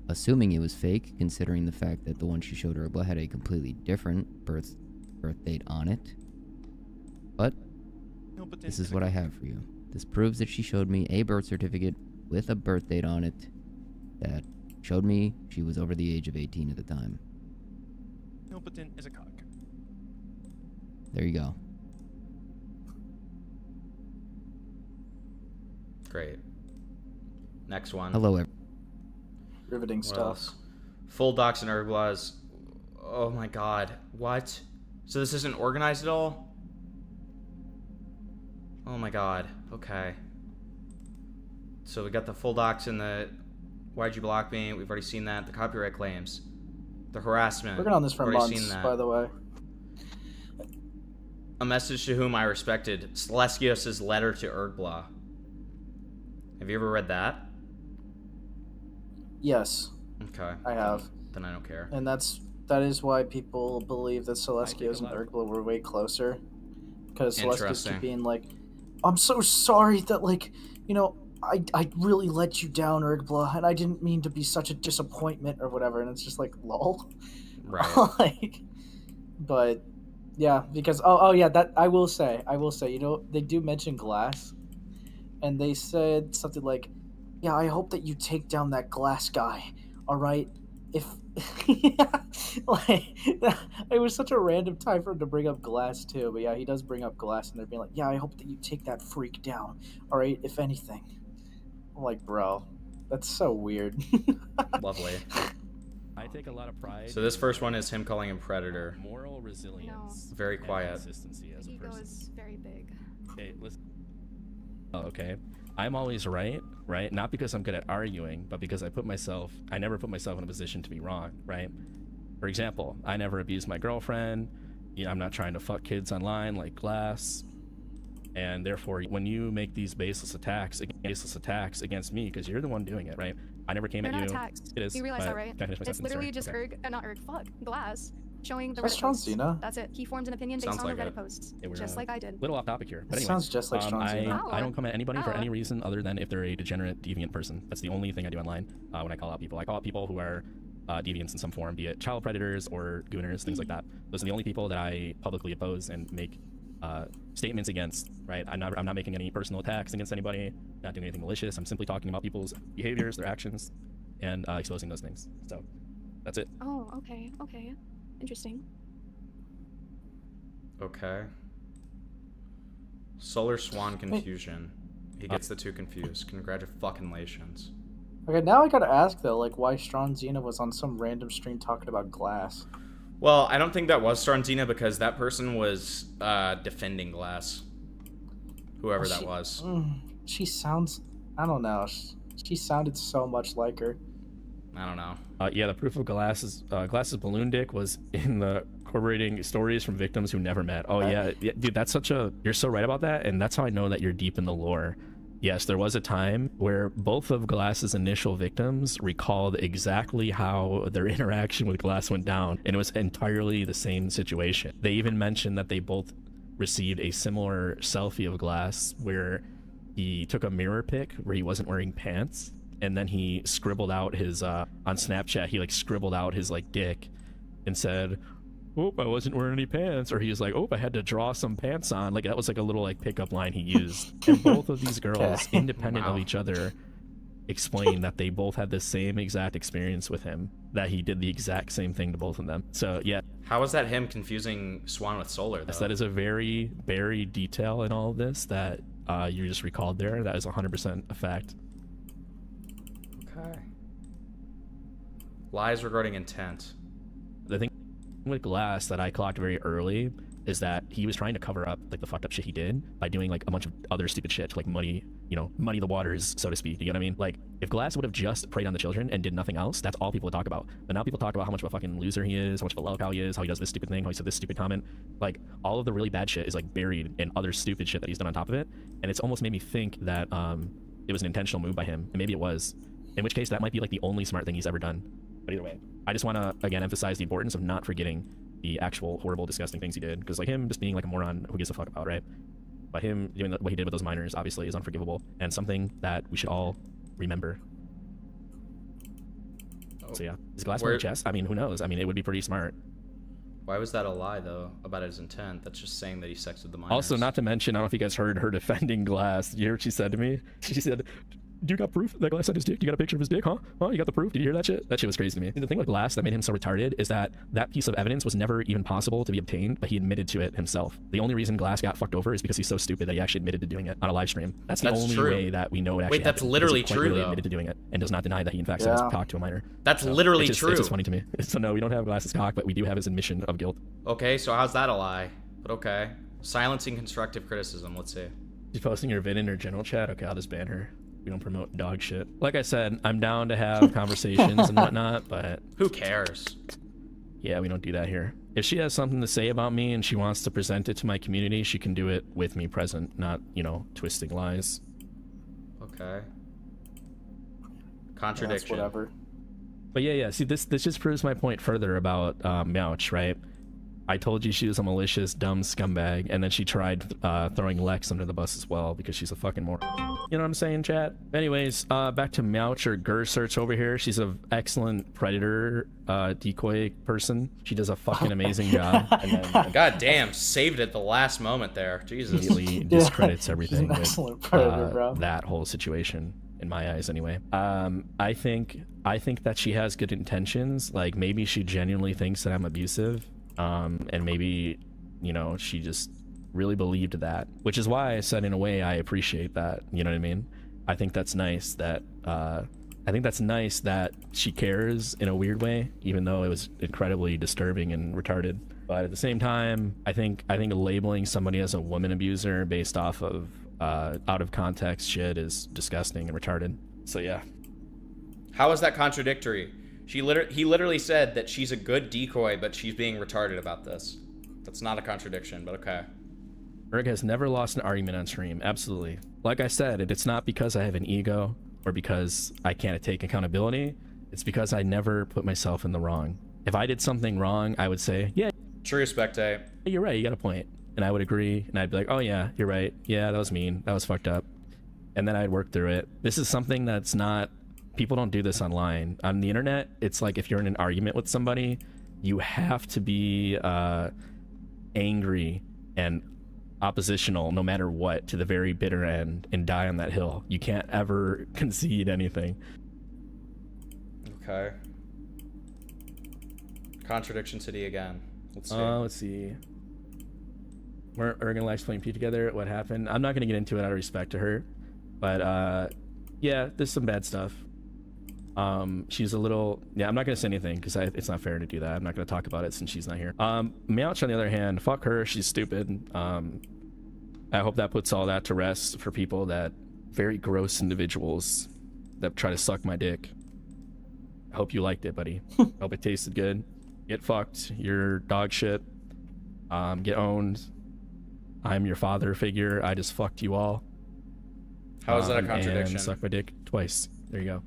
assuming it was fake, considering the fact that the one she showed Urghbla had a completely different birth date on it. But this is what I have for you. This proves that she showed me a birth certificate with a birth date on it that showed me she was over the age of 18 at the time. Is a cock. There you go. Great. Next one. Hello, Riveting What stuff. else? Full docs and Urghblas. Oh my god. What? So this isn't organized at all? Oh my god. Okay. So we got the full docs and the why'd you block me? We've already seen that. The copyright claims. The harassment. Working on this for Already seen months, that. by the way. A message to whom I respected. Celestios' letter to Urghbla. Have you ever read that? Yes. Okay. I have. Then I don't care. And that is why people believe that Celestios and Urghbla were way closer. Because Celestios Interesting. keep being like, I'm so sorry that, like, you know, I really let you down, Urghbla, and I didn't mean to be such a disappointment or whatever. And it's just like, lol. Right. Like, but yeah, because oh yeah, that I will say, you know, they do mention Glass, and they said something like, yeah, I hope that you take down that Glass guy. All right, if like it was such a random time for him to bring up Glass too, but yeah, he does bring up Glass, and they're being like, yeah, I hope that you take that freak down. All right, if anything. I'm like, bro, that's so weird. Lovely. I take a lot of pride. So this first one is him calling him Predator. Moral resilience. Very and quiet. Consistency as a Ego person. is very big. Okay, listen. Oh, okay. I'm always right? Not because I'm good at arguing, but because I never put myself in a position to be wrong, right? For example, I never abused my girlfriend. You know, I'm not trying to fuck kids online like Glass. And therefore, when you make these baseless attacks against me, because you're the one doing it, right? I never came They're at not you. attacks. It is. You realize but that, right? can I finish my It's sentence? literally Sorry. just Okay. Glass, showing the That's Reddit John posts. Cena. That's it. He formed an opinion based Sounds on like the a- Reddit posts, They were, just like I did. Little off topic here, but It anyway, sounds just like John Cena. I don't come at anybody for Oh. any reason other than if they're a degenerate, deviant person. That's the only thing I do online when I call out people. I call out people who are deviants in some form, be it child predators or gooners, things like that. Those are the only people that I publicly oppose and make statements against, right? I'm not making any personal attacks against anybody, not doing anything malicious. I'm simply talking about people's behaviors, their actions, and exposing those things. So that's it. Oh, okay, okay. Interesting. Okay. Solar Swan Confusion. He gets the two confused. Congratulations. Okay, now I gotta ask though, like, why Stronzina was on some random stream talking about glass. Well, I don't think that was Stronzina because that person was defending Glass. Whoever that was. She sounds... I don't know. She sounded so much like her. I don't know. Yeah, the proof of Glass's balloon dick was in the corroborating stories from victims who never met. Oh yeah, dude, that's such a... You're so right about that, and that's how I know that you're deep in the lore. Yes, there was a time where both of Glass's initial victims recalled exactly how their interaction with Glass went down, and it was entirely the same situation. They even mentioned that they both received a similar selfie of Glass where he took a mirror pic where he wasn't wearing pants, and then he scribbled out his on Snapchat, he like scribbled out his like dick and said, "Oh, I wasn't wearing any pants," or he was like, "Oh, I had to draw some pants on." Like that was like a little like pickup line he used. And both of these girls, independent of each other, explained that they both had the same exact experience with him, that he did the exact same thing to both of them. So yeah. How is that him confusing Swan with Solar though? Yes, that is a very buried detail in all of this that you just recalled there. That is 100% a fact. Okay. Lies regarding intent. The thing with Glass that I clocked very early is that he was trying to cover up like the fucked up shit he did by doing like a bunch of other stupid shit to like muddy the waters, so to speak. You know what I mean? Like if Glass would have just preyed on the children and did nothing else, that's all people would talk about. But now people talk about how much of a fucking loser he is, how much of a low cow he is, how he does this stupid thing, how he said this stupid comment. Like all of the really bad shit is like buried in other stupid shit that he's done on top of it, and it's almost made me think that it was an intentional move by him, and maybe it was. In which case, that might be like the only smart thing he's ever done. But either way, I just want to again emphasize the importance of not forgetting the actual horrible, disgusting things he did. Because like him just being like a moron, who gives a fuck about, right? But him doing what he did with those minors obviously is unforgivable and something that we should all remember. So yeah, is Glass playing chess? I mean, who knows? I mean, it would be pretty smart. Why was that a lie though about his intent? That's just saying that he sexed with the minors. Also, not to mention, I don't know if you guys heard her defending Glass. Did you hear what she said to me? She said, "Do you got proof that Glass had his dick? You got a picture of his dick, huh? Huh? You got the proof? Did you hear that shit?" That shit was crazy to me. And the thing with Glass that made him so retarded is that that piece of evidence was never even possible to be obtained, but he admitted to it himself. The only reason Glass got fucked over is because he's so stupid that he actually admitted to doing it on a live stream. That's the only way that we know it actually Wait, that's happened, literally because he quite true, literally though. admitted to doing it and does not deny that he in fact talked to a minor. That's So, literally it's true. just funny to me. So no, we don't have Glass's cock, but we do have his admission of guilt. Okay, so how's that a lie? But okay. Silencing constructive criticism, let's see. She's posting her vid in her general chat. Okay, I'll just ban her. We don't promote dog shit. Like I said, I'm down to have conversations and whatnot, but... Who cares? Yeah, we don't do that here. If she has something to say about me and she wants to present it to my community, she can do it with me present, not, twisting lies. Okay. Contradiction. That's whatever. But yeah, see, this just proves my point further about Mouch, right? I told you she was a malicious, dumb scumbag, and then she tried throwing Lex under the bus as well because she's a fucking moron. You know what I'm saying, chat? Anyways, back to Mouch or Gersearch over here. She's an excellent predator decoy person. She does a fucking amazing job. And then, God damn, saved it at the last moment there. Jesus. Immediately discredits everything with excellent predator, bro. that whole situation. In my eyes, anyway. I think that she has good intentions. Like maybe she genuinely thinks that I'm abusive. And maybe, she just really believed that, which is why I said in a way I appreciate that. You know what I mean? I think that's nice that she cares in a weird way, even though it was incredibly disturbing and retarded. But at the same time, I think labeling somebody as a woman abuser based off of out of context shit is disgusting and retarded. So yeah. How is that contradictory? He literally said that she's a good decoy, but she's being retarded about this. That's not a contradiction, but okay. Urg has never lost an argument on stream. Absolutely. Like I said, it's not because I have an ego or because I can't take accountability. It's because I never put myself in the wrong. If I did something wrong, I would say, yeah. True Spectate. You're right, you got a point. And I would agree, and I'd be like, oh yeah, you're right. Yeah, that was mean. That was fucked up. And then I'd work through it. This is something that's not... People don't do this online. On the internet, it's like if you're in an argument with somebody, you have to be angry and oppositional no matter what to the very bitter end and die on that hill. You can't ever concede anything. Okay. Contradiction City again. Let's see. Let's see. We're gonna live playing P together. What happened? I'm not gonna get into it out of respect to her. But yeah, there's some bad stuff. She's a little, yeah, I'm not gonna say anything because it's not fair to do that. I'm not gonna talk about it since she's not here. Meowch on the other hand, fuck her, she's stupid. I hope that puts all that to rest for people that very gross individuals that try to suck my dick. I hope you liked it, buddy. Hope it tasted good. Get fucked. You're dog shit. Get owned. I'm your father figure. I just fucked you all. How is that a contradiction? And suck my dick twice. There you go.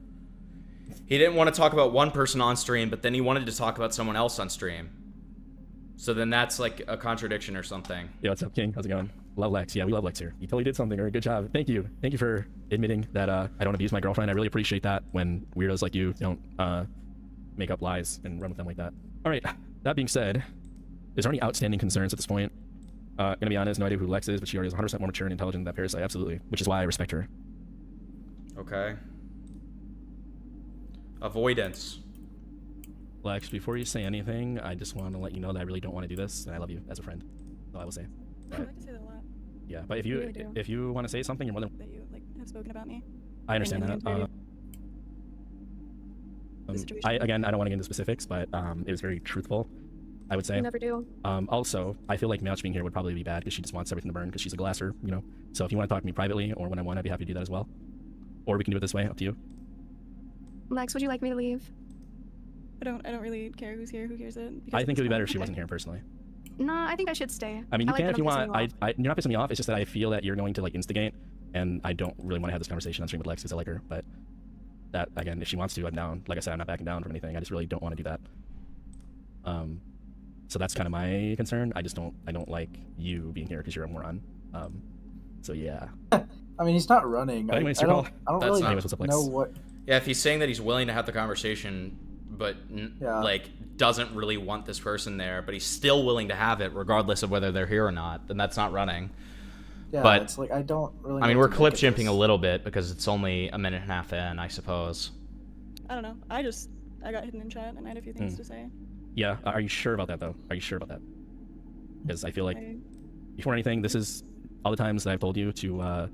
He didn't want to talk about one person on stream, but then he wanted to talk about someone else on stream. So then that's like a contradiction or something. Yeah, what's up, King? How's it going? Love Lex. Yeah, we love Lex here. You totally did something, or good job. Thank you. Thank you for admitting that I don't abuse my girlfriend. I really appreciate that when weirdos like you don't make up lies and run with them like that. All right, that being said, is there any outstanding concerns at this point? Gonna be honest, no idea who Lex is, but she already is 100% more mature and intelligent than that parasite, absolutely. Which is why I respect her. Okay. Avoidance. Lex, before you say anything, I just want to let you know that I really don't want to do this, and I love you as a friend. That's all I will say. I like to say that a lot. Yeah, but if I you really do. if you want to say something, you're more than. That you like have spoken about me. I understand in the that. interview. I don't want to get into specifics, but it was very truthful, I would say. You never do. Also, I feel like Meowch being here would probably be bad because she just wants everything to burn because she's a glasser, you know. So if you want to talk to me privately or when I want, I'd be happy to do that as well. Or we can do it this way, up to you. Lex, would you like me to leave? I don't really care who's here. Who cares it? I think it would be better if she wasn't here personally. Nah, I think I should stay. I mean, you like can that if you I'm want. pissing you off. You're not pissing me off. It's just that I feel that you're going to like instigate, and I don't really want to have this conversation on stream with Lex because I like her. But that again, if she wants to, I'm down. Like I said, I'm not backing down from anything. I just really don't want to do that. So that's kind of my concern. I don't like you being here because you're a moron. So yeah. I mean, he's not running. But anyways, I your don't, call. I don't That's really not- Anyways, what's up, Lex? know what. Yeah, if he's saying that he's willing to have the conversation, but like doesn't really want this person there, but he's still willing to have it regardless of whether they're here or not, then that's not running. Yeah, but it's like I don't really. I mean, know we're what to clip make of chimping this. a little bit because it's only a minute and a half in, I suppose. I don't know. I got hidden in chat and I had a few things to say. Yeah. Are you sure about that though? Are you sure about that? Because I feel like before anything, this is all the times that I've told you to,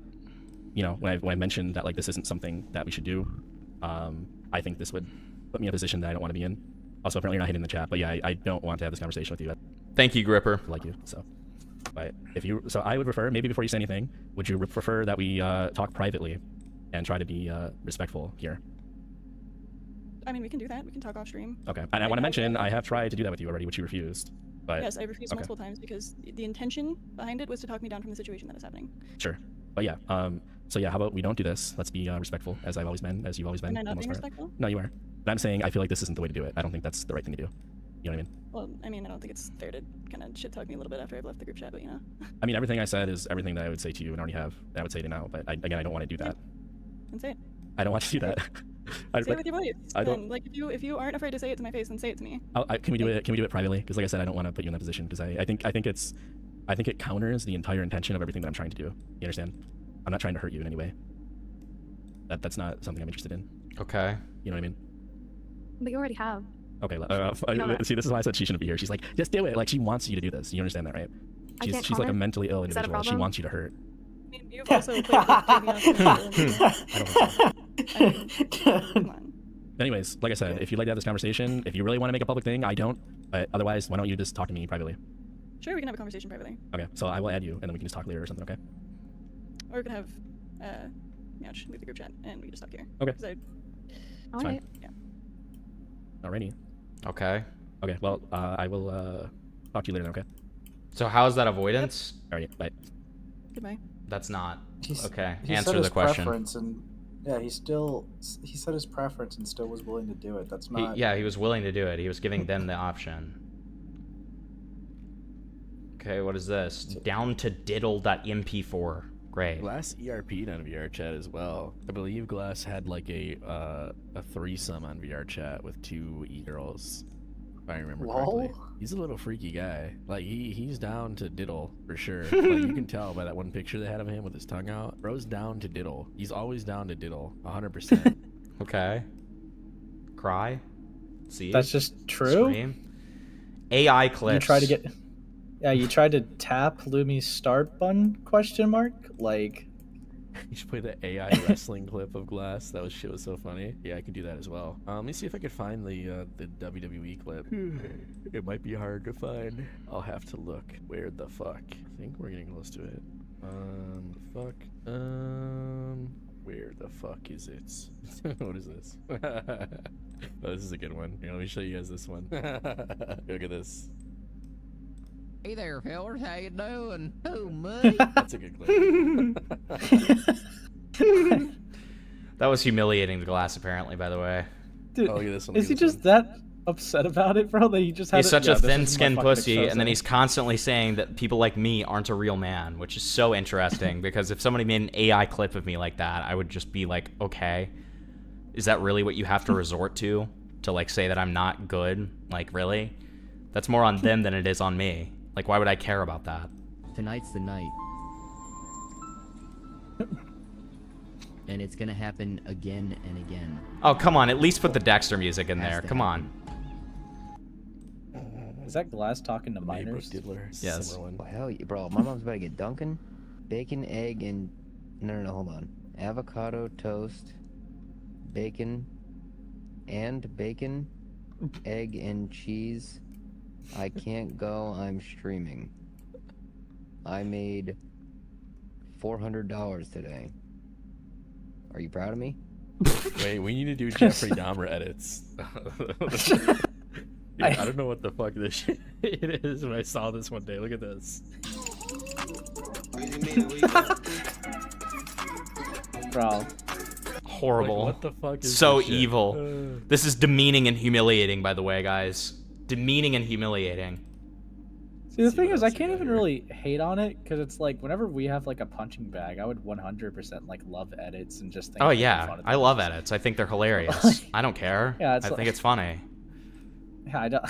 you know, when I mentioned that like this isn't something that we should do. I think this would put me in a position that I don't want to be in. Also, apparently you're not hitting the chat, but yeah, I don't want to have this conversation with you. Thank you, Gripper. I like you, so. But if you, so I would prefer, maybe before you say anything, would you prefer that we talk privately and try to be respectful here? I mean, we can do that. We can talk off stream. Okay. And I want to mention, I have tried to do that with you already, which you refused. But Yes, I refused okay. multiple times because the intention behind it was to talk me down from the situation that is happening. Sure. But yeah, so yeah, how about we don't do this? Let's be respectful, as I've always been, as you've always been. Am I for not the being most part. respectful? No, you are. But I'm saying I feel like this isn't the way to do it. I don't think that's the right thing to do. You know what I mean? Well, I mean, I don't think it's fair to kind of shit talk me a little bit after I've left the group chat, but you know. I mean, everything I said is everything that I would say to you and already have. That I would say to now. But again, I don't want to do that. Then say it. I don't want to do that. Say it with your voice. I don't. Then, like, if you aren't afraid to say it to my face, then say it to me. Can we do it? Can we do it privately? Because like I said, I don't want to put you in that position. Because I think it counters the entire intention of everything that I'm trying to do. You understand? I'm not trying to hurt you in any way. That's not something I'm interested in. Okay. You know what I mean? But you already have. Okay. No. See, this is why I said she shouldn't be here. She's like, just do it. Like she wants you to do this. You understand that, right? I can't She's like a comment? mentally ill Is that a individual. She problem? wants you to hurt. I mean, you've also played Anyways, like I said, if you'd like to have this conversation, if you really want to make a public thing, I don't. But otherwise, why don't you just talk to me privately? Sure, we can have a conversation privately. Okay, so I will add you, and then we can just talk later or something. Okay. Or we could have, Meowch leave the group chat and we can just talk here. Okay. 'Cause I- It's fine. Yeah. Alrighty. Okay. Okay. Well, I will talk to you later. Then, okay. So how is that avoidance? Alright. Bye. Goodbye. That's not. He's- Okay. he said Answer his the question. preference and yeah, he said his preference and still was willing to do it. That's not. Yeah, he was willing to do it. He was giving them the option. Okay, what is this? Down to diddle.mp4. Great. Glass ERP'd on VR chat as well. I believe Glass had like a threesome on VR chat with two e-girls, if I remember correctly. He's a little freaky guy. Like he's down to diddle for sure. Like you can tell by that one picture they had of him with his tongue out. Bro's down to diddle. He's always down to diddle, 100%. Okay. Cry. See. That's just true. Scream. AI clips. You try to get. Yeah, you tried to tap Lumi's start button? Question mark. Like. You should play the AI wrestling clip of Glass. That shit was so funny. Yeah, I could do that as well. Let me see if I could find the WWE clip. It might be hard to find. I'll have to look. Where the fuck? I think we're getting close to it. Fuck. Where the fuck is it? What is this? Oh, this is a good one. Here, let me show you guys this one. Look at this. Hey there, fellas. How you doing? Oh, money. That's a good clip. That was humiliating to Glass, apparently, by the way. Dude, Oh, look at this one. is he just that upset about it, bro? That he just had He's such a this is my thin-skinned fucking pussy, expose. and then he's constantly saying that people like me aren't a real man, which is so interesting, because if somebody made an AI clip of me like that, I would just be like, okay, is that really what you have to resort to like, say that I'm not good? Like, really? That's more on them than it is on me. Like, why would I care about that? Tonight's the night. And it's gonna happen again and again. Oh, come on, at least put the Dexter music in there. Come on. Is that Glass talking to minors? Yes. Well, hell, bro, my mom's about to get Dunkin', bacon, egg, and... No, hold on. Avocado toast, bacon, egg, and cheese. I can't go, I'm streaming. I made $400 today. Are you proud of me? Wait, we need to do Jeffrey Dahmer edits. Dude, I don't know what the fuck this shit it is when I saw this one day. Look at this. Bro. Horrible. Like, what the fuck is so this shit? evil. This is demeaning and humiliating, by the way, guys. Demeaning and humiliating. See, the thing is, I can't even really hate on it, because it's like, whenever we have, like, a punching bag, I would 100%, like, love edits and just think... Oh, making yeah. fun of I love edits. I think they're hilarious. I don't care. Yeah, I it's think like- it's funny. Yeah, I don't...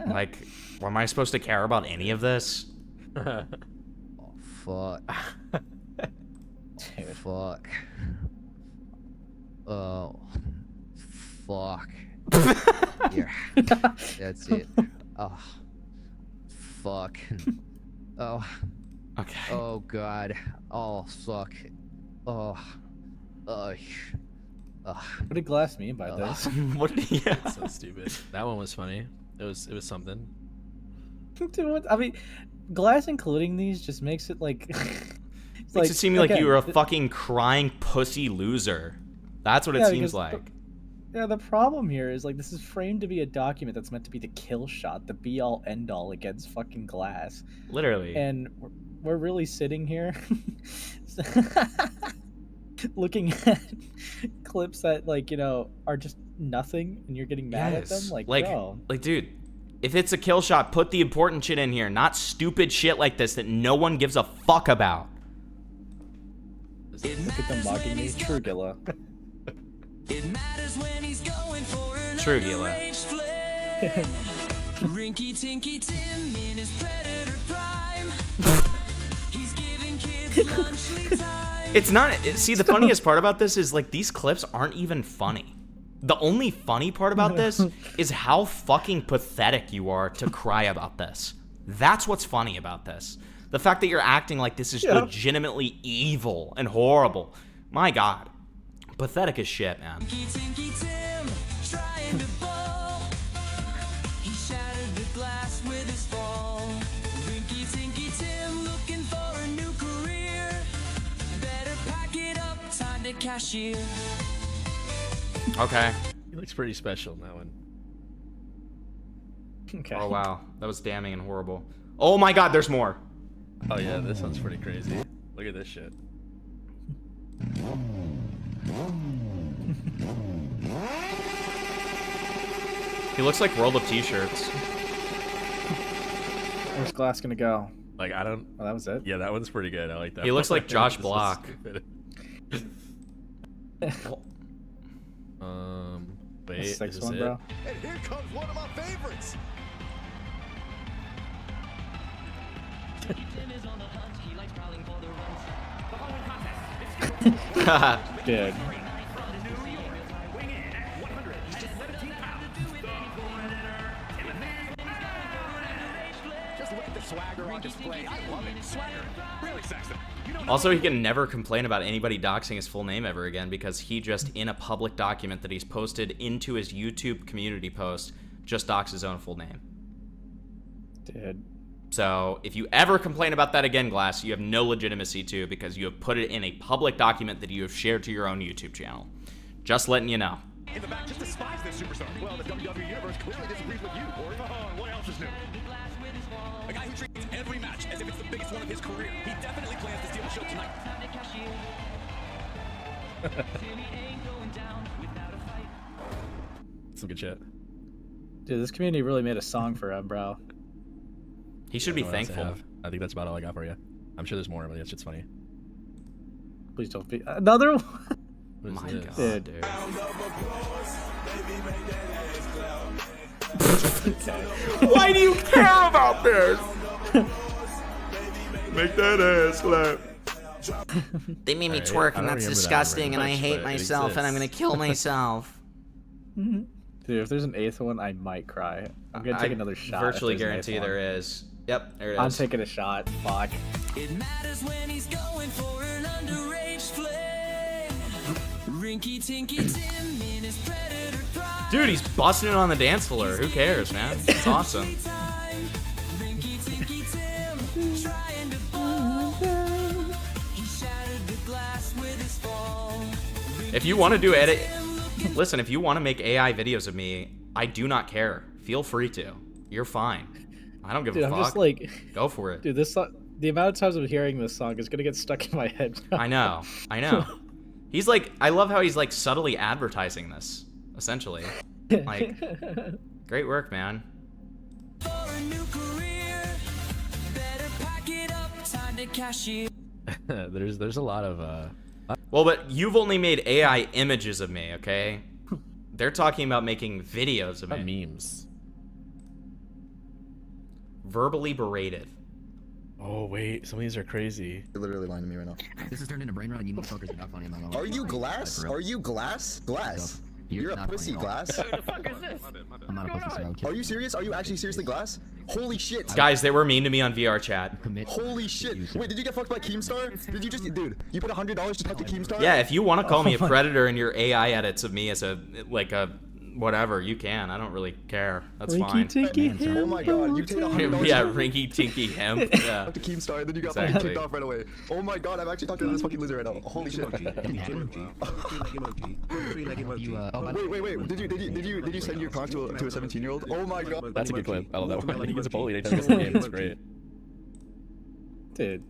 Like, am I supposed to care about any of this? Oh, fuck. Dude. Fuck. Oh. Fuck. Here. That's it. Oh. Fuck. Oh. Okay. Oh, God. Oh, suck. Oh. What did Glass mean by this? What did he... So stupid. That one was funny. It was something. Dude, what? I mean, Glass including these just makes it like... Makes it seem like again, you were a fucking crying pussy loser. That's what it Yeah, seems because like. Yeah, the problem here is, like, this is framed to be a document that's meant to be the kill shot, the be-all, end-all against fucking Glass. Literally. And we're really sitting here looking at clips that, like, you know, are just nothing, and you're getting mad at them? Like, bro. Like, dude, if it's a kill shot, put the important shit in here, not stupid shit like this that no one gives a fuck about. Look at them mocking me. Urghbla. True, Gila. Rinky Tinky Tim in his predator prime. He's giving kids lunchly time. It's not... See, the funniest part about this is, like, these clips aren't even funny. The only funny part about this is how fucking pathetic you are to cry about this. That's what's funny about this. The fact that you're acting like this is legitimately evil and horrible. My God. Pathetic as shit, man. Rinky Tinky Tim trying to ball. He shattered the glass with his fall. Rinky Tinky Tim looking for a new career. Better pack it up, time to cashier. Okay. He looks pretty special in that one. Okay. Oh, wow. That was damning and horrible. Oh my God, there's more. Oh yeah, this one's pretty crazy. Look at this shit. He looks like rolled up t-shirts. Where's Glass gonna go? Like, I don't... Oh, that was it? Yeah, that one's pretty good. I like that. He looks one. like Josh This is Block. stupid. Wait, The is sixth this one, it? bro. And here comes one of my favorites. Tim is on the hunt, he likes prowling for the runs. The following contest is Dude. Just look at the swagger on display. I love it. Swagger. Really, Sexton. You know Also, he can never complain about anybody doxing his full name ever again because he just, in a public document that he's posted into his YouTube community post, just doxed his own full name. Dude. So, if you ever complain about that again, Glass, you have no legitimacy to because you have put it in a public document that you have shared to your own YouTube channel. Just letting you know. In the back, just despise this superstar. Well, the WWE Universe clearly disagrees with you, Corey. What else is new? A guy who treats every match as if it's the biggest one of his career. He definitely plans to steal the show tonight. Some good shit. Dude, this community really made a song for him, bro. He should be thankful. I think that's about all I got for you. I'm sure there's more, but that shit's funny. Please don't be another one. My God, dude. Why do you care about this? Make that ass clap. They made me Alright, twerk, I and don't that's remember that disgusting, and very I much, hate but it myself, and I'm gonna exists. kill myself. Dude, if there's an 8th one, I might cry. I'm gonna take another shot. if Virtually there's an 8th guarantee one. there is. Yep, there it is. I'm taking a shot. Fuck. It matters when he's going for an underage flame. Rinky Tinky Tim in his predator thrive. Dude, he's busting it on the dance floor. Who cares, man? It's awesome. Rinky Tinky Tim trying to ball. He shattered the glass with his fall. If you want to do edit, listen, if you want to make AI videos of me, I do not care. Feel free to. You're fine. I don't give Dude, a I'm fuck. just like, Go for it. dude, this song, the amount of times I'm hearing this song is gonna get stuck in my head. I know. I know. He's like, I love how he's like subtly advertising this, essentially. Like, great work, man. For a new career, better pack it up, time to cash in. there's a lot of Well, but you've only made AI images of me, okay? They're talking about making videos of me. memes. Verbally berated. Oh wait, some of these are crazy. You're literally lying to me right now. This has turned into brain rot, and you motherfuckers are not funny. Are you Glass? Are you Glass? Glass. You're a not pussy, funny at all. Glass. Who the fuck is this? I'm not a pussy, so I would kill Are you serious? Are you actually seriously Glass? Holy shit. Guys, they were mean to me on VR chat. Holy shit. Wait, did you get fucked by Keemstar? Did you just, dude, you put $100 to talk to Keemstar? Yeah, if you want to call me a Oh my- predator in your AI edits of me as a, like a, whatever, you can. I don't really care. That's fine. Oh my god, you take $100. Yeah, rinky tinky hemp. Yeah. Talk to Keemstar, and then you got Exactly. fucking kicked off right away. Oh my god, I'm actually talking to this fucking loser right now. Holy shit. Wait. Did you send your conch to a 17-year-old? Oh my god. That's a good clip. I love that one. He gets bullied anytime he gets in the game. It's great. Dude.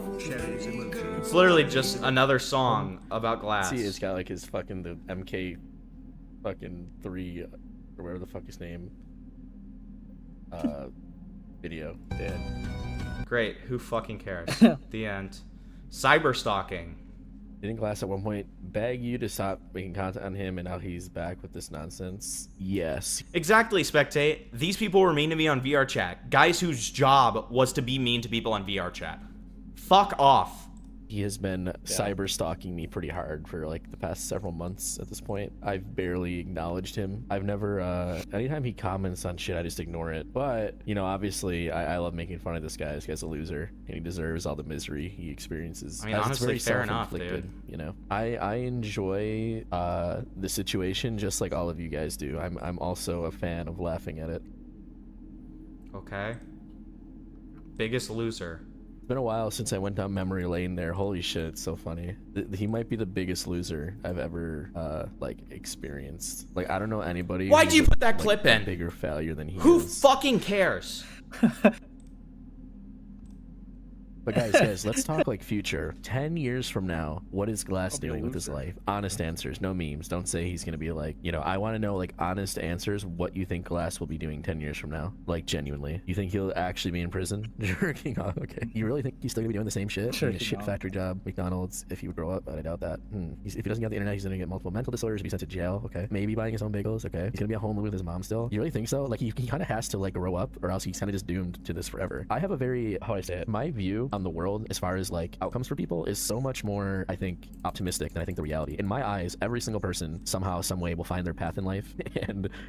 It's literally just another song about glass. See, it's got like his fucking the MK fucking 3 or whatever the fuck his name video. Dead. Great. Who fucking cares? The end. Cyber stalking. Didn't Glass at one point beg you to stop making content on him, and now he's back with this nonsense? Yes. Exactly, Spectate. These people were mean to me on VR chat. Guys whose job was to be mean to people on VR chat. Fuck off. He has been cyber stalking me pretty hard for like the past several months at this point. I've barely acknowledged him. I've never, anytime he comments on shit, I just ignore it. But, you know, obviously, I love making fun of this guy. This guy's a loser, and he deserves all the misery he experiences. I mean, As it's honestly, very fair enough, self-inflicted, dude. You know, I enjoy the situation just like all of you guys do. I'm also a fan of laughing at it. Okay. Biggest loser. It's been a while since I went down memory lane there. Holy shit, it's so funny. He might be the biggest loser I've ever like experienced. Like, I don't know anybody. Why'd who's you put that like, clip a in? bigger failure than he Who is. fucking cares? But guys, let's talk like future. 10 years from now, what is Glass doing with his life? Honest answers, no memes. Don't say he's gonna be like, you know, I want to know like honest answers. What you think Glass will be doing 10 years from now? Like genuinely, you think he'll actually be in prison jerking off? Okay, you really think he's still gonna be doing the same shit? Doing a Jerking shit off. factory job, McDonald's? If he would grow up, but I doubt that. If he doesn't get on the internet, he's gonna get multiple mental disorders, be sent to jail. Okay, maybe buying his own bagels. Okay, he's gonna be at home with his mom still. You really think so? Like he kind of has to like grow up, or else he's kind of just doomed to this forever. I have a very, how do I say it? My view on the world as far as like outcomes for people is so much more, I think, optimistic than I think the reality. In my eyes, every single person somehow, some way will find their path in life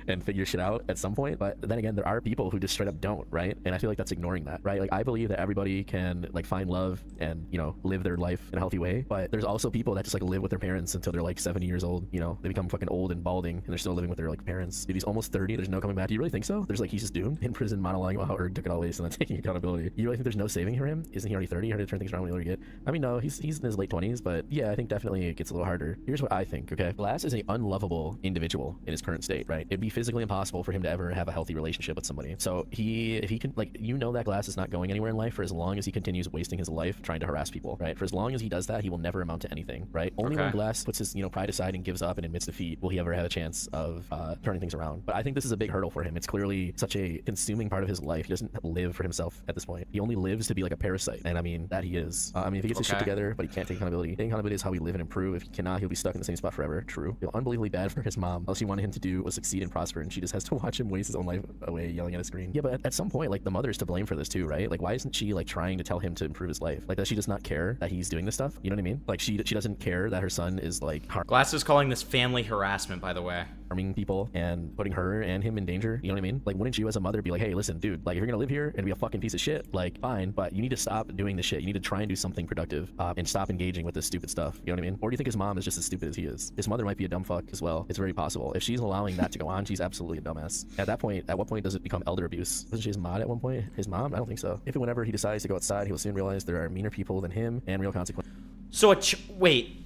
and figure shit out at some point. But then again, there are people who just straight up don't, right? And I feel like that's ignoring that, right? Like I believe that everybody can like find love and, you know, live their life in a healthy way. But there's also people that just like live with their parents until they're like 70 years old. You know, they become fucking old and balding and they're still living with their like parents. Dude, he's almost 30. There's no coming back. Do you really think so? There's like, he's just doomed in prison monologuing about how Urg took it all waste and then taking accountability. You really think there's no saving for him? Isn't he already 30? How did he turn things around when he later get? I mean, no, he's in his late 20s, but yeah, I think definitely it gets a little harder. Here's what I think, okay? Glass is an unlovable individual in his current state, right? It'd be physically impossible for him to ever have a healthy relationship with somebody. So if he can, like, you know that Glass is not going anywhere in life for as long as he continues wasting his life trying to harass people, right? For as long as he does that, he will never amount to anything, right? Only when Glass puts his, you know, pride aside and gives up and admits defeat will he ever have a chance of turning things around. But I think this is a big hurdle for him. It's clearly such a consuming part of his life. He doesn't live for himself at this point. He only lives to be like a parasite, and I mean that he is. I mean, if he gets his shit together, but he can't take accountability. Taking accountability is how we live and improve. If he cannot, he'll be stuck in the same spot forever. True. Feel unbelievably bad for his mom. All she wanted him to do was succeed and prosper, and she just has to watch him waste his own life away yelling at a screen. Yeah, but at some point, like, the mother's to blame for this too, right? Like, why isn't she like trying to tell him to improve his life? Like, does she just not care that he's doing this stuff? You know what I mean? Like, she doesn't care that her son is like Glass is calling this family harassment, by the way. Harming people and putting her and him in danger. You know what I mean? Like, wouldn't you as a mother be like, hey, listen, dude, like, if you're gonna live here and be a fucking piece of shit, like, fine, but you need to stop doing this shit. You need to try and do something productive and stop engaging with this stupid stuff. You know what I mean? Or do you think his mom is just as stupid as he is? His mother might be a dumb fuck as well. It's very possible. If she's allowing that to go on, she's absolutely a dumbass. At that point, at what point does it become elder abuse? Wasn't she his mod at one point? His mom? I don't think so. If and whenever he decides to go outside, he will soon realize there are meaner people than him and real consequences. So wait.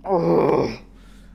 Oh.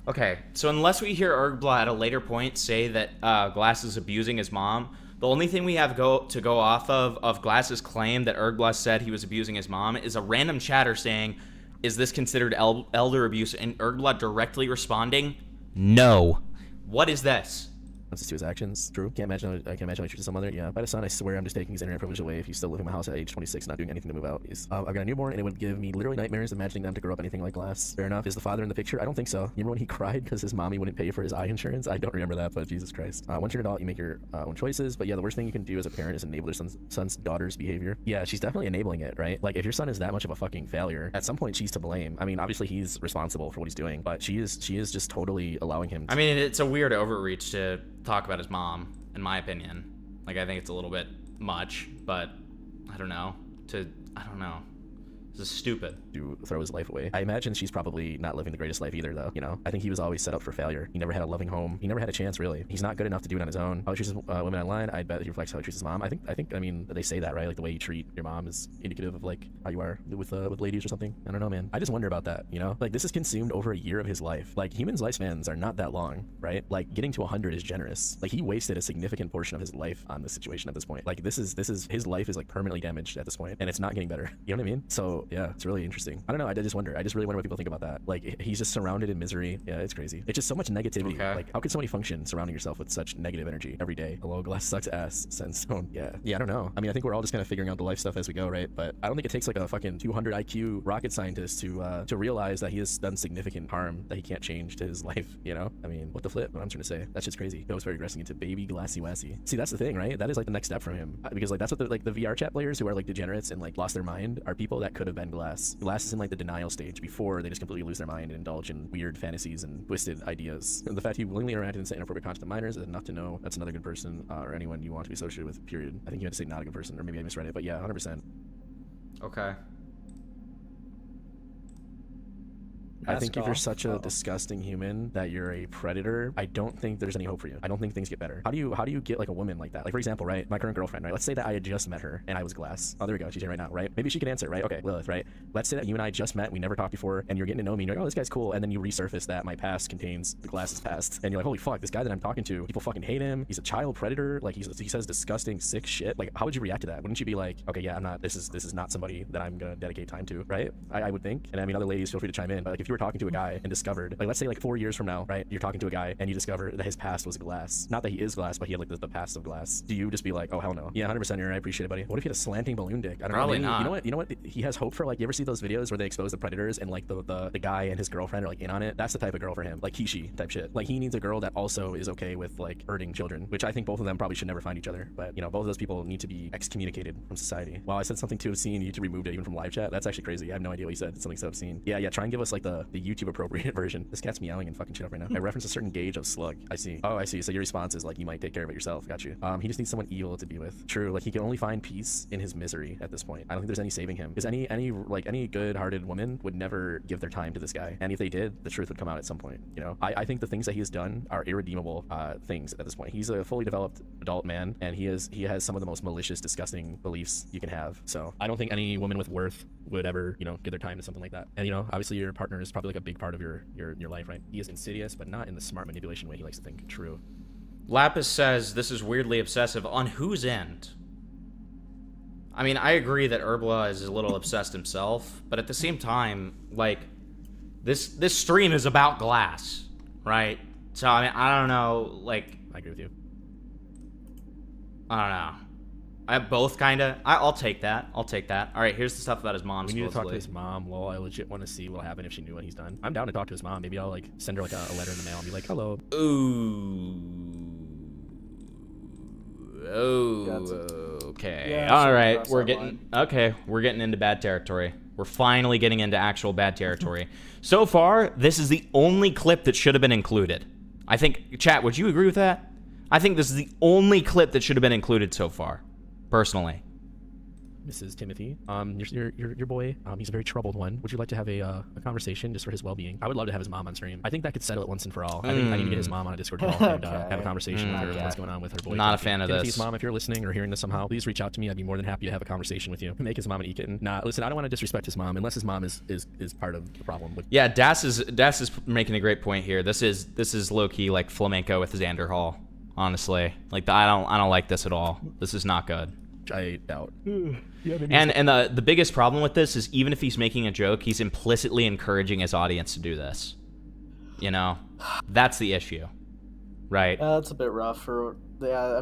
Okay, so unless we hear Urghbla at a later point say that Glass is abusing his mom, the only thing we have to go off of Glass's claim that Urghbla said he was abusing his mom is a random chatter saying, is this considered elder abuse? And Urghbla directly responding, no. What is this? To his actions. True. I can't imagine how he treats some other. Yeah. By the son, I swear I'm just taking his internet privilege away if you still live in my house at age 26 not doing anything to move out. I've got a newborn and it would give me literally nightmares imagining them to grow up anything like Glass. Fair enough. Is the father in the picture? I don't think so. Remember when he cried because his mommy wouldn't pay for his eye insurance? I don't remember that, but Jesus Christ. Once you're an adult, you make your own choices. But yeah, the worst thing you can do as a parent is enable your son's daughter's behavior. Yeah, she's definitely enabling it, right? Like, if your son is that much of a fucking failure, at some point she's to blame. I mean, obviously he's responsible for what he's doing, but she is just totally allowing him to. I mean, it's a weird overreach to talk about his mom, in my opinion. Like, I think it's a little bit much, but I don't know. I don't know. This is stupid. To throw his life away. I imagine she's probably not living the greatest life either, though. You know, I think he was always set up for failure. He never had a loving home. He never had a chance, really. He's not good enough to do it on his own. How he treats women online, I bet he reflects how he treats his mom. I mean, they say that, right? Like, the way you treat your mom is indicative of like how you are with ladies or something. I don't know, man. I just wonder about that. You know, like, this has consumed over a year of his life. Like, humans' lifespans are not that long, right? Like, getting to 100 is generous. Like, he wasted a significant portion of his life on this situation at this point. Like, this is his life is like permanently damaged at this point, and it's not getting better. You know what I mean? So yeah, it's really interesting. I don't know. I just wonder. I just really wonder what people think about that. Like, he's just surrounded in misery. Yeah, it's crazy. It's just so much negativity. Okay. Like, how could somebody function surrounding yourself with such negative energy every day? Hello, Glass sucks ass. Sandstone. Yeah, I don't know. I mean, I think we're all just kind of figuring out the life stuff as we go, right? But I don't think it takes like a fucking 200 IQ rocket scientist to realize that he has done significant harm that he can't change to his life. You know? I mean, what the flip? What I'm trying to say. That's just crazy. That was very regressing into baby Glassy Wassy. See, that's the thing, right? That is like the next step from him, because like that's what the VR chat players who are like degenerates and like lost their mind are people that could have been Glass. Glass is in like the denial stage before they just completely lose their mind and indulge in weird fantasies and twisted ideas. And the fact he willingly interacted and sent inappropriate content to minors is enough to know that's another good person or anyone you want to be associated with, period. I think you had to say not a good person, or maybe I misread it, but yeah, 100%. Okay. I think if you're such a disgusting human that you're a predator, I don't think there's any hope for you. I don't think things get better. How do you get like a woman like that? Like, for example, right, my current girlfriend, right? Let's say that I had just met her and I was Glass. Oh, there we go. She's here right now, right? Maybe she could answer, right? Okay, Lilith, right? Let's say that you and I just met, we never talked before, and you're getting to know me, and you're like, oh, this guy's cool, and then you resurface that my past contains the Glass's past, and you're like, holy fuck, this guy that I'm talking to, people fucking hate him. He's a child predator. Like, he says disgusting, sick shit. Like, how would you react to that? Wouldn't you be like, okay, yeah, I'm not. This is not somebody that I'm gonna dedicate time to, right? I would think. And I mean, other ladies, feel free to chime in. But like, if you were talking to a guy and discovered, like, let's say like 4 years from now, right? You're talking to a guy and you discover that his past was glass. Not that he is glass, but he had like the past of glass. Do you just be like, oh hell no? Yeah, 100% you're right. I appreciate it, buddy. What if he had a slanting balloon dick? I don't Probably know. not. You know what? He has hope for, like, you ever see those videos where they expose the predators and like the guy and his girlfriend are like in on it? That's the type of girl for him. Like Kishi type shit. Like he needs a girl that also is okay with like hurting children, which I think both of them probably should never find each other. But you know, both of those people need to be excommunicated from society. Wow, I said something too obscene. YouTube removed it even from live chat. That's actually crazy. I have no idea what you said. It's something so obscene. Yeah, try and give us like the YouTube appropriate version. This cat's meowing and fucking shit up right now. I reference a certain gauge of slug. I see. Oh, I see. So your response is like, you might take care of it yourself. Got you. He just needs someone evil to be with. True. Like he can only find peace in his misery at this point. I don't think there's any saving him. Because any good-hearted woman would never give their time to this guy. And if they did, the truth would come out at some point. You know, I think the things that he has done are irredeemable things at this point. He's a fully developed adult man, and he has some of the most malicious, disgusting beliefs you can have. So I don't think any woman with worth would ever, you know, give their time to something like that. And you know, obviously your partner is probably like a big part of your life, right? He is insidious, but not in the smart manipulation way he likes to think. True. Lapis says this is weirdly obsessive. On whose end? I mean, I agree that Urghbla is a little obsessed himself, but at the same time, like, this stream is about glass, right? So, I mean, I don't know, like... I agree with you. I don't know. I both kind of... I'll take that. I'll take that. All right, here's the stuff about his mom, We need to talk to supposedly. his mom. Well, I legit want to see what'll happen if she knew what he's done. I'm down to talk to his mom. Maybe I'll, like, send her, like, a letter in the mail and be like, hello. Ooh. Oh, okay. Yeah, All sure, right, cross we're that getting... Okay, we're getting into bad territory. We're finally getting into actual bad territory. So far, this is the only clip that should have been included. I think... Chat, would you agree with that? I think this is the only clip that should have been included so far. Personally. Mrs. Timothy, your boy, he's a very troubled one. Would you like to have a conversation just for his well-being? I would love to have his mom on stream. I think that could settle it once and for all. I think I need to get his mom on a Discord call and have a conversation with her. What's going on with her boy? Not Timothy. a fan of Timothy's this. mom, if you're listening or hearing this somehow, please reach out to me. I'd be more than happy to have a conversation with you. Make his mom an e-kitten. Nah, listen, I don't want to disrespect his mom unless his mom is part of the problem. Yeah, Das is making a great point here. This is low-key like flamenco with Xander Hall. Honestly, like I don't like this at all. This is not good. I doubt. And the biggest problem with this is even if he's making a joke, he's implicitly encouraging his audience to do this. You know, that's the issue, right? That's a bit rough. I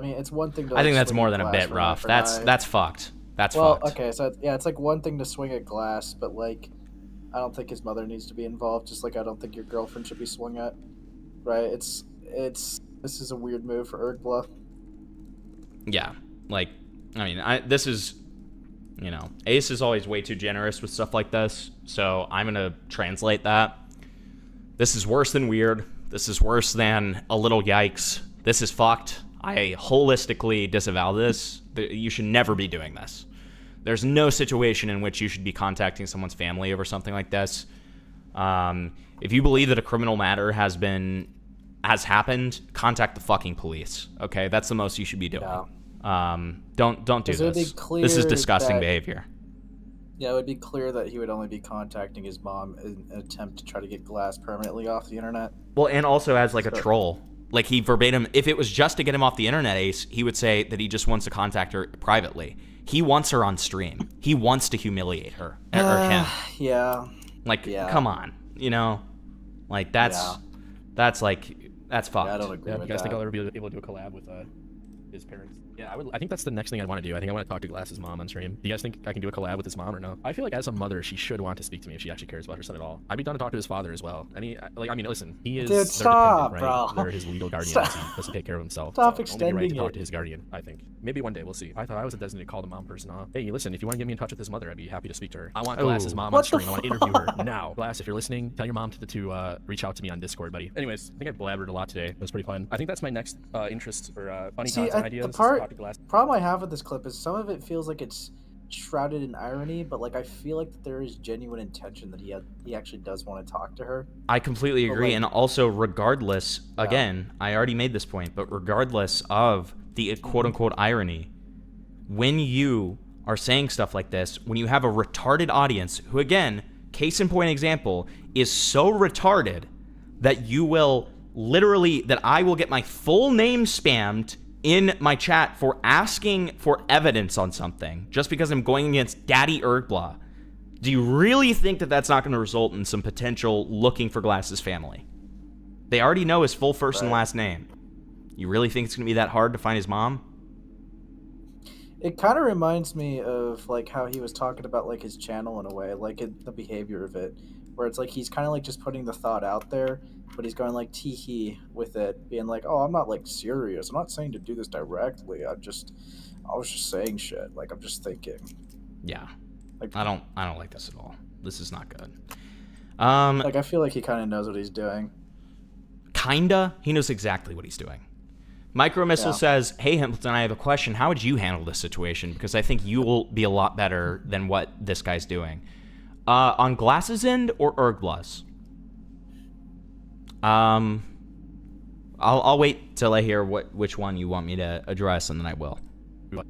mean, it's one thing to. I think like, that's swing more at than a glass bit for rough. for That's fucked. That's well, fucked. okay, so yeah, it's like one thing to swing at glass, but like, I don't think his mother needs to be involved. Just like I don't think your girlfriend should be swung at. Right? This is a weird move for Urghbla. Yeah, like, I mean, this is, you know, Ace is always way too generous with stuff like this, so I'm gonna translate that. This is worse than weird. This is worse than a little yikes. This is fucked. I holistically disavow this. You should never be doing this. There's no situation in which you should be contacting someone's family over something like this. If you believe that a criminal matter has happened, contact the fucking police. Okay, that's the most you should be doing. Don't do this. This is disgusting behavior. Yeah, it would be clear that he would only be contacting his mom in an attempt to try to get Glass permanently off the internet. Well, and also as like a troll. Like he verbatim, if it was just to get him off the internet, Ace, he would say that he just wants to contact her privately. He wants her on stream. He wants to humiliate her or him. Yeah. Like, come on, you know, like that's fucked. Yeah, I don't agree You with guys that. think I'll ever be able to do a collab with his parents? Yeah, I think that's the next thing I want to do. I think I want to talk to Glass's mom on stream. Do you guys think I can do a collab with his mom or no? I feel like as a mother, she should want to speak to me if she actually cares about her son at all. I'd be down to talk to his father as well. I mean, listen, he is. Dude, they're stop, dependent, right? bro. They're his legal guardians. Stop. He doesn't take care of himself. Stop so only right to extending talk it. to his guardian. I think maybe one day we'll see. I thought I was a designated call the mom person off. Hey, listen, if you want to get me in touch with his mother, I'd be happy to speak to her. I want Glass's mom on What the stream. I want to interview her now. Glass, if you're listening, tell your mom to reach out to me on Discord, buddy. Anyways, I think I blabbered a lot today. It was pretty fun. I think that's my next interest for funny content ideas. The is to talk to Glass. problem I have with this clip is some of it feels like it's shrouded in irony, but like I feel like that there is genuine intention that he actually does want to talk to her. I completely But, agree, like- and also regardless, again, I already made this point, but regardless of the quote-unquote irony, when you are saying stuff like this, when you have a retarded audience who, again, case in point example, is so retarded that you will literally, that I will get my full name spammed in my chat for asking for evidence on something just because I'm going against Daddy Urghbla. Do you really think that that's not going to result in some potential looking for Glass's family? They already know his full first and last name. You really think it's going to be that hard to find his mom? It kind of reminds me of like how he was talking about like his channel in a way, like the behavior of it, where it's like he's kind of like just putting the thought out there, but he's going like tee-hee with it, being like, oh, I'm not like serious. I'm not saying to do this directly. I was just saying shit. Like I'm just thinking. Yeah. Like I don't like this at all. This is not good. Like I feel like he kind of knows what he's doing. Kinda. He knows exactly what he's doing. Micro Missile says, hey, Himpleton, I have a question. How would you handle this situation? Because I think you will be a lot better than what this guy's doing. On Glass's end or Urghbla's? I'll wait till I hear which one you want me to address, and then I will.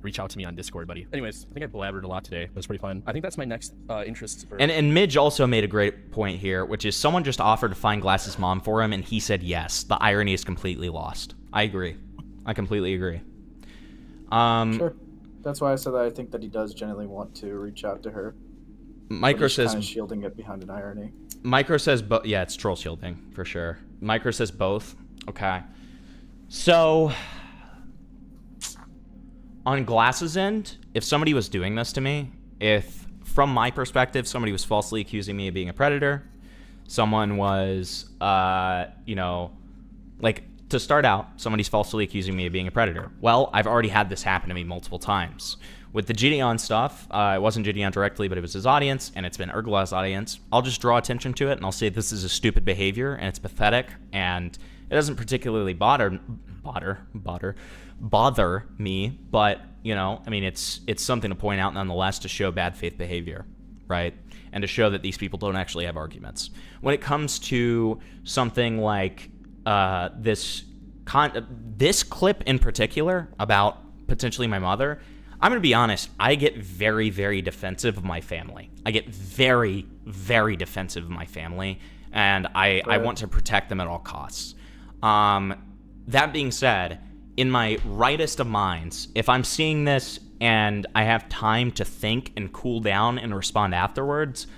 Reach out to me on Discord, buddy. Anyways, I think I blabbered a lot today. It was pretty fun. I think that's my next interest. And Midge also made a great point here, which is someone just offered to find Glass's mom for him, and he said yes. The irony is completely lost. I agree. I completely agree. Sure. That's why I said that I think that he does genuinely want to reach out to her. Micro says kind of shielding it behind an irony. Micro says, yeah, it's troll shielding for sure. Micro says both. Okay. So on Glass's end, if somebody was doing this to me, if from my perspective somebody was falsely accusing me of being a predator, someone was, you know, like to start out, somebody's falsely accusing me of being a predator. Well, I've already had this happen to me multiple times. With the Gideon stuff, it wasn't Gideon directly, but it was his audience, and it's been Urghbla's audience. I'll just draw attention to it, and I'll say this is a stupid behavior, and it's pathetic, and it doesn't particularly bother me, but, you know, I mean, it's something to point out nonetheless to show bad faith behavior, right? And to show that these people don't actually have arguments. When it comes to something like this clip in particular about potentially my mother, I'm going to be honest, I get very, very defensive of my family. I get very, very defensive of my family, and I want to protect them at all costs. That being said, in my rightest of minds, if I'm seeing this and I have time to think and cool down and respond afterwards,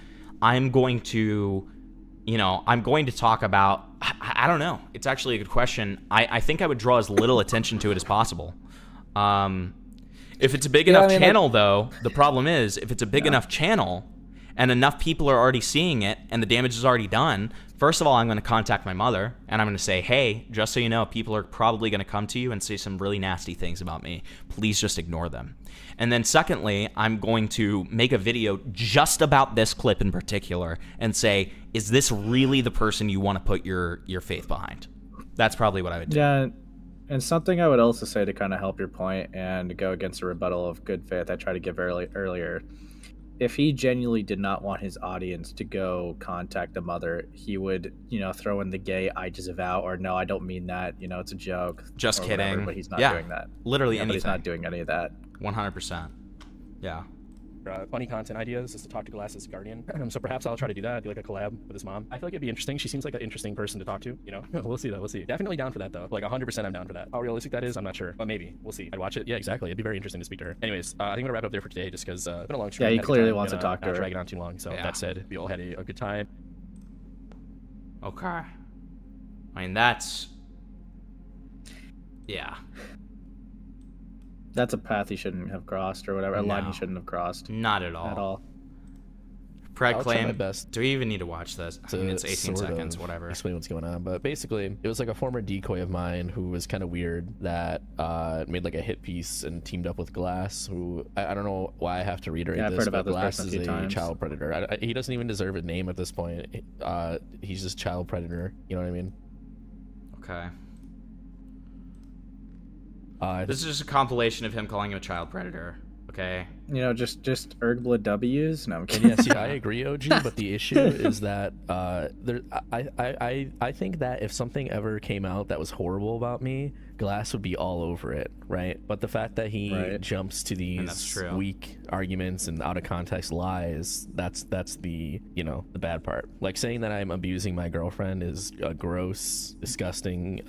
I'm going to, you know, I'm going to talk about, I don't know. It's actually a good question. I think I would draw as little attention to it as possible. If it's a big enough channel, though, the problem is, if it's a big enough channel and enough people are already seeing it and the damage is already done, first of all, I'm going to contact my mother and I'm going to say, hey, just so you know, people are probably going to come to you and say some really nasty things about me. Please just ignore them. And then secondly, I'm going to make a video just about this clip in particular and say, is this really the person you want to put your faith behind? That's probably what I would do. Yeah. And something I would also say to kind of help your point and go against a rebuttal of good faith I tried to give earlier, if he genuinely did not want his audience to go contact the mother, he would, you know, throw in the gay I disavow or no, I don't mean that, you know, it's a joke. Just kidding. Whatever, but he's not doing that. Literally anything. But he's not doing any of that. 100%. Yeah. Funny content ideas is to talk to Glass's guardian. So perhaps I'll try to do that, do like a collab with his mom. I feel like it'd be interesting. She seems like an interesting person to talk to, you know? We'll see though, we'll see. Definitely down for that though. Like 100% I'm down for that. How realistic that is, I'm not sure, but maybe. We'll see. I'd watch it. Yeah, exactly. It'd be very interesting to speak to her. Anyways, I think I'm gonna wrap up there for today just because it's been a long stream. Yeah, he clearly wants to talk to her. Not drag it on too long. So that said, we all had a good time. Okay. I mean, that's... Yeah. That's a path he shouldn't have crossed or whatever. A line he shouldn't have crossed. Not at all. At all. Preg I'll try my claim. best. Do we even need to watch this? I mean, it's 18 sort seconds, of whatever. Explain what's going on, but basically, it was like a former decoy of mine who was kind of weird that made like a hit piece and teamed up with Glass, who I don't know why I have to reiterate I've this, heard about but this Glass person a is few a times. child predator. He doesn't even deserve a name at this point. He's just child predator. You know what I mean? Okay. This is just a compilation of him calling him a child predator. Okay. You know, just Urghbla W's. No, I'm kidding. Yeah, see, I agree, OG, but the issue is that I think that if something ever came out that was horrible about me, Glass would be all over it, right? But the fact that he jumps to these weak arguments and out of context lies, that's the, you know, the bad part. Like saying that I'm abusing my girlfriend is a gross, disgusting,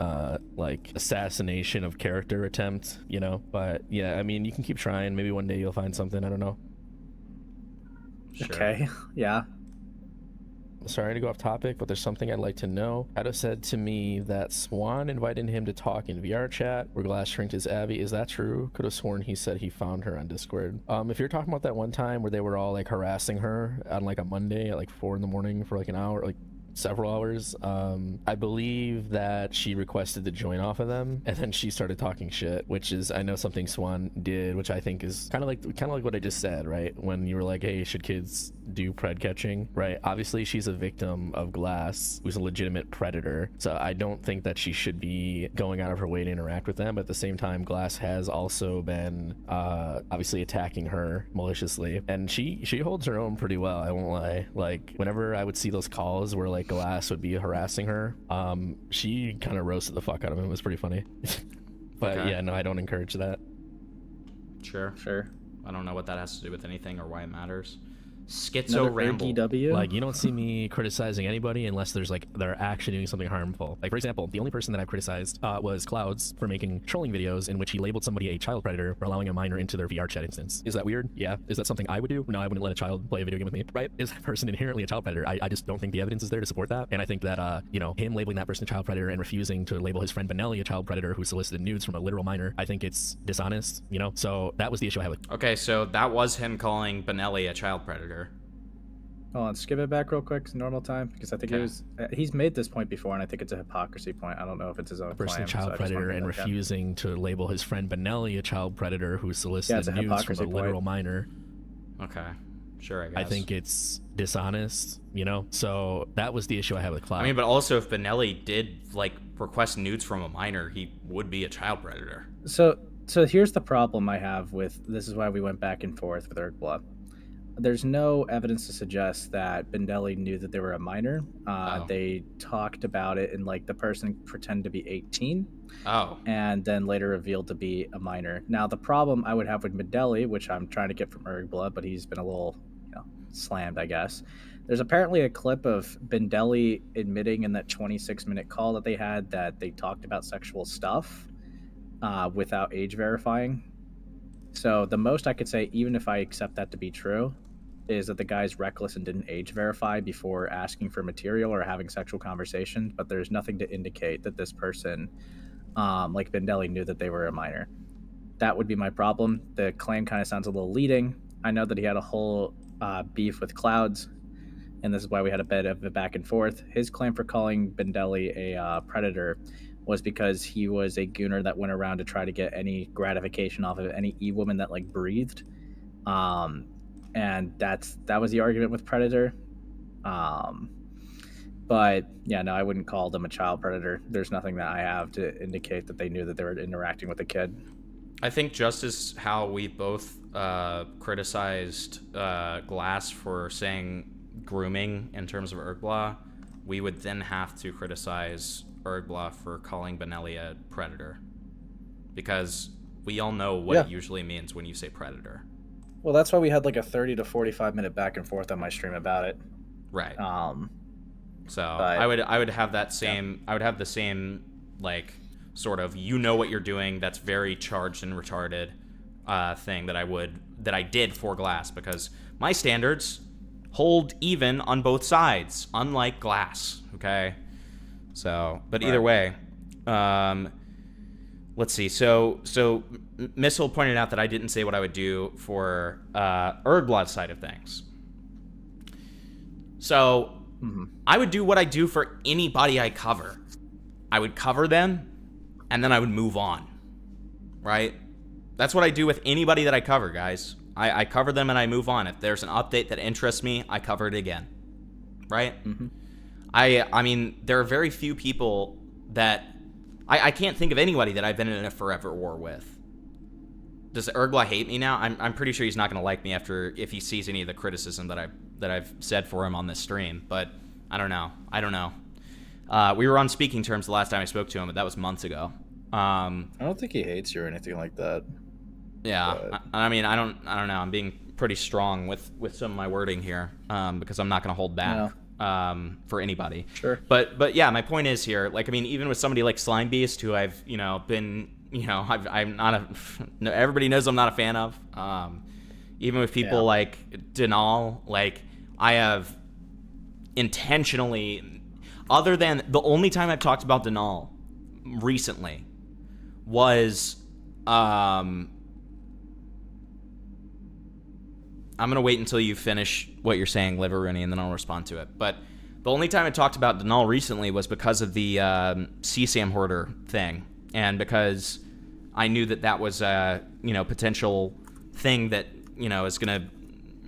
like assassination of character attempt, you know? But yeah, I mean, you can keep trying. Maybe one day you'll find something. I don't know. Sure. Okay, yeah. Sorry to go off topic, but there's something I'd like to know. Edo said to me that Swan invited him to talk in VR chat where Glass shrinked his Abby. Is that true? Could have sworn he said he found her on Discord. If you're talking about that one time where they were all like harassing her on like a Monday at like 4 in the morning for like an hour, like several hours, I believe that she requested to join off of them, and then she started talking shit, which is, I know, something Swan did, which I think is kind of like what I just said, right? When you were like, hey, should kids do pred catching, right? Obviously she's a victim of Glass, who's a legitimate predator, so I don't think that she should be going out of her way to interact with them. But at the same time, Glass has also been obviously attacking her maliciously, and she holds her own pretty well, I won't lie. Like, whenever I would see those calls where like Glass would be harassing her, she kind of roasted the fuck out of him. It was pretty funny. But Okay. yeah, no, I don't encourage that. Sure. I don't know what that has to do with anything or why it matters. Schizo Another ramble. Like, you don't see me criticizing anybody unless there's like they're actually doing something harmful. Like, for example, the only person that I've criticized was Clouds for making trolling videos in which he labeled somebody a child predator for allowing a minor into their VR chat instance. Is that weird? Yeah. Is that something I would do? No, I wouldn't let a child play a video game with me. Right? Is that person inherently a child predator? I just don't think the evidence is there to support that. And I think that him labeling that person a child predator and refusing to label his friend Benelli a child predator who solicited nudes from a literal minor, I think it's dishonest. So that was the issue I had with. Okay, so that was him calling Benelli a child predator. Hold on, skip it back real quick to normal time, because I think it Okay. was he's made this point before, and I think it's a hypocrisy point. I don't know if it's his own Person claim, child so I just predator wanted to and get that. refusing to label his friend Benelli a child predator who Yeah, it's solicited a nudes from hypocrisy a literal point. minor. Okay, sure, I guess. I think it's dishonest, so that was the issue I had with Cloud. I mean, but also if Benelli did like request nudes from a minor, he would be a child predator. So here's the problem I have with this. Is why we went back and forth with Urghbla. There's no evidence to suggest that Bendelli knew that they were a minor. They talked about it, and like the person pretended to be 18. And then later revealed to be a minor. Now the problem I would have with Bendelli, which I'm trying to get from Urghbla, but he's been a little, slammed, I guess. There's apparently a clip of Bendelli admitting in that 26-minute call that they had that they talked about sexual stuff without age verifying. So the most I could say, even if I accept that to be true, is that the guy's reckless and didn't age verify before asking for material or having sexual conversations. But there's nothing to indicate that this person, like Bendelli, knew that they were a minor. That would be my problem. The claim kind of sounds a little leading. I know that he had a whole beef with Clouds, and this is why we had a bit of a back and forth. His claim for calling Bendelli a predator was because he was a gooner that went around to try to get any gratification off of any e-woman that like breathed, and that was the argument with predator. But yeah, no, I wouldn't call them a child predator. There's nothing that I have to indicate that they knew that they were interacting with a kid. I think just as how we both criticized Glass for saying grooming in terms of Urghbla, we would then have to criticize Urghbla for calling Benelli a predator, because we all know what it usually means when you say predator. Well, that's why we had like a 30 to 45 minute back and forth on my stream about it. Right. So but- I would have that same I would have the same like sort of what you're doing that's very charged and retarded thing that I did for Glass, because my standards hold even on both sides, unlike Glass. Okay. So, but either way, let's see. So Missile pointed out that I didn't say what I would do for Urgblad's side of things. So I would do what I do for anybody I cover. I would cover them, and then I would move on. Right? That's what I do with anybody that I cover, guys. I cover them and I move on. If there's an update that interests me, I cover it again. Right? I mean, there are very few people that I can't think of anybody that I've been in a forever war with. Does Urghbla hate me now? I'm pretty sure he's not gonna like me if he sees any of the criticism that I've said for him on this stream. But I don't know. We were on speaking terms the last time I spoke to him, but that was months ago. I don't think he hates you or anything like that. Yeah, I mean, I don't know. I'm being pretty strong with some of my wording here, because I'm not gonna hold back. For anybody. Sure. But yeah, my point is here, like, I mean, even with somebody like Slime Beast, who I've, I'm not everybody knows I'm not a fan of, Even with people like Denal, like I have intentionally, other than the only time I've talked about Denal recently was I'm gonna wait until you finish what you're saying, Liver Rooney, and then I'll respond to it. But the only time I talked about Denal recently was because of the CSAM hoarder thing, and because I knew that was a potential thing that is gonna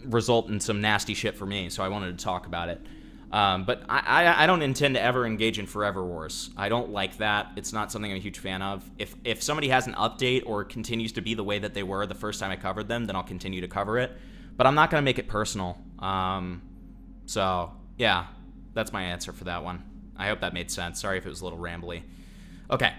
result in some nasty shit for me. So I wanted to talk about it. But I don't intend to ever engage in forever wars. I don't like that. It's not something I'm a huge fan of. If somebody has an update or continues to be the way that they were the first time I covered them, then I'll continue to cover it. But I'm not going to make it personal. So, yeah, that's my answer for that one. I hope that made sense. Sorry if it was a little rambly. Okay.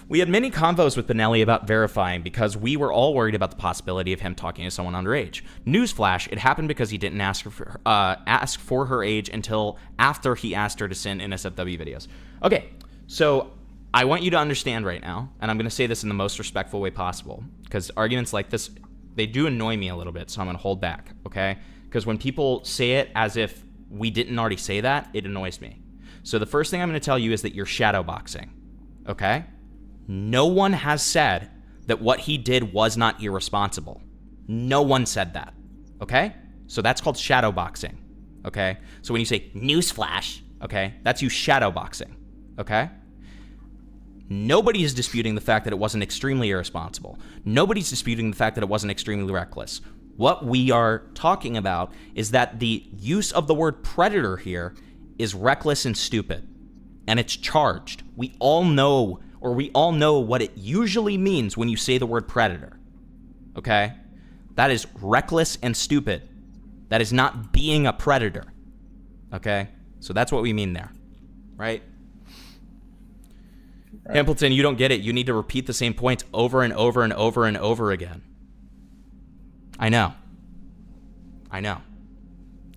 We had many convos with Benelli about verifying because we were all worried about the possibility of him talking to someone underage. Newsflash, it happened because he didn't ask for her age until after he asked her to send NSFW videos. Okay, so I want you to understand right now, and I'm going to say this in the most respectful way possible, because arguments like this, they do annoy me a little bit, so I'm going to hold back, okay? Because when people say it as if we didn't already say that, it annoys me. So the first thing I'm going to tell you is that you're shadowboxing, okay? No one has said that what he did was not irresponsible. No one said that, okay? So that's called shadowboxing, okay? So when you say newsflash, okay, that's you shadowboxing, okay? Nobody is disputing the fact that it wasn't extremely irresponsible. Nobody's disputing the fact that it wasn't extremely reckless. What we are talking about is that the use of the word predator here is reckless and stupid, and it's charged. We all know what it usually means when you say the word predator, okay? That is reckless and stupid. That is not being a predator, okay? So that's what we mean there, right? Templeton, you don't get it. You need to repeat the same points over and over and over and over again. I know.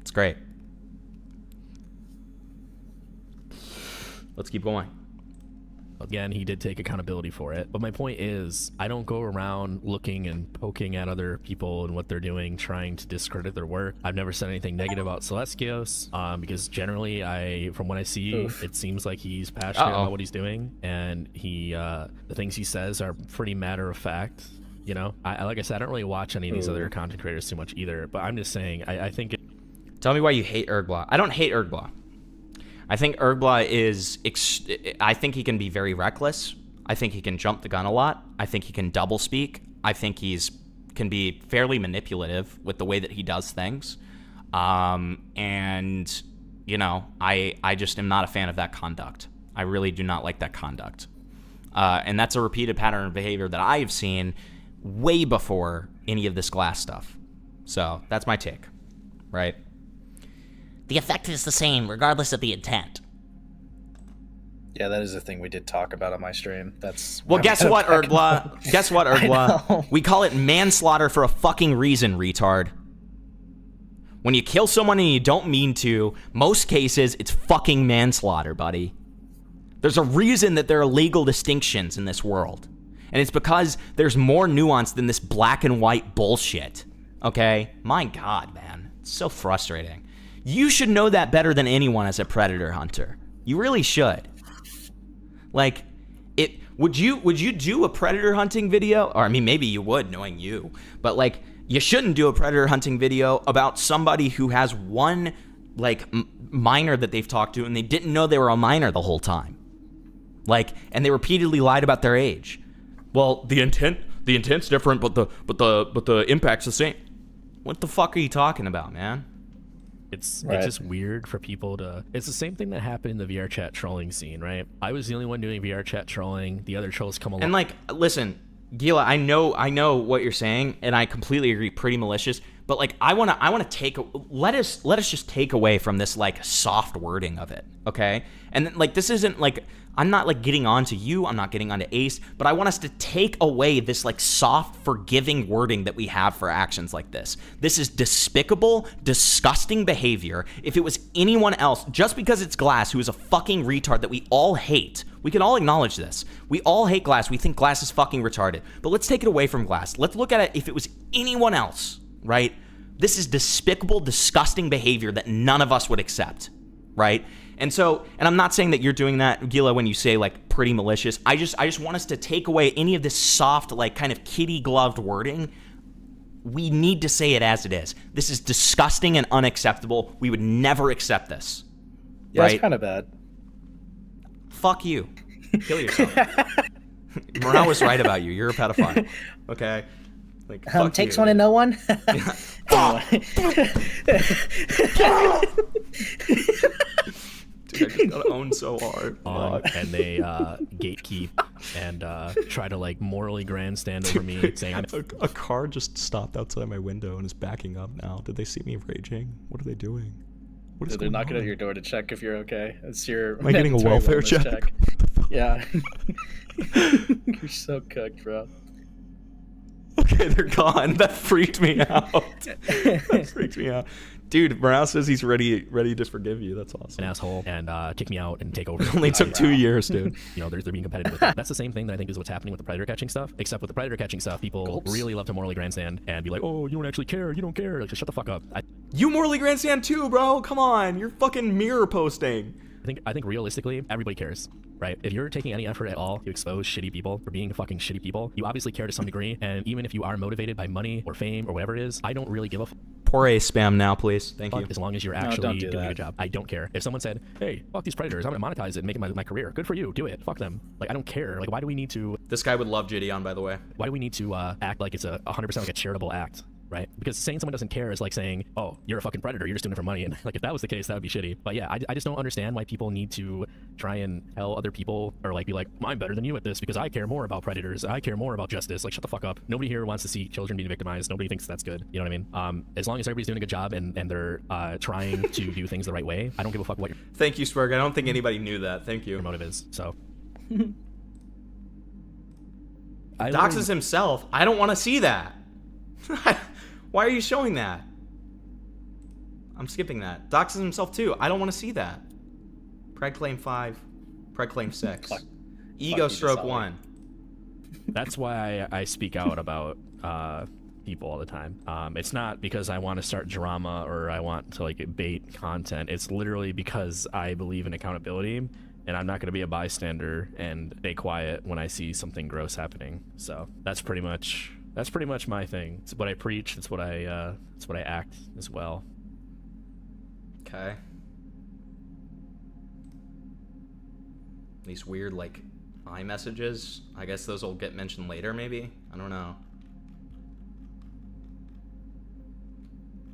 It's great. Let's keep going. Again, he did take accountability for it. But my point is, I don't go around looking and poking at other people and what they're doing, trying to discredit their work. I've never said anything negative about Celestios, because generally, from what I see, it seems like he's passionate about what he's doing, and the things he says are pretty matter of fact. Like I said, I don't really watch any of these other content creators too much either, but I'm just saying, I think... Tell me why you hate Urghbla. I don't hate Urghbla. I think Urghbla is... I think he can be very reckless. I think he can jump the gun a lot. I think he can double speak. I think can be fairly manipulative with the way that he does things. And, I just am not a fan of that conduct. I really do not like that conduct. And that's a repeated pattern of behavior that I have seen way before any of this Glass stuff. So that's my take, right? The effect is the same, regardless of the intent. Yeah, that is a thing we did talk about on my stream. Guess what, Urghbla? We call it manslaughter for a fucking reason, retard. When you kill someone and you don't mean to, most cases, it's fucking manslaughter, buddy. There's a reason that there are legal distinctions in this world. And it's because there's more nuance than this black and white bullshit. Okay? My God, man. It's so frustrating. You should know that better than anyone as a predator hunter. You really should. Like, would you do a predator hunting video? Or, I mean, maybe you would, knowing you. But, like, you shouldn't do a predator hunting video about somebody who has one, like, minor that they've talked to and they didn't know they were a minor the whole time. Like, and they repeatedly lied about their age. Well, the intent's different, but the impact's the same. What the fuck are you talking about, man? It's just weird for people to... It's the same thing that happened in the VR chat trolling scene, right? I was the only one doing VR chat trolling. The other trolls come along. And, like, listen, Gila, I know what you're saying, and I completely agree, pretty malicious. But, like, I want to take... Let us just take away from this, like, soft wording of it, okay? And, like, this isn't, like... I'm not, like, getting on to you. I'm not getting on to Ace. But I want us to take away this, like, soft, forgiving wording that we have for actions like this. This is despicable, disgusting behavior. If it was anyone else, just because it's Glass, who is a fucking retard that we all hate, we can all acknowledge this. We all hate Glass. We think Glass is fucking retarded. But let's take it away from Glass. Let's look at it if it was anyone else, right? This is despicable, disgusting behavior that none of us would accept, right? And I'm not saying that you're doing that, Gila, when you say like pretty malicious. I just want us to take away any of this soft, like kind of kitty gloved wording. We need to say it as it is. This is disgusting and unacceptable. We would never accept this. Yeah, right? it's kind of bad. Fuck you. Kill yourself. Morale was right about you. You're a pedophile. Okay? Like, fuck takes you, one dude. and no one. Dude, I just got owned so hard. And they gatekeep and try to like morally grandstand over me, saying I'm A car just stopped outside my window and is backing up now. Did they see me raging? What are they doing? What is They're going knocking on? at your door to check if you're okay. It's your Am I getting a mandatory welfare wellness check? Yeah. You're so cooked, bro. Okay, they're gone. That freaked me out. That freaked me out. Dude, Morale says he's ready to forgive you. That's awesome. an asshole and kick me out and take over. It only took 2 years, dude. You know, they're being competitive with it. That's the same thing that I think is what's happening with the predator catching stuff. Except with the predator catching stuff, people really love to morally grandstand and be like, "Oh, you don't actually care. You don't care." Like, just shut the fuck up. You morally grandstand too, bro. Come on, you're fucking mirror posting. I think realistically, everybody cares, right? If you're taking any effort at all to expose shitty people for being fucking shitty people, you obviously care to some degree. And even if you are motivated by money or fame or whatever it is, I don't really give a Pour a spam now, please. Thank you. As long as you're No, actually don't do doing a that. good job. I don't care. If someone said, "Hey, fuck these predators, I'm gonna monetize it and make it my career," good for you. Do it. Fuck them. Like, I don't care. Like, why do we need to? This guy would love Gideon, by the way. Why do we need to act like it's a 100% like a charitable act? Right? Because saying someone doesn't care is like saying, "Oh, you're a fucking predator. You're just doing it for money." And like, if that was the case, that would be shitty. But yeah, I just don't understand why people need to try and tell other people or like be like, "I'm better than you at this because I care more about predators. I care more about justice." Like, shut the fuck up. Nobody here wants to see children being victimized. Nobody thinks that's good. You know what I mean? As long as everybody's doing a good job and they're trying to do things the right way, I don't give a fuck what your Thank you, Spurg. I don't think anybody knew that. Thank you. motive is. So. Doxes himself. I don't want to see that. Why are you showing that? I'm skipping that. Doxes himself too. I don't want to see that. Pred claim 5. Pred claim 6. Ego stroke 1. That's why I speak out about people all the time. It's not because I want to start drama or I want to like bait content. It's literally because I believe in accountability, and I'm not going to be a bystander and stay quiet when I see something gross happening. So that's pretty much my thing. It's what I preach. It's what I act as well. Okay. These weird like iMessages. I guess those will get mentioned later, maybe. I don't know.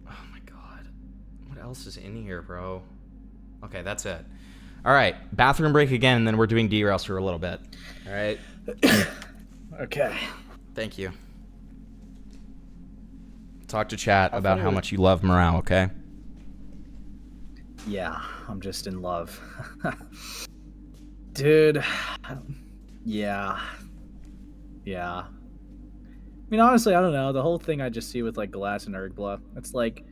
Oh my god. What else is in here, bro? Okay, that's it. All right, bathroom break again, and then we're doing derails for a little bit. All right. Okay. Thank you. Talk to chat about how much you love Morale, okay? Yeah, I'm just in love. Dude. Yeah. I mean, honestly, I don't know. The whole thing I just see with, like, Glass and Urghbla, it's like,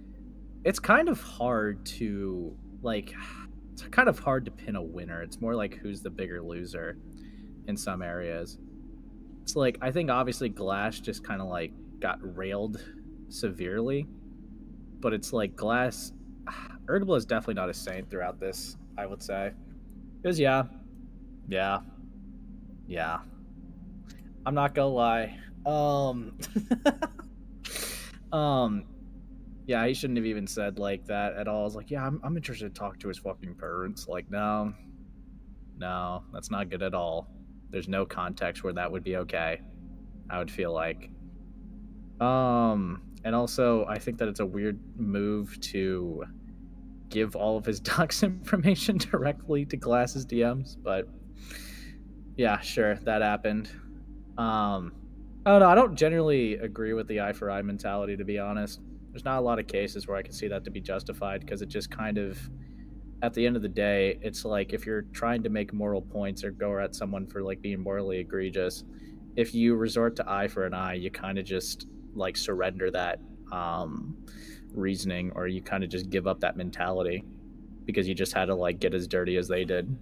it's kind of hard to, like, it's kind of hard to pin a winner. It's more like who's the bigger loser in some areas. It's like, I think obviously Glass just kind of, like, got railed severely, but it's like Glass... Urghbla is definitely not a saint throughout this, I would say. Because, yeah. I'm not gonna lie. Yeah, he shouldn't have even said, like, that at all. I was like, yeah, I'm interested to talk to his fucking parents. Like, no, that's not good at all. There's no context where that would be okay, I would feel like. And also, I think that it's a weird move to give all of his docs information directly to Glass's DMs, but yeah, sure, that happened. I don't know, I don't generally agree with the eye for eye mentality, to be honest. There's not a lot of cases where I can see that to be justified, because it just kind of, at the end of the day, it's like if you're trying to make moral points or go at someone for like being morally egregious, if you resort to eye for an eye, you kind of just like surrender that reasoning, or you kind of just give up that mentality because you just had to like get as dirty as they did.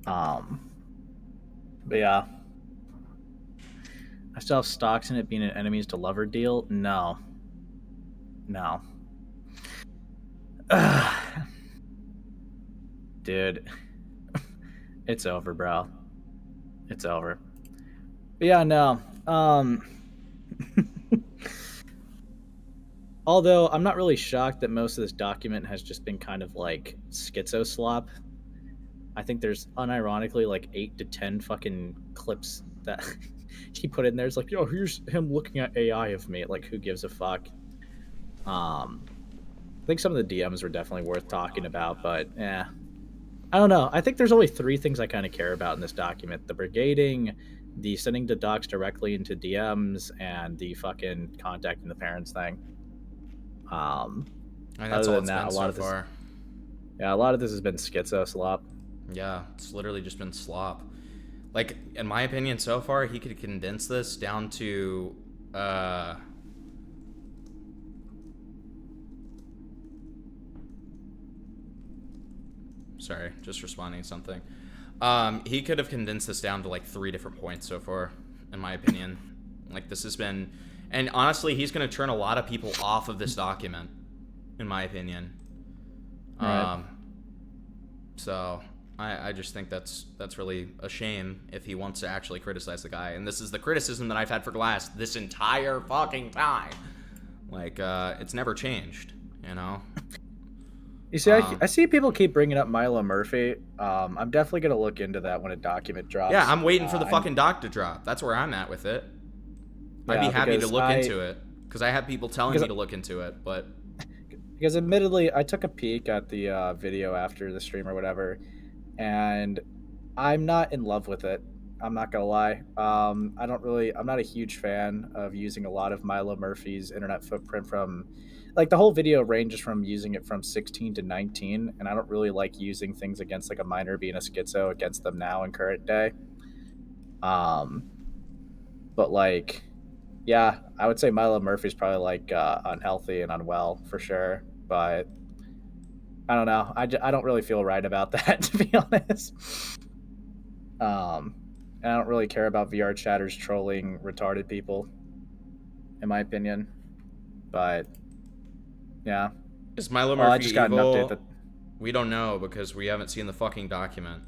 But yeah, I still have stocks in it being an enemies to lover deal. No, No. Dude. It's over, bro. It's over. But yeah, no. Although I'm not really shocked that most of this document has just been kind of like schizo slop. I think there's unironically like 8 to 10 fucking clips that he put in there. It's like, yo, here's him looking at AI of me. Like, who gives a fuck? I think some of the DMs were definitely worth talking about, but yeah. I don't know. I think there's only 3 things I kind of care about in this document: the brigading, the sending the docs directly into DMs, and the fucking contacting the parents thing. And that's all it's been so far. Yeah, a lot of this has been schizo slop. Yeah, it's literally just been slop. Like, in my opinion, so far, he could condense this down to, sorry, just responding to something. He could have condensed this down to, like, 3 different points so far, in my opinion. Like, this has been... And honestly, he's going to turn a lot of people off of this document, in my opinion. Right. So... I just think that's really a shame if he wants to actually criticize the guy. And this is the criticism that I've had for Glass this entire fucking time. Like, it's never changed, you know? You see, I see people keep bringing up Milo Murphy. I'm definitely going to look into that when a document drops. Yeah, I'm waiting for the fucking doc to drop. That's where I'm at with it. I'd be happy to look into it. Because I have people telling me to look into it, but... Because admittedly, I took a peek at the video after the stream or whatever, and I'm not in love with it. I'm not gonna lie. I'm not a huge fan of using a lot of Milo Murphy's internet footprint from, like, the whole video ranges from using it from 16 to 19, and I don't really like using things against, like, a minor being a schizo against them now in current day. But, like, yeah, I would say Milo Murphy's probably, like, unhealthy and unwell for sure, but I don't know. I don't really feel right about that, to be honest. And I don't really care about VR chatters trolling retarded people, in my opinion. But yeah, is Milo Murphy I just got evil? an update that we don't know because we haven't seen the fucking document.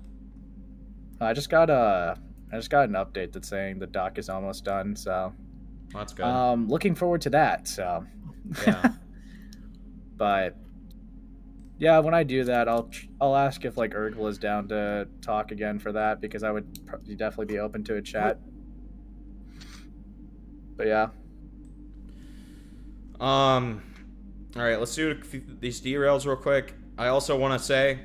I just got an update that's saying the doc is almost done. So well, that's good. Looking forward to that. So yeah, but. Yeah, when I do that, I'll ask if, like, Urghbla is down to talk again for that, because I would definitely be open to a chat. But yeah. All right, let's do these derails real quick. I also want to say,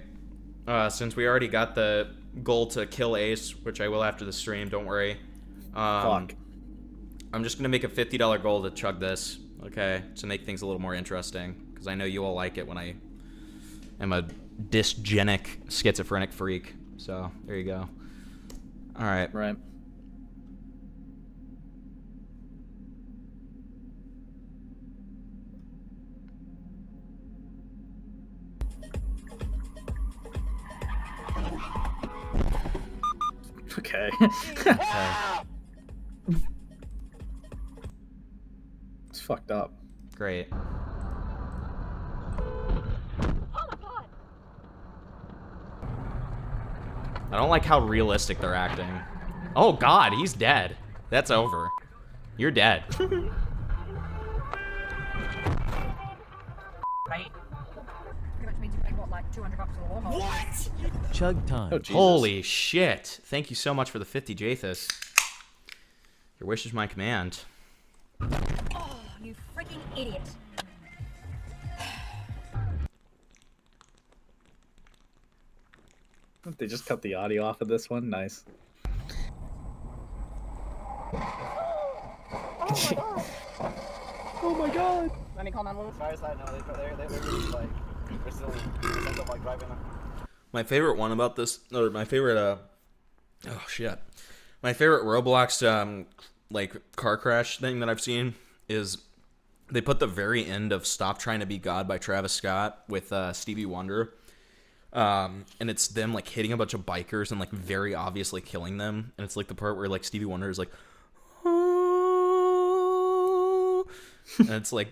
since we already got the goal to kill Ace, which I will after the stream, don't worry. Fuck. I'm just gonna make a $50 goal to chug this, okay, to make things a little more interesting, because I know you all like it when I am a dysgenic schizophrenic freak. So there you go. All right. Right. Okay. Okay. It's fucked up. Great. I don't like how realistic they're acting. Oh god, he's dead. That's over. You're dead. Right? Pretty much means you pay, what, like 200 bucks for the lawnmower? What? Chug time. Oh, Jesus. Holy shit. Thank you so much for the 50, Jathus. Your wish is my command. Oh, you freaking idiot. They just cut the audio off of this one. Nice. Oh my god. Any call 911? Sorry, side, no, they're just like, they're still in of like driving. My favorite one about this, or my favorite, oh shit. My favorite Roblox, like, car crash thing that I've seen is they put the very end of Stop Trying to Be God by Travis Scott with Stevie Wonder. And it's them, like, hitting a bunch of bikers and, like, very obviously killing them. And it's, like, the part where, like, Stevie Wonder is like, oh. And it's, like,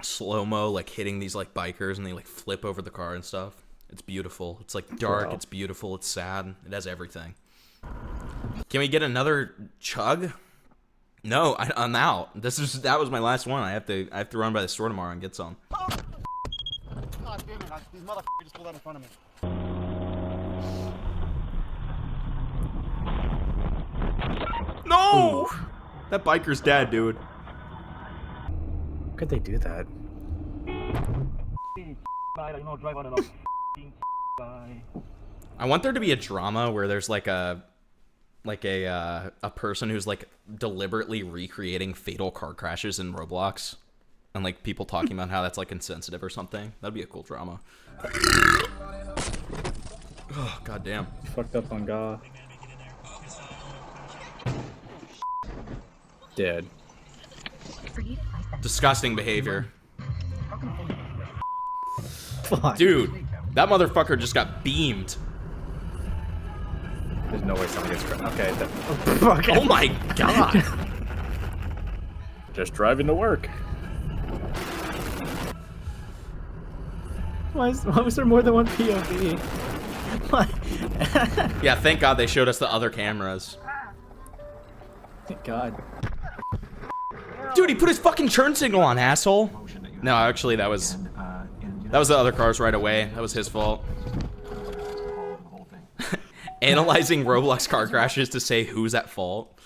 slow-mo, like hitting these like bikers and they like flip over the car and stuff. It's beautiful. It's like dark, Wow. it's beautiful, it's sad. It has everything. Can we get another chug? No, I'm out. That was my last one. I have to run by the store tomorrow and get some. God damn it, these motherfuckers just pulled out in front of me. No! That biker's dead, dude. How could they do that? I want there to be a drama where there's like a person who's like deliberately recreating fatal car crashes in Roblox, and like people talking about how that's like insensitive or something. That'd be a cool drama. Oh, goddamn. Fucked up on God. Dead. Disgusting behavior. Fuck. Dude, that motherfucker just got beamed. There's no way somebody gets cracked. Okay. Oh my god. Just driving to work. Why was there more than one POV? What? Yeah, thank God they showed us the other cameras. Thank God. Dude, he put his fucking turn signal on, asshole. No, actually, that was the other cars right away. That was his fault. Analyzing Roblox car crashes to say who's at fault.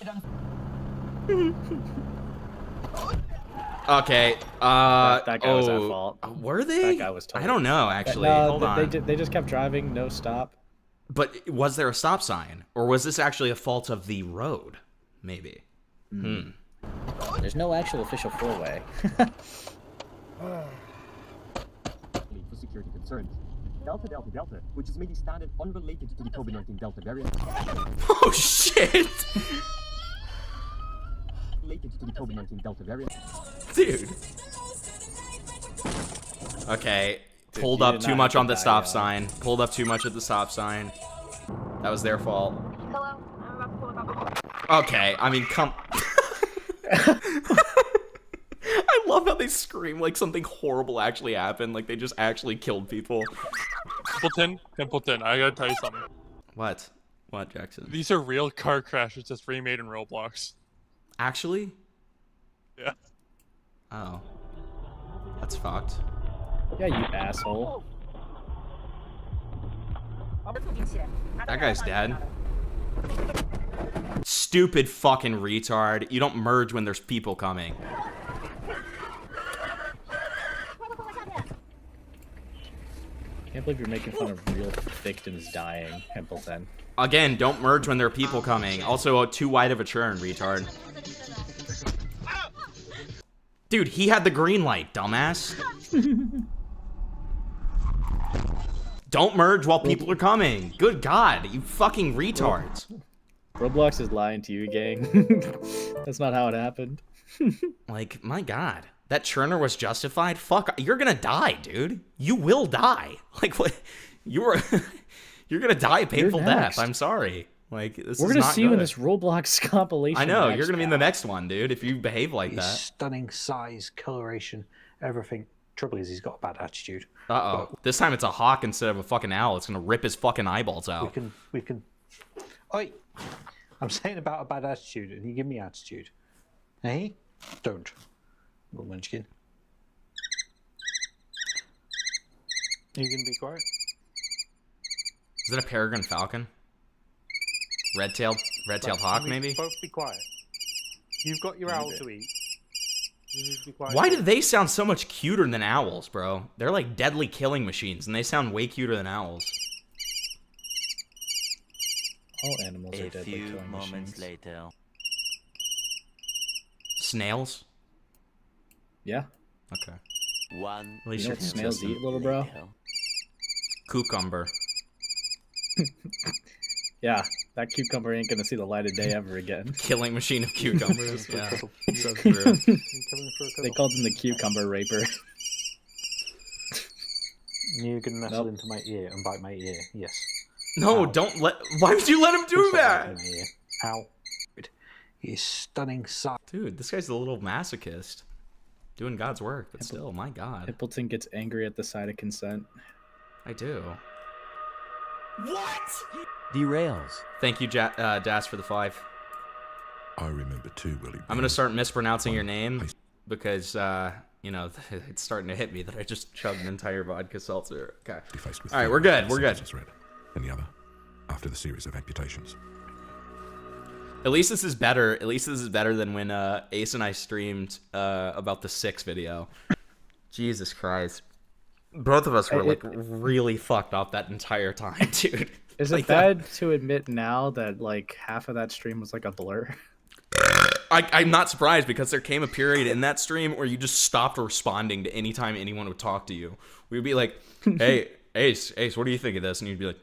Okay. That guy was at fault. Were they? That guy was totally. I don't know. Actually, No, hold on. They just kept driving, no stop. But was there a stop sign, or was this actually a fault of the road? Maybe. There's no actual official four-way. For security concerns. Delta Delta Delta, which is maybe standard unrelated to the COVID-19 Delta variant. Oh shit! Related to the COVID-19 Delta variant. Dude. Okay. Pulled up too much on the stop sign. Pulled up too much at the stop sign. That was their fault. Hello, I'm about to pull up. Okay, I mean, come. I love how they scream like something horrible actually happened, like they just actually killed people. Templeton, I gotta tell you something. What? What, Jackson? These are real car crashes just remade in Roblox. Actually? Yeah. Oh. That's fucked. Yeah, you asshole. That guy's dead. Stupid fucking retard. You don't merge when there's people coming. Can't believe you're making fun of real victims dying, Templeton. Again, don't merge when there are people coming. Also, too wide of a turn, retard. Dude, he had the green light, dumbass. Don't merge while people are coming. Good God, you fucking retards. Roblox is lying to you, gang. That's not how it happened. Like, my God. That churner was justified? Fuck, you're gonna die, dude. You will die. Like, what? You're gonna die a painful death. I'm sorry. Like, this We're is gonna not see you in good. this Roblox compilation. I know, next. you're gonna be in the next one, dude, if you behave like He's that. stunning size, coloration, everything. Trouble is, he's got a bad attitude. Uh-oh. This time it's a hawk instead of a fucking owl. It's gonna rip his fucking eyeballs out. We can. Oi! I'm saying about a bad attitude, and you give me attitude. Hey? Don't. Little munchkin. Are you gonna be quiet? Is it a peregrine falcon? Red-tailed hawk, maybe? Both be quiet. You've got your owl to eat. You need to be quiet. Why do they sound so much cuter than owls, bro? They're like deadly killing machines, and they sound way cuter than owls. All animals are A deadly few killing moments machines. later. Snails? Yeah. Okay. One. At least You know you're what snails consistent. eat, little bro? Cucumber. Yeah, that cucumber ain't gonna see the light of day ever again. Killing machine of cucumbers. Yeah, so true. They called him the cucumber raper. You're gonna nestle into my ear and bite my ear. Yes. No, Ow. don't let. Why would you let him do Please stop that? biting my ear. Ow. He's stunning size. Dude, this guy's a little masochist. Doing God's work, but still, my God. Hippleton gets angry at the sight of consent. I do. What? Derails. Thank you, Das, for the 5. I remember too, Willie. I'm gonna start mispronouncing your name because you know it's starting to hit me that I just chugged an entire vodka seltzer. Okay. All right, we're good. We're good. And the other, after the series of amputations. At least this is better. At least this is better than when Ace and I streamed about the 6 video. Jesus Christ. Both of us were like really fucked up that entire time, dude. Is it bad to admit now that like half of that stream was like a blur? I'm not surprised because there came a period in that stream where you just stopped responding to any time anyone would talk to you. We would be like, hey, Ace, what do you think of this? And you'd be like,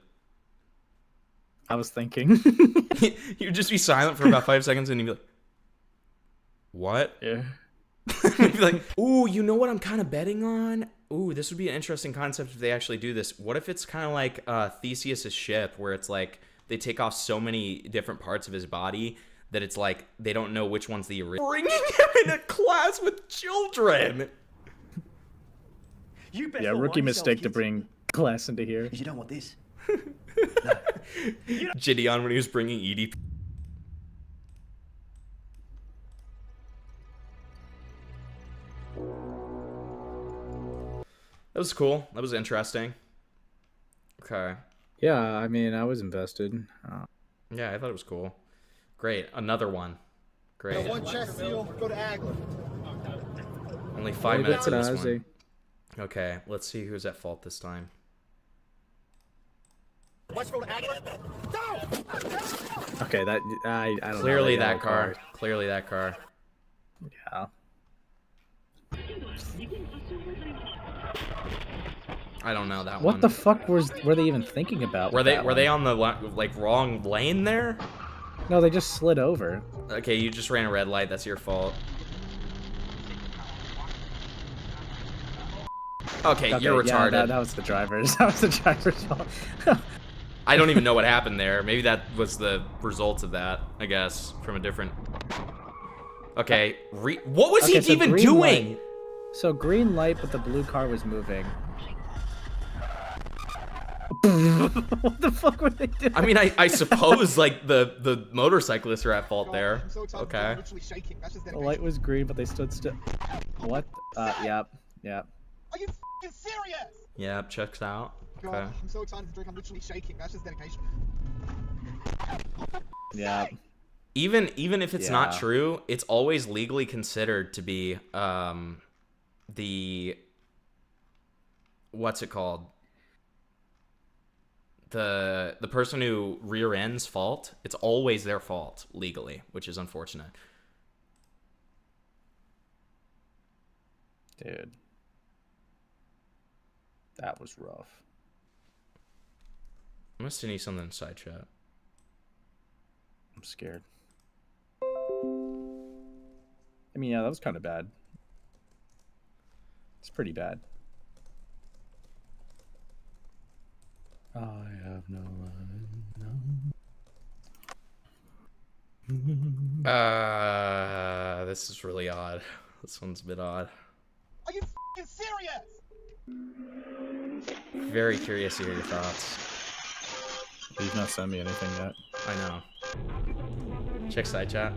I was thinking. You'd just be silent for about 5 seconds and you'd be like, what? Yeah. You'd be like, ooh, you know what I'm kind of betting on? Ooh, this would be an interesting concept if they actually do this. What if it's kind of like Theseus' ship where it's like they take off so many different parts of his body that it's like they don't know which one's the original. Bringing him in a class with children. Yeah, rookie mistake to bring class into here. You don't want this. Gideon when he was bringing EDP. That was cool. That was interesting. Okay. Yeah, I mean, I was invested. Yeah, I thought it was cool. Great. Another one. Great. One chest seal, go to Agler. Only 5 minutes of this Ozzy. one. Okay, let's see who's at fault this time. Westfield Agler. Okay, that I don't know. Clearly that that car. Clearly that car. Yeah. I don't know that one. What the fuck were they even thinking about? Were they on the like wrong lane there? No, they just slid over. Okay, you just ran a red light. That's your fault. Okay, you're retarded. Yeah, that was the driver's. That was the driver's fault. I don't even know what happened there. Maybe that was the result of that, I guess, from a different... Okay, what was he even doing? Light. So green light, but the blue car was moving. What the fuck were they doing? I mean, I suppose, like, the motorcyclists are at fault there. Okay. The light was green, but they stood still. What? Yep. Are you f***ing serious? Yeah, checks out. God, Okay. I'm so excited for drink. I'm literally shaking. That's just dedication. Yeah. Even if it's not Yeah. true, it's always legally considered to be the what's it called? The person who rear ends fault. It's always their fault legally, which is unfortunate. Dude. That was rough. I'm gonna send you something in side chat. I'm scared. I mean, yeah, that was kind of bad. It's pretty bad. I have no line. This is really odd. This one's a bit odd. Are you f***ing serious? Very curious to hear your thoughts. You've not sent me anything yet. I know. Check side chat.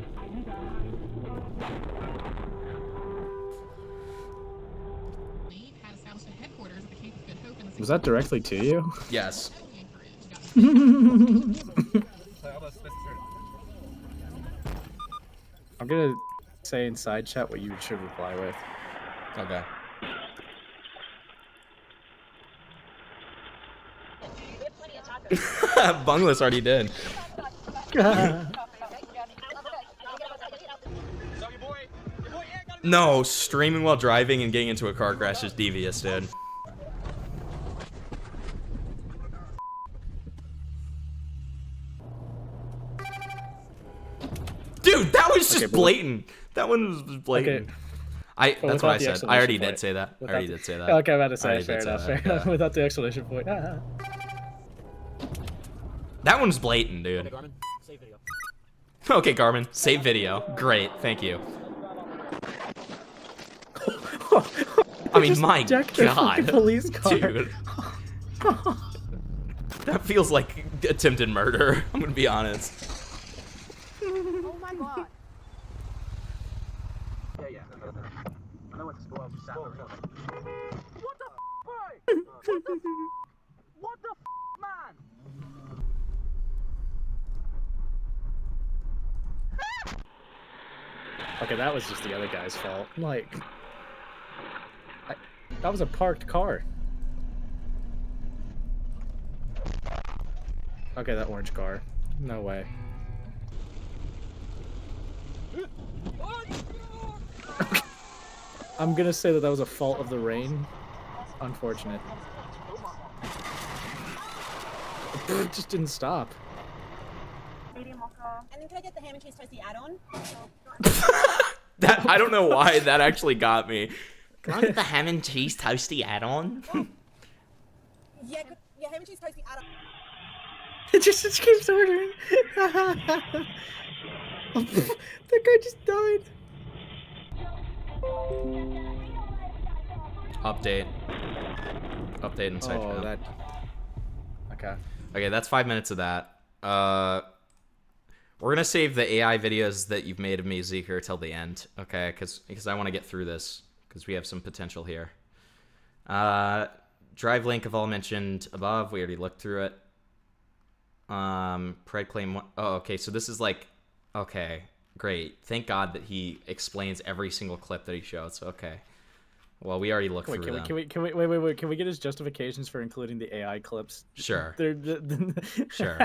Was that directly to you? Yes. I'm gonna say in side chat what you should reply with. Okay. Bungless already did. No, streaming while driving and getting into a car crash is devious, dude. Dude, that was just blatant. That one was blatant. Okay. That's what I said. I already did say that. I already did say that. Okay, I'm about to I say already fair did say enough, that, fair enough. yeah. Without the exclamation point. That one's blatant, dude. Okay, Garmin, save video. Great, thank you. I mean, just my decked their fucking God, police car. dude. That feels like attempted murder. I'm gonna be honest. Oh my god. Yeah. I know what to spoil. Just sat there. What the boy? What the man? Okay, that was just the other guy's fault. Like, that was a parked car. Okay, that orange car. No way. I'm gonna say that was a fault of the rain. Unfortunate. It just didn't stop. Medium mocha. And then can I get the ham and cheese toasty add-on? That I don't know why that actually got me. Can I get the ham and cheese toasty add-on? Yeah, ham and cheese toasty add-on. It just keeps ordering. The guy just died. Update in side Oh, chat. that. Okay. Okay, that's 5 minutes of that. We're gonna save the AI videos that you've made of me, Zeker, till the end, okay? Because I want to get through this because we have some potential here. Drive link of all mentioned above. We already looked through it. Pride claim. Oh, okay. So this is like, okay, great. Thank God that he explains every single clip that he shows. Okay. Well, we already looked through them. Wait. Can we get his justifications for including the AI clips? Sure. Sure.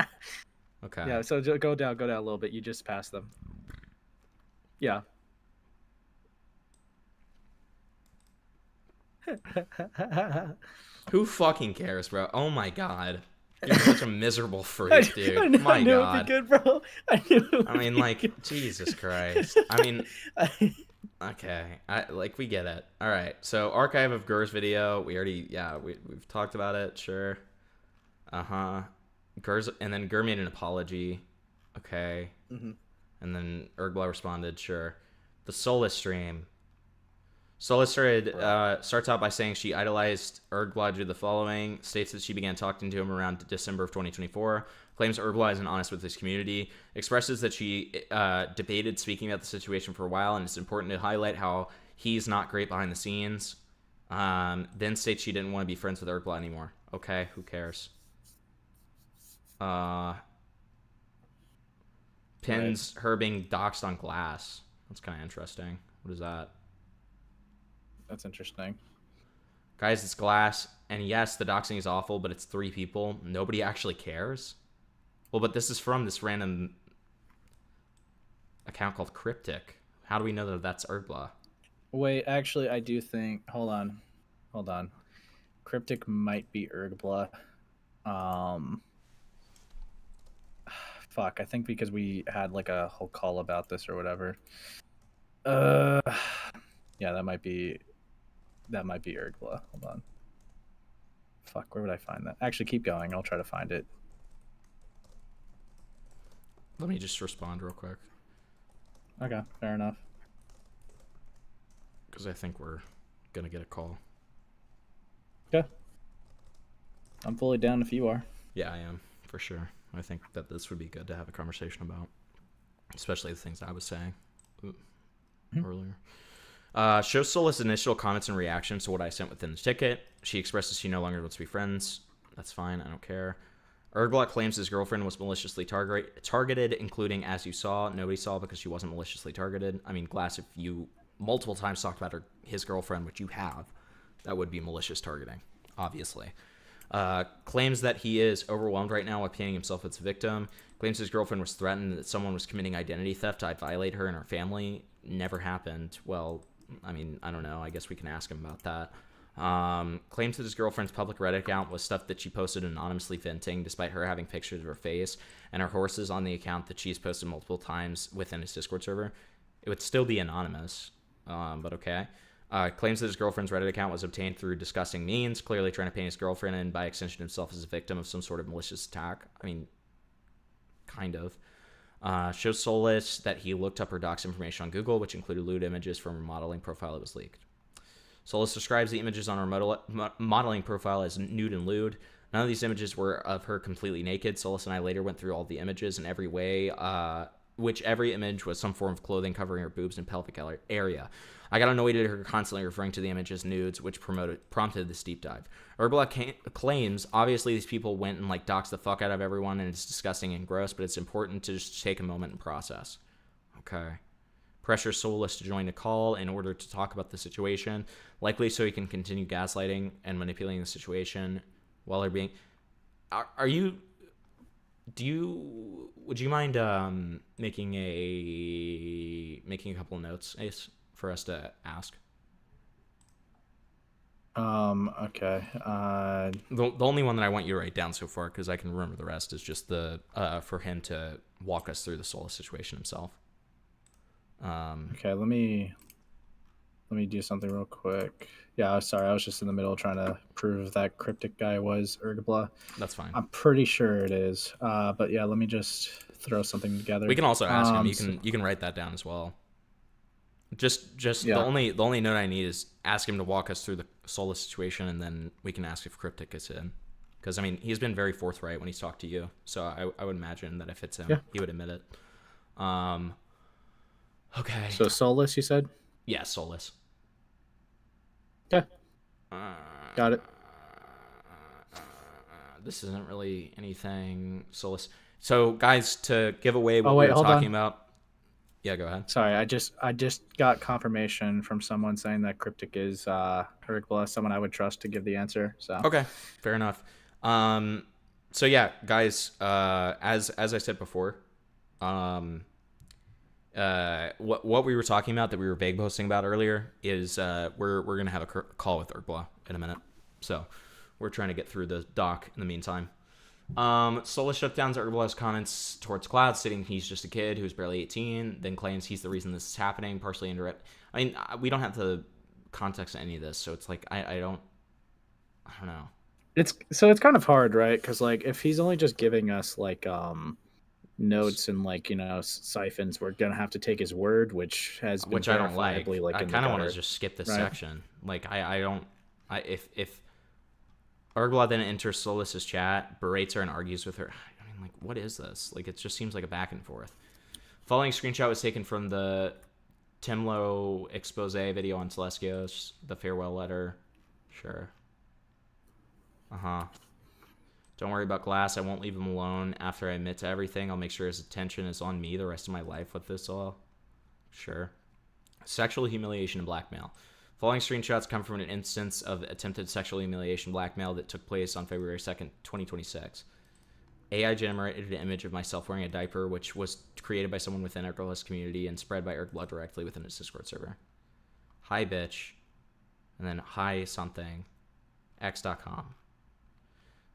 Okay. Yeah. So go down a little bit. You just passed them. Yeah. Who fucking cares, bro? Oh my God. You're such a miserable freak, dude. I knew, My I knew God. it'd be good, bro. I mean, like, Jesus Christ. I mean, okay. We get it. All right. So, archive of Gur's video. We already, we've talked about it. Sure. Gur's, and then Gur made an apology. Okay. Mhm. And then Urghbla responded, sure. The Solus stream. Solus starts out by saying she idolized Urghbla due to the following, states that she began talking to him around December of 2024, claims Urghbla isn't honest with his community, expresses that she debated speaking about the situation for a while, and it's important to highlight how he's not great behind the scenes, then states she didn't want to be friends with Urghbla anymore. Okay, who cares? Pins her being doxxed on Glass. That's kind of interesting. What is that? That's interesting. Guys, it's Glass, and yes, the doxing is awful, but it's 3 people. Nobody actually cares. Well, but this is from this random account called Cryptic. How do we know that that's Urghbla? Wait, actually, I do think. Hold on. Cryptic might be Urghbla. Fuck, I think because we had like a whole call about this or whatever. Yeah, that might be Urghbla. Hold on. Fuck, where would I find that? Actually, keep going. I'll try to find it. Let me just respond real quick. Okay, fair enough. Because I think we're going to get a call. Okay. I'm fully down if you are. Yeah, I am, for sure. I think that this would be good to have a conversation about. Especially the things I was saying earlier. Shows Solus' initial comments and reactions to what I sent within the ticket. She expresses she no longer wants to be friends. That's fine, I don't care. Urghbla claims his girlfriend was maliciously targeted, including, as you saw, nobody saw because she wasn't maliciously targeted. I mean, Glass, if you multiple times talked about his girlfriend, which you have, that would be malicious targeting, obviously. Claims that he is overwhelmed right now with painting himself as a victim. Claims his girlfriend was threatened that someone was committing identity theft to violate her and her family. Never happened. Well, I mean, I don't know. I guess we can ask him about that. Claims that his girlfriend's public Reddit account was stuff that she posted anonymously venting, despite her having pictures of her face and her horses on the account that she's posted multiple times within his Discord server. It would still be anonymous, but okay. Claims that his girlfriend's Reddit account was obtained through disgusting means, clearly trying to paint his girlfriend and by extension himself as a victim of some sort of malicious attack. I mean, kind of. Shows Solus that he looked up her docs information on Google, which included lewd images from her modeling profile that was leaked. Solis describes the images on her modeling profile as nude and lewd. None of these images were of her completely naked. Solis and I later went through all the images in every way, which every image was some form of clothing covering her boobs and pelvic area. I got annoyed at her constantly referring to the image as nudes, which prompted this deep dive. Urghbla claims, obviously these people went and like doxed the fuck out of everyone and it's disgusting and gross, but it's important to just take a moment and process. Okay. Pressure Solis to join the call in order to talk about the situation, likely so he can continue gaslighting and manipulating the situation while they're being... Would you mind making a couple of notes, Ace, for us to ask? Okay. The only one that I want you to write down so far, because I can remember the rest, is just the for him to walk us through the Solis situation himself. Okay, let me do something real quick. Yeah, sorry, I was just in the middle trying to prove if that cryptic guy was Urghbla. That's fine. I'm pretty sure it is. But yeah, let me just throw something together. We can also ask him. You can write that down as well. Just yeah. The only note I need is ask him to walk us through the Solis situation, and then we can ask if Cryptic is in. Because I mean, he's been very forthright when he's talked to you, so I would imagine that if it's him, he would admit it. Okay. So Solis, you said? Yeah, Solis. Okay. Got it. This isn't really anything Solis. So, guys, to give away what we were hold talking on. about. Yeah, go ahead. Sorry, I just got confirmation from someone saying that Cryptic is Urghbla, someone I would trust to give the answer. So okay, fair enough. So yeah, guys, as I said before, what we were talking about that we were vague posting about earlier is we're gonna have a call with Urghbla in a minute. So we're trying to get through the doc in the meantime. Solis shut down Urghbla's comments towards Cloud, stating he's just a kid who's barely 18, then claims he's the reason this is happening, partially indirect. I mean, we don't have the context of any of this, so it's like I don't know. It's kind of hard, right? Because like if he's only just giving us like notes and like siphons, we're gonna have to take his word, which has been I don't like. I kind of want to just skip this section. Like if Urghbla then enters Solis's chat, berates her, and argues with her. I mean, like, what is this? Like, it just seems like a back and forth. Following screenshot was taken from the Timlo expose video on Celestios, the farewell letter. Sure. Don't worry about Glass. I won't leave him alone. After I admit to everything, I'll make sure his attention is on me the rest of my life with this all. Sure. Sexual humiliation and blackmail. Following screenshots come from an instance of attempted sexual humiliation blackmail that took place on February 2nd, 2026. AI generated an image of myself wearing a diaper, which was created by someone within Urghbla's community and spread by Urghbla directly within his Discord server. Hi, bitch. And then hi something. X.com.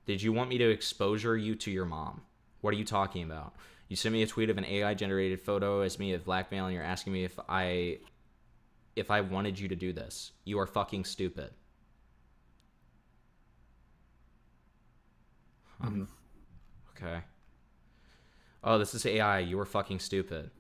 Did you want me to exposure you to your mom? What are you talking about? You sent me a tweet of an AI generated photo as me of blackmail, and you're asking me if I wanted you to do this. You are fucking stupid. Okay. Oh, this is AI. You are fucking stupid.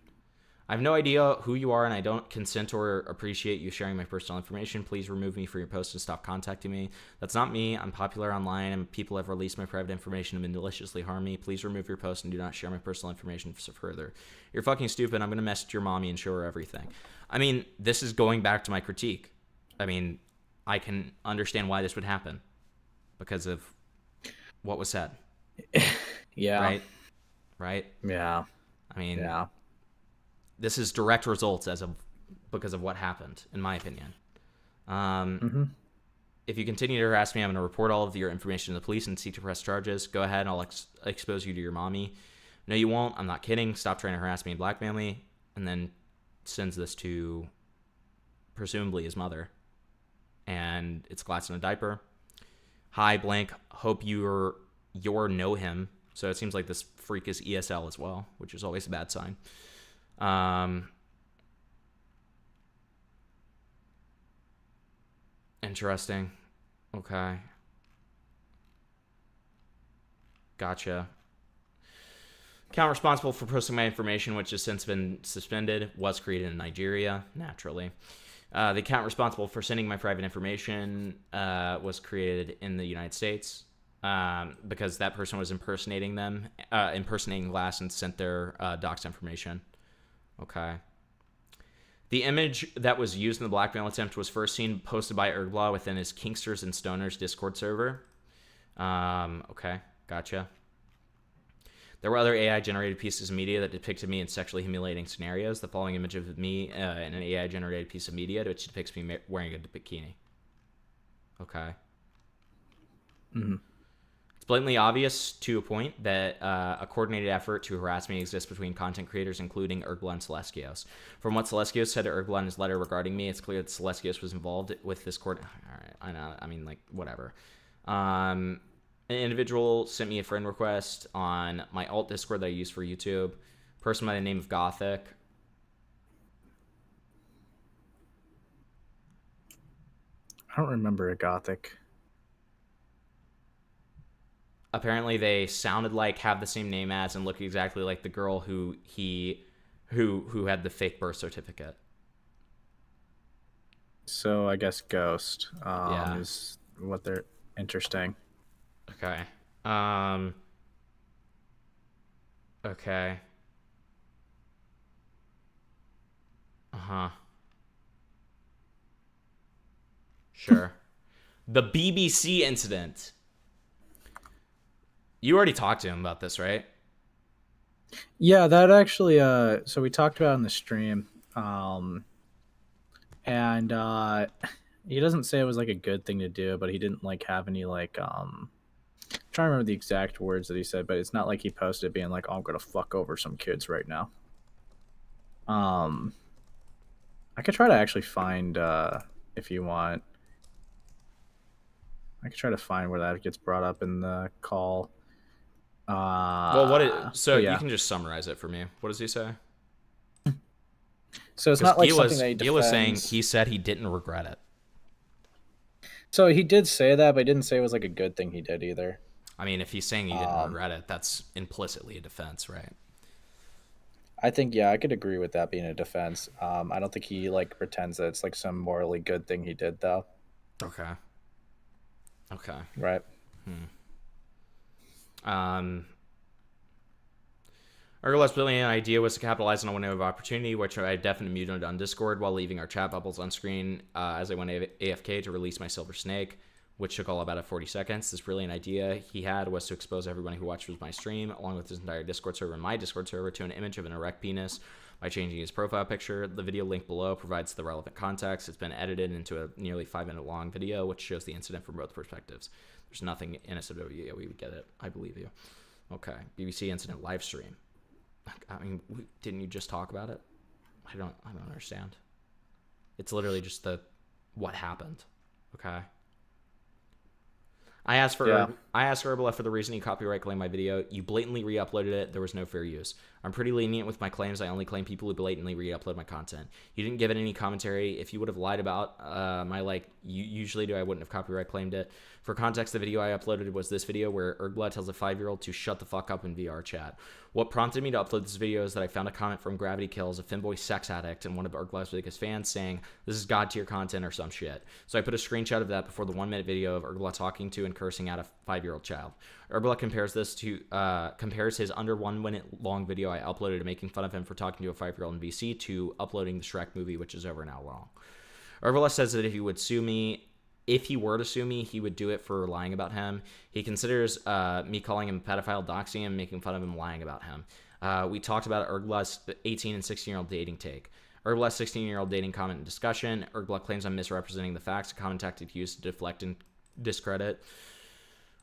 I have no idea who you are, and I don't consent or appreciate you sharing my personal information. Please remove me from your post and stop contacting me. That's not me. I'm popular online, and people have released my private information and maliciously harm me. Please remove your post and do not share my personal information further. You're fucking stupid. I'm going to message your mommy and show her everything. I mean, this is going back to my critique. I mean, I can understand why this would happen because of what was said. Yeah. Right? Yeah. I mean, yeah. This is direct results because of what happened, in my opinion. If you continue to harass me, I'm going to report all of your information to the police and seek to press charges. Go ahead, and I'll expose you to your mommy. No, you won't. I'm not kidding. Stop trying to harass me and blackmail me. And then sends this to presumably his mother. And it's Glass in a diaper. Hi, blank. Hope you're know him. So it seems like this freak is ESL as well, which is always a bad sign. Interesting. Okay. Gotcha. Account responsible for posting my information, which has since been suspended, was created in Nigeria, naturally. The account responsible for sending my private information was created in the United States because that person was impersonating Glass and sent their docs information. Okay. The image that was used in the blackmail attempt was first seen posted by Urghbla within his Kinksters and Stoners Discord server. Okay, gotcha. There were other AI-generated pieces of media that depicted me in sexually humiliating scenarios. The following image of me in an AI-generated piece of media which depicts me wearing a bikini. Okay. Mm-hmm. It's blatantly obvious to a point that a coordinated effort to harass me exists between content creators, including Urghbla and Celestios. From what Celestios said to Urghbla in his letter regarding me, it's clear that Celestios was involved with this court. All right, I know. I mean, like, whatever. An individual sent me a friend request on my alt Discord that I use for YouTube. Person by the name of Gothic. I don't remember a Gothic. Apparently they sounded like, have the same name as, and look exactly like the girl who had the fake birth certificate. So I guess Ghost Yeah. is what they're interesting. Okay. Okay. Uh-huh. Sure. The BBC incident. You already talked to him about this, right? Yeah, that actually so we talked about it in the stream. And he doesn't say it was like a good thing to do, but he didn't like have any like I'm trying to remember the exact words that he said, but it's not like he posted being like, "Oh, I'm gonna fuck over some kids right now." I could try to actually find if you want. I could try to find where that gets brought up in the call. Well, yeah. you can just summarize it for me. What does he say? So it's not like Gil something that he Gil was saying defends. he said he didn't regret it. So he did say that, but he didn't say it was like a good thing he did either. I mean, if he's saying he didn't regret it, that's implicitly a defense, right? I think, yeah, I could agree with that being a defense. I don't think he like pretends that it's like some morally good thing he did though. Okay. Okay. Right. Urghbla's brilliant idea was to capitalize on a window of opportunity, which I definitely muted on Discord while leaving our chat bubbles on screen as I went AFK to release my Silver Snake, which took all about 40 seconds. This brilliant idea he had was to expose everyone who watches my stream, along with his entire Discord server and my Discord server, to an image of an erect penis by changing his profile picture. The video link below provides the relevant context. It's been edited into a nearly 5-minute long video, which shows the incident from both perspectives. There's nothing innocent of you. Yeah, we would get it. I believe you. Okay. BBC incident live stream. I mean, didn't you just talk about it? I don't understand. It's literally just what happened. Okay. I asked Urghbla for the reason he copyright claimed my video. You blatantly re-uploaded it. There was no fair use. I'm pretty lenient with my claims. I only claim people who blatantly re-upload my content. You didn't give it any commentary. If you would have lied about my you usually do, I wouldn't have copyright claimed it. For context, the video I uploaded was this video where Urghbla tells a 5-year-old to shut the fuck up in VR chat. What prompted me to upload this video is that I found a comment from Gravity Kills, a femboy sex addict and one of Urgbla's biggest fans, saying, "This is god tier content" or some shit. So I put a screenshot of that before the 1-minute video of Urghbla talking to and cursing at a 5-year-old child. Urghbla compares his under 1 minute long video I uploaded to making fun of him for talking to a 5-year-old in BC to uploading the Shrek movie, which is over an hour long. Urghbla says that if he were to sue me, he would do it for lying about him. He considers me calling him a pedophile, doxing him, making fun of him, lying about him. We talked about Urgbla's 18 and 16-year-old dating take. Urgbla's 16-year-old dating comment and discussion. Urghbla claims I'm misrepresenting the facts, a common tactic used to deflect and discredit.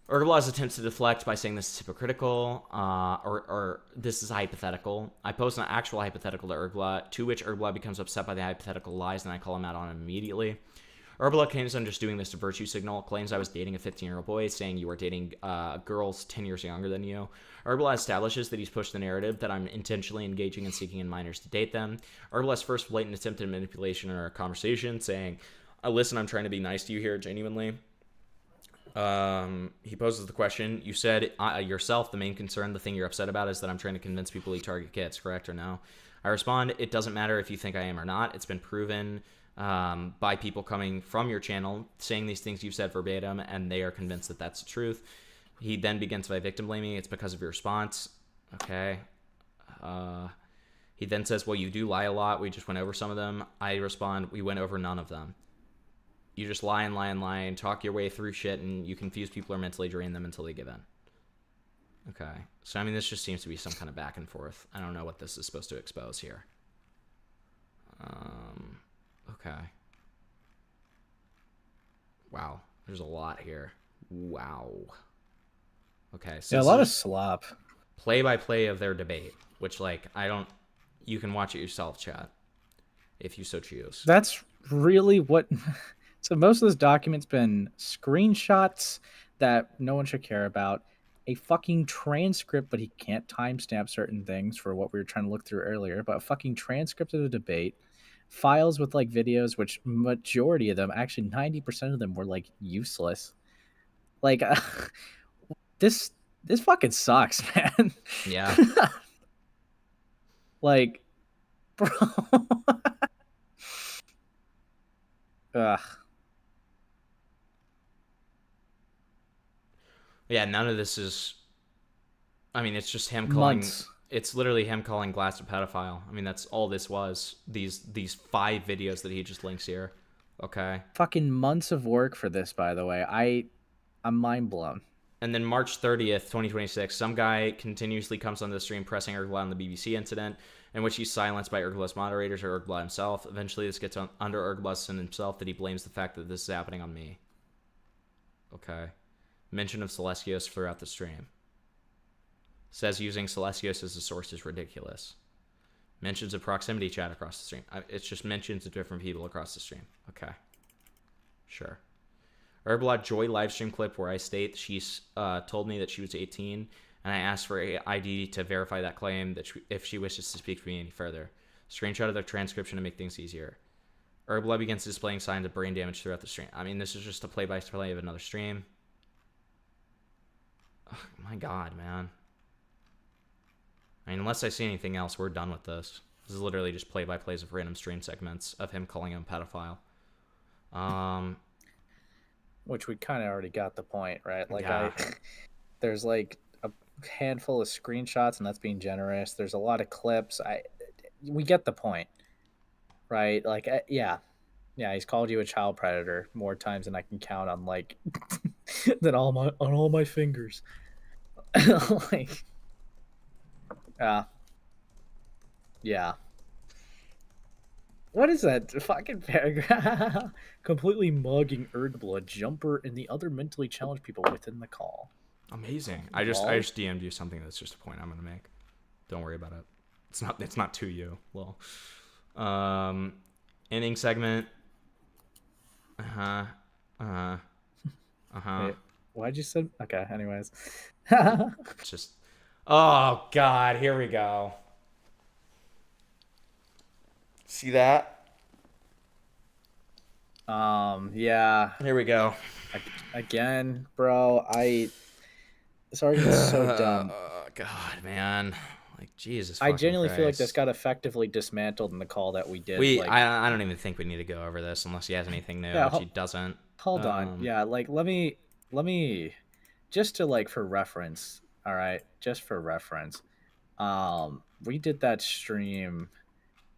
Urgbla's attempts to deflect by saying this is hypocritical, or this is hypothetical. I post an actual hypothetical to Urghbla, to which Urghbla becomes upset by the hypothetical lies, and I call him out on it immediately. Urghbla claims I'm just doing this to virtue signal, claims I was dating a 15-year-old boy, saying you are dating girls 10 years younger than you. Urghbla establishes that he's pushed the narrative that I'm intentionally engaging and seeking in minors to date them. Urgbla's first blatant attempt at manipulation in our conversation, saying, listen, I'm trying to be nice to you here, genuinely. He poses the question, you said yourself the main concern, the thing you're upset about is that I'm trying to convince people you target kids, correct or no? I respond, it doesn't matter if you think I am or not. It's been proven by people coming from your channel saying these things you've said verbatim, and they are convinced that that's the truth. He then begins by victim blaming. It's because of your response. Okay. He then says, well, you do lie a lot. We just went over some of them. I respond, we went over none of them. You just lie and lie and lie and talk your way through shit, and you confuse people or mentally drain them until they give in. Okay. So, I mean, this just seems to be some kind of back and forth. I don't know what this is supposed to expose here. Okay. Wow. There's a lot here. Wow. Okay. So Yeah, a lot of slop. Play-by-play of their debate, which, like, you can watch it yourself, chat, if you so choose. That's really what... So most of this document's been screenshots that no one should care about, a fucking transcript, but he can't timestamp certain things for what we were trying to look through earlier, but a fucking transcript of the debate, files with, like, videos, which majority of them, actually 90% of them, were, like, useless. Like, this fucking sucks, man. Yeah. Like, bro. Ugh. Yeah, none of this is... I mean, it's just him calling... Months. It's literally him calling Glass a pedophile. I mean, that's all this was. These 5 videos that he just links here. Okay. Fucking months of work for this, by the way. I'm mind blown. And then March 30th, 2026, some guy continuously comes on the stream pressing Urghbla on the BBC incident, in which he's silenced by Urghbla's moderators or Urghbla himself. Eventually, this gets under Urghbla and himself that he blames the fact that this is happening on me. Okay. Mention of Celestios throughout the stream. Says using Celestios as a source is ridiculous. Mentions of proximity chat across the stream. It's just mentions of different people across the stream. Okay. Sure. Urghbla Joy livestream clip where I state she's told me that she was 18, and I asked for a ID to verify that claim that if she wishes to speak to me any further. Screenshot of the transcription to make things easier. Urghbla begins displaying signs of brain damage throughout the stream. I mean, this is just a play-by-play of another stream. Oh, my God, man. I mean, unless I see anything else, we're done with this. This is literally just play-by-plays of random stream segments of him calling him a pedophile. Which we kind of already got the point, right? Like, Yeah. there's like a handful of screenshots, and that's being generous. There's a lot of clips. We get the point, right? Like, yeah, he's called you a child predator more times than I can count on, like, than on all my fingers. Like, yeah. What is that fucking paragraph? Completely mugging Urghbla, Jumper, and the other mentally challenged people within the call. Amazing. I just DM'd you something that's just a point I'm gonna make. Don't worry about it. It's not to you. Well, inning segment. Wait, why'd you say? Okay. Anyways, It's just. Oh God, here we go. See that? Yeah. Here we go. Again, bro. This argument's so dumb. God, man. Like, Jesus. I genuinely feel like Christ. this got effectively dismantled in the call that we did. I don't even think we need to go over this unless he has anything new, Yeah, which he doesn't. Hold on. Yeah, like let me just to, like, for reference. All right, just for reference. We did that stream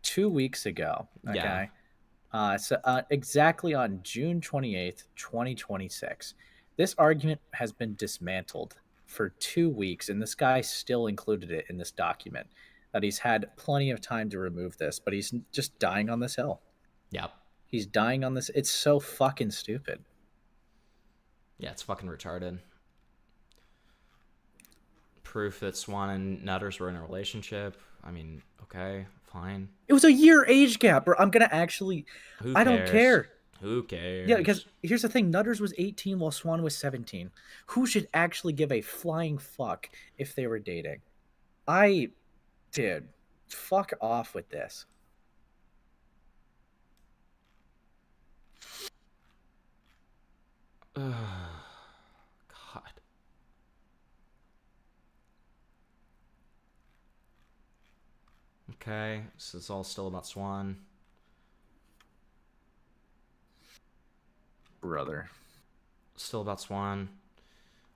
2 weeks ago. Okay. Yeah. So exactly on June 28th, 2026. This argument has been dismantled for 2 weeks, and this guy still included it in this document. That he's had plenty of time to remove this, but he's just dying on this hill. Yep. He's dying on this. It's so fucking stupid. Yeah, it's fucking retarded. Proof that Swan and Nutters were in a relationship. I mean, okay, fine. It was a year age gap, bro. I'm gonna actually. Who I don't cares? care. Who cares? Yeah, because here's the thing: Nutters was 18 while Swan was 17. Who should actually give a flying fuck if they were dating? Dude, fuck off with this. God. Okay, so it's all still about Swan. brother. Still about Swan.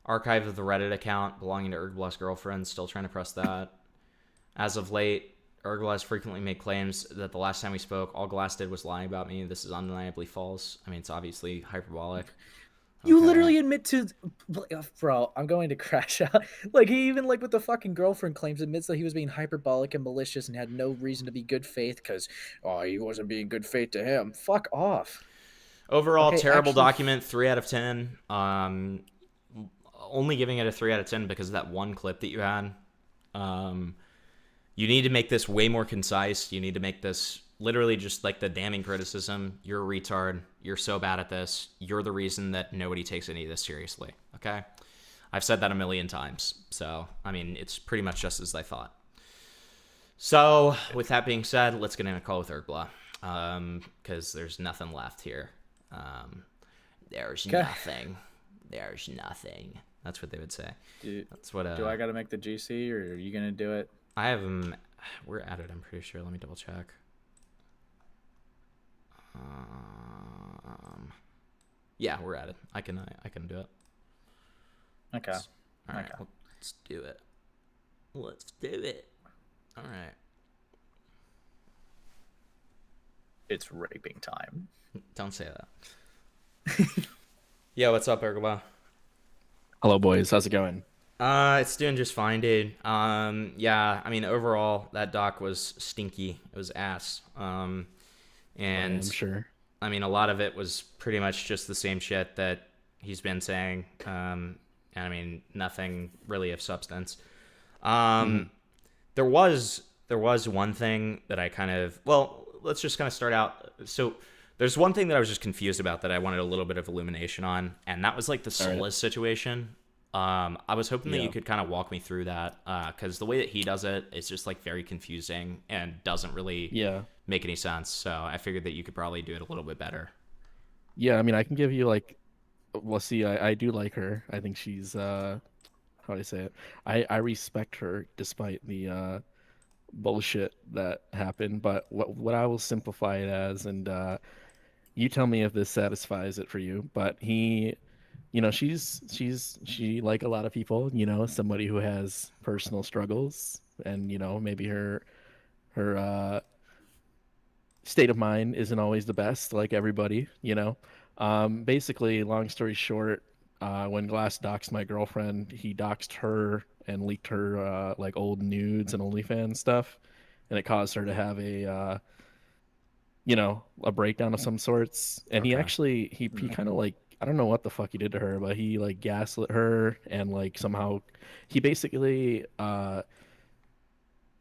Archive of the Reddit account belonging to Urghbla's girlfriend. Still trying to press that. As of late, Urghbla has frequently made claims that the last time we spoke, all Glass did was lying about me. This is undeniably false. I mean, it's obviously hyperbolic. You Okay. literally admit to, bro. I'm going to crash out. Like he even like with the fucking girlfriend claims admits that he was being hyperbolic and malicious and had no reason to be good faith because he wasn't being good faith to him. Fuck off. Overall, Okay, terrible actually- document. 3 out of 10. Only giving it a 3 out of 10 because of that one clip that you had. You need to make this way more concise. You need to make this literally just like the damning criticism. You're a retard. You're so bad at this. You're the reason that nobody takes any of this seriously. Okay? I've said that a million times. So, I mean, it's pretty much just as I thought. So, with that being said, let's get in a call with Urghbla. Because there's nothing left here. There's nothing. There's nothing. That's what they would say. That's what. Do I got to make the GC or are you gonna do it? I have them. We're at it. I'm pretty sure. Let me double check. Yeah, we're at it. I can do it. Okay. All right. Let's do it. Let's do it. All right. It's raping time. Don't say that. Yo, what's up, Urghbla? Hello, boys. How's it going? It's doing just fine, dude. Yeah, I mean, overall, that doc was stinky. It was ass. And I'm sure. I mean, a lot of it was pretty much just the same shit that he's been saying. And I mean, nothing really of substance. There was one thing that I kind of, well, let's just kind of start out. So there's one thing that I was just confused about that I wanted a little bit of illumination on, and that was like the Solus situation. I was hoping that you could kind of walk me through that, because the way that he does it is just like very confusing and doesn't really make any sense. So I figured that you could probably do it a little bit better. Yeah, I mean, I can give you like, well, see, I do like her. I think she's, how do I say it? I respect her despite the bullshit that happened. But what I will simplify it as, and you tell me if this satisfies it for you. But he, you know, she like a lot of people, you know, somebody who has personal struggles, and you know, maybe her state of mind isn't always the best, like everybody, you know. Basically, long story short, when Glass doxed my girlfriend, he doxed her and leaked her like old nudes and OnlyFans stuff, and it caused her to have a you know, a breakdown of some sorts. And he actually he kind of like, I don't know what the fuck he did to her, but he like gaslit her, and like somehow he basically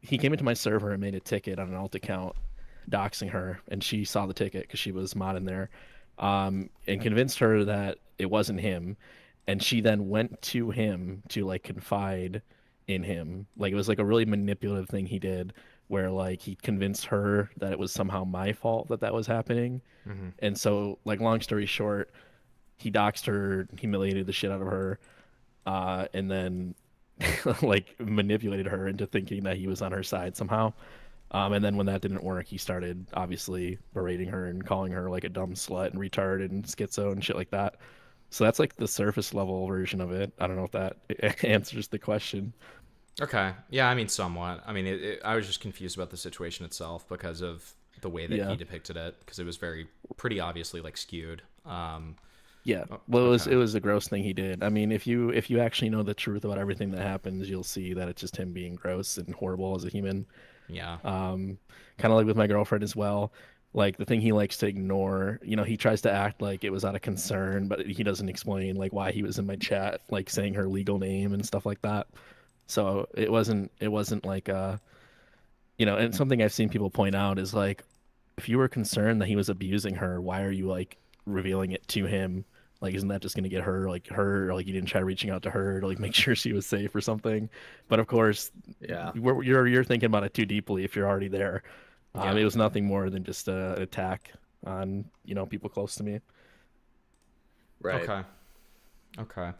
he came into my server and made a ticket on an alt account doxing her, and she saw the ticket because she was modding there, and convinced her that it wasn't him, and she then went to him to like confide in him. Like it was like a really manipulative thing he did, where like he convinced her that it was somehow my fault that was happening. And so like long story short, he doxed her, humiliated the shit out of her, and then like manipulated her into thinking that he was on her side somehow. And then when that didn't work, he started obviously berating her and calling her like a dumb slut and retard and schizo and shit like that. So that's like the surface level version of it. I don't know if that answers the question. Okay. Yeah, I mean, somewhat. I mean, I was just confused about the situation itself because of the way that he depicted it, because it was pretty obviously like skewed. Yeah. Well, it was a gross thing he did. I mean, if you actually know the truth about everything that happens, you'll see that it's just him being gross and horrible as a human. Yeah. Kind of like with my girlfriend as well. Like the thing he likes to ignore, you know, he tries to act like it was out of concern, but he doesn't explain like why he was in my chat, like saying her legal name and stuff like that. So it wasn't like you know, and something I've seen people point out is like, if you were concerned that he was abusing her, why are you like revealing it to him? Like, isn't that just going to get her, like you didn't try reaching out to her to like make sure she was safe or something? But of course, you're thinking about it too deeply if you're already there. It was nothing more than just an attack on, you know, people close to me. Right. Okay.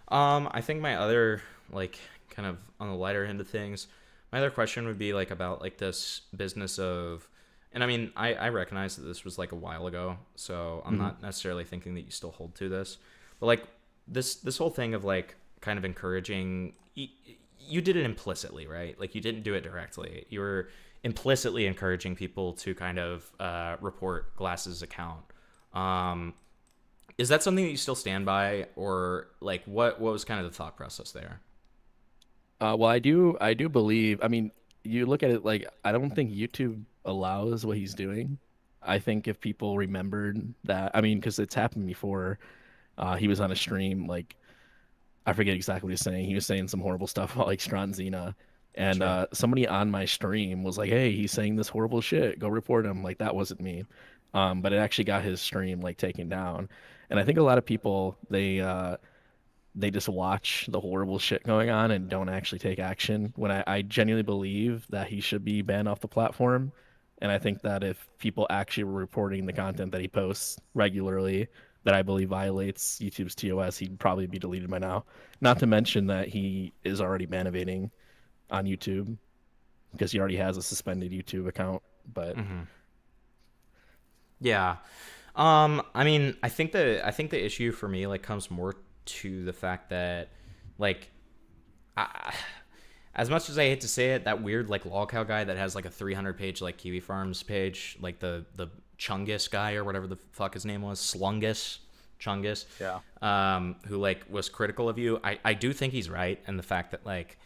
I think my other, like, kind of on the lighter end of things, my other question would be like about like this business of And I mean, I recognize that this was like a while ago, so I'm not necessarily thinking that you still hold to this. But like this whole thing of like kind of encouraging, you did it implicitly, right? Like you didn't do it directly. You were implicitly encouraging people to kind of report Glass's account. Is that something that you still stand by, or like what was kind of the thought process there? Well, I do believe. I mean, you look at it like I don't think YouTube allows what he's doing. I think if people remembered that, I mean, because it's happened before. He was on a stream, like I forget exactly what he was saying. He was saying some horrible stuff about like Stronzina, and somebody on my stream was like, "Hey, he's saying this horrible shit. Go report him." Like that wasn't me, but it actually got his stream like taken down. And I think a lot of people they just watch the horrible shit going on and don't actually take action. When I genuinely believe that he should be banned off the platform. And I think that if people actually were reporting the content that he posts regularly, that I believe violates YouTube's TOS, he'd probably be deleted by now. Not to mention that he is already ban evading on YouTube because he already has a suspended YouTube account. But yeah, I mean, I think the issue for me like comes more to the fact that like as much as I hate to say it, that weird like lolcow guy that has like a 300-page like Kiwi Farms page, like the Chungus guy or whatever the fuck his name was, Chungus, who like was critical of you. I do think he's right, and the fact that like,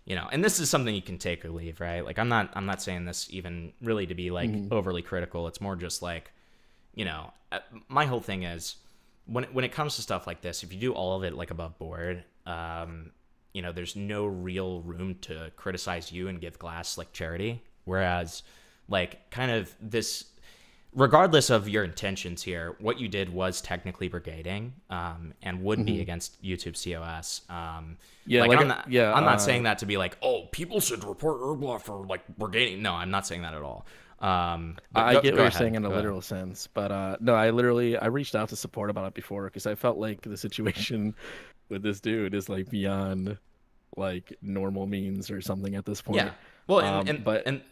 you know, and this is something you can take or leave, right? Like I'm not saying this even really to be like overly critical. It's more just like, you know, my whole thing is when it comes to stuff like this, if you do all of it like above board, you know, there's no real room to criticize you and give Glass like charity. Whereas like kind of this, regardless of your intentions here, what you did was technically brigading, and would be against YouTube's TOS. I'm not saying that to be like, oh, people should report Urghbla for like brigading. No, I'm not saying that at all. I get what you're saying in a literal sense, but no, I reached out to support about it before because I felt like the situation with this dude is like beyond like normal means or something at this point. Yeah. Well, and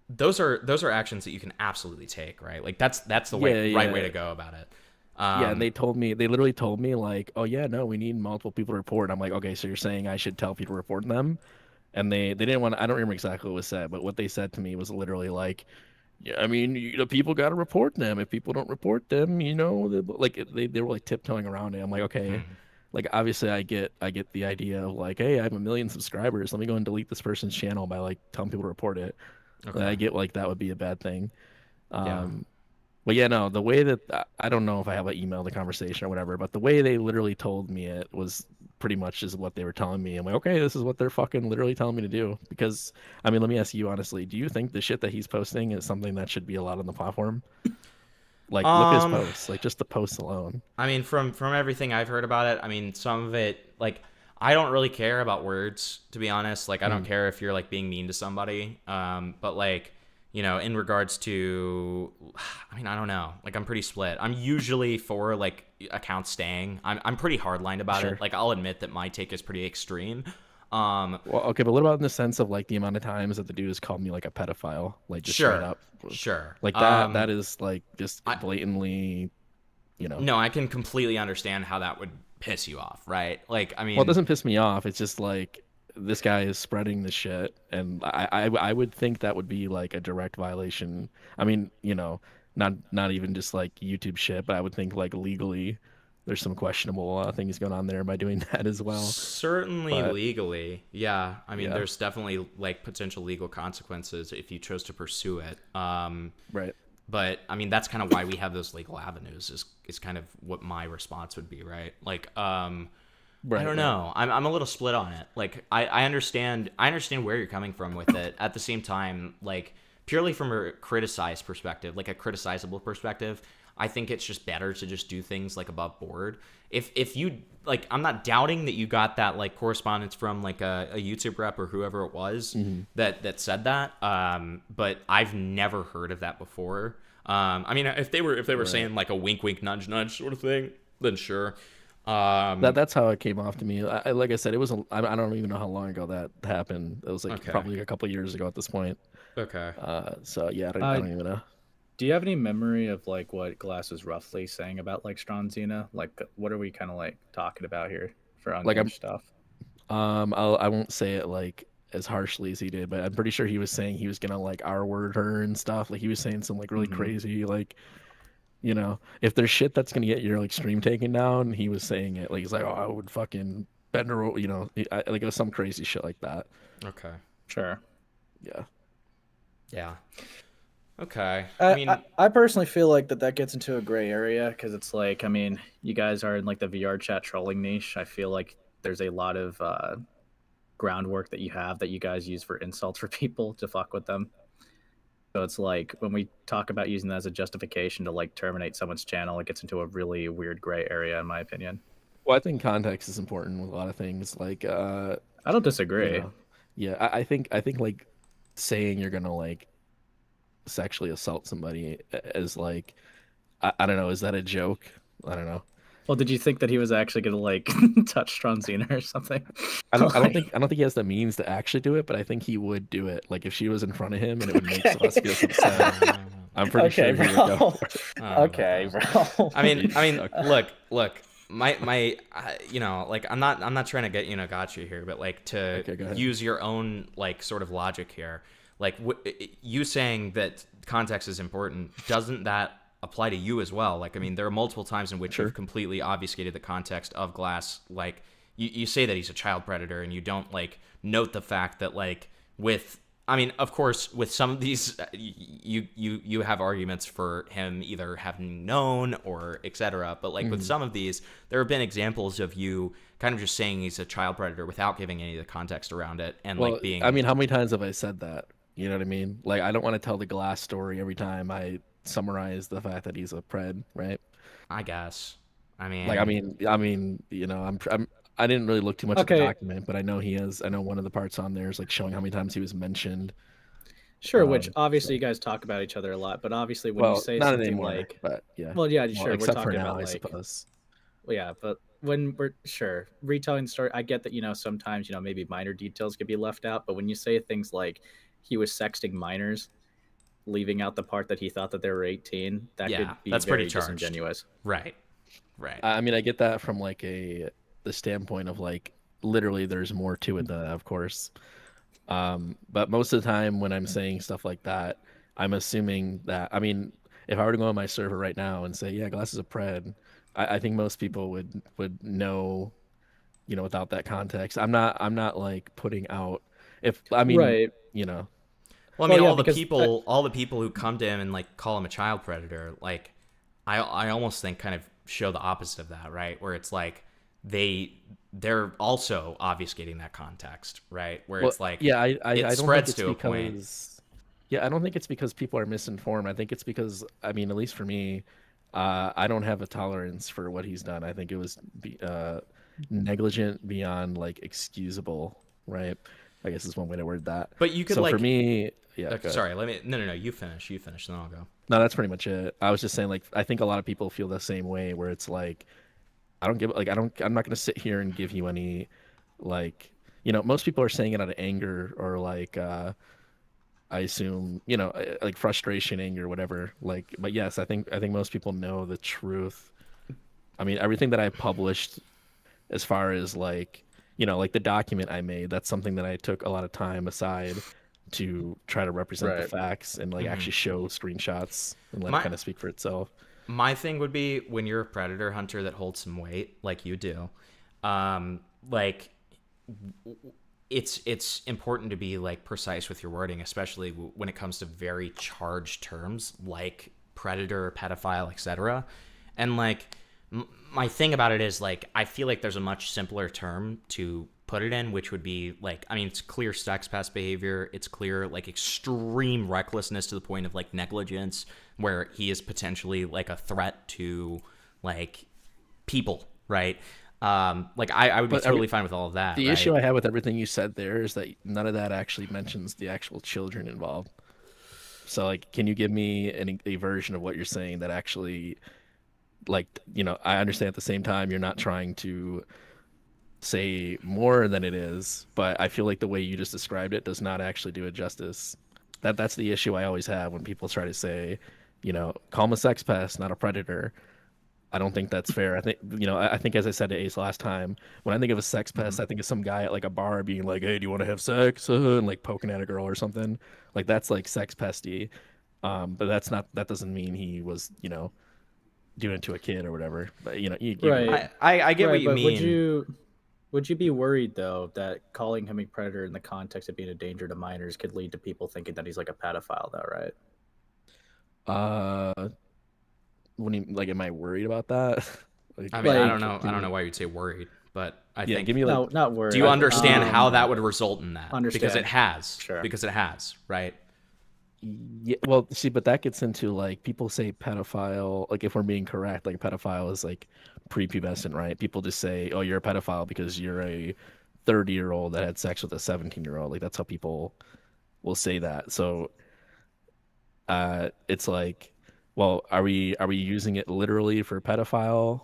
those are actions that you can absolutely take, right? Like that's the right way to go about it. Yeah, and they literally told me like, oh yeah, no, we need multiple people to report. I'm like, okay, so you're saying I should tell people to report them? And they didn't want to, I don't remember exactly what was said, but what they said to me was literally like, yeah, I mean, the people got to report them. If people don't report them, you know, they were like tiptoeing around it. I'm like, okay, like obviously I get the idea of like, hey, I have 1 million subscribers. Let me go and delete this person's channel by like telling people to report it. Okay. I get like that would be a bad thing. But yeah, no, the way that I don't know if I have an email the conversation or whatever, but the way they literally told me it was pretty much is what they were telling me. I'm like, okay, this is what they're fucking literally telling me to do. Because I mean, let me ask you honestly, do you think the shit that he's posting is something that should be allowed on the platform? Like, look at his posts, like just the posts alone. I mean, from everything I've heard about it, I mean, some of it, like, I don't really care about words, to be honest. Like, I don't care if you're like being mean to somebody. But like, you know, in regards to, I mean, I don't know. Like, I'm pretty split. I'm usually for like accounts staying. I'm pretty hardlined about it. Like, I'll admit that my take is pretty extreme. Well, okay, but what about in the sense of like the amount of times that the dude has called me like a pedophile, like just straight up? Like that. That is like just blatantly, you know. No, I can completely understand how that would piss you off, right? Like, I mean, well, it doesn't piss me off. It's just like this guy is spreading the shit, and I would think that would be like a direct violation. I mean, you know, not even just like YouTube shit, but I would think like legally there's some questionable things going on there by doing that as well. Certainly legally, yeah. I mean, there's definitely like potential legal consequences if you chose to pursue it. Right. But I mean, that's kind of why we have those legal avenues. Is kind of what my response would be, right? Like, I don't know. I'm a little split on it. Like, I understand where you're coming from with it. At the same time, like purely from a criticized perspective, like a criticizable perspective, I think it's just better to just do things like above board. If you like, I'm not doubting that you got that like correspondence from like a YouTube rep or whoever it was that said that. But I've never heard of that before. I mean, if they were saying like a wink, wink, nudge, nudge sort of thing, then sure. That's how it came off to me. Like I said, it was. I don't even know how long ago that happened. It was like probably a couple years ago at this point. Okay. So yeah, I don't even know. Do you have any memory of like what Glass was roughly saying about like Stronzina? Like, what are we kind of like talking about here for Like unhinged stuff? I won't say it like as harshly as he did, but I'm pretty sure he was saying he was gonna like R-word her and stuff. Like he was saying some like really crazy, like, you know, if there's shit that's gonna get your like stream taken down, he was saying it. Like he's like, oh, I would fucking bend her, you know, like it was some crazy shit like that. Okay. Sure. Yeah. Yeah. Okay. I personally feel like that gets into a gray area because it's like, I mean, you guys are in like the VR chat trolling niche. I feel like there's a lot of groundwork that you have that you guys use for insults for people to fuck with them. So it's like when we talk about using that as a justification to like terminate someone's channel, it gets into a really weird gray area, in my opinion. Well, I think context is important with a lot of things. Like, I don't disagree. You know, yeah, I think like saying you're gonna like sexually assault somebody is like, I don't know, is that a joke? I don't know. Well, did you think that he was actually gonna like touch Stronzina or something? I don't think he has the means to actually do it, but I think he would do it. Like if she was in front of him and it would make Celestial upset. I'm pretty sure he would go for it. Okay, bro. I mean, look. My, you know, like I'm not trying to get gotcha here, but like to use your own like sort of logic here, like you saying that context is important, doesn't that apply to you as well? Like, I mean, there are multiple times in which you've completely obfuscated the context of Glass. Like, you say that he's a child predator, and you don't like note the fact that like with. I mean, of course, with some of these, you have arguments for him either having known or etc. But like with some of these, there have been examples of you kind of just saying he's a child predator without giving any of the context around it, and like being. I mean, how many times have I said that? You know what I mean? Like, I don't want to tell the Glass story every time I summarize the fact that he's a pred, right? I guess. I mean, like, I mean, you know, I didn't really look too much at the document, but I know he is. I know one of the parts on there is like showing how many times he was mentioned. Sure, which obviously you guys talk about each other a lot, but obviously when you say not something anymore, like, but yeah, well, yeah, sure, we're except talking for now, about I like, suppose. well, yeah, but when we're retelling the story, I get that sometimes maybe minor details could be left out, but when you say things like he was sexting minors, leaving out the part that he thought that they were 18, that could be that's very pretty charged. disingenuous. Right. I mean, I get that from like the standpoint of like literally there's more to it than that, of course. But most of the time when I'm saying stuff like that, I'm assuming that, I mean, if I were to go on my server right now and say, yeah, Glass is a pred, I think most people would know, without that context. I'm not like putting out Right. Well, I mean, all the people who come to him and like call him a child predator, like I almost think kind of show the opposite of that, right? Where it's like they're also obfuscating that context, right? Where it's like I don't spreads think it's to a point. Yeah, I don't think it's because people are misinformed. I think it's because, I mean, at least for me, I don't have a tolerance for what he's done. I think it was negligent beyond like excusable, right? I guess is one way to word that. But you could so like for me, yeah. Okay, sorry, no. You finish, then I'll go. No, that's pretty much it. I was just saying, like, I think a lot of people feel the same way, where it's like, I'm not gonna sit here and give you any, like, most people are saying it out of anger or like, I assume, like frustration, anger, whatever. Like, but yes, I think most people know the truth. I mean, everything that I published, as far as like, like the document I made, that's something that I took a lot of time aside to try to represent the facts and like actually show screenshots and let it kind of speak for itself. My thing would be when you're a predator hunter that holds some weight, like you do, like it's important to be like precise with your wording, especially when it comes to very charged terms like predator, pedophile, etc. And like my thing about it is like I feel like there's a much simpler term to put it in, which would be like, I mean, it's clear sex pest behavior. It's clear like extreme recklessness to the point of like negligence, where he is potentially like a threat to like people, right? Like I would be totally fine with all of that. The right? issue I have with everything you said there is that none of that actually mentions the actual children involved. So like, can you give me a version of what you're saying that actually, like, I understand at the same time you're not trying to say more than it is, but I feel like the way you just described it does not actually do it justice. That's the issue I always have when people try to say call him a sex pest, not a predator. I don't think that's fair. I think, I think, as I said to Ace last time, when I think of a sex pest, I think of some guy at like a bar being like, "Hey, do you want to have sex?" And like poking at a girl or something. Like that's like sex pesty. But that doesn't mean he was, doing it to a kid or whatever. But Right. I get what Right, you but mean. Would you be worried though that calling him a predator in the context of being a danger to minors could lead to people thinking that he's like a pedophile though, right? When you like, am I worried about that? Like, I mean, I don't Like, know. I don't know why you'd say worried, but I Yeah, think. give me like. No, not worried. Do you understand Um, how that would result in that? Because understand. it has. Sure. Because it has, right? Yeah, well, see, but that gets into like people say pedophile. Like if we're being correct, like a pedophile is like prepubescent, right? People just say, "Oh, you're a pedophile because you're a 30-year-old that had sex with a 17-year-old." Like that's how people will say that. So, it's like, well, are we using it literally for pedophile,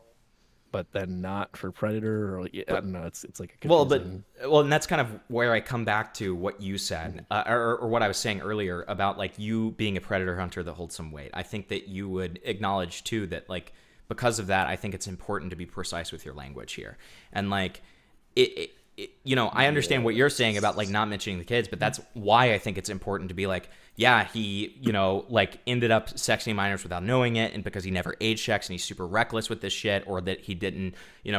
but then not for predator? Or like, I don't know. It's like a Well, confusing. and that's kind of where I come back to what you said, or what I was saying earlier about like you being a predator hunter that holds some weight. I think that you would acknowledge too that like because of that, I think it's important to be precise with your language here, and like I understand what you're saying about like not mentioning the kids, but that's why I think it's important to be like, yeah, he, like ended up sexting minors without knowing it, and because he never age checks and he's super reckless with this shit, or that he didn't,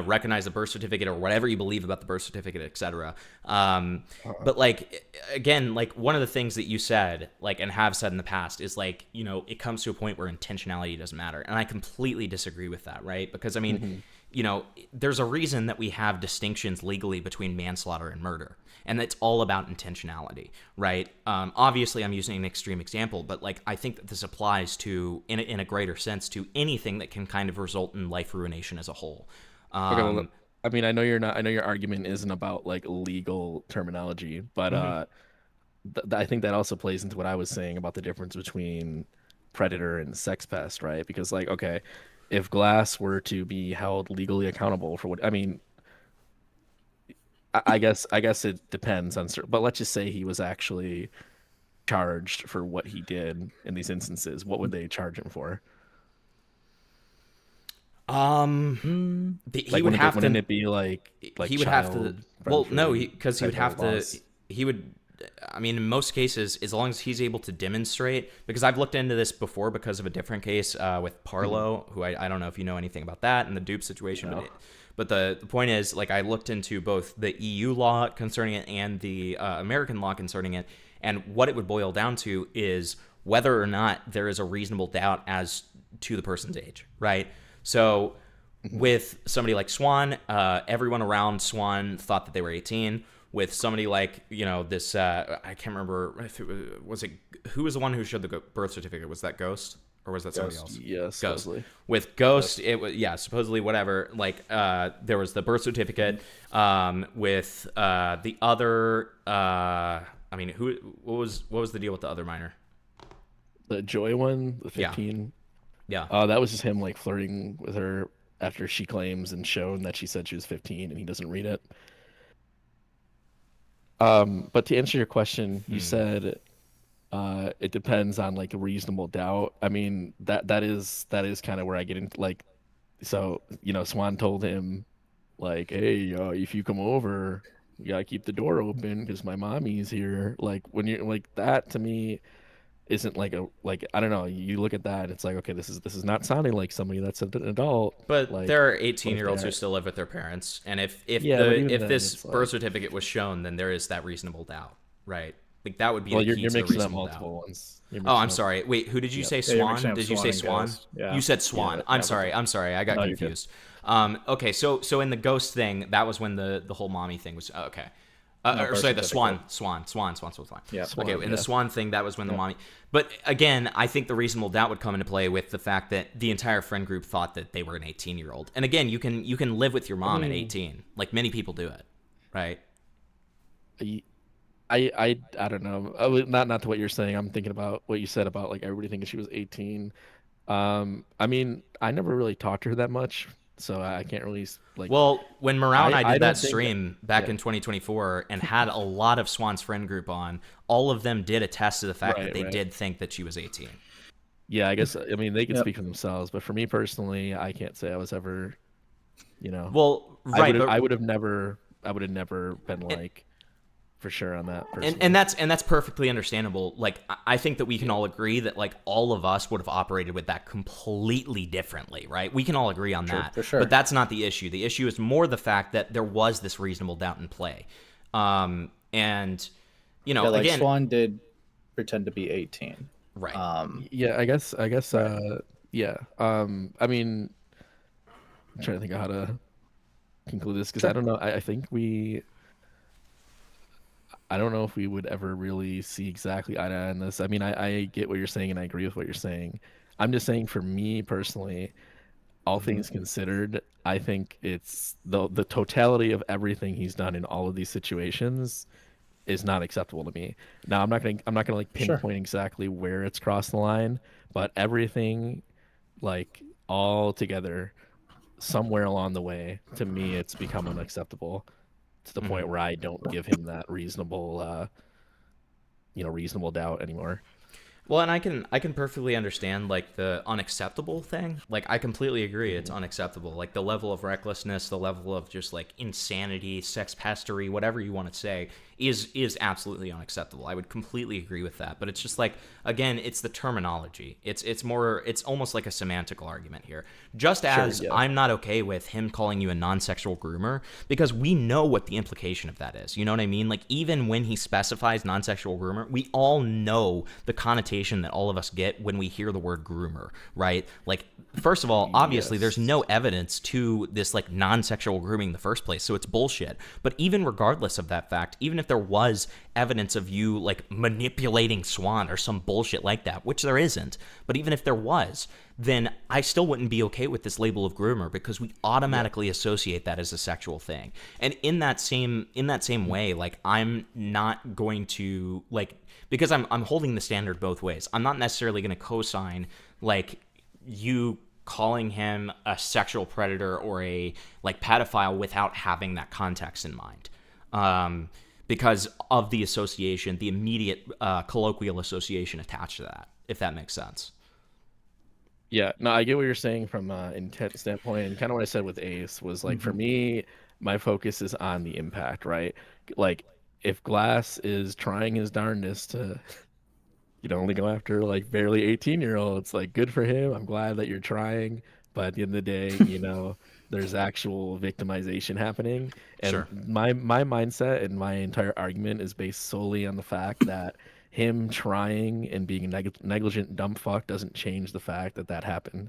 recognize the birth certificate or whatever you believe about the birth certificate, etc. But like, again, like one of the things that you said, like, and have said in the past is like, it comes to a point where intentionality doesn't matter. And I completely disagree with that, right? Because I mean, there's a reason that we have distinctions legally between manslaughter and murder, and it's all about intentionality, right? Obviously, I'm using an extreme example, but like I think that this applies to, in a greater sense, to anything that can kind of result in life ruination as a whole. Okay, well, I mean, I know your argument isn't about like legal terminology, but I think that also plays into what I was saying about the difference between predator and sex pest, right? Because like, okay, if Glass were to be held legally accountable for what, I mean, I guess it depends on certain, but let's just say he was actually charged for what he did in these instances. What would they charge him for? He Like, would have to. wouldn't it be like he would have to. Well, no, because he would type have of to. laws? He would. I mean, in most cases, as long as he's able to demonstrate, because I've looked into this before because of a different case with Parlo, who I don't know if you know anything about that and the dupe situation, No. but the point is, like, I looked into both the EU law concerning it and the American law concerning it, and what it would boil down to is whether or not there is a reasonable doubt as to the person's age, right? So with somebody like Swan, everyone around Swan thought that they were 18. With somebody like, this, I can't remember if it was who was the one who showed the birth certificate? Was that Ghost? Or was that somebody else? Yes, Ghost. supposedly. With Ghost, it was, supposedly whatever. Like, there was the birth certificate. With the other, I mean, what was the deal with the other minor? The Joy one, the 15. Yeah. That was just him like flirting with her after she claims and shown that she said she was 15 and he doesn't read it. But to answer your question, you said it depends on like a reasonable doubt. I mean, that is kind of where I get into like, so Swan told him like, hey, if you come over, you gotta keep the door open because my mommy's here. Like when you're like that, to me isn't like I don't know, you look at that, it's like, okay, this is not sounding like somebody that's an adult. But like, there are what if 18-year-olds they who are- still live with their parents, and if Yeah, but even then, this it's like- birth certificate was shown, then there is that reasonable doubt, right? Like that would be Well, the you're- key you're to the mixing up reasonable multiple doubt. ones. You're Oh, mixing I'm up- sorry. Wait, who did you Yep. say? Yeah, you're Swan? mixing up Did you Swan say and Swan? Ghost. Yeah. You said Swan. Yeah, I'm yeah, sorry. okay. I'm sorry. I got No, you're good. confused. Okay, so in the Ghost thing, that was when the whole mommy thing was okay. No, Or birth sorry, the certificate. Swan. Yeah. Okay, in yeah. the Swan thing, that was when the mommy. But again, I think the reasonable doubt would come into play with the fact that the entire friend group thought that they were an 18-year-old. And again, you can live with your mom at 18, like many people do it, right? I don't know. Not to what you're saying. I'm thinking about what you said about like everybody thinking she was 18. I mean, I never really talked to her that much, so I can't really like. Well, when Morale and I did don't that think stream back yeah. in 2024 and had a lot of Swan's friend group on, all of them did attest to the fact that Right, they right. did think that she was 18. Yeah, I guess I mean they can Yep. speak for themselves, but for me personally, I can't say I was ever, you know. Well, right, but I would have never been like for sure on that personally. and that's perfectly understandable. Like I think that we can all agree that like all of us would have operated with that completely differently, right? We can all agree on Sure, that. for sure. But that's not the issue. The issue is more the fact that there was this reasonable doubt in play. And you know, Yeah, like again, Swan did pretend to be 18. right. Yeah, I guess yeah. I mean, I'm trying to think of how to conclude this because I don't know. I think I don't know if we would ever really see exactly eye to eye on this. I mean, I get what you're saying and I agree with what you're saying. I'm just saying for me personally, all things considered, I think it's the totality of everything he's done in all of these situations is not acceptable to me. Now, I'm not gonna like Sure. pinpoint exactly where it's crossed the line, but everything like all together somewhere along the way, to me, it's become unacceptable to the point where I don't give him that reasonable, reasonable doubt anymore. Well, and I can perfectly understand like the unacceptable thing. Like I completely agree, it's unacceptable. Like the level of recklessness, the level of just like insanity, sex pestery, whatever you want to say, is absolutely unacceptable. I would completely agree with that. But it's just like again, it's the terminology. It's almost like a semantical argument here. Just as yeah. I'm not okay with him calling you a non-sexual groomer because we know what the implication of that is. You know what I mean? Like even when he specifies non-sexual groomer, we all know the connotation that all of us get when we hear the word groomer, right? Like first of all, obviously there's no evidence to this like non-sexual grooming in the first place, so it's bullshit. But even regardless of that fact, even if there was evidence of you like manipulating Swan or some bullshit like that, which there isn't, but even if there was, then I still wouldn't be okay with this label of groomer because we automatically associate that as a sexual thing. And in that same way, like I'm not going to like, because I'm holding the standard both ways. I'm not necessarily going to co-sign like you calling him a sexual predator or a like pedophile without having that context in mind. Because of the association, the immediate colloquial association attached to that, if that makes sense. Yeah, no, I get what you're saying from intent standpoint, and kind of what I said with Ace was like for me, my focus is on the impact, right? Like if Glass is trying his darndest to, only go after like barely 18-year-olds, like good for him. I'm glad that you're trying, but at the end of the day, there's actual victimization happening, and Sure. my mindset and my entire argument is based solely on the fact that him trying and being a negligent dumb fuck doesn't change the fact that happened.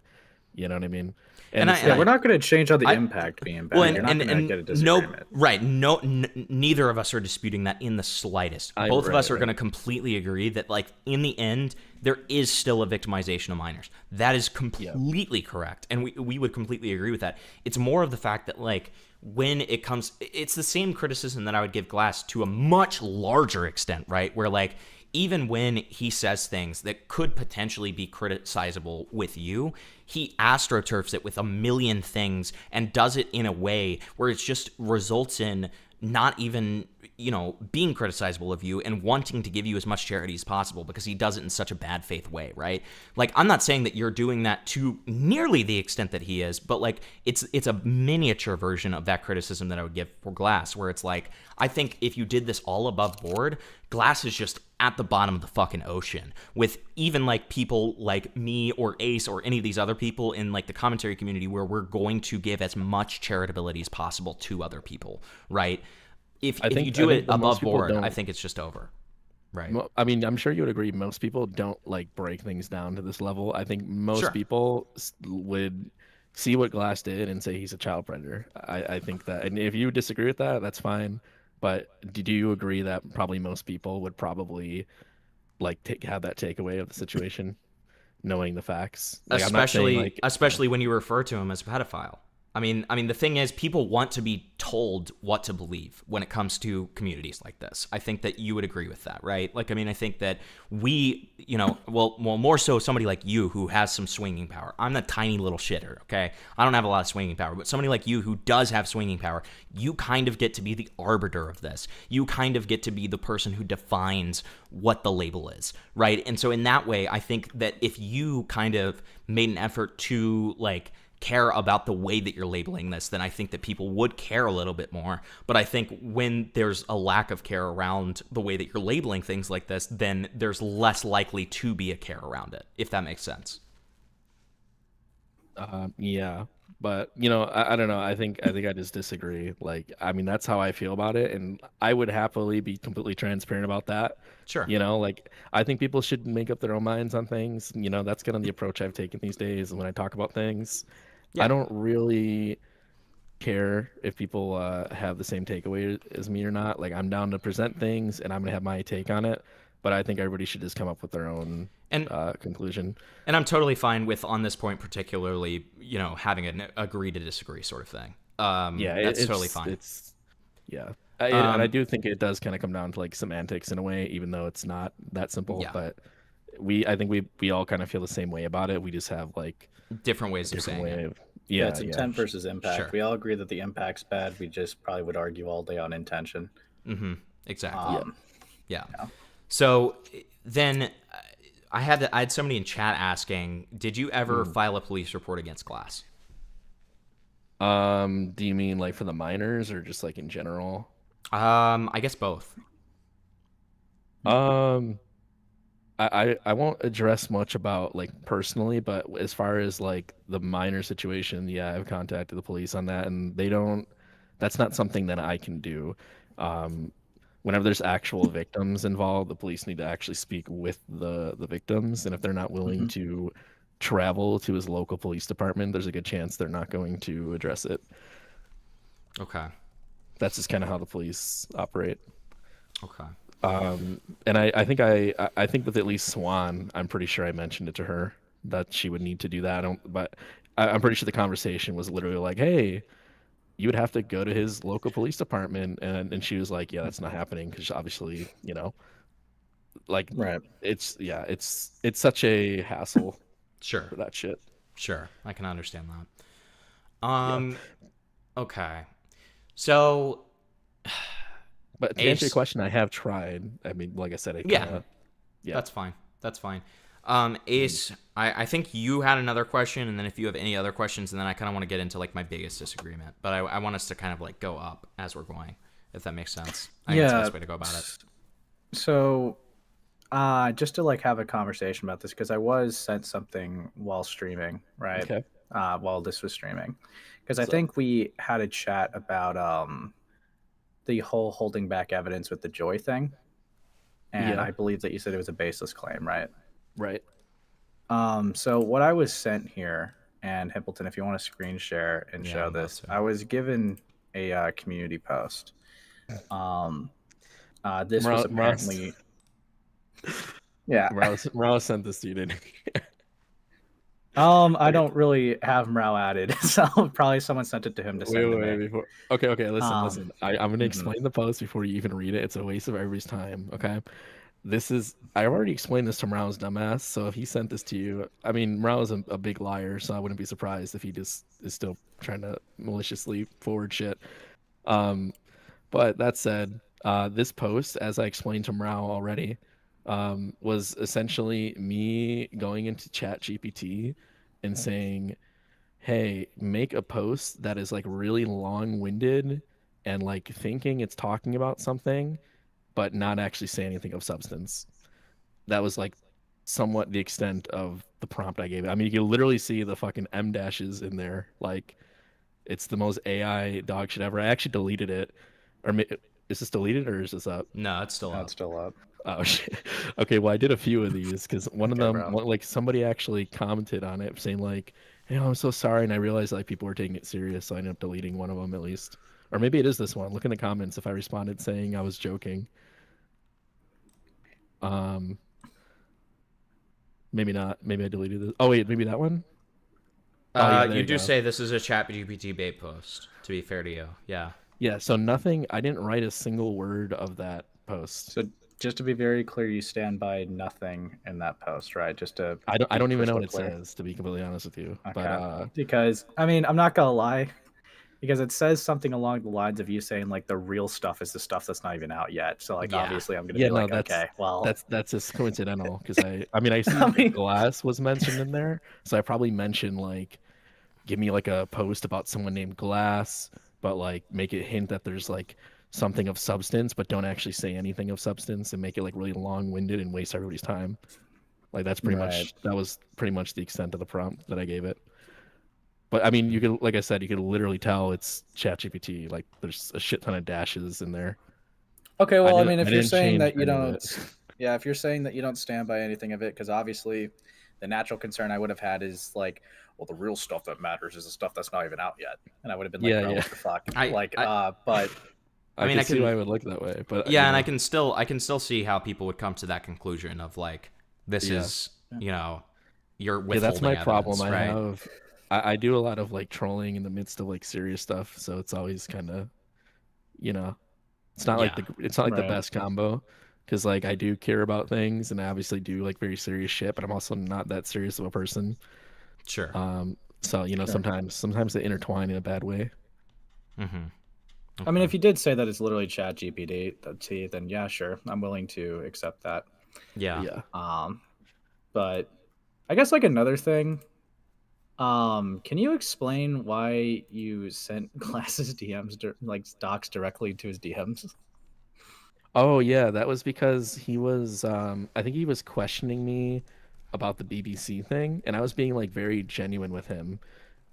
You know what I mean? And it's Yeah, we're not going to change on the impact being bad. Well, You're not going to get a no, disagreement. right? No, neither of us are disputing that in the slightest. Both of us are going to completely agree that, like, in the end, there is still a victimization of minors. That is completely correct, and we would completely agree with that. It's more of the fact that, like, when it comes, it's the same criticism that I would give Glass to a much larger extent, right? Where like, even when he says things that could potentially be criticizable with you, he astroturfs it with a million things and does it in a way where it just results in not even, being criticizable of you and wanting to give you as much charity as possible because he does it in such a bad faith way, right? Like, I'm not saying that you're doing that to nearly the extent that he is, but like it's a miniature version of that criticism that I would give for Glass, where it's like, I think if you did this all above board, Glass is just at the bottom of the fucking ocean with even like people like me or Ace or any of these other people in like the commentary community where we're going to give as much charitability as possible to other people, right? If you do it above board, I think it's just over. Right. I mean, I'm sure you would agree. Most people don't like break things down to this level. I think most people would see what Glass did and say he's a child predator. I think that, and if you disagree with that, that's fine. But do you agree that probably most people would probably like have that takeaway of the situation, knowing the facts? Like, especially when you refer to him as a pedophile. I mean, the thing is, people want to be told what to believe when it comes to communities like this. I think that you would agree with that, right? Like, I mean, I think that we, well, more so somebody like you who has some swinging power. I'm the tiny little shitter, okay? I don't have a lot of swinging power, but somebody like you who does have swinging power, you kind of get to be the arbiter of this. You kind of get to be the person who defines what the label is, right? And so in that way, I think that if you kind of made an effort to, like, care about the way that you're labeling this, then I think that people would care a little bit more. But I think when there's a lack of care around the way that you're labeling things like this, then there's less likely to be a care around it, if that makes sense. Yeah, but I don't know. I think I just disagree. Like, I mean, that's how I feel about it, and I would happily be completely transparent about that. Sure. Like, I think people should make up their own minds on things. That's kind of the approach I've taken these days when I talk about things. Yeah. I don't really care if people have the same takeaway as me or not. Like, I'm down to present things, and I'm gonna have my take on it. But I think everybody should just come up with their own conclusion. And I'm totally fine with, on this point particularly, having an agree to disagree sort of thing. That's totally fine. And I do think it does kind of come down to like semantics in a way, even though it's not that simple. Yeah. But I think we all kind of feel the same way about it. We just have like different ways of saying it. Yeah, it's intent versus impact. Sure. We all agree that the impact's bad. We just probably would argue all day on intention. Mm-hmm. Exactly. Yeah. So then I had somebody in chat asking, did you ever file a police report against Glass? Do you mean like for the minors or just like in general? I guess both. I won't address much about like personally, but as far as like the minor situation, yeah, I've contacted the police on that, and that's not something that I can do. Whenever there's actual victims involved, the police need to actually speak with the victims, and if they're not willing to travel to his local police department, there's a good chance they're not going to address it. Okay. That's just kind of how the police operate. Okay. And I think with at least Swan, I'm pretty sure I mentioned it to her that she would need to do that. But I'm pretty sure the conversation was literally like, hey, you would have to go to his local police department, and she was like, yeah, that's not happening, because obviously, like, right, it's such a hassle. Sure. For that shit. Sure, I can understand that. Okay, so, but to answer your question, I have tried. I mean, like I said, that's fine. That's fine. Ace, I think you had another question, and then if you have any other questions, and then I kind of want to get into like my biggest disagreement, but I want us to kind of like go up as we're going, if that makes sense. I think that's the best way to go about it. So, just to like have a conversation about this, because I was sent something while streaming, right? Okay. While this was streaming, because I think we had a chat about the whole holding back evidence with the Joy thing, and I believe that you said it was a baseless claim, right? Right. So what I was sent here, and Hippleton, if you want to screen share and show this, I was given a community post. This was apparently, Morales sent this to you, didn't he? I don't really have Morale added, so probably someone sent it to him to send to me. Before. Okay, listen. I'm going to explain the post before you even read it. It's a waste of everybody's time, okay? I already explained this to Morale's dumbass, so if he sent this to you, I mean, Morale is a big liar, so I wouldn't be surprised if he just is still trying to maliciously forward shit. But that said, this post, as I explained to Morale already, was essentially me going into ChatGPT and saying, hey, make a post that is like really long-winded and like thinking it's talking about something, but not actually say anything of substance. That was like somewhat the extent of the prompt I gave it. I mean, you can literally see the fucking M dashes in there. Like, it's the most AI dog shit ever. I actually deleted it. Is this deleted or is this up? No, it's still up. It's still up. Oh shit. Okay, well I did a few of these because one of them, like somebody actually commented on it saying like, "Hey, I'm so sorry," and I realized like people were taking it serious, so I ended up deleting one of them at least. Or maybe it is this one. Look in the comments if I responded saying I was joking. Maybe not. Maybe I deleted this. Oh wait, maybe that one. You do say this is a ChatGPT bait post. To be fair to you, yeah. Yeah, so nothing. I didn't write a single word of that post. So just to be very clear, you stand by nothing in that post, right? Just to I be don't even know crystal what it clear. says, to be completely honest with you. Okay. But Because I mean, I'm not gonna lie, because it says something along the lines of you saying like the real stuff is the stuff that's not even out yet. So like obviously I'm gonna yeah, be no, like, that's okay, well, that's just coincidental because I mean I see that Glass was mentioned in there, so I probably mentioned like give me like a post about someone named Glass, but like make it hint that there's like something of substance, but don't actually say anything of substance and make it like really long-winded and waste everybody's time. Like that's pretty Right. much that was pretty much the extent of the prompt that I gave it. But I mean, you could, like I said, you could literally tell it's ChatGPT. Like there's a shit ton of dashes in there. okay, well, I mean, I if you're didn't saying change that you any of don't, it. yeah, if you're saying that you don't stand by anything of it, because obviously the natural concern I would have had is like, well, the real stuff that matters is the stuff that's not even out yet, and I would have been like, Yeah, bro, yeah. what the fuck, but I mean, can see why it would look that way, but yeah, you and know. I can still see how people would come to that conclusion of like, this Yeah. is, you know, you're Yeah, withholding that's my evidence, problem. right? I do a lot of like trolling in the midst of like serious stuff, so it's always kind of, you know, it's not like Yeah. it's not like the Right. best combo, because like I do care about things and I obviously do like very serious shit, but I'm also not that serious of a person. Sure. So you know, Sure. sometimes they intertwine in a bad way. Mm-hmm. I mean, if you did say that it's literally Chat GPT, then yeah, sure, I'm willing to accept that. Yeah. Yeah. But I guess like another thing, can you explain why you sent Glass's DMs like docs directly to his DMs? Oh yeah, that was because he was I think he was questioning me about the BBC thing, and I was being like very genuine with him.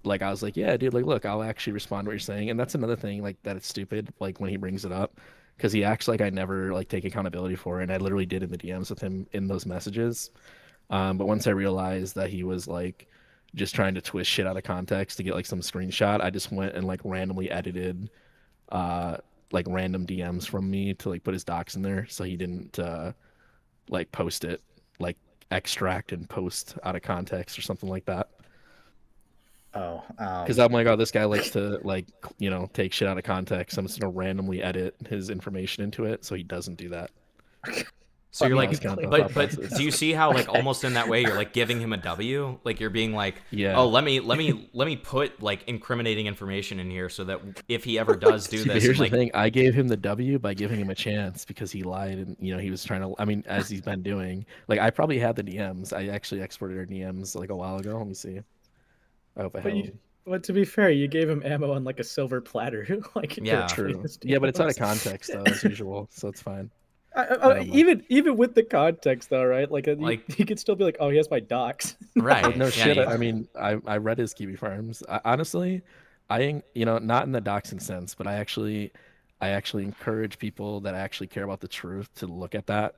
Like I was like, yeah, dude, like look, I'll actually respond to what you're saying. And that's another thing, like that it's stupid, like when he brings it up, because he acts like I never like take accountability for it, and I literally did in the DMs with him in those messages. But once I realized that he was like just trying to twist shit out of context to get like some screenshot, I just went and like randomly edited uh like random DMs from me to like put his docs in there so he didn't like post it, like extract and post out of context or something like that. Oh, Because I'm like, oh, this guy likes to like, you know, take shit out of context. I'm just gonna randomly edit his information into it so he doesn't do that. So you're Yeah, like, it's kind of but thought process. do you see how like almost in that way you're like giving him a W? Like you're being like, Yeah. oh, let me put like incriminating information in here so that if he ever does do See, but this, here's like, the thing: I gave him the W by giving him a chance because he lied, and you know he was trying to. I mean, as he's been doing, like I probably had the DMs. I actually exported our DMs like a while ago. Let me see. I hope I have them. But to be fair, you gave him ammo on like a silver platter, like Yeah. True. Yeah, but it's out of context though, as usual, so it's fine. Even with the context though, right? Like, he could still be like, oh, he has my docs. right? Oh, no Yeah, shit. you- I mean, I read his Kiwi Farms. Honestly, you know, not in the doxing sense, but I actually encourage people that actually care about the truth to look at that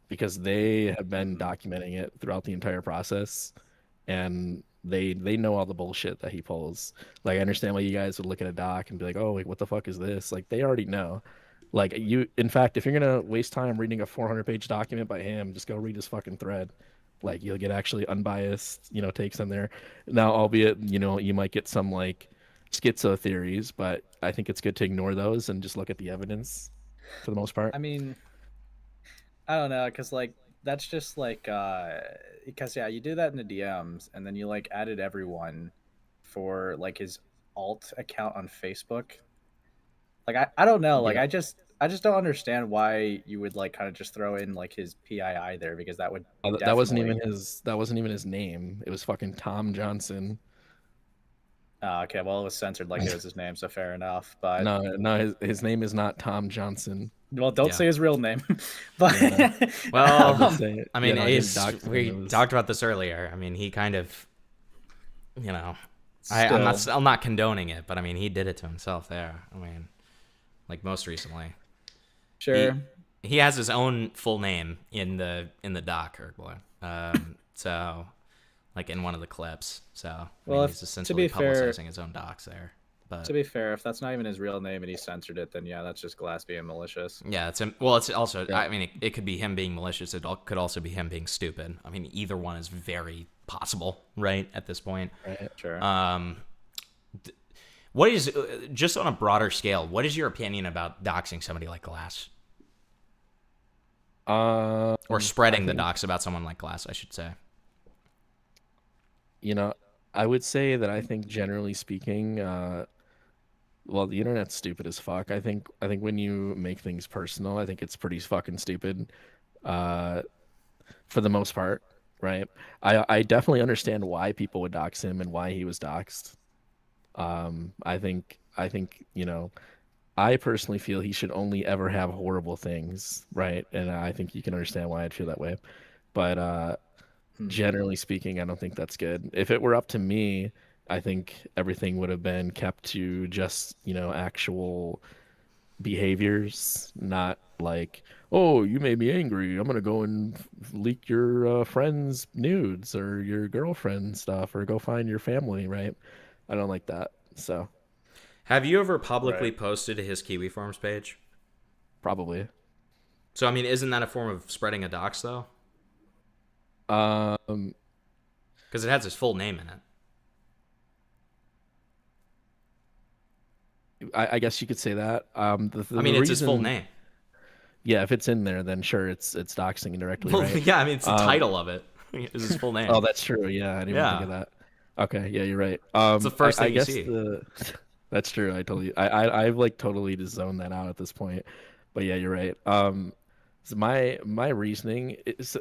because they have been documenting it throughout the entire process, and they know all the bullshit that he pulls. Like, I understand why you guys would look at a doc and be like, oh, like, what the fuck is this? Like, they already know. Like, in fact, if you're gonna waste time reading a 400-page document by him, just go read his fucking thread. Like, you'll get actually unbiased, you know, takes in there. Now, albeit, you know, you might get some like schizo theories, but I think it's good to ignore those and just look at the evidence for the most part. I mean, I don't know, because like that's just like because yeah, you do that in the DMs, and then you like added everyone for like his alt account on Facebook. Like I don't know, like Yeah. I just don't understand why you would like kind of just throw in like his PII there, because that would That wasn't definitely- even his name. It was fucking Tom Johnson. Okay, well it was censored like it was his name, so fair enough. But No, his name is not Tom Johnson. well, don't Yeah. say his real name. But well, I'm just saying- I mean, yeah, no, I didn't it's, dox him. we It was- talked about this earlier. I mean, he kind of, you know, I'm not condoning it, but I mean, he did it to himself there. I mean, like most recently. Sure. He has his own full name in the doc, Urghbla. So, like in one of the clips. So, I Well, mean, if- he's to essentially be fair- publicizing his own docs there. But to be fair, if that's not even his real name and he censored it, then yeah, that's just Glass being malicious. yeah, it's him. Well, it's also. I mean, it could be him being malicious. Could also be him being stupid. I mean, either one is very possible, right? At this point. Right. Sure. What is, just on a broader scale, what is your opinion about doxing somebody like Glass? Or spreading the dox about someone like Glass, I should say. You know, I would say that I think generally speaking, well, the internet's stupid as fuck. I think when you make things personal, I think it's pretty fucking stupid, for the most part, right? I definitely understand why people would dox him and why he was doxed. I think you know, I personally feel he should only ever have horrible things, right? And I think you can understand why I'd feel that way. But generally speaking, I don't think that's good. If it were up to me, I think everything would have been kept to just, you know, actual behaviors, not like, oh, you made me angry, I'm gonna go and leak your friend's nudes or your girlfriend stuff or go find your family, right? I don't like that. So Have you ever publicly Right. posted to his Kiwi Farms page? Probably. So, I mean, isn't that a form of spreading a dox, though? Because it has his full name in it. I guess you could say that. I mean, it's his full name. Yeah, if it's in there, then sure, it's doxing indirectly, Well, right? yeah, I mean, it's the title of it. It's his full name. Oh, that's true. Yeah, I didn't even think of that. Okay, yeah, you're right. It's the first I thing you guess see. That's true. I've like totally just zoned that out at this point. But yeah, you're right. So my reasoning is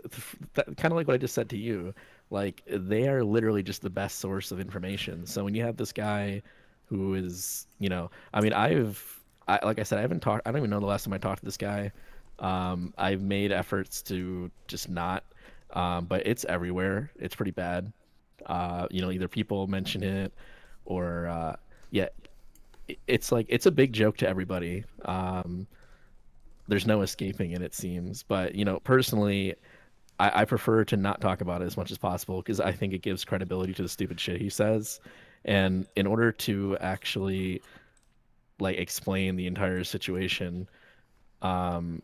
kind of like what I just said to you. Like they are literally just the best source of information. So when you have this guy who is, you know, I mean, like I said, I haven't talked. I don't even know the last time I talked to this guy. I've made efforts to just not, but it's everywhere. It's pretty bad. You know, either people mention it or yeah, it's like it's a big joke to everybody. There's no escaping it, it seems. But you know, personally, I prefer to not talk about it as much as possible because I think it gives credibility to the stupid shit he says. And in order to actually like explain the entire situation, I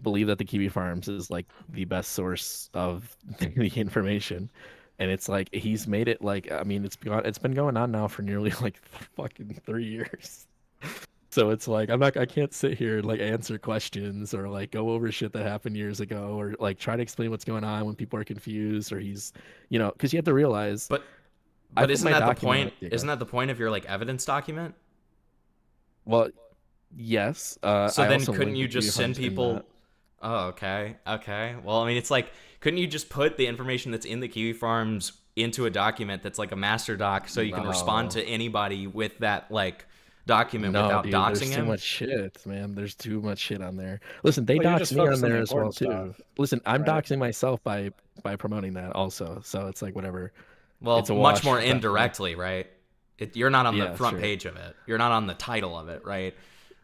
believe that the Kiwi Farms is like the best source of the information. And it's like he's made it like, I mean, it's been going on now for nearly like fucking 3 years. So it's like I can't sit here and like answer questions or like go over shit that happened years ago or like try to explain what's going on when people are confused or he's, you know, because you have to realize. But put isn't my that the document- point? Yeah, go Isn't ahead. that the point of your like evidence document? Well, yes. So I then also couldn't link you the just Kiwi send Farms in people? that. Oh, okay, okay. Well, I mean, it's like, couldn't you just put the information that's in the Kiwi Farms into a document that's like a master doc, so you can respond No. to anybody with that like document No, without dude, doxing there's him? too much shit, man. There's too much shit on there. Listen, they Well, you dox just me on focus on the there as well important too. stuff, Listen, I'm right? doxing myself by promoting that also. So it's like whatever. Well, It's a much wash more at that point. indirectly, right? You're not on the Yeah, front sure. page of it. You're not on the title of it, right?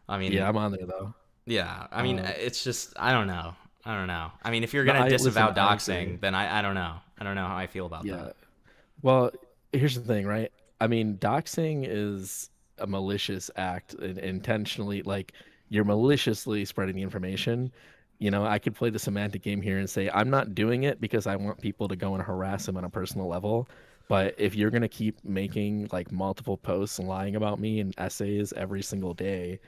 I mean, Yeah, I'm on there though. yeah. I mean, it's just I don't know. I don't know. I mean, if you're No, gonna listen, disavow I agree. doxing, then I don't know. I don't know how I feel about Yeah. that. Well, here's the thing, right? I mean, doxing is a malicious act and intentionally, like, you're maliciously spreading the information. You know, I could play the semantic game here and say, I'm not doing it because I want people to go and harass him on a personal level. But if you're going to keep making like multiple posts and lying about me and essays every single day,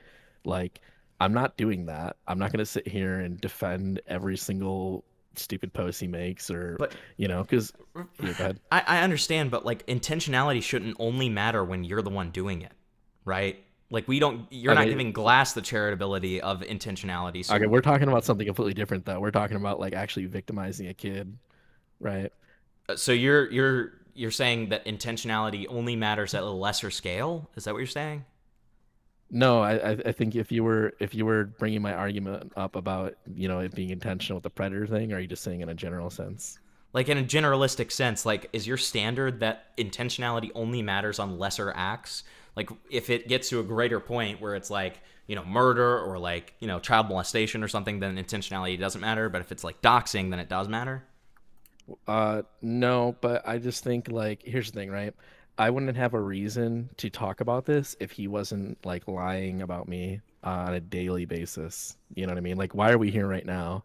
like, I'm not doing that. I'm not going to sit here and defend every single stupid post he makes or, you know, because, yeah, go ahead. I understand, but like intentionality shouldn't only matter when you're the one doing it, right? Like you're not Okay. giving Glass the charitability of intentionality. So Okay, we're talking about something completely different though. We're talking about like actually victimizing a kid, right? So you're saying that intentionality only matters at a lesser scale? Is that what you're saying? No, I think if you were bringing my argument up about, you know, it being intentional with the predator thing, or are you just saying in a general sense? Like in a generalistic sense, like is your standard that intentionality only matters on lesser acts? Like if it gets to a greater point where it's like, you know, murder or like, you know, child molestation or something, then intentionality doesn't matter. But if it's like doxing, then it does matter. No, but I just think like here's the thing, right? I wouldn't have a reason to talk about this if he wasn't like lying about me on a daily basis. You know what I mean? Like, why are we here right now?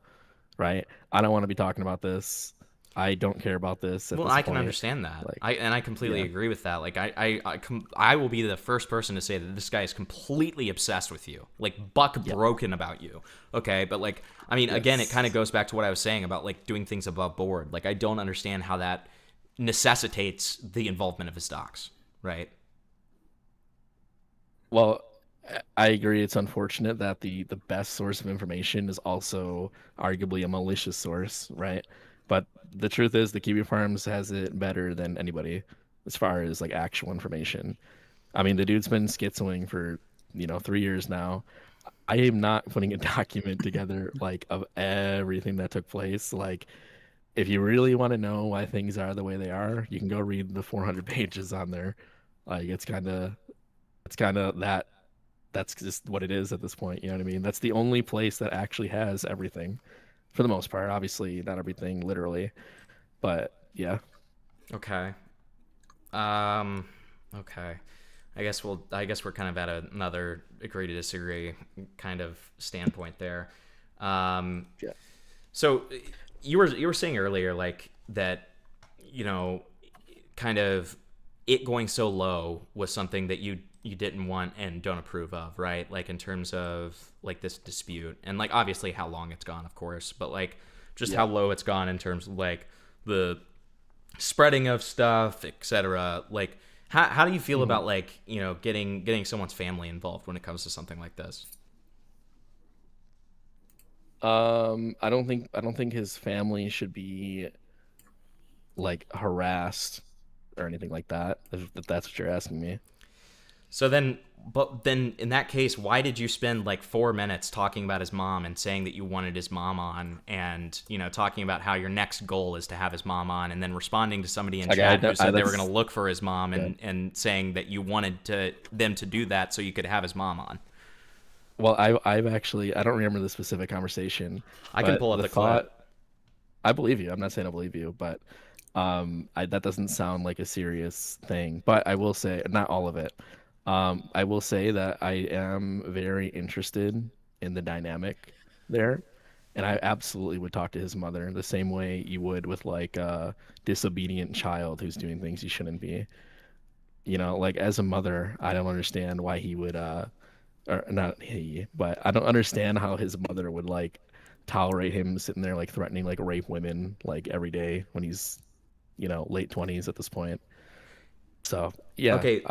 Right? I don't want to be talking about this. I don't care about this. At Well, this I can point. understand that. Like, I completely yeah. agree with that. Like, I will be the first person to say that this guy is completely obsessed with you, like buck broken about you. Okay, but like, I mean, again, it kind of goes back to what I was saying about like doing things above board. Like, I don't understand how that necessitates the involvement of his docs, right? Well, I agree. It's unfortunate that the best source of information is also arguably a malicious source, right? But the truth is, the Kiwi Farms has it better than anybody as far as like actual information. I mean, the dude's been schizoing for 3 years now. I am not putting a document together like of everything that took place. Like, if you really want to know why things are the way they are, you can go read the 400 pages on there. Like, it's kind of that. That's just what it is at this point. You know what I mean? That's the only place that actually has everything, for the most part. Obviously, not everything literally, but yeah. Okay. Okay. I guess we're kind of at another agree to disagree kind of standpoint there. Yeah. So you were saying earlier like that, kind of it going so low was something that you didn't want and don't approve of, right? Like in terms of like this dispute and like obviously how long it's gone, of course, but like just how low it's gone in terms of like the spreading of stuff, etc. Like how do you feel about like, getting someone's family involved when it comes to something like this? I don't think his family should be like harassed or anything like that. If that's what you're asking me. So then in that case, why did you spend like 4 minutes talking about his mom and saying that you wanted his mom on and, talking about how your next goal is to have his mom on and then responding to somebody in chat who said they were going to look for his mom and saying that you wanted them to do that so you could have his mom on? Well, I've actually, I don't remember the specific conversation. I can pull up the clip. I believe you. I'm not saying I believe you, but that doesn't sound like a serious thing. But I will say, not all of it. I will say that I am very interested in the dynamic there, and I absolutely would talk to his mother the same way you would with like a disobedient child who's doing things he shouldn't be. Like as a mother, I don't understand why he would, or not he, but I don't understand how his mother would like tolerate him sitting there like threatening like rape women like every day when he's, late 20s at this point. So yeah. Okay,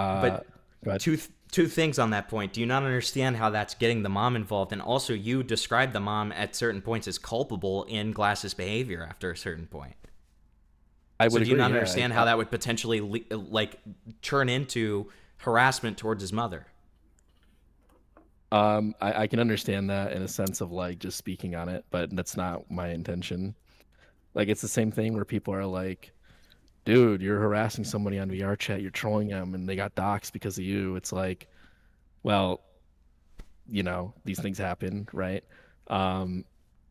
but two things on that point. Do you not understand how that's getting the mom involved? And also, you described the mom at certain points as culpable in Glass's behavior after a certain point. Do you not understand how that would potentially like turn into harassment towards his mother? I can understand that in a sense of like just speaking on it, but that's not my intention. Like it's the same thing where people are like, dude, you're harassing somebody on VR chat, you're trolling them and they got doxxed because of you. It's like, well, these things happen, right?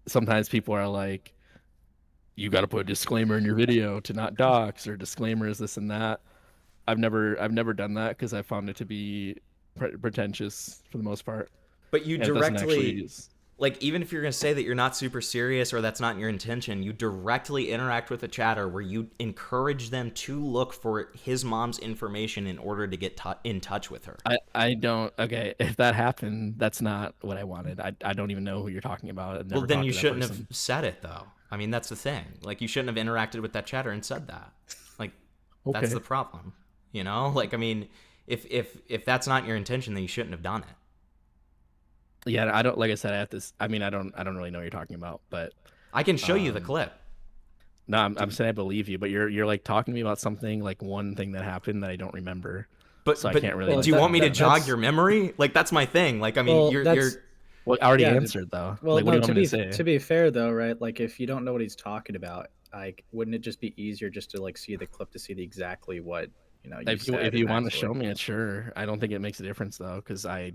Sometimes people are like, you got to put a disclaimer in your video to not dox, or disclaimers this and that. I've never done that because I found it to be pretentious for the most part. But you directly, like, even if you're going to say that you're not super serious or that's not your intention, you directly interact with a chatter where you encourage them to look for his mom's information in order to get in touch with her. I don't. Okay, if that happened, that's not what I wanted. I don't even know who you're talking about. Well, then you shouldn't have said it, though. I mean, that's the thing. Like, you shouldn't have interacted with that chatter and said that. Like, that's the problem. Like, I mean, if that's not your intention, then you shouldn't have done it. Yeah, I don't. Like I said, I have this. I mean, I don't really know what you're talking about, but I can show you the clip. No, I'm saying I believe you, but you're like talking to me about something, like one thing that happened that I don't remember. But I can't really. Do you want me to jog your memory? Like that's my thing. Like I mean, you're. Well, I already answered though. Well, like, what no, do you want me to say? To be fair though, right? Like if you don't know what he's talking about, like wouldn't it just be easier just to like see the clip to see exactly what If you want to show me it, sure. I don't think it makes a difference though, because I.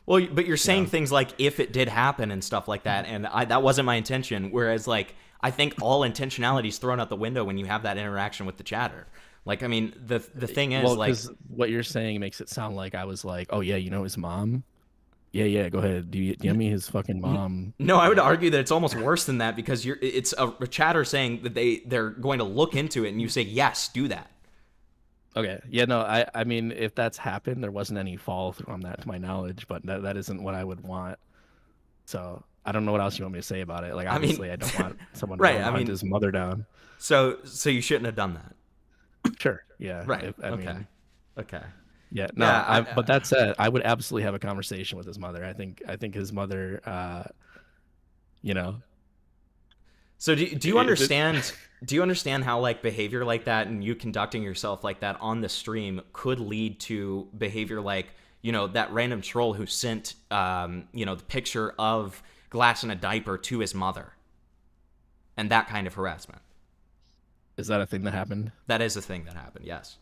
Well, but you're saying things like if it did happen and stuff like that, and that wasn't my intention. Whereas, like, I think all intentionality is thrown out the window when you have that interaction with the chatter. Like, I mean, the thing is, like, what you're saying makes it sound like I was like, oh yeah, his mom, Yeah. Go ahead. DM me his fucking mom. No, I would argue that it's almost worse than that because it's a chatter saying that they're going to look into it, and you say yes, do that. Okay. Yeah. No. I mean, if that's happened, there wasn't any follow through on that, to my knowledge. But that isn't what I would want. So I don't know what else you want me to say about it. Like, obviously, I don't want someone to hunt his mother down. So you shouldn't have done that. Sure. Yeah. Right. I mean, okay. Yeah. No. But that said, I would absolutely have a conversation with his mother. I think his mother, you know. So do you understand? Do you understand how like behavior like that and you conducting yourself like that on the stream could lead to behavior like, you know, that random troll who sent, you know, the picture of Glass in a diaper to his mother, and that kind of harassment? Is that a thing that happened? That is a thing that happened. Yes.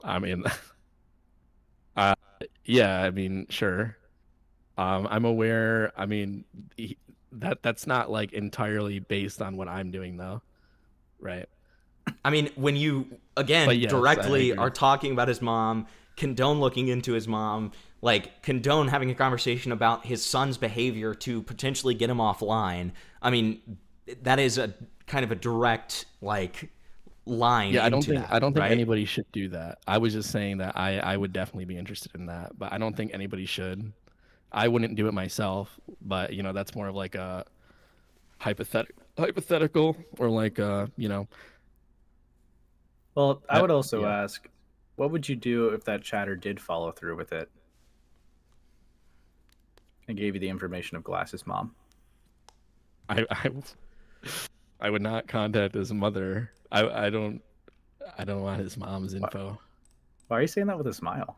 I mean, yeah. I mean, sure. I'm aware. I mean, that's not like entirely based on what I'm doing though, right? I mean, when you again Yes, directly are talking about his mom, condone looking into his mom, like condone having a conversation about his son's behavior to potentially get him offline. I mean, that is a kind of a direct like line. Yeah, I don't into think that, right? anybody should do that. I was just saying that I would definitely be interested in that, but I don't think anybody should. I wouldn't do it myself, but you know, that's more of like a hypothetical or like you know. Well, I would also ask, what would you do if that chatter did follow through with it and gave you the information of Glass's mom? I would not contact his mother. I don't want his mom's info. Why are you saying that with a smile?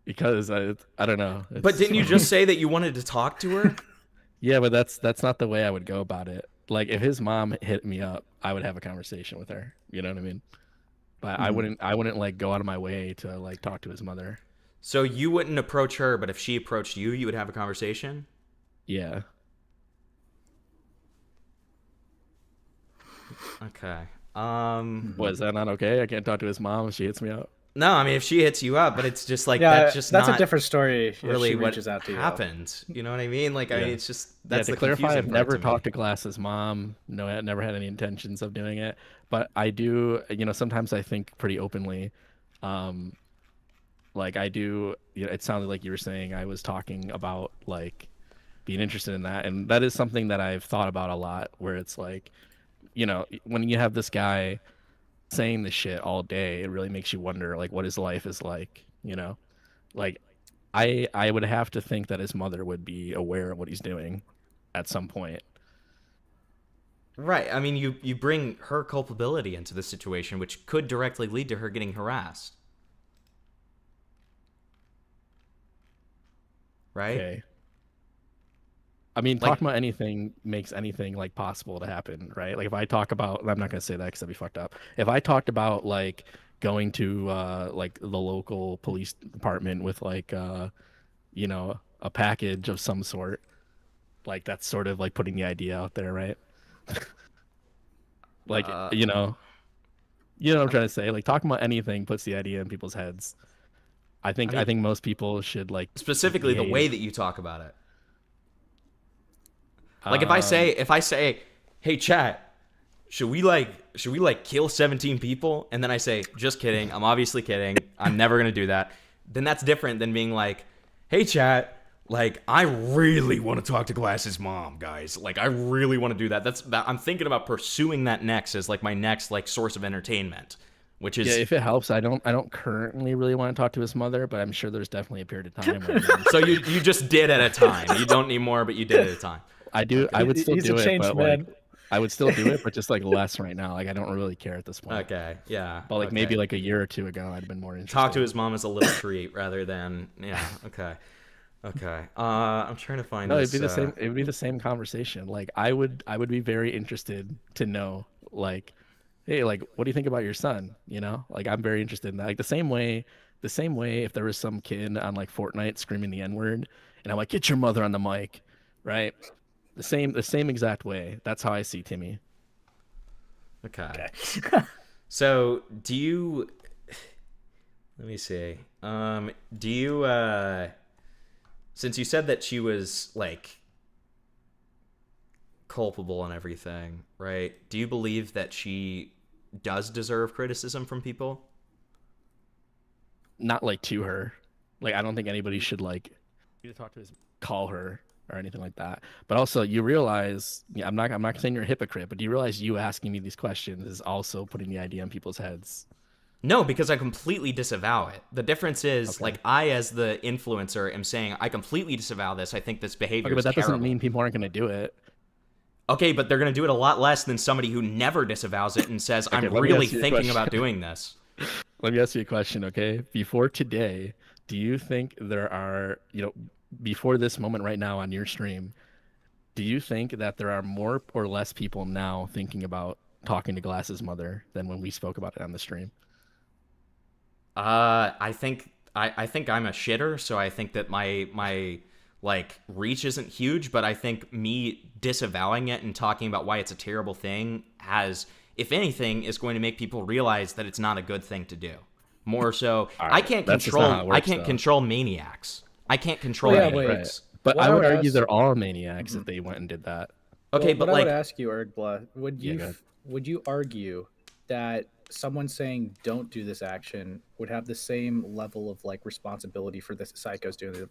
Because I don't know. But didn't you just say that you wanted to talk to her? Yeah, but that's not the way I would go about it. Like if his mom hit me up, I would have a conversation with her. You know what I mean? But I wouldn't like go out of my way to like talk to his mother. So you wouldn't approach her, but if she approached you, you would have a conversation? Yeah. Okay. What, is that not okay? I can't talk to his mom if she hits me up. No, I mean if she hits you up, but it's just like Yeah, that's just that's a not different story if really she what reaches out to you. happened. You know what I mean? Like I mean, it's just that's to the clarify. confusing I've part never to me. talked to Glass's mom. No, I never had any intentions of doing it. But I do. You know, sometimes I think pretty openly. Like I do. You know, it sounded like you were saying I was talking about like being interested in that, and that is something that I've thought about a lot. Where it's like, you know, when you have this guy saying this shit all day, it really makes you wonder like what his life is like, you know? Like I would have to think that his mother would be aware of what he's doing at some point. Right. I mean, you bring her culpability into the situation, which could directly lead to her getting harassed. Right? Okay. I mean, Like- talking about anything makes anything like possible to happen, right? Like if I talk about, I'm not gonna say that because that'd be fucked up. If I talked about like going to like the local police department with like you know, a package of some sort, like that's sort of like putting the idea out there, right? Like you know what I'm trying to say. Like talking about anything puts the idea in people's heads. I think most people should like Specifically the behave. way that you talk about it. Like if I say, "Hey chat, should we kill 17 people?" and then I say, "Just kidding. I'm obviously kidding. I'm never going to do that." Then that's different than being like, "Hey chat, like I really want to talk to Glass's mom, guys. Like I really want to do that." I'm thinking about pursuing that next as like my next like source of entertainment, which is if it helps. I don't currently really want to talk to his mother, but I'm sure there's definitely a period of time where So you just did at a time. You don't need more, but you did at a time. I do. I would still He's do a it, changed but man. like I would still do it, but just like less right now. Like I don't really care at this point. Okay, yeah. But like okay. maybe like a year or two ago, I'd been more interested. Talk to his mom as a little treat rather than okay. I'm trying to find. No, this, it'd be the same. It would be the same conversation. Like I would be very interested to know, like, hey, like, what do you think about your son? You know, like I'm very interested in that. Like the same way if there was some kid on like Fortnite screaming the N-word, and I'm like, get your mother on the mic, right? The same exact way. That's how I see Timmy. Okay. So do you? Let me see. Do you? since you said that she was like culpable and everything, right? Do you believe that she does deserve criticism from people? Not like to her. Like I don't think anybody should like you to talk to his call her or anything like that. But also you realize, yeah, I'm not saying you're a hypocrite, but do you realize you asking me these questions is also putting the idea in people's heads? No, because I completely disavow it. The difference is, like, I, as the influencer, am saying I completely disavow this. I think this behavior Okay, but is that terrible. doesn't mean people aren't going to do it. Okay, but they're going to do it a lot less than somebody who never disavows it and says, Okay, I'm let me really ask you a thinking question. about doing this. Let me ask you a question, okay? Before today, do you think there are, before this moment right now on your stream, do you think that there are more or less people now thinking about talking to Glass's mother than when we spoke about it on the stream? I think I'm a shitter, so I think that my like reach isn't huge, but I think me disavowing it and talking about why it's a terrible thing has, if anything, is going to make people realize that it's not a good thing to do. More so, All I right, can't that's just not how control it works, I can't though. control maniacs. I can't control Well, yeah, maniacs. But What I I would would argue ask- they're all maniacs if they went and did that. Okay, Well, but what I like, would ask you, Urghbla, Yeah, go ahead. would you argue that someone saying don't do this action would have the same level of like responsibility for the psychos doing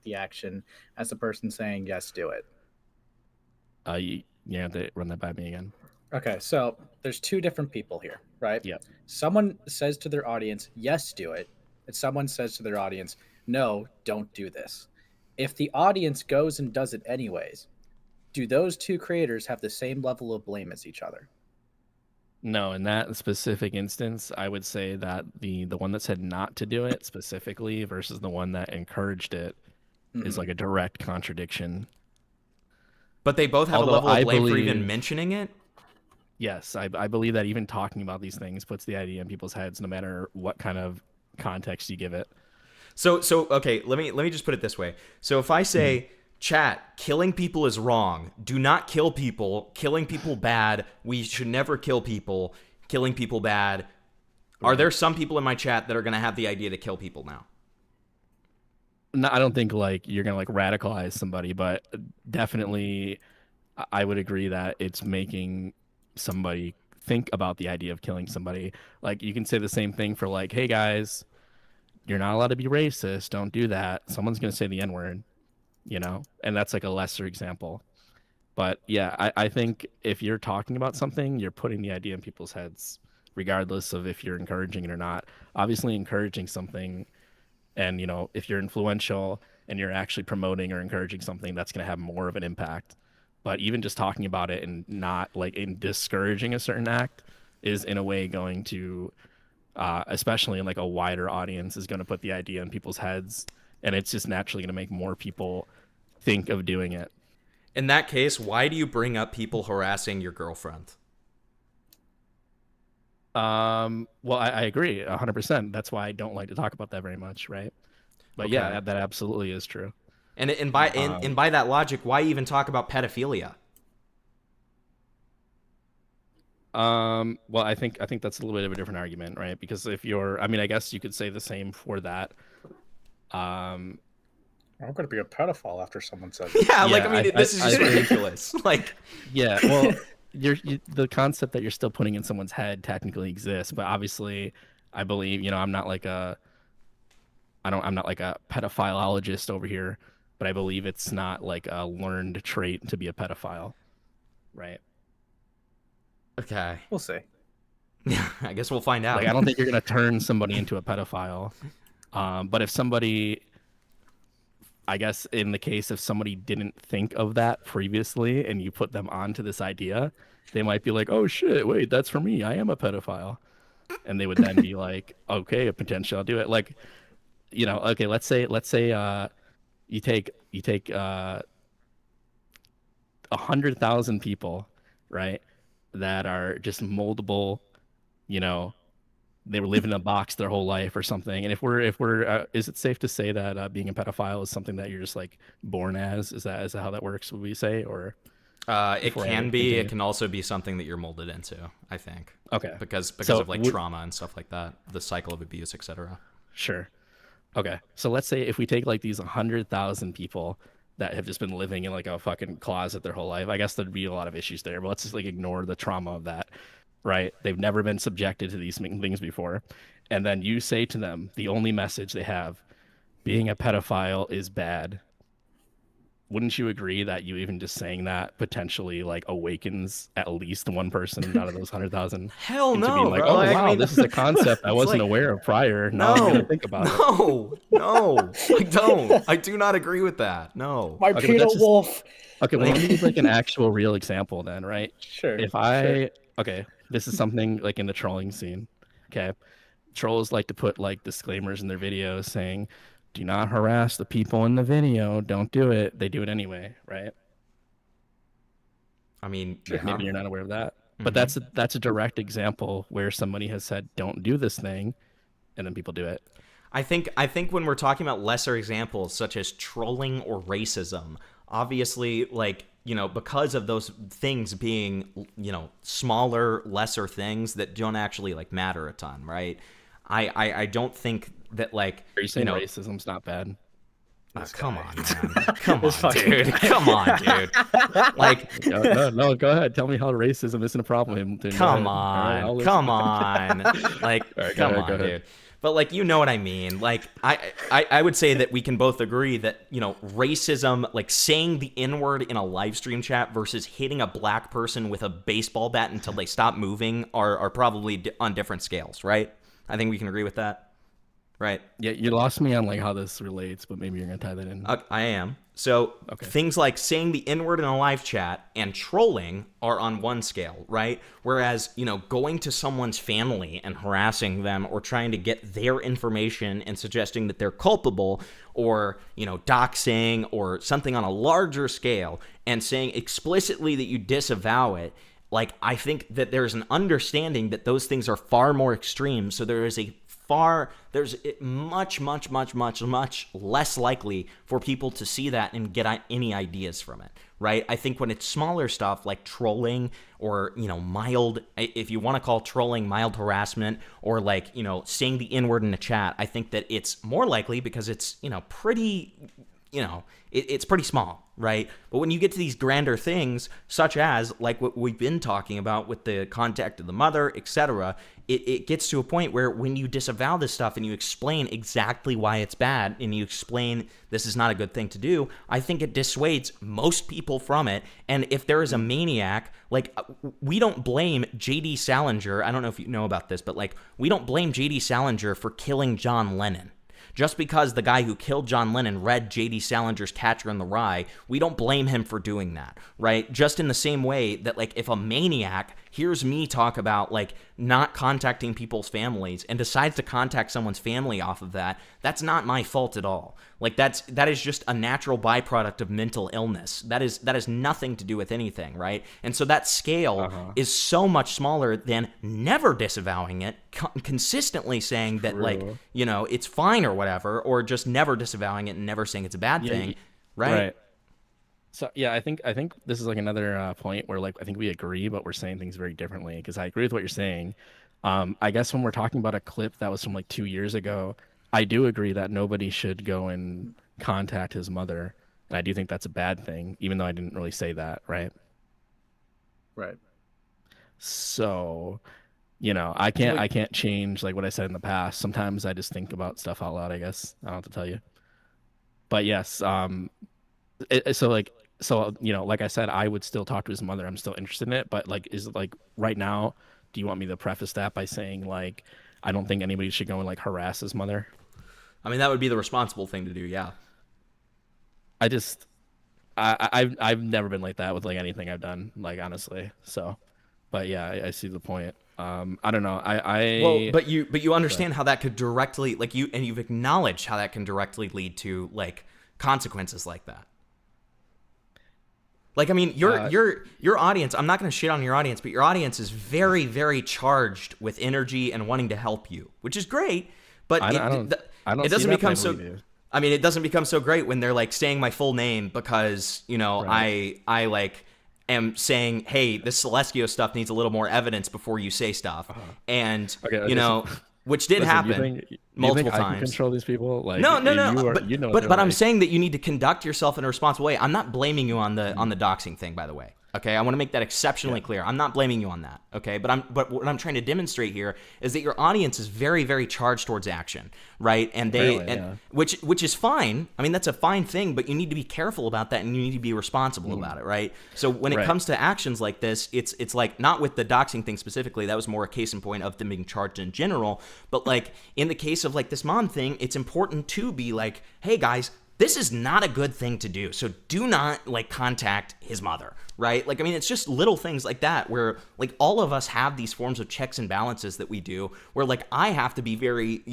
the action as the person saying yes, do it? You have to run that by me again. Okay, so there's two different people here, right? Yep. Someone says to their audience, yes, do it. And someone says to their audience, no, don't do this. If the audience goes and does it anyways, do those two creators have the same level of blame as each other? No, in that specific instance, I would say that the one that said not to do it specifically versus the one that encouraged it is like a direct contradiction. but they both have Although a level of I blame for even believe- mentioning it. Yes, I believe that even talking about these things puts the idea in people's heads, no matter what kind of context you give it. So okay, let me just put it this way. So if I say, chat, killing people is wrong. Do not kill people. Killing people bad. We should never kill people. Killing people bad. Are there some people in my chat that are going to have the idea to kill people now? No, I don't think like you're gonna like radicalize somebody, but definitely I would agree that it's making somebody think about the idea of killing somebody. Like you can say the same thing for like, hey guys, you're not allowed to be racist. Don't do that. Someone's gonna say the N-word, and that's like a lesser example. But yeah, I think if you're talking about something, you're putting the idea in people's heads, regardless of if you're encouraging it or not. Obviously, encouraging something, and if you're influential and you're actually promoting or encouraging something, that's going to have more of an impact. But even just talking about it and not like in discouraging a certain act is in a way going to, especially in like a wider audience, is going to put the idea in people's heads, and it's just naturally going to make more people think of doing it. In that case, why do you bring up people harassing your girlfriend? Well, I agree 100%. That's why I don't like to talk about that very much, right? But Okay. yeah, that absolutely is true. And by that logic, why even talk about pedophilia? Well, I think that's a little bit of a different argument, right? Because if you're, I guess you could say the same for that. I'm going to be a pedophile after someone says This is just ridiculous. Like, yeah, well, the concept that you're still putting in someone's head technically exists, but obviously, I believe, I'm not like a pedophilologist over here, but I believe it's not like a learned trait to be a pedophile, right? Okay. We'll see. Yeah, I guess we'll find out. Like, I don't think you're gonna turn somebody into a pedophile, but if somebody, I guess in the case if somebody didn't think of that previously and you put them onto this idea, they might be like, oh shit, wait, that's for me. I am a pedophile. And they would then be like, okay, potentially I'll do it. Like, okay, let's say you take 100,000 people, right, that are just moldable, they were living in a box their whole life or something. And if we're is it safe to say that being a pedophile is something that you're just like born as? Is that how that works, would we say? Or it can be. It can also be something that you're molded into, I think. Okay. Because So of like trauma and stuff like that, the cycle of abuse, etc. Sure. Okay, so let's say if we take like these 100,000 people that have just been living in like a fucking closet their whole life, I guess there'd be a lot of issues there. But let's just like ignore the trauma of that, right? They've never been subjected to these things before, and then you say to them the only message they have, being a pedophile is bad. Wouldn't you agree that you even just saying that potentially like awakens at least one person out of those 100,000? Hell into no, being like, bro. oh Like, wow, I mean, this is a concept I it's wasn't like- aware of prior. Now I'm gonna think about it. No, I don't. I do not agree with that. No. My Okay, but pedo that's just- wolf. Okay, well, let me give like an actual real example then, right? Sure. If okay, this is something like in the trolling scene. Okay, trolls like to put like disclaimers in their videos saying, "Do not harass the people in the video. Don't do it." They do it anyway, right? I mean, Maybe you're not aware of that, but Mhm. that's a direct example where somebody has said, "Don't do this thing," and then people do it. I think when we're talking about lesser examples such as trolling or racism, obviously, like, you know, because of those things being, you know, smaller, lesser things that don't actually like matter a ton, right? I don't think that, like, Are you saying know, racism's not bad? come on, man. Come This on, fucking dude. guy. Come on, dude. Like, no, go ahead. Tell me how racism isn't a problem. Then go come ahead. All right, I'll on, listen. come on. Like, All right, go come ahead, go on, ahead. dude. But like, you know what I mean. Like, I would say that we can both agree that, you know, racism, like saying the N-word in a live stream chat versus hitting a black person with a baseball bat until they stop moving are probably on different scales, right? I think we can agree with that. Right. Yeah, you lost me on like how this relates, but maybe you're gonna tie that in. I am. So things like saying the N-word in a live chat and trolling are on one scale, right? Whereas, you know, going to someone's family and harassing them or trying to get their information and suggesting that they're culpable or, you know, doxing or something on a larger scale and saying explicitly that you disavow it, like, I think that there's an understanding that those things are far more extreme. So there's much less likely for people to see that and get any ideas from it, right? I think when it's smaller stuff like trolling or, you know, mild, if you want to call trolling mild harassment or like, you know, saying the N-word in a chat, I think that it's more likely because it's, you know, pretty, you know, it's pretty small, right? But when you get to these grander things, such as like what we've been talking about with the contact of the mother, etc., it gets to a point where when you disavow this stuff and you explain exactly why it's bad and you explain this is not a good thing to do, I think it dissuades most people from it. And if there is a maniac, like, we don't blame J.D. Salinger. I don't know if you know about this, but like, we don't blame J.D. Salinger for killing John Lennon. Just because the guy who killed John Lennon read J.D. Salinger's Catcher in the Rye, we don't blame him for doing that, right? Just in the same way that, like, if a maniac hears me talk about, like, not contacting people's families and decides to contact someone's family off of that, that's not my fault at all. Like, that is just a natural byproduct of mental illness. That is nothing to do with anything, right? And so that scale is so much smaller than never disavowing it, consistently saying that, like, you know, it's fine or whatever, or just never disavowing it and never saying it's a bad thing, right? So yeah, I think this is like another point where like I think we agree, but we're saying things very differently. Because I agree with what you're saying. I guess when we're talking about a clip that was from like 2 years ago, I do agree that nobody should go and contact his mother, and I do think that's a bad thing, even though I didn't really say that, right? Right. So, you know, I can't change like what I said in the past. Sometimes I just think about stuff out loud, I guess. I don't have to tell you. But yes, so you know, like I said, I would still talk to his mother. I'm still interested in it, but like, is it like right now, do you want me to preface that by saying like I don't think anybody should go and like harass his mother? I mean, that would be the responsible thing to do, yeah. I've never been like that with like anything I've done, like, honestly. So, but yeah, I see the point. I don't know. Well, but you understand how that could directly, like, you've acknowledged how that can directly lead to like consequences like that. Like, I mean, your audience, I'm not going to shit on your audience, but your audience is very, very charged with energy and wanting to help you, which is great. But it doesn't become so. I mean, it doesn't become so great when they're like saying my full name because, you know, I like am saying, hey, this Celestio stuff needs a little more evidence before you say stuff. And, you know, which did Listen, happen you think multiple I can times. control these people? Like, No, you but, you know what but, they're but I'm like. saying that you need to conduct yourself in a responsible way. I'm not blaming you on the doxing thing, by the way. Okay, I want to make that exceptionally clear. I'm not blaming you on that. Okay, but what I'm trying to demonstrate here is that your audience is very, very charged towards action, right? And which is fine. I mean, that's a fine thing, but you need to be careful about that, and you need to be responsible about it, right? So when it comes to actions like this, it's like not with the doxing thing specifically. That was more a case in point of them being charged in general. But like in the case of like this mom thing, it's important to be like, hey guys, this is not a good thing to do. So do not like contact his mother, right? Like, I mean, it's just little things like that where like all of us have these forms of checks and balances that we do where like I have to be very,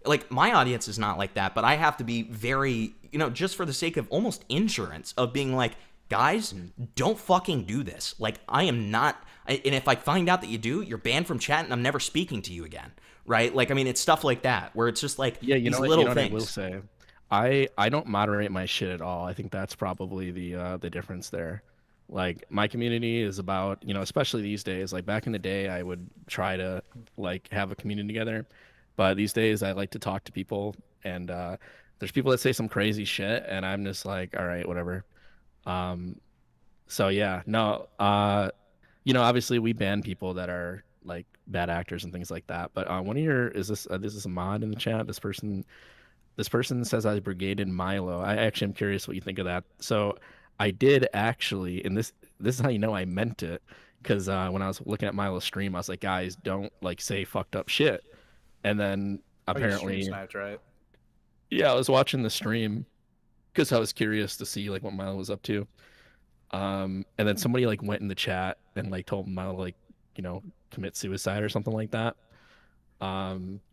like my audience is not like that, but I have to be very, just for the sake of almost insurance of being like, guys, don't fucking do this. Like I am not, and if I find out that you do, you're banned from chat and I'm never speaking to you again, right? Like, I mean, it's stuff like that where it's just like these little things. I will say. I don't moderate my shit at all. I think that's probably the difference there. Like my community is about, especially these days, like back in the day I would try to like have a community together, but these days I like to talk to people, and there's people that say some crazy shit and I'm just like, all right, whatever. So yeah, no, obviously we ban people that are like bad actors and things like that, but one of your, this is a mod in the chat. This person says I brigaded Milo. I actually am curious what you think of that. So I did actually, and this is how you know I meant it, because when I was looking at Milo's stream, I was like, guys, don't like say fucked up shit. And then apparently, sniped, right? Yeah, I was watching the stream because I was curious to see like what Milo was up to. And then somebody like went in the chat and like told Milo like, commit suicide or something like that.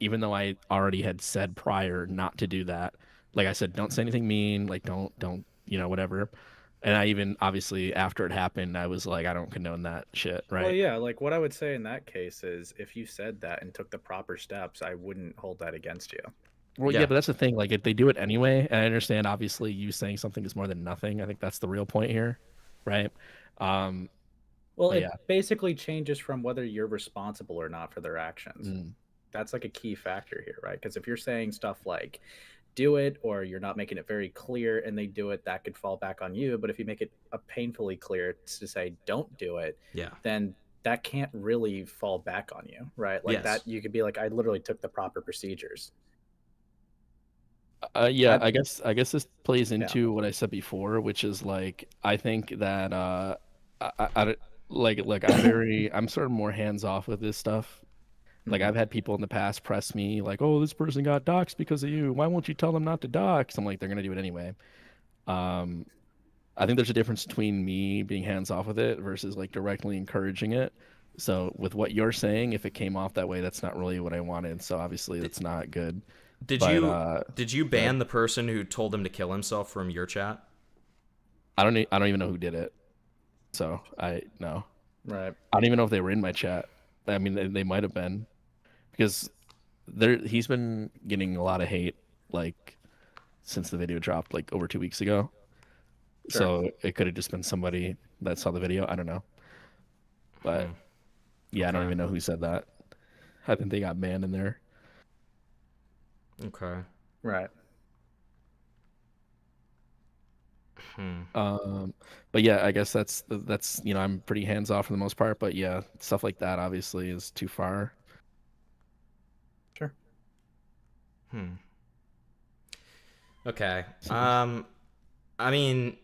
Even though I already had said prior not to do that. Like I said, don't say anything mean, like don't whatever. And I even, obviously after it happened, I was like, I don't condone that shit, right? Well, yeah, like what I would say in that case is if you said that and took the proper steps, I wouldn't hold that against you. Well, yeah, but that's the thing, like if they do it anyway, and I understand obviously you saying something is more than nothing. I think that's the real point here, right? Well, it basically changes from whether you're responsible or not for their actions. That's like a key factor here, right? Because if you're saying stuff like do it, or you're not making it very clear and they do it, that could fall back on you. But if you make it painfully clear to say don't do it, then that can't really fall back on you, right? Like that you could be like, I literally took the proper procedures. I guess this plays into what I said before, which is like I think that I'm sort of more hands off with this stuff. Like I've had people in the past press me like, oh, this person got doxxed because of you. Why won't you tell them not to dox? I'm like, they're gonna do it anyway. I think there's a difference between me being hands off with it versus like directly encouraging it. So with what you're saying, if it came off that way, that's not really what I wanted. So obviously it's not good. Did you ban the person who told him to kill himself from your chat? I don't even know who did it. So no. Right. I don't even know if they were in my chat. I mean, they might have been, because he's been getting a lot of hate like since the video dropped like over 2 weeks ago. Sure. So it could have just been somebody that saw the video. I don't know. But yeah, I don't even know who said that. I think they got banned in there. Okay. Right. But yeah, I guess that's I'm pretty hands off for the most part. But yeah, stuff like that obviously is too far. Sure. Okay. I mean,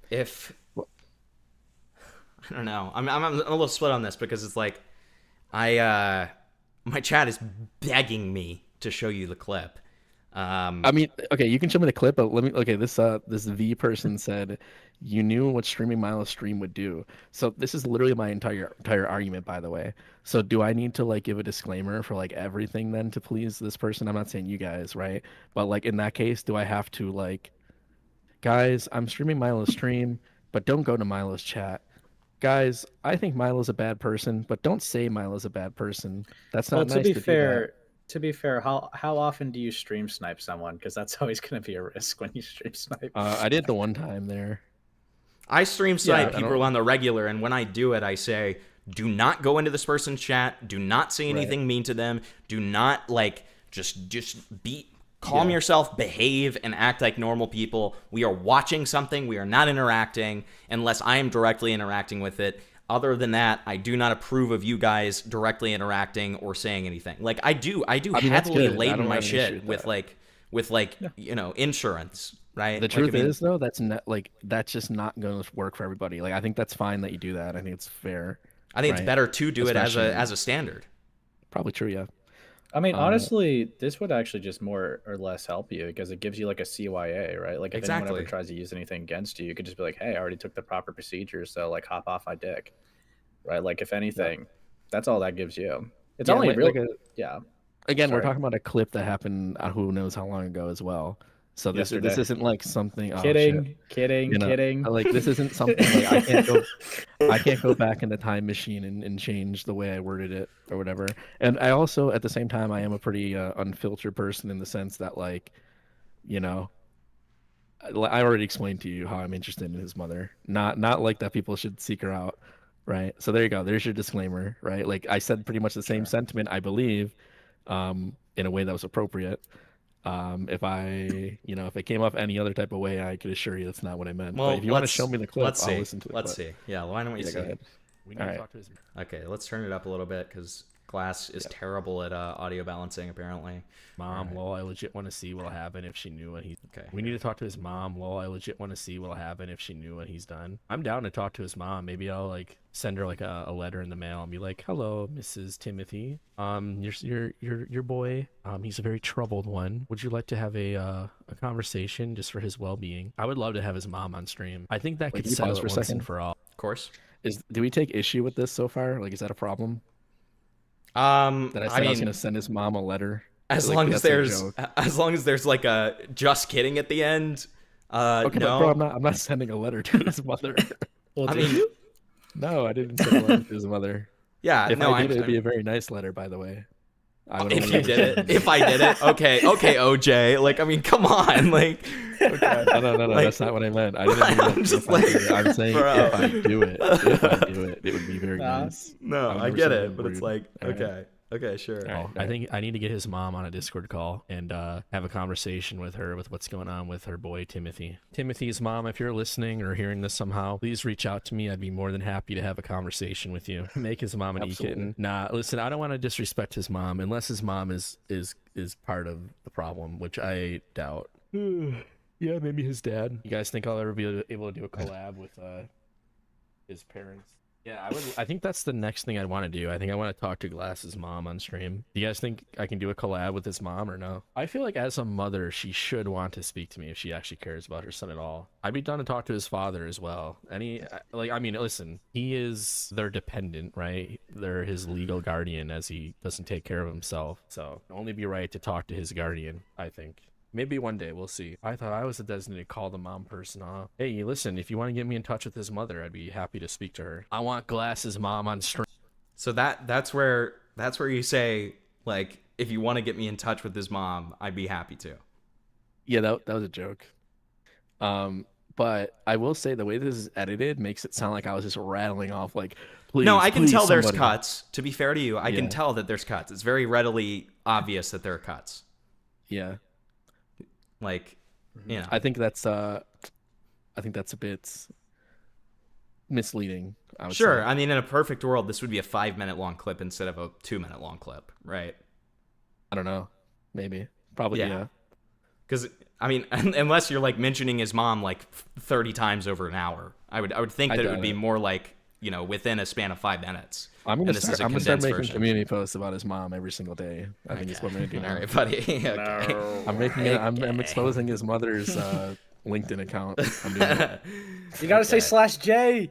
if I don't know, I'm a little split on this because it's like my chat is begging me to show you the clip. I mean, okay, you can show me the clip, but this V person said you knew what streaming Milo's stream would do. So this is literally my entire argument, by the way. So do I need to like give a disclaimer for like everything then to please this person? I'm not saying you guys, right? But like in that case, do I have to like, guys, I'm streaming Milo's stream, but don't go to Milo's chat. Guys, I think Milo's a bad person, but don't say Milo's a bad person. That's not nice to do that. To be fair, how often do you stream snipe someone? Because that's always going to be a risk when you stream snipe. I did the one time there. I stream snipe people on the regular, and when I do it, I say, do not go into this person's chat. Do not say anything mean to them. Do not like just calm yourself, behave, and act like normal people. We are watching something. We are not interacting unless I am directly interacting with it. Other than that, I do not approve of you guys directly interacting or saying anything. Like I do heavily laden my shit with insurance, right? The truth is though, that's just not going to work for everybody. Like I think that's fine that you do that. I think it's fair. I think it's better to do it as a standard. Probably true, yeah. I mean, honestly, this would actually just more or less help you because it gives you like a CYA, right? Like if anyone ever tries to use anything against you, you could just be like, hey, I already took the proper procedures, so like hop off my dick, right? Like if anything, that's all that gives you. It's only really, Again, we're talking about a clip that happened who knows how long ago as well. So this isn't like something. Kidding. Like this isn't something like I can't go back in the time machine and change the way I worded it or whatever. And I also at the same time I am a pretty unfiltered person in the sense that like, you know, I already explained to you how I'm interested in his mother. Not like that people should seek her out, right? So there you go. There's your disclaimer, right? Like I said pretty much the same sentiment, I believe, in a way that was appropriate. If it came off any other type of way, I could assure you that's not what I meant. Well, but if you want to show me the clip, I'll listen to the clip. Let's see. Yeah, why don't we see? Go ahead. We need to talk to his... Okay, let's turn it up a little bit because Glass is terrible at audio balancing, apparently. Mom, lol, I legit want to see what'll happen if she knew what he... Okay. We need to talk to his mom. Lol, I legit want to see what'll happen if she knew what he's done. I'm down to talk to his mom. Maybe I'll like send her like a letter in the mail and be like, hello, Mrs. Timothy. Your boy, he's a very troubled one. Would you like to have a conversation just for his well-being? I would love to have his mom on stream. I think that could settle it once and for all. Of course. Do we take issue with this so far? Like, is that a problem? I was gonna send his mom a letter. As long as there's like a just kidding at the end. Okay, no. but bro, I'm not sending a letter to his mother. Well, did you? No, I didn't send a letter to his mother. Yeah, if I did, it'd be a very nice letter, by the way. If you did it, if I did it, okay, OJ. Like, I mean, come on, like. Okay. No, like, that's not what I meant. I didn't mean I'm just like, I'm saying if I do it, it would be very nice. No, I get it, but it's like, okay. Okay, sure. Right. I think I need to get his mom on a Discord call and have a conversation with her with what's going on with her boy Timothy. Timothy's mom, if you're listening or hearing this somehow, please reach out to me. I'd be more than happy to have a conversation with you. Make his mom an e-kitten. Nah, listen, I don't want to disrespect his mom unless his mom is part of the problem, which I doubt. Yeah, maybe his dad. You guys think I'll ever be able to do a collab with his parents? Yeah, I think that's the next thing I'd want to do. I think I want to talk to Glass's mom on stream. Do you guys think I can do a collab with his mom or no? I feel like as a mother, she should want to speak to me if she actually cares about her son at all. I'd be down to talk to his father as well. Listen, he is their dependent, right? They're his legal guardian as he doesn't take care of himself. So it'd only be right to talk to his guardian, I think. Maybe one day, we'll see. I thought I was the designated call the mom person, huh? Hey, listen, if you want to get me in touch with his mother, I'd be happy to speak to her. I want Glass's mom on stream. So that's where you say, like, if you want to get me in touch with his mom, I'd be happy to. Yeah, that was a joke. But I will say the way this is edited makes it sound like I was just rattling off, like, please. No, I can tell somebody. There's cuts. To be fair to you, I can tell that there's cuts. It's very readily obvious that there are cuts. Yeah. Like, you know. I think that's a bit misleading. Sure. I mean, in a perfect world, this would be a 5-minute long clip instead of a 2-minute long clip, right? I don't know. Maybe. Probably, yeah. Because, I mean, unless you're, like, mentioning his mom, like, 30 times over an hour, I would think that it would be more like, you know, within a span of 5 minutes. I'm gonna start making community posts about his mom every single day. I think it's what I'm gonna do now. All right, buddy. Okay. I'm exposing his mother's LinkedIn account. I'm doing it. You gotta say /J.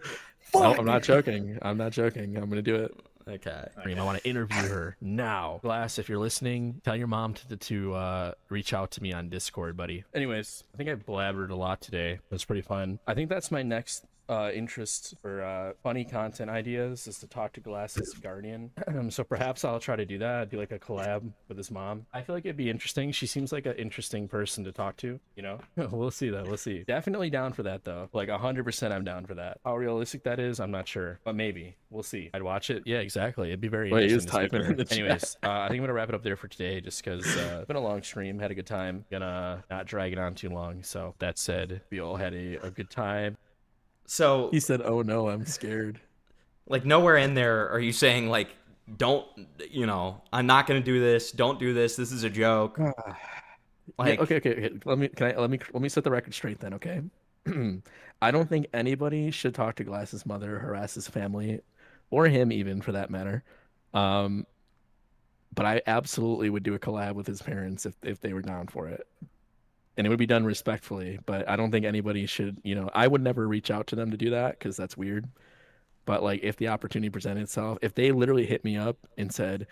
No, I'm not joking. I'm gonna do it. Okay. I want to interview her now. Glass, if you're listening, tell your mom to reach out to me on Discord, buddy. Anyways, I think I blabbered a lot today. It was pretty fun. I think that's my next interest for funny content ideas is to talk to Glass's guardian. So perhaps I'll try to do that. Do like a collab with his mom. I feel like it'd be interesting. She seems like an interesting person to talk to. You know, we'll see though. We'll see. Definitely down for that though. Like 100%, I'm down for that. How realistic that is, I'm not sure, but maybe we'll see. I'd watch it. Yeah, exactly. It'd be very Wait, interesting. he's typing in the chat. Anyways, I think I'm gonna wrap it up there for today, just because it's been a long stream. Had a good time. Gonna not drag it on too long. So that said, we all had a good time. So he said, "Oh no, I'm scared." Like nowhere in there are you saying like, don't, you know, I'm not gonna do this. Don't do this. This is a joke. Like, Yeah, okay. Let me set the record straight then. Okay. I don't think anybody should talk to Glass's mother, harass his family, or him even for that matter. But I absolutely would do a collab with his parents if they were down for it. And it would be done respectfully, but I don't think anybody should, you know, I would never reach out to them to do that because that's weird. But like if the opportunity presented itself, if they literally hit me up and said,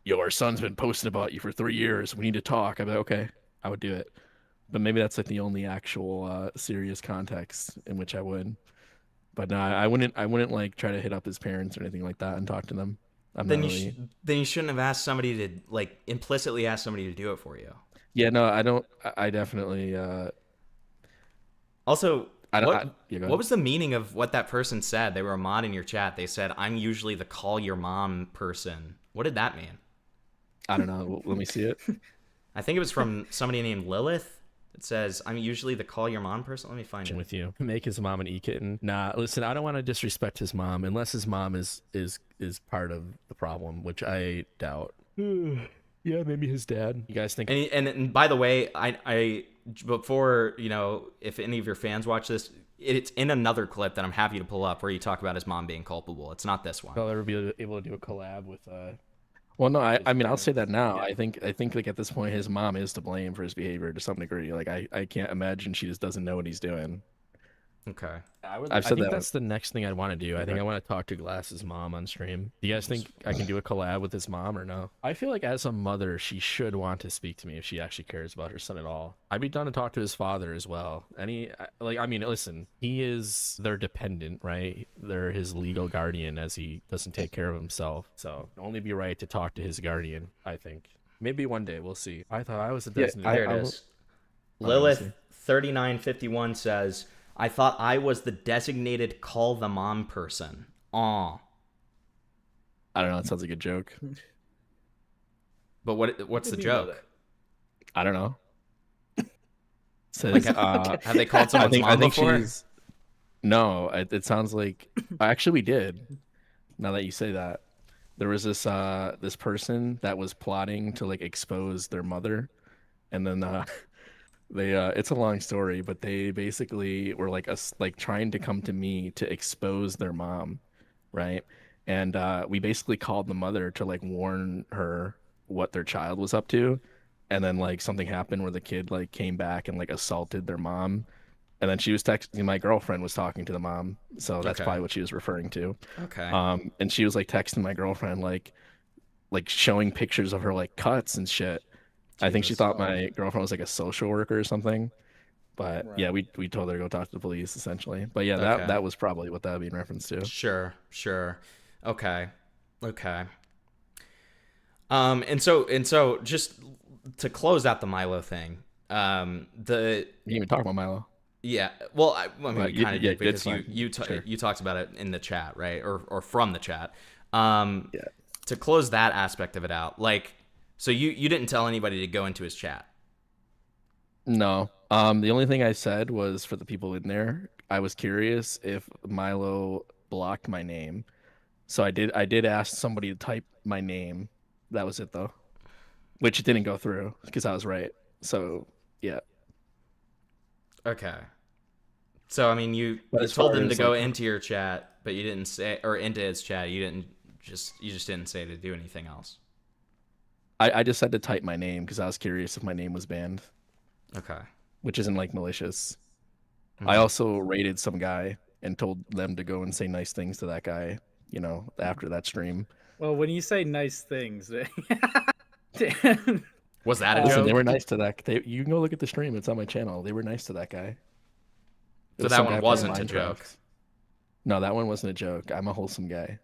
"Yo, our son's been posting about you for 3 years. We need to talk," I'd be like, okay, I would do it. But maybe that's like the only actual serious context in which I would. But no, I wouldn't like try to hit up his parents or anything like that and talk to them. then you shouldn't have asked somebody to like implicitly ask somebody to do it for you. Yeah, no, I don't. I definitely. Also, what go was the meaning of what that person said? They were a mod in your chat. They said, "I'm usually the call your mom person." What did that mean? I don't know. Let me see it. I think it was from somebody named Lilith. It says, "I'm usually the call your mom person." Let me find it. With you, make his mom an e-kitten. Nah, listen, I don't want to disrespect his mom unless his mom is part of the problem, which I doubt. Yeah, maybe his dad. You guys think? And by the way, I before, you know, if any of your fans watch this, it's in another clip that I'm happy to pull up where you talk about his mom being culpable. It's not this one. I'll ever be able to do a collab with. Well, no, I mean, I'll say that now. I think like at this point, his mom is to blame for his behavior to some degree. Like I can't imagine she just doesn't know what he's doing. Okay. I think that's the next thing I'd want to do. I think I want to talk to Glass's mom on stream. Do you guys think I can do a collab with his mom or no? I feel like as a mother, she should want to speak to me if she actually cares about her son at all. I'd be down to talk to his father as well. I mean, listen, he is their dependent, right? They're his legal guardian as he doesn't take care of himself. So it'd only be right to talk to his guardian, I think. Maybe one day, we'll see. I thought I was the designated. There it is. Lilith 3951 says, "I thought I was the designated call the mom person." Aw. I don't know. It sounds like a joke. But what's the joke? I don't know. Like, have they called someone's mom before? No, it sounds like actually we did. Now that you say that, there was this person that was plotting to like expose their mother, and then they it's a long story, but they basically were like trying to come to me to expose their mom, right? And we basically called the mother to like warn her what their child was up to, and then like something happened where the kid like came back and like assaulted their mom, and then she was texting, my girlfriend was talking to the mom, so that's probably what she was referring to. Okay. And she was like texting my girlfriend like showing pictures of her like cuts and shit. I think she thought my girlfriend was like a social worker or something, but yeah, we told her to go talk to the police essentially. But yeah, that was probably what that would be in reference to. Sure. Okay. And so just to close out the Milo thing, you didn't even talk about Milo. Yeah, well, I mean, we kind of did because sure. you talked about it in the chat, right, or from the chat. To close that aspect of it out, like, so you didn't tell anybody to go into his chat. No. The only thing I said was for the people in there, I was curious if Milo blocked my name. So I did ask somebody to type my name. That was it though. Which didn't go through because I was right. So, yeah. Okay. So I mean, you told them to go into your chat, but you didn't say, or into his chat, you just didn't say to do anything else. I just had to type my name because I was curious if my name was banned. Okay. Which isn't like malicious. I also rated some guy and told them to go and say nice things to that guy, you know, after that stream. Well, when you say nice things, was that a joke? joke? They were nice to that. You can go look at the stream. It's on my channel. They were nice to that guy. So that one wasn't a joke. No, that one wasn't a joke. I'm a wholesome guy.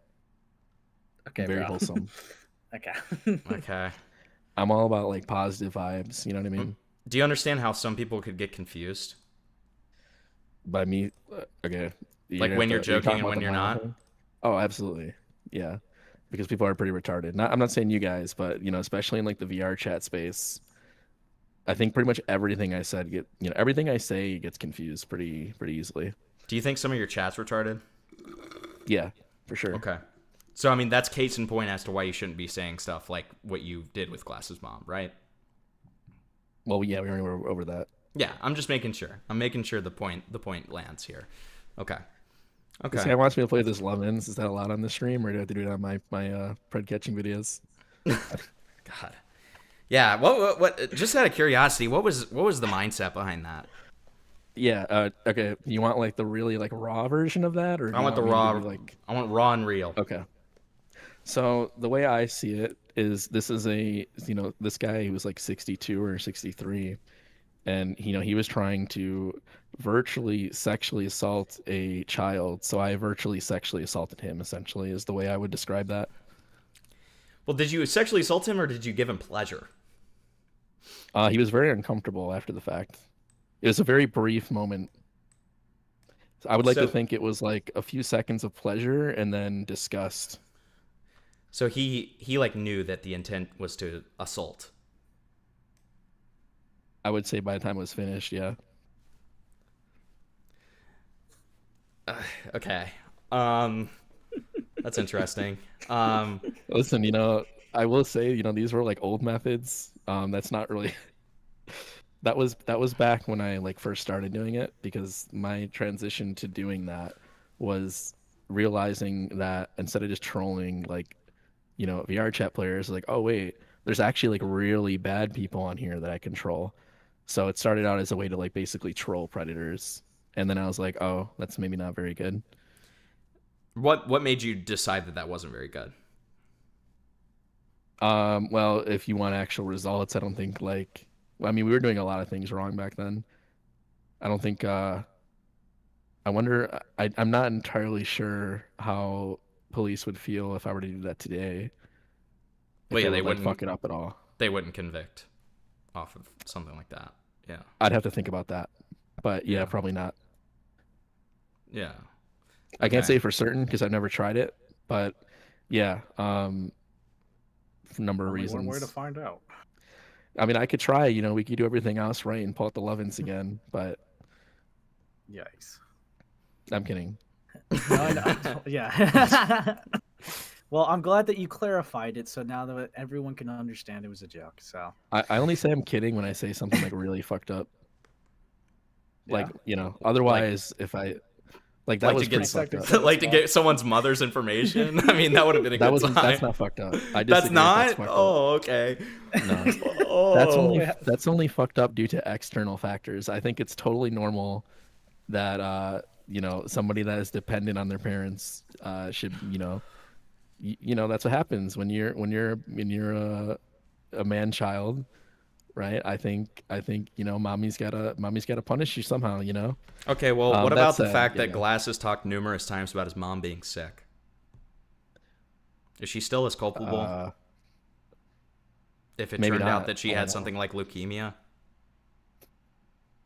Okay, Very bro. wholesome. Okay. Okay. I'm all about like positive vibes. You know what I mean? Do you understand how some people could get confused? By me, okay. Like when you're joking talking and about when the you're mile not? thing? Oh, absolutely. Yeah, because people are pretty retarded. Not, I'm not saying you guys, but especially in like the VR chat space, I think pretty much everything I said everything I say gets confused pretty easily. Do you think some of your chat's retarded? Yeah, for sure. Okay. So I mean, that's case in point as to why you shouldn't be saying stuff like what you did with Glass's mom, right? Well, yeah, we already went over that. Yeah, I'm just making sure. I'm making sure the point lands here. Okay. Okay. This guy wants me to play this Lovins. Is that allowed on the stream, or do I have to do it on my pred catching videos? God. Yeah. What? Just out of curiosity, what was the mindset behind that? Yeah. Okay. You want like the really like raw version of that, or do I you want the me to raw. give you, like I want raw and real. Okay. So the way I see it is, this is this guy, he was like 62 or 63, and he was trying to virtually sexually assault a child. So I virtually sexually assaulted him, essentially, is the way I would describe that. Well, did you sexually assault him or did you give him pleasure? He was very uncomfortable after the fact. It was a very brief moment. I would like to think it was like a few seconds of pleasure and then disgust. So he like knew that the intent was to assault. I would say by the time it was finished, yeah. Okay. That's interesting. Listen, I will say, these were like old methods. That's not really that was back when I like first started doing it, because my transition to doing that was realizing that instead of just trolling like VR chat players, like, oh wait, there's actually like really bad people on here that I control. So it started out as a way to like basically troll predators, and then I was like, oh, that's maybe not very good. What made you decide that wasn't very good? Well, if you want actual results, I don't think we were doing a lot of things wrong back then. I don't think I wonder, I'm not entirely sure how police would feel if I were to do that today. Well, yeah, they would wouldn't fuck it up at all. They wouldn't convict off of something like that. Yeah. I'd have to think about that. But yeah, probably not. Yeah. I can't say for certain because I've never tried it, but yeah, for a number of reasons. One way to find out. I mean, I could try, we could do everything else right and pull out the Lovins again, but Yikes. I'm kidding. No. Yeah. Well, I'm glad that you clarified it, so now that everyone can understand it was a joke. So I only say I'm kidding when I say something like really fucked up. Like, Yeah. otherwise, if I like that Like was to get pretty fucked up. like to get someone's mother's information. I mean, that would have been a good time. That's not fucked up. I That's disagree, not. fucked up. Oh, okay. No. Oh. That's only fucked up due to external factors. I think it's totally normal that somebody that is dependent on their parents should that's what happens when you're a man child, right? I think mommy's gotta punish you somehow, Okay, well, what about the said, fact that Glass has talked numerous times about his mom being sick? Is she still as culpable? If it maybe turned not. out that she I don't had know. something like leukemia?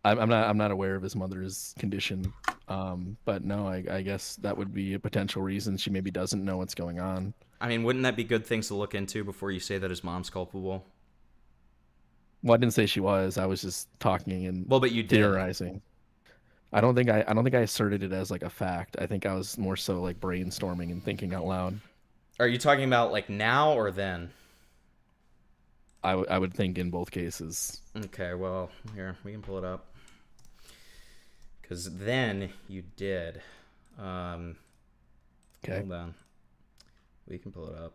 I'm not aware of his mother's condition, but no, I guess that would be a potential reason she maybe doesn't know what's going on. I mean, wouldn't that be good things to look into before you say that his mom's culpable? Well, I didn't say she was. I was just talking and but you did. theorizing. I don't think I asserted it as like a fact. I think I was more so like brainstorming and thinking out loud. Are you talking about like now or then? I would think in both cases. Okay, well, here, we can pull it up. Because then you did. Okay. Hold on. We can pull it up.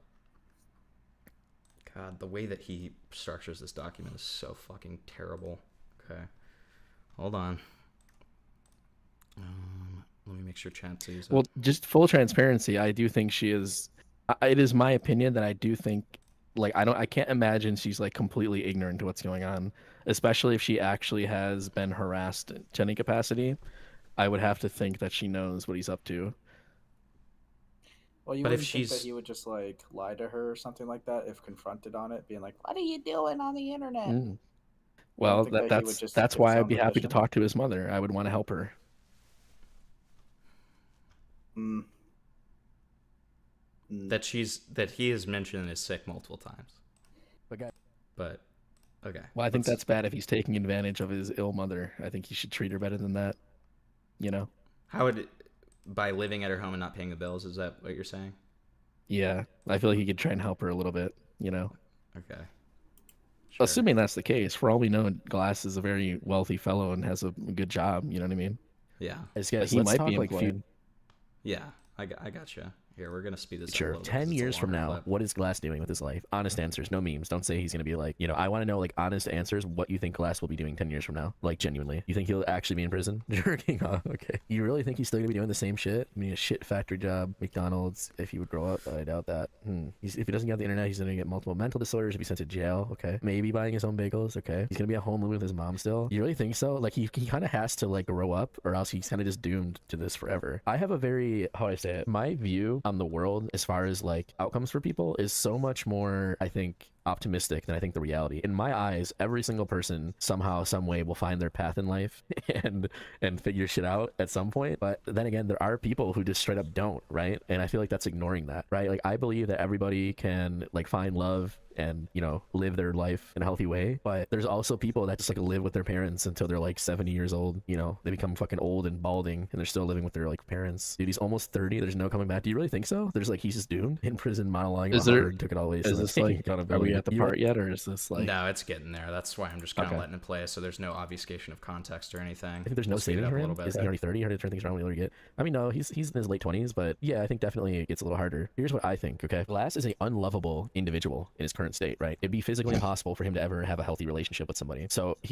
God, the way that he structures this document is so fucking terrible. Okay. Hold on. Let me make sure chat sees it. Well, just full transparency, I do think she is. It is my opinion that I do think, like, I can't imagine she's like completely ignorant to what's going on, especially if she actually has been harassed to any capacity. I would have to think that she knows what he's up to. Well, you But if wouldn't think that she's he would just like lie to her or something like that if confronted on it, being like, "What are you doing on the internet?" Mm. You Well, don't think that he would just that's take his why I'd own be happy to position? talk to his mother. I would want to help her. Mm. that he has mentioned is sick multiple times. But okay. Well, I think that's bad if he's taking advantage of his ill mother. I think he should treat her better than that. You know? How would it, by living at her home and not paying the bills? Is that what you're saying? Yeah, I feel like he could try and help her a little bit. You know? Okay. Assuming that's the case, for all we know, Glass is a very wealthy fellow and has a good job. You know what I mean? Yeah. But he might be employed. Yeah, I gotcha. Here, we're gonna speed this up a Sure. little bit 'cause 10 it's a years from longer now, clip. what is Glass doing with his life? Honest answers, no memes. Don't say he's going to be like, I want to know, like, honest answers, what you think Glass will be doing 10 years from now. Like, genuinely. You think he'll actually be in prison? Jerking off. Okay. You really think he's still going to be doing the same shit? I mean, a shit factory job, McDonald's, if he would grow up, I doubt that. If he doesn't get the internet, he's going to get multiple mental disorders, he'll be sent to jail, okay? Maybe buying his own bagels, okay? He's going to be at home living with his mom still. You really think so? Like, he kind of has to, like, grow up, or else he's kind of just doomed to this forever. I have a very, how do I say it? My view on the world, as far as like outcomes for people, is so much more, I think, optimistic than I think the reality. In my eyes, every single person somehow, some way will find their path in life and figure shit out at some point. But then again, there are people who just straight up don't, right? And I feel like that's ignoring that, right? Like, I believe that everybody can like find love and live their life in a healthy way, but there's also people that just like live with their parents until they're like 70 years old. They become fucking old and balding and they're still living with their like parents. Dude, he's almost 30. There's no coming back. Do you really think so? There's like, he's just doomed in prison, monologuing about how hard took it all ways. Is this like, are we at the part yet, or is this like? No, it's getting there. That's why I'm just kind of letting it play, so there's no obfuscation of context or anything. I think there's no We'll speed it saving up for a him. little bit. Is he already 30? How did things around we get? I mean, no, he's in his late 20s, but yeah, I think definitely it gets a little harder. Here's what I think, okay? Glass is an unlovable individual in his current state, right? It'd be physically impossible for him to ever have a healthy relationship with somebody. So if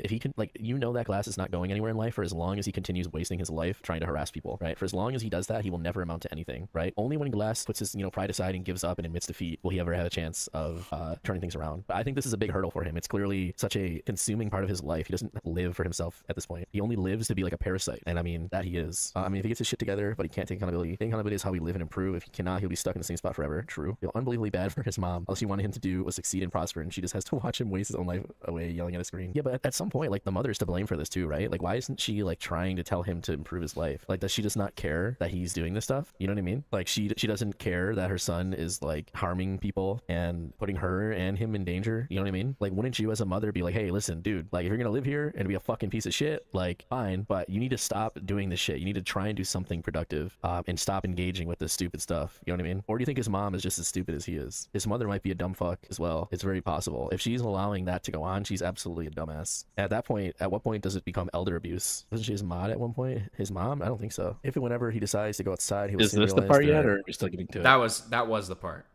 he can, like, that Glass is not going anywhere in life for as long as he continues wasting his life trying to harass people, right? For as long as he does that, he will never amount to anything, right? Only when Glass puts his, pride aside and gives up and admits defeat will he ever have a chance of turning things around. But I think this is a big hurdle for him. It's clearly such a consuming part of his life. He doesn't live for himself at this point. He only lives to be like a parasite. And I mean, that he is. I mean, if he gets his shit together, but he can't take accountability, taking accountability is how we live and improve. If he cannot, he'll be stuck in the same spot forever. True. Feel unbelievably bad for his mom. All she wanted him to do was succeed and prosper, and she just has to watch him waste his own life away yelling at a screen. Yeah, but at some point, like, the mother's to blame for this too, right? Like, why isn't she like trying to tell him to improve his life? Like, does she just not care that he's doing this stuff? You know what I mean? Like, she doesn't care that her son is like harming people and putting her and him in danger. You know what I mean? Like, wouldn't you as a mother be like, hey, listen, dude, like, if you're gonna live here and be a fucking piece of shit, like, fine, but you need to stop doing this shit. You need to try and do something productive, and stop engaging with this stupid stuff. You know what I mean? Or do you think his mom is just as stupid as he is? His mother might be a dumb fuck as well. It's very possible. If she's allowing that to go on, she's absolutely a dumbass. At that point, at what point does it become elder abuse? Wasn't she his mod at one point? His mom? I don't think so. If and whenever he decides to go outside, he will Is this the part yet, or are we still getting to it? That was the part.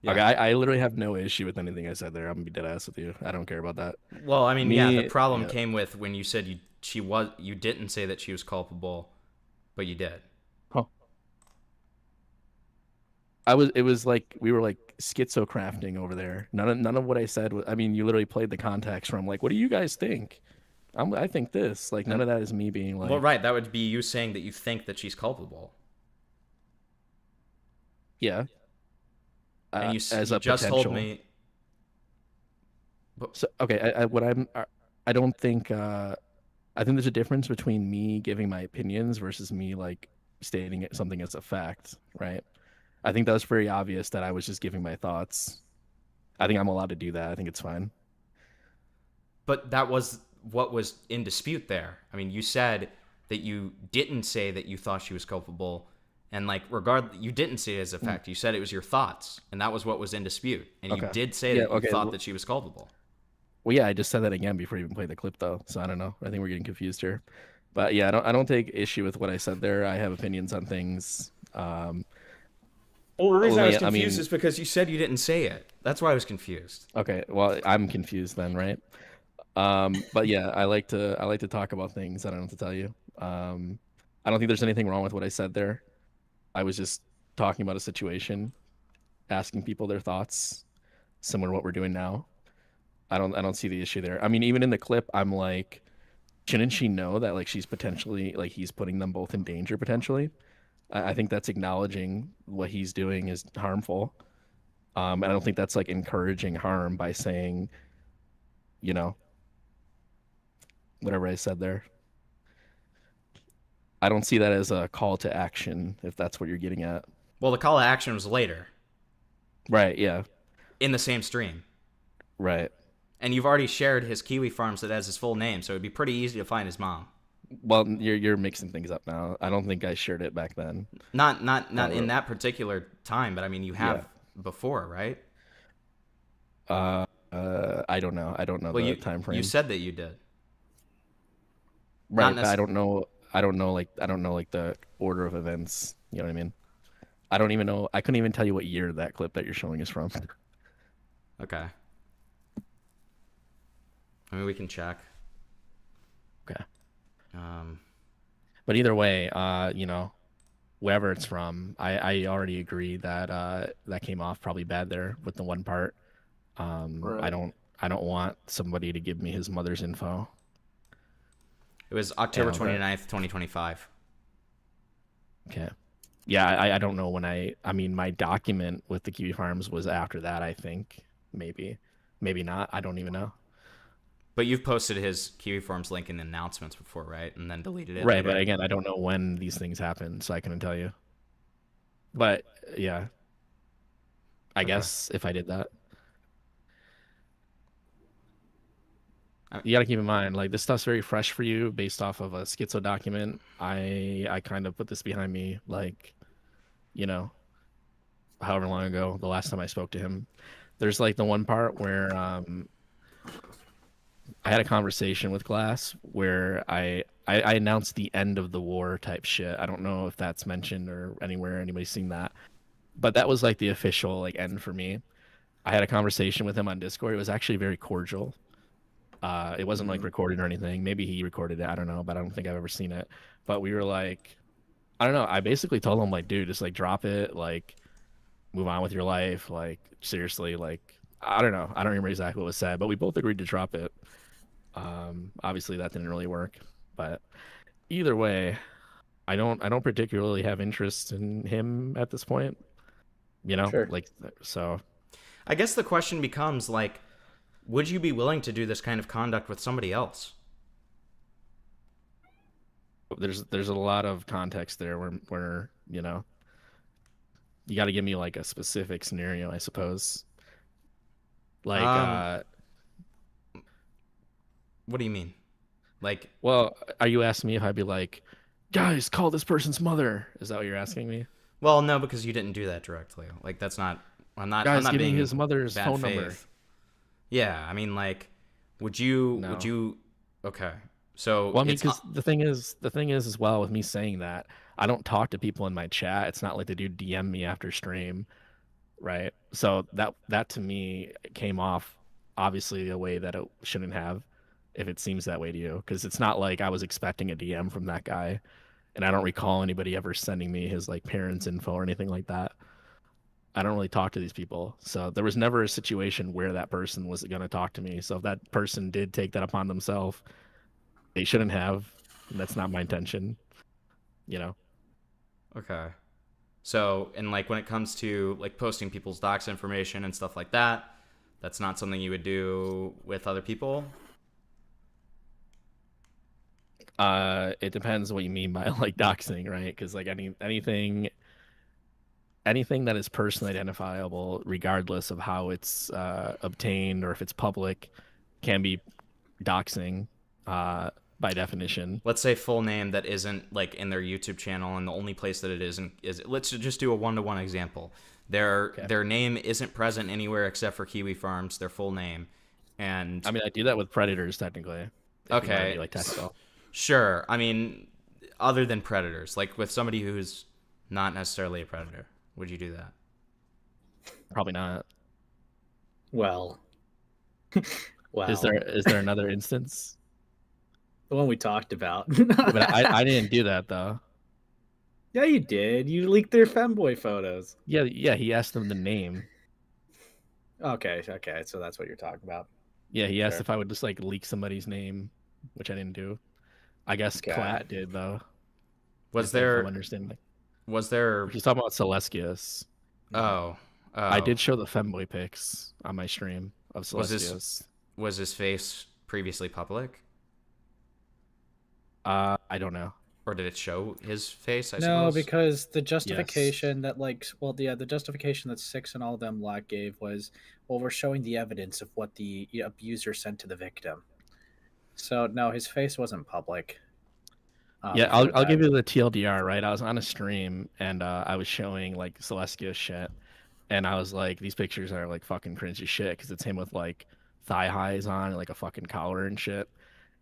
Yeah. Okay, I literally have no issue with anything I said there. I'm gonna be dead ass with you. I don't care about that. Well, I mean, the problem came with when you said you didn't say that she was culpable, but you did. Huh. It was like we were like schizocrafting over there. None of what I said was, I mean, you literally played the context from like, what do you guys think? I think this. Like, none of that is me being like, well, right, that would be you saying that you think that she's culpable. Yeah. And you as a just potential. told me. So, okay, I don't think I think there's a difference between me giving my opinions versus me like stating something as a fact, right? I think that was very obvious that I was just giving my thoughts. I think I'm allowed to do that. I think it's fine. But that was what was in dispute there. I mean, you said that you didn't say that you thought she was culpable, and like you didn't say it as a fact. You said it was your thoughts, and that was what was in dispute. And you did say that you thought that she was culpable. Well, yeah, I just said that again before you even played the clip, though. So I don't know. I think we're getting confused here. But yeah, I don't take issue with what I said there. I have opinions on things. Well, the reason I was confused is because you said you didn't say it. That's why I was confused. Okay, well, I'm confused then, right? But yeah, I like to talk about things. I don't know what to tell you. I don't think there's anything wrong with what I said there. I was just talking about a situation, asking people their thoughts, similar to what we're doing now. I don't see the issue there. I mean, even in the clip, I'm like, shouldn't she know that like she's potentially like he's putting them both in danger potentially? I think that's acknowledging what he's doing is harmful. And I don't think that's like encouraging harm by saying, you know, whatever I said there. I don't see that as a call to action, if that's what you're getting at. Well, the call to action was later. Right, yeah. In the same stream. Right. And you've already shared his Kiwi Farms that has his full name, so it'd be pretty easy to find his mom. Well, you're mixing things up now. I don't think I shared it back then. Not in that particular time, but I mean you have before, right? I don't know. I don't know the time frame. You said that you did. Right, but I don't know like the order of events. You know what I mean? I don't even know. I couldn't even tell you what year that clip that you're showing is from. Okay. I mean, we can check. Okay. But either way, you know, wherever it's from, I already agree that that came off probably bad there with the one part. Right. I don't want somebody to give me his mother's info. It was October 29th, 2025. Okay. Yeah, I don't know when I mean, my document with the Kiwi Farms was after that, I think. Maybe not. I don't even know. But you've posted his Kiwi Farms link in the announcements before, right? And then deleted it. Right, later. but again, I don't know when these things happen, so I couldn't tell you. But yeah, I guess if I did that, you gotta keep in mind, like, this stuff's very fresh for you based off of a schizo document. I kind of put this behind me, like, you know, however long ago, the last time I spoke to him. There's like the one part where I had a conversation with Glass where I announced the end of the war type shit. I don't know if that's mentioned or anywhere anybody's seen that, but that was like the official like end for me. I had a conversation with him on Discord. It was actually very cordial. It wasn't like recorded or anything. Maybe he recorded it. I don't know, but I don't think I've ever seen it. But we were like, I don't know. I basically told him like, dude, just like drop it, like move on with your life. Like seriously, like I don't know. I don't remember exactly what was said, but we both agreed to drop it. Obviously that didn't really work, but either way, I don't particularly have interest in him at this point. You know, like so. I guess the question becomes like, would you be willing to do this kind of conduct with somebody else? There's a lot of context there where you know, you got to give me like a specific scenario, I suppose. Like, what do you mean? Like, well, are you asking me if I'd be like, guys, call this person's mother? Is that what you're asking me? Well, no, because you didn't do that directly. Like, that's not. I'm not. Guys, I'm not give me being his mother's bad phone faith. number. Yeah, I mean, like, would you? No. Would you? Okay, so. Well, I mean, it's- because the thing is as well with me saying that, I don't talk to people in my chat. It's not like the dude DM me after stream, right? So that to me came off obviously a way that it shouldn't have, if it seems that way to you, because it's not like I was expecting a DM from that guy, and I don't recall anybody ever sending me his like parents' info or anything like that. I don't really talk to these people, so there was never a situation where that person was going to talk to me. So if that person did take that upon themselves, they shouldn't have. That's not my intention, you know. Okay. So, and like when it comes to like posting people's docs information and stuff like that, that's not something you would do with other people? It depends what you mean by like doxing, right? Because like anything that is personally identifiable, regardless of how it's obtained or if it's public, can be doxing by definition. Let's say full name that isn't like in their YouTube channel, and the only place that it isn't is, let's just do a one-to-one example. Their name isn't present anywhere except for Kiwi Farms, their full name. And I mean, I do that with predators technically. Okay. Like tactical. Sure. I mean, other than predators, like with somebody who's not necessarily a predator, would you do that? Probably not. Well. Is there another instance? The one we talked about. But I didn't do that though. Yeah, you did. You leaked their femboy photos. Yeah. He asked them the name. Okay, so that's what you're talking about. Yeah, he asked Sure. if I would just like leak somebody's name, which I didn't do. I guess Okay. Clat did though. Was If I'm there understanding? Was there? He's talking about Celestius. Oh, I did show the femboy pics on my stream of Celestius. Was his face previously public? I don't know. Or did it show his face? I No, suppose. because the justification that the justification that Six and all of them lot gave was, well, we're showing the evidence of what the abuser sent to the victim. So no, his face wasn't public. Yeah, for I'll that. give you the TLDR, right? I was on a stream and I was showing like Celestia shit, and I was like, these pictures are like fucking cringy shit because it's him with like thigh highs on and like a fucking collar and shit.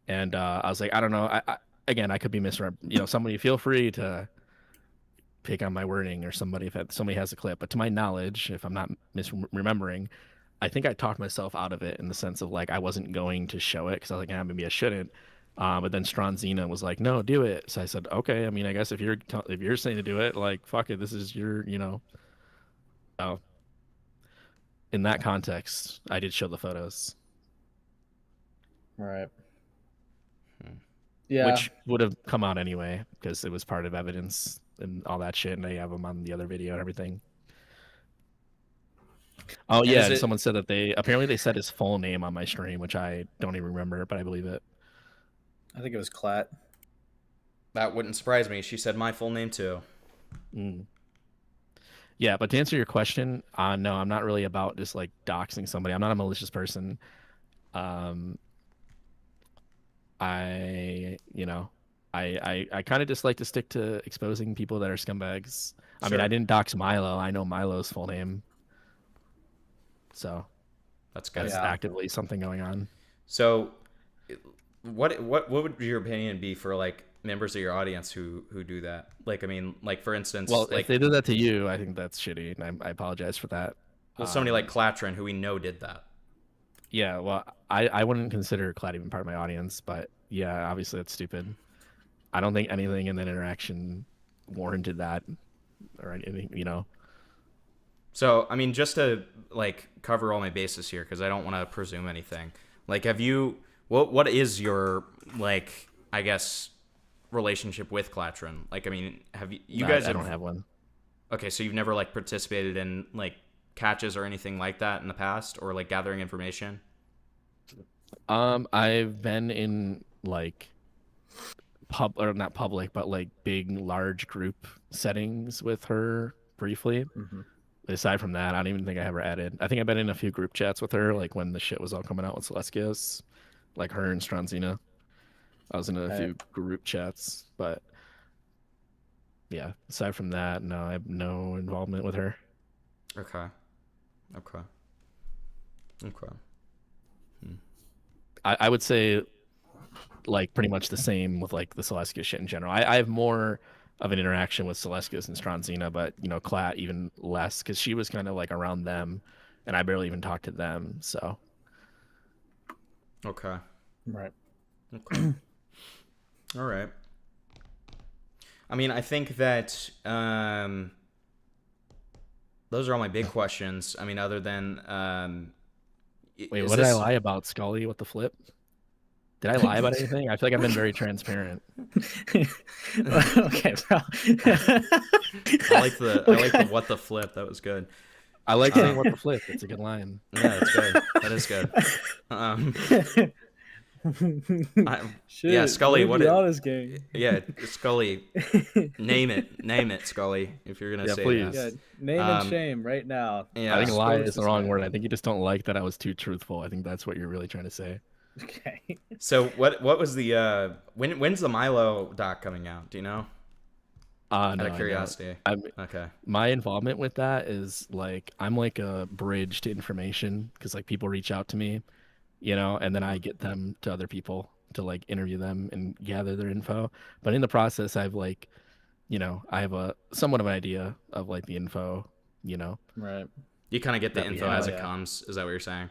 And I was like, I don't know. Again, I could be somebody feel free to pick on my wording or somebody if somebody has a clip. But to my knowledge, if I'm not misremembering, I think I talked myself out of it in the sense of like I wasn't going to show it because I was like, maybe I shouldn't. But then Stronzina was like, no, do it. So I said, okay. I mean, I guess if you're saying to do it, like, fuck it. This is your, So in that context, I did show the photos. Right. Yeah. Which would have come out anyway because it was part of evidence and all that shit, and they have them on the other video and everything. Oh yeah, and someone said that they said his full name on my stream, which I don't even remember, but I believe it. I think it was Clat. That wouldn't surprise me. She said my full name too. Yeah, but to answer your question, no, I'm not really about just like doxing somebody. I'm not a malicious person. I kind of just like to stick to exposing people that are scumbags. I mean, I didn't dox Milo. I know Milo's full name. So that's good. That's actively something going on. So what would your opinion be for like members of your audience who do that? Like, I mean, like for instance, well, like if they did that to you, I think that's shitty, and I apologize for that. Well, somebody like Clatrin, who we know did that. Yeah, well, I wouldn't consider Clad even part of my audience, but yeah, obviously that's stupid. I don't think anything in that interaction warranted that or anything, So, I mean, just to like cover all my bases here, because I don't want to presume anything. Like, what is your like, I guess, relationship with Clatrin? Like, I mean, have you guys? I don't have one. Okay, so you've never like participated in like catches or anything like that in the past, or like gathering information? I've been in like not public, but like big, large group settings with her briefly. But aside from that, I don't even think I ever added. I think I've been in a few group chats with her, like when the shit was all coming out with Celestius, like her and Stronzina. I was in a few group chats, but yeah, aside from that, no, I have no involvement with her. Okay. I would say like pretty much the same with like the Celestius shit in general. I have more of an interaction with Celestius and Stronzina, but Clat even less because she was kind of like around them, and I barely even talked to them. So. Okay. Right. Okay. All right. I mean, I think that those are all my big questions. I mean, other than wait, what did I lie about, Scully? What the flip? Did I lie about anything? I feel like I've been very transparent. Okay, bro. I like the what the flip. That was good. I like saying what the flip. It's a good line. Yeah, it's good. That is good. Yeah, Scully. What? Honest game. Yeah, Scully. Name it, Scully. If you're gonna say please. that. Name and shame right now. Yeah, I think lie is the wrong word. I think you just don't like that I was too truthful. I think that's what you're really trying to say. Okay. So what was the when's the Milo doc coming out? Do you know? Out of curiosity. Okay. My involvement with that is like I'm like a bridge to information because like people reach out to me, and then I get them to other people to like interview them and gather their info. But in the process, I've like, I have a somewhat of an idea of like the info, Right. You kind of get the info as it comes. Is that what you're saying?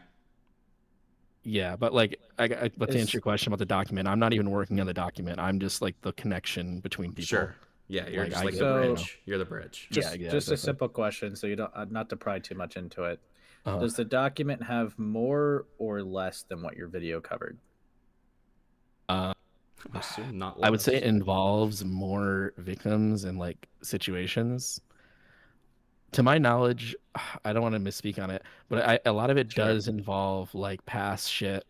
Yeah, but like, but to answer your question about the document, I'm not even working on the document. I'm just like the connection between people. Sure. Yeah, you're just like the bridge. You're the bridge. Just exactly. a simple question, so you don't not to pry too much into it. Does the document have more or less than what your video covered? Assume not I would say less. it involves more victims and like situations. To my knowledge, I don't want to misspeak on it, but a lot of it does involve like past shit,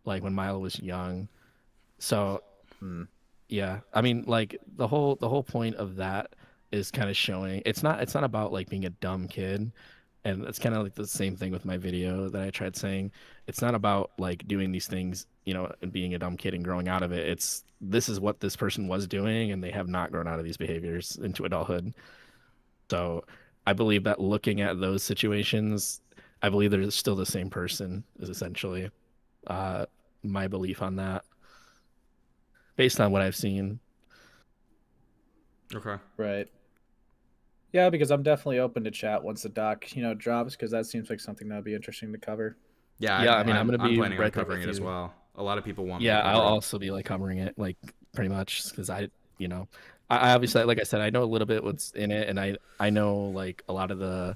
like when Milo was young. So yeah, I mean, like the whole point of that is kind of showing it's not about like being a dumb kid, and it's kind of like the same thing with my video that I tried saying. It's not about like doing these things, and being a dumb kid and growing out of it. It's this is what this person was doing, and they have not grown out of these behaviors into adulthood. So I believe that looking at those situations, I believe they're still the same person is essentially my belief on that, based on what I've seen. Okay. Right. Yeah, because I'm definitely open to chat once the doc, drops, because that seems like something that would be interesting to cover. Yeah, I mean, I'm gonna be planning on right there covering with it as you. well. A lot of people want. Yeah, me to I'll cover it. also be like covering it, like pretty much, because I obviously, like I said, I know a little bit what's in it, and I know like a lot of the,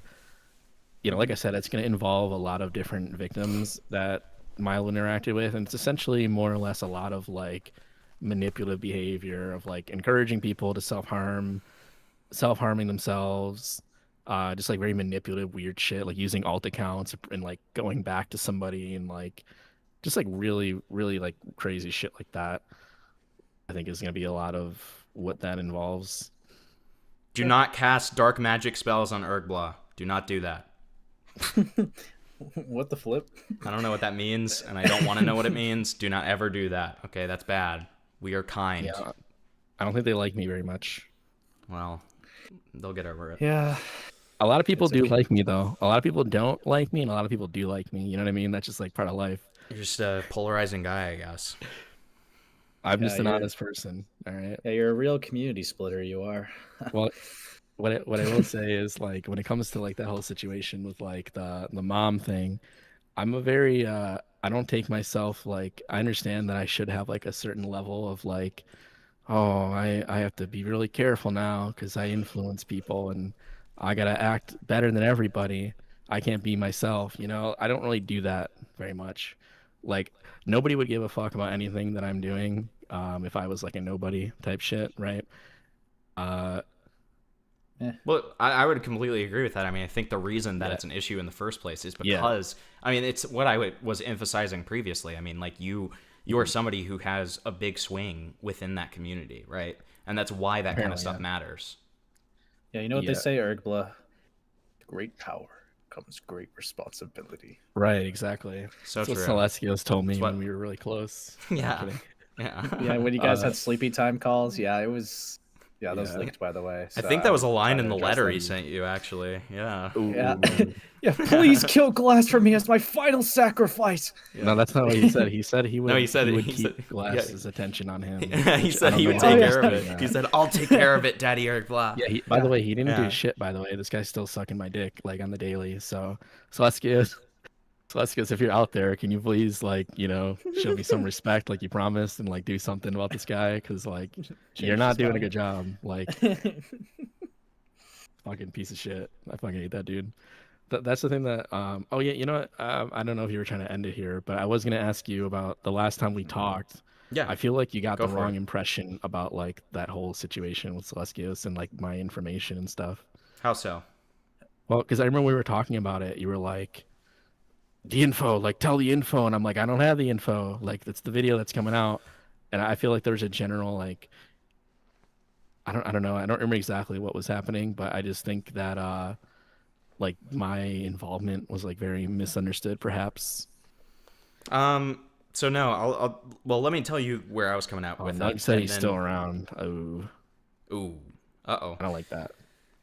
like I said, it's gonna involve a lot of different victims that Milo interacted with, and it's essentially more or less a lot of like manipulative behavior of like encouraging people to self-harming themselves, just like very manipulative, weird shit, like using alt accounts and like going back to somebody and like just like really, really like crazy shit like that. I think is gonna be a lot of what that involves. Do not cast dark magic spells on Urghbla. Do not do that. What the flip? I don't know what that means, and I don't want to know what it means. Do not ever do that. Okay, that's bad. We are kind. Yeah, I don't think they like me very much. Well, they'll get over it. Yeah. A lot of people do like me though. A lot of people don't like me, and a lot of people do like me. You know what I mean? That's just like part of life. You're just a polarizing guy, I guess. I'm Yeah, just an you're- honest person. All right. Yeah, you're a real community splitter. You are. Well, what I will say is like when it comes to like that whole situation with like the mom thing, I'm a very I don't take myself like I understand that I should have like a certain level of like, oh, I have to be really careful now because I influence people and I gotta act better than everybody. I can't be myself, I don't really do that very much. Like nobody would give a fuck about anything that I'm doing if I was like a nobody type shit, right? Well, I would completely agree with that. I mean, I think the reason that it's an issue in the first place is because, I mean, it's what was emphasizing previously. I mean, like you are somebody who has a big swing within that community, right? And that's why that kind of stuff matters. Yeah, you know what they say, Urghbla? Great power comes great responsibility. Right, exactly. So That's true. what Celestios told me That's what- when we were really close. Yeah. I'm kidding. Yeah. Yeah, when you guys had sleepy time calls, it was. Yeah, those Yeah. leaked, by the way. I so think that was a line trying in to the address letter them. he sent you, actually. Yeah. Yeah. Yeah, please kill Glass for me as my final sacrifice. No, that's not what he said. He said he would. No, he said would he keep said- Glass's attention on him. Yeah, he which I said don't he know would why take he's care of doing it. that. He said, "I'll take care of it, Daddy Urghbla." Yeah. By the way, he didn't Yeah. do shit. By the way, this guy's still sucking my dick like on the daily. So Celestios, if you're out there, can you please like show me some respect like you promised and like do something about this guy because like you're not doing a good job. Like fucking piece of shit. I fucking hate that dude. That's the thing that oh yeah, you know what? I don't know if you were trying to end it here, but I was gonna ask you about the last time we talked. Yeah. I feel like you got Go the for wrong it. impression about like that whole situation with Celestios and like my information and stuff. How so? Well, because I remember we were talking about it. You were like, the info, like tell the info, and I'm like, I don't have the info. Like that's the video that's coming out, and I feel like there's a general like, I don't know. I don't remember exactly what was happening, but I just think that like my involvement was like very misunderstood, perhaps. So no, well, let me tell you where I was coming out with Nug that. said and he's then- still around. Oh, Ooh. Uh-oh. I don't like that.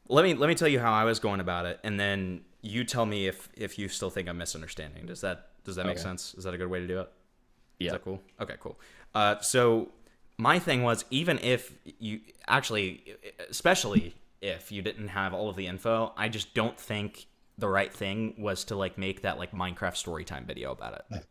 Let me tell you how I was going about it, and then you tell me if you still think I'm misunderstanding. Does that make Okay. sense? Is that a good way to do it? Yeah. Is that cool? Okay, cool. So my thing was, even if you actually, especially if you didn't have all of the info, I just don't think the right thing was to like make that like Minecraft storytime video about it.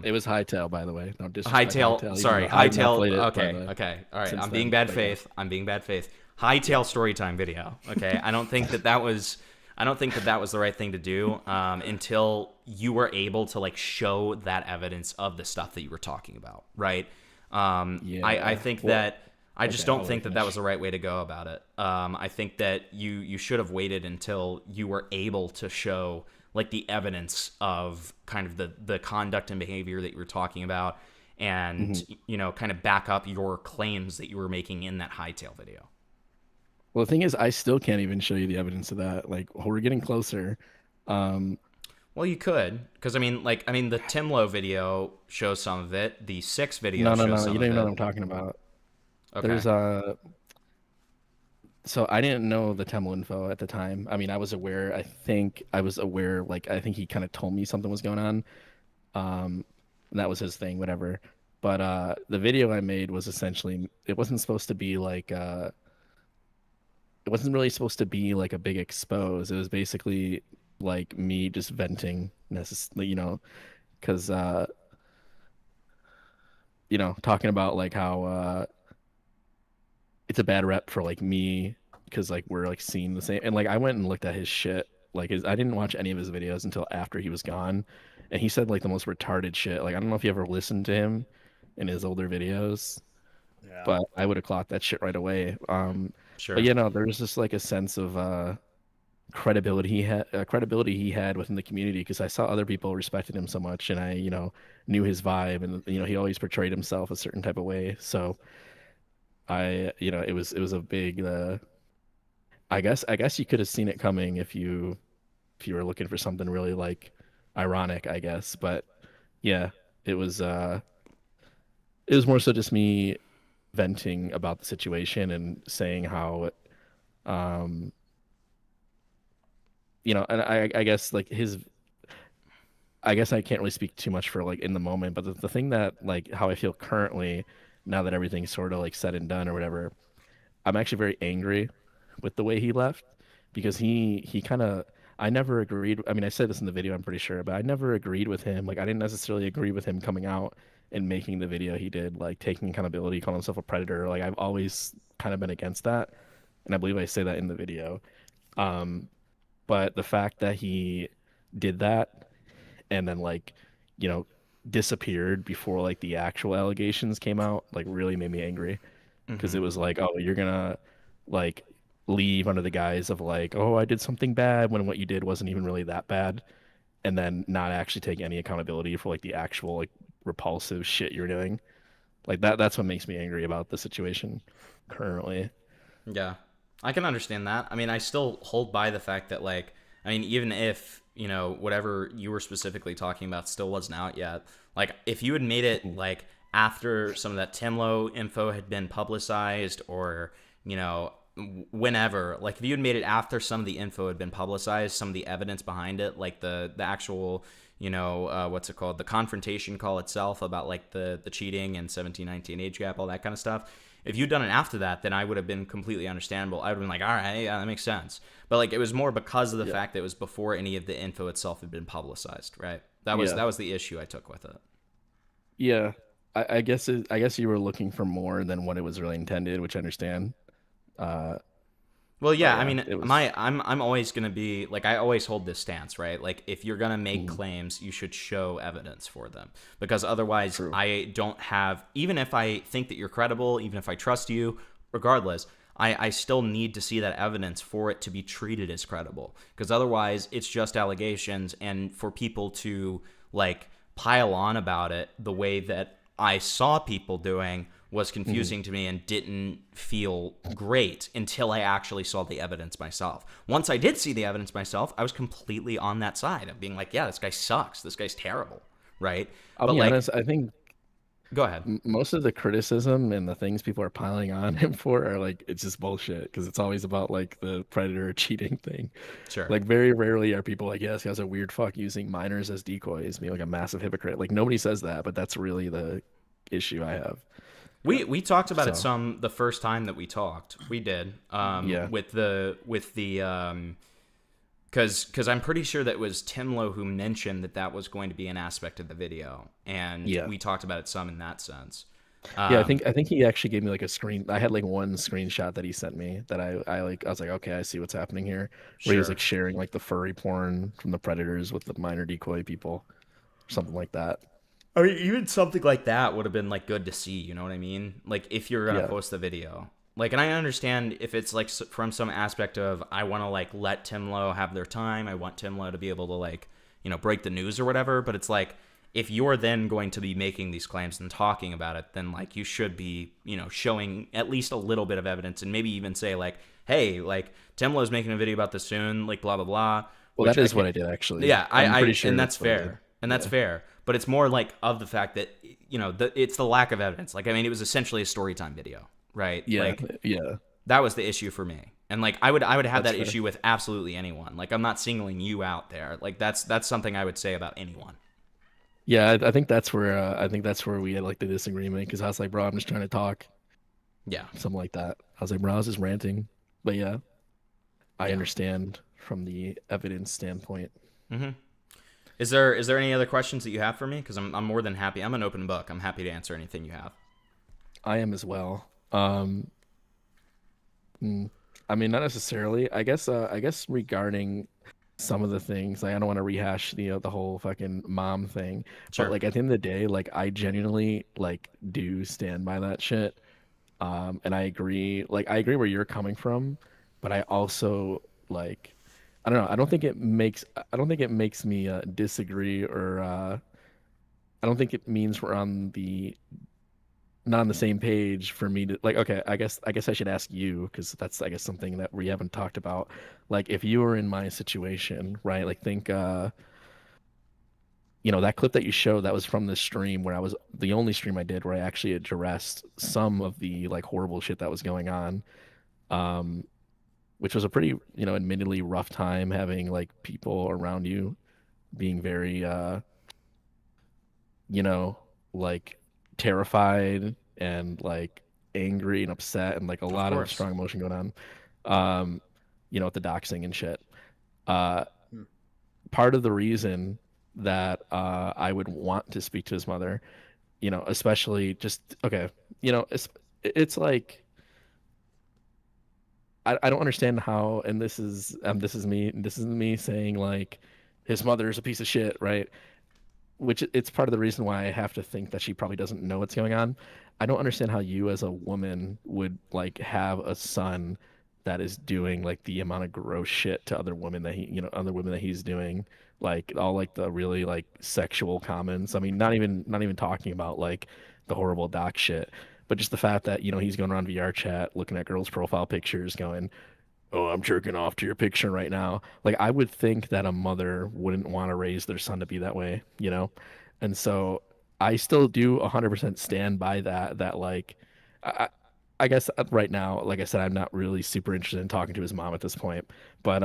It was Hightail, by the way. No disrespect. Hightail, sorry, even though I've not Hightail. played it, Okay, but, okay, all right. since I'm being then, bad but yeah. faith. I'm being bad faith. Hightail storytime video. Okay, I don't think that was the right thing to do until you were able to like show that evidence of the stuff that you were talking about, right? I think Well, that I just okay, don't I'll think let that you that was finish. the right way to go about it. I think that you should have waited until you were able to show like the evidence of kind of the conduct and behavior that you were talking about, and Mhm. you know, kind of back up your claims that you were making in that hightail video. Well, the thing is, I still can't even show you the evidence of that. Like, we're getting closer. Um, Well, you could, because I mean, the Timlo video shows some of it. The Six video no, no, shows no. some You don't of even know it. what I'm talking about. Okay. There's so I didn't know the Temple info at the time. I mean, I was aware. I think I was aware. Like, I think he kind of told me something was going on. And that was his thing, whatever. But the video I made was essentially, it wasn't supposed to be like it wasn't really supposed to be like a big expose. It was basically like me just venting, necessarily, because talking about like how it's a bad rep for like me because like we're like seeing the same. And like I went and looked at his shit. Like I didn't watch any of his videos until after he was gone, and he said like the most retarded shit. Like I don't know if you ever listened to him in his older videos, Yeah. but I would have clocked that shit right away. Sure. But there's just like a sense of credibility he had within the community because I saw other people respected him so much, and I knew his vibe, and he always portrayed himself a certain type of way. So it was a big. I guess you could have seen it coming if you were looking for something really like ironic, I guess. But yeah, it was more so just me venting about the situation and saying how and I guess like I guess I can't really speak too much for like in the moment, but the thing that like how I feel currently now that everything's sort of like said and done or whatever, I'm actually very angry with the way he left because he kind of I never agreed. I mean, I said this in the video, I'm pretty sure, but I never agreed with him. Like I didn't necessarily agree with him coming out and making the video he did, like taking accountability, calling himself a predator. Like I've always kind of been against that, and I believe I say that in the video. But the fact that he did that and then like you know disappeared before like the actual allegations came out like really made me angry because Mhm. it was like, oh, you're gonna like leave under the guise of like, oh, I did something bad when what you did wasn't even really that bad, and then not actually take any accountability for like the actual like repulsive shit you're doing. Like that's what makes me angry about the situation currently. Yeah, I can understand that. I mean, I still hold by the fact that, like, I mean, even if, whatever you were specifically talking about still wasn't out yet, like, if you had made it, like, after some of that Timlo info had been publicized or, whenever, like, if you had made it after some of the info had been publicized, some of the evidence behind it, like the actual, what's it called? The confrontation call itself about, like, the cheating and 17-19 age gap, all that kind of stuff. If you'd done it after that, then I would have been completely understandable. I would have been like, all right, yeah, that makes sense. But like, it was more because of the fact that it was before any of the info itself had been publicized, right? That was the issue I took with it. Yeah, I guess I guess you were looking for more than what it was really intended, which I understand. Well, yeah, But I yeah, mean, it was. I'm always gonna be like, I always hold this stance, right? Like, if you're gonna make claims, you should show evidence for them, because otherwise, I don't have. Even if I think that you're credible, even if I trust you, regardless, I still need to see that evidence for it to be treated as credible, because otherwise, it's just allegations, and for people to like pile on about it the way that I saw people doing was confusing to me and didn't feel great until I actually saw the evidence myself. Once I did see the evidence myself, I was completely on that side of being like, yeah, this guy sucks. This guy's terrible, right? I'll But be like, honest. I think go ahead. most of the criticism and the things people are piling on him for are like it's just bullshit because it's always about like the predator cheating thing. Sure. Like very rarely are people like, yes, he has a weird fuck using minors as decoys, being like a massive hypocrite. Like nobody says that, but that's really the issue I have. We talked about it So. some the first time that we talked. We did. Yeah. With the because I'm pretty sure that it was Timlo who mentioned that was going to be an aspect of the video, and Yeah. we talked about it some in that sense. Yeah, I think he actually gave me like a screen. I had like one screenshot that he sent me that I was like, okay, I see what's happening here. Where he was Sure. like sharing like the furry porn from the predators with the minor decoy people, something like that. I mean, even something like that would have been like good to see. You know what I mean? Like if you're gonna Yeah. post the video, like, and I understand if it's like from some aspect of I want to like let Tim Lowe have their time. I want Tim Lowe to be able to like break the news or whatever. But it's like if you're then going to be making these claims and talking about it, then like you should be showing at least a little bit of evidence and maybe even say like, hey, like Tim Lowe's making a video about this soon, like blah blah blah. Well, which that is I what can- I did actually. Yeah, I'm pretty sure and that's what I did. fair. And that's fair, but it's more like of the fact that it's the lack of evidence. Like, I mean, it was essentially a story time video, right? Yeah, like, yeah. That was the issue for me, and like I would have That's that fair. issue with absolutely anyone. Like, I'm not singling you out there. Like, that's something I would say about anyone. Yeah, I think that's where we had like the disagreement because I was like, bro, I'm just trying to talk. Yeah, something like that. I was like, bro, I was just ranting. But yeah, I understand from the evidence standpoint. Mm-hmm. Is there any other questions that you have for me? Because I'm more than happy. I'm an open book. I'm happy to answer anything you have. I am as well. I mean, not necessarily. I guess regarding some of the things, like, I don't want to rehash the whole fucking mom thing, Sure. but like at the end of the day, like I genuinely like do stand by that shit. And I agree. Like I agree where you're coming from, but I also like, I don't know. I don't think it makes me disagree or I don't think it means we're not on the same page for me to like. Okay, I guess I should ask you because that's I guess something that we haven't talked about. Like if you were in my situation, right? Like think that clip that you showed, that was from the stream where I was the only stream I did where I actually addressed some of the like horrible shit that was going on. Which was a pretty, admittedly rough time having like people around you being very like terrified and like angry and upset and like a lot of course. strong emotion going on. With the doxing and shit. Part of the reason that I would want to speak to his mother, especially just it's like I don't understand how, and this is me saying like his mother is a piece of shit, right? Which it's part of the reason why I have to think that she probably doesn't know what's going on. I don't understand how you as a woman would like have a son that is doing like the amount of gross shit to other women that other women that he's doing, like all like the really like sexual comments. I mean, not even talking about like the horrible doc shit, but just the fact that he's going around VR chat looking at girls' profile pictures, going, "Oh, I'm jerking off to your picture right now." Like I would think that a mother wouldn't want to raise their son to be that way, And so I still do 100% stand by that like I guess right now, like I said, I'm not really super interested in talking to his mom at this point. But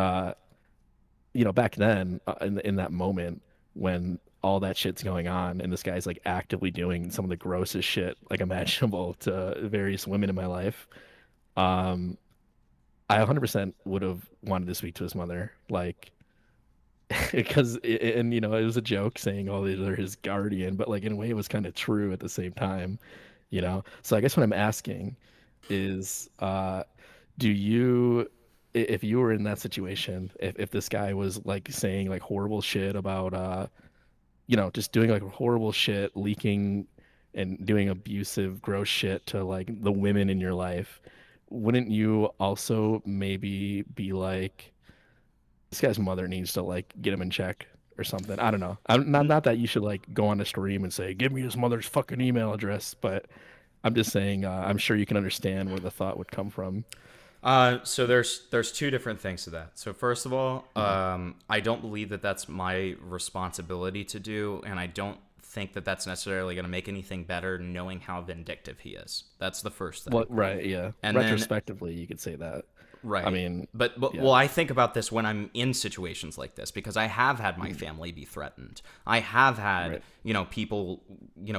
back then, in that moment when all that shit's going on and this guy's like actively doing some of the grossest shit like imaginable to various women in my life, I 100% would have wanted to speak to his mother, like, because it was a joke saying, "Oh, they're his guardian," but like in a way, it was kind of true at the same time, So I guess what I'm asking is, do you, if you were in that situation, if this guy was like saying like horrible shit about, just doing like horrible shit, leaking and doing abusive, gross shit to like the women in your life, wouldn't you also maybe be like, this guy's mother needs to like get him in check or something? I don't know. I'm not that you should like go on a stream and say, "Give me his mother's fucking email address," but I'm just saying, I'm sure you can understand where the thought would come from. So there's two different things to that. So first of all, I don't believe that that's my responsibility to do, and I don't think that that's necessarily going to make anything better knowing how vindictive he is. That's the first thing. Well, right, yeah. And retrospectively, you could say that. Right. I mean, but yeah. Well, I think about this when I'm in situations like this because I have had my family be threatened. I have had, people,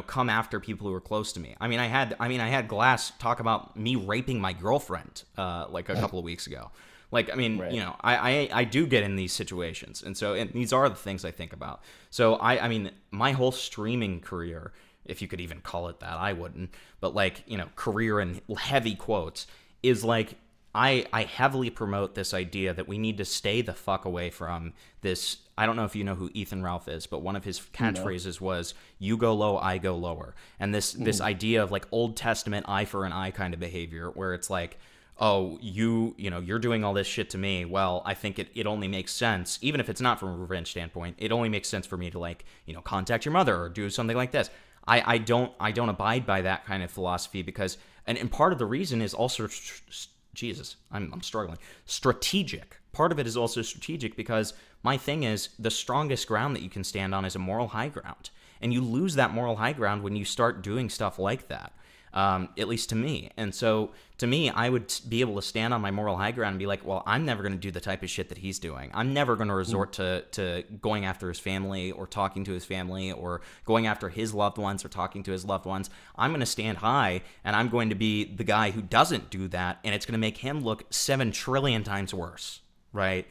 come after people who are close to me. I mean, I had Glass talk about me raping my girlfriend, like a couple of weeks ago. Like, I mean, Right. I do get in these situations. And these are the things I think about. So I mean, my whole streaming career, if you could even call it that, I wouldn't, but like, career in heavy quotes is like, I heavily promote this idea that we need to stay the fuck away from this. I don't know if you know who Ethan Ralph is, but one of his catchphrases was "You go low, I go lower," and this idea of like Old Testament eye for an eye kind of behavior, where it's like, oh, you're doing all this shit to me. Well, I think it only makes sense, even if it's not from a revenge standpoint. It only makes sense for me to like contact your mother or do something like this. I don't abide by that kind of philosophy because and part of the reason is also Jesus, I'm struggling. Strategic. Part of it is also strategic because my thing is the strongest ground that you can stand on is a moral high ground. And you lose that moral high ground when you start doing stuff like that, at least to me. And so to me, I would be able to stand on my moral high ground and be like, well, I'm never going to do the type of shit that he's doing. I'm never going to resort to going after his family or talking to his family or going after his loved ones or talking to his loved ones. I'm going to stand high and I'm going to be the guy who doesn't do that. And it's going to make him look 7 trillion times worse. Right.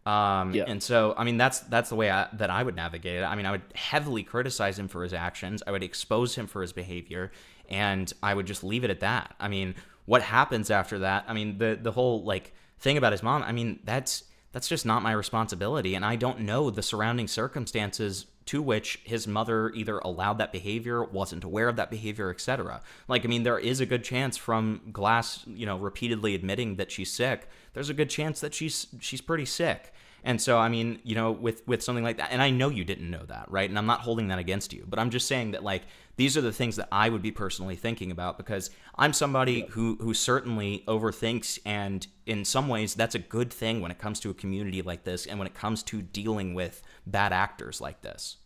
And so, I mean, that's the way that I would navigate it. I mean, I would heavily criticize him for his actions. I would expose him for his behavior, and I would just leave it at that. I mean, what happens after that? I mean, the whole like thing about his mom. I mean, that's just not my responsibility, and I don't know the surrounding circumstances to which his mother either allowed that behavior, wasn't aware of that behavior, etc. Like, I mean, there is a good chance from Glass, repeatedly admitting that she's sick. There's a good chance that she's pretty sick. And so, I mean, with something like that, and I know you didn't know that, right? And I'm not holding that against you, but I'm just saying that, like, these are the things that I would be personally thinking about because I'm somebody who certainly overthinks, and in some ways, that's a good thing when it comes to a community like this and when it comes to dealing with bad actors like this.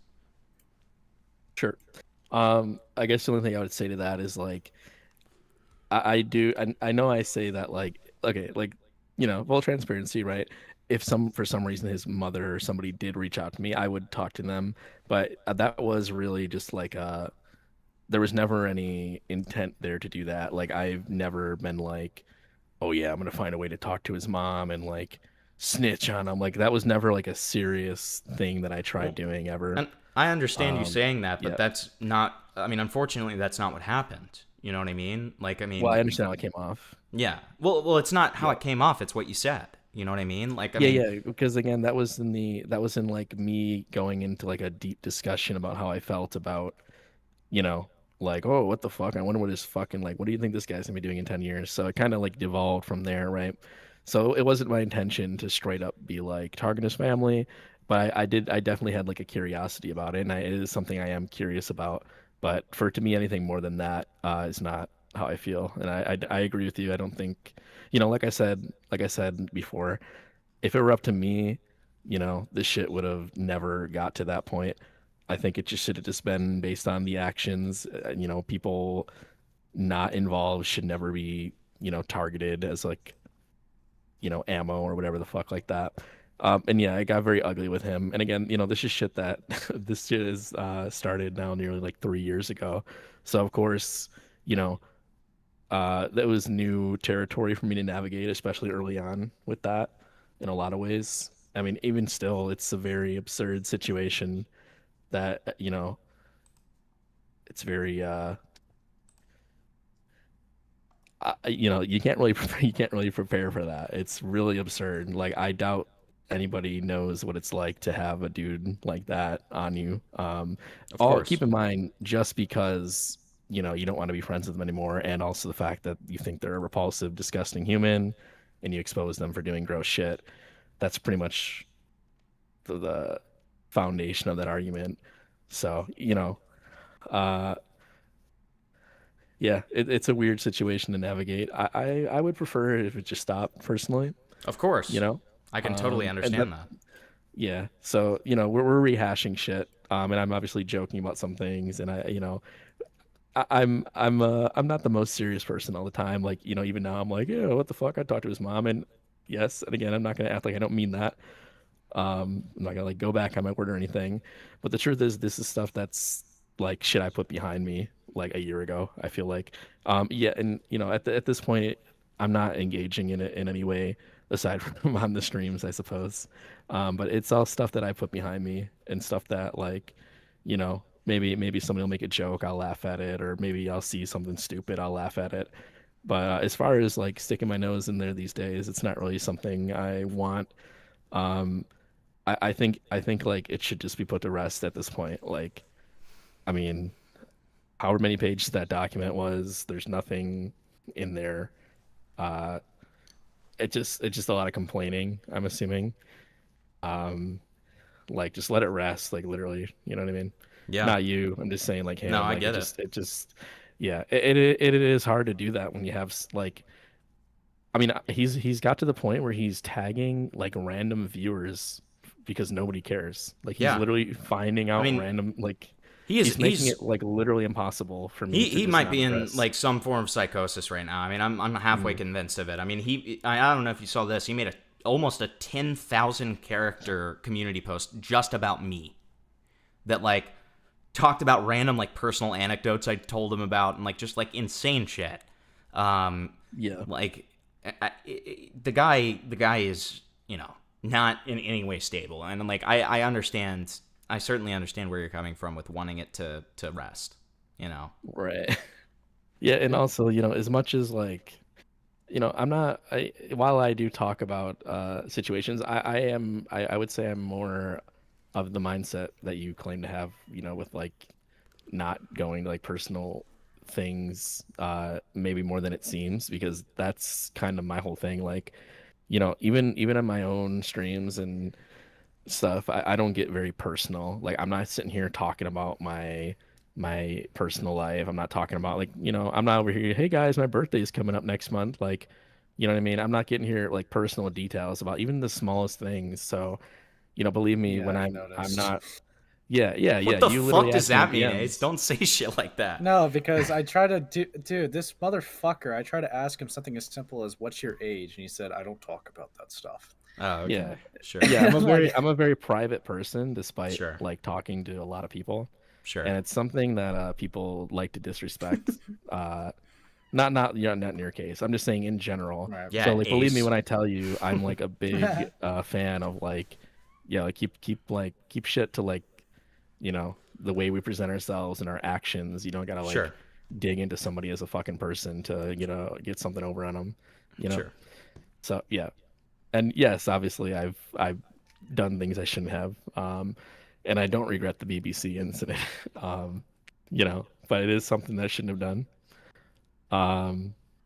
Sure. I guess the only thing I would say to that is, like, I know I say that, like, okay, like, full transparency, right? If for some reason his mother or somebody did reach out to me, I would talk to them. But that was really just like there was never any intent there to do that. Like, I've never been like, oh yeah, I'm gonna find a way to talk to his mom and like snitch on him. Like, that was never like a serious thing that I tried doing ever. And I understand you saying that, but that's not. I mean, unfortunately, that's not what happened. You know what I mean? Like, I mean, well, I understand how it came off. Yeah. Well, it's not how it came off. It's what you said. You know what I mean? Like, I mean, yeah, because again, that was in like me going into like a deep discussion about how I felt about, like, oh, what the fuck? I wonder what what do you think this guy's gonna be doing in 10 years? So it kind of like devolved from there, right? So it wasn't my intention to straight up be like target his family, but I definitely had like a curiosity about it, and it is something I am curious about. But to me, anything more than that is not how I feel, and I agree with you. I don't think, like I said before, if it were up to me, this shit would have never got to that point. I think it just should have just been based on the actions. People not involved should never be, targeted as like, ammo or whatever the fuck like that. And yeah, it got very ugly with him. And again, this is shit that this shit is started now nearly like 3 years ago. So of course, that was new territory for me to navigate, especially early on with that in a lot of ways. I mean, even still, it's a very absurd situation that, it's very, you can't really prepare for that. It's really absurd. Like, I doubt anybody knows what it's like to have a dude like that on you. Of course. Keep in mind, just because you don't want to be friends with them anymore, and also the fact that you think they're a repulsive, disgusting human, and you expose them for doing gross shit, that's pretty much the foundation of that argument. So yeah, it's a weird situation to navigate. I would prefer if it just stopped personally. Of course. I can totally understand that. Yeah. So, we're rehashing shit. And I'm obviously joking about some things, and I'm not the most serious person all the time. Like, even now I'm like, yeah, what the fuck? I talked to his mom, and yes, and again, I'm not gonna act like I don't mean that. I'm not gonna like go back on my word or anything. But the truth is, this is stuff that's like shit I put behind me like a year ago. I feel like, yeah, and at this point, I'm not engaging in it in any way aside from on the streams, I suppose. But it's all stuff that I put behind me and stuff that, like, maybe somebody will make a joke, I'll laugh at it, or maybe I'll see something stupid, I'll laugh at it. as far as like sticking my nose in there these days, it's not really something I want. Um, I think like it should just be put to rest at this point. Like, I mean, however many pages that document was, there's nothing in there. Uh, it's just a lot of complaining, I'm assuming. Um, like just let it rest, like literally, you know what I mean? Yeah. Not you. I'm just saying like him. No, I Like get it. Yeah, it is hard to do that when you have like, I mean, he's got to the point where he's tagging like random viewers because nobody cares. Like he's Yeah. literally finding out I mean, random like he's making it like literally impossible for me. He to might just be not in rest. like some form of psychosis right now. I mean, I'm halfway convinced of it. I mean, I don't know if you saw this. He made almost a 10,000 character community post just about me, that like talked about random like personal anecdotes I told him about and like just like insane shit. Yeah, like the guy is, you know, not in any way stable, and like I understand. I certainly understand where you're coming from with wanting it to rest, you know. Right. Yeah, and also, you know, as much as like, you know, while I do talk about situations, I would say I'm more of the mindset that you claim to have, you know, with like not going to like personal things, maybe more than it seems, because that's kind of my whole thing. Like, you know, even in my own streams and stuff, I don't get very personal. Like I'm not sitting here talking about my personal life. I'm not talking about like, you know, I'm not over here, hey guys, my birthday's coming up next month. Like, you know what I mean? I'm not getting here like personal details about even the smallest things. So, you know, believe me, when I'm not. Yeah. What the You fuck literally does asked me in that mean, DMs. Ace? Don't say shit like that. No, because I try to dude, this motherfucker. I try to ask him something as simple as "What's your age?" and he said, "I don't talk about that stuff." Oh, okay. Yeah, Sure. Yeah, I'm a very private person, despite Sure. like talking to a lot of people. Sure. And it's something that people like to disrespect. Not you know, not in your case. I'm just saying in general. Right. Yeah, So like, believe me Ace. when I tell you, I'm like a big fan of like, yeah, like keep shit to like, you know, the way we present ourselves and our actions. You don't gotta like Sure. dig into somebody as a fucking person to, you know, get something over on them. You know. Sure. So yeah, and yes, obviously I've done things I shouldn't have, and I don't regret the BBC incident, you know, but it is something that I shouldn't have done.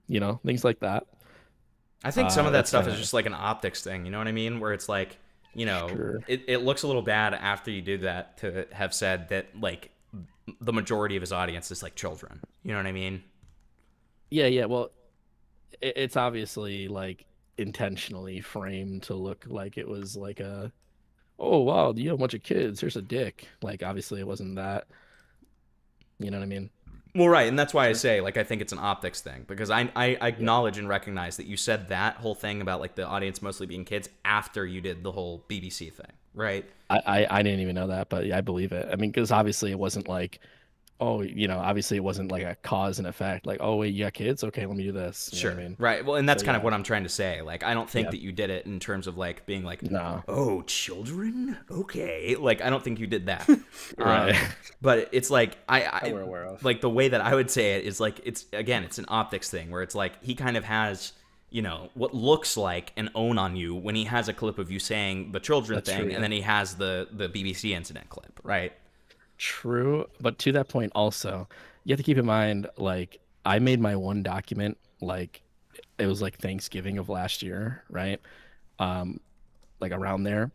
You know, things like that. I think some of that That's stuff kinda- is just like an optics thing, you know what I mean? Where it's like, you know, Sure. it looks a little bad after you do that to have said that like the majority of his audience is like children. You know what I mean? Yeah. Well, it's obviously like intentionally framed to look like it was like a, oh wow, you have a bunch of kids. Here's a dick. Like obviously it wasn't that. You know what I mean? Well, right, and that's why I say, like, I think it's an optics thing, because I acknowledge and recognize that you said that whole thing about, like, the audience mostly being kids after you did the whole BBC thing, right? I didn't even know that, but yeah, I believe it. I mean, because obviously it wasn't like, oh, you know, obviously it wasn't like a cause and effect. Like, oh wait, you got kids? Okay, let me do this. You know Sure. what I mean? Right. Well, and that's So, kind of yeah. what I'm trying to say. Like, I don't think Yeah. that you did it in terms of, like, being like, No. oh, children? Okay. Like, I don't think you did that. Right. But it's like, That we're aware of. like, the way that I would say it is, like, it's an optics thing, where it's like, he kind of has, you know, what looks like an own on you when he has a clip of you saying the children That's thing, true, yeah. and then he has the BBC incident clip, right? True, but to that point also, you have to keep in mind, like, I made my one document, like, it was like Thanksgiving of last year, right? Like around there.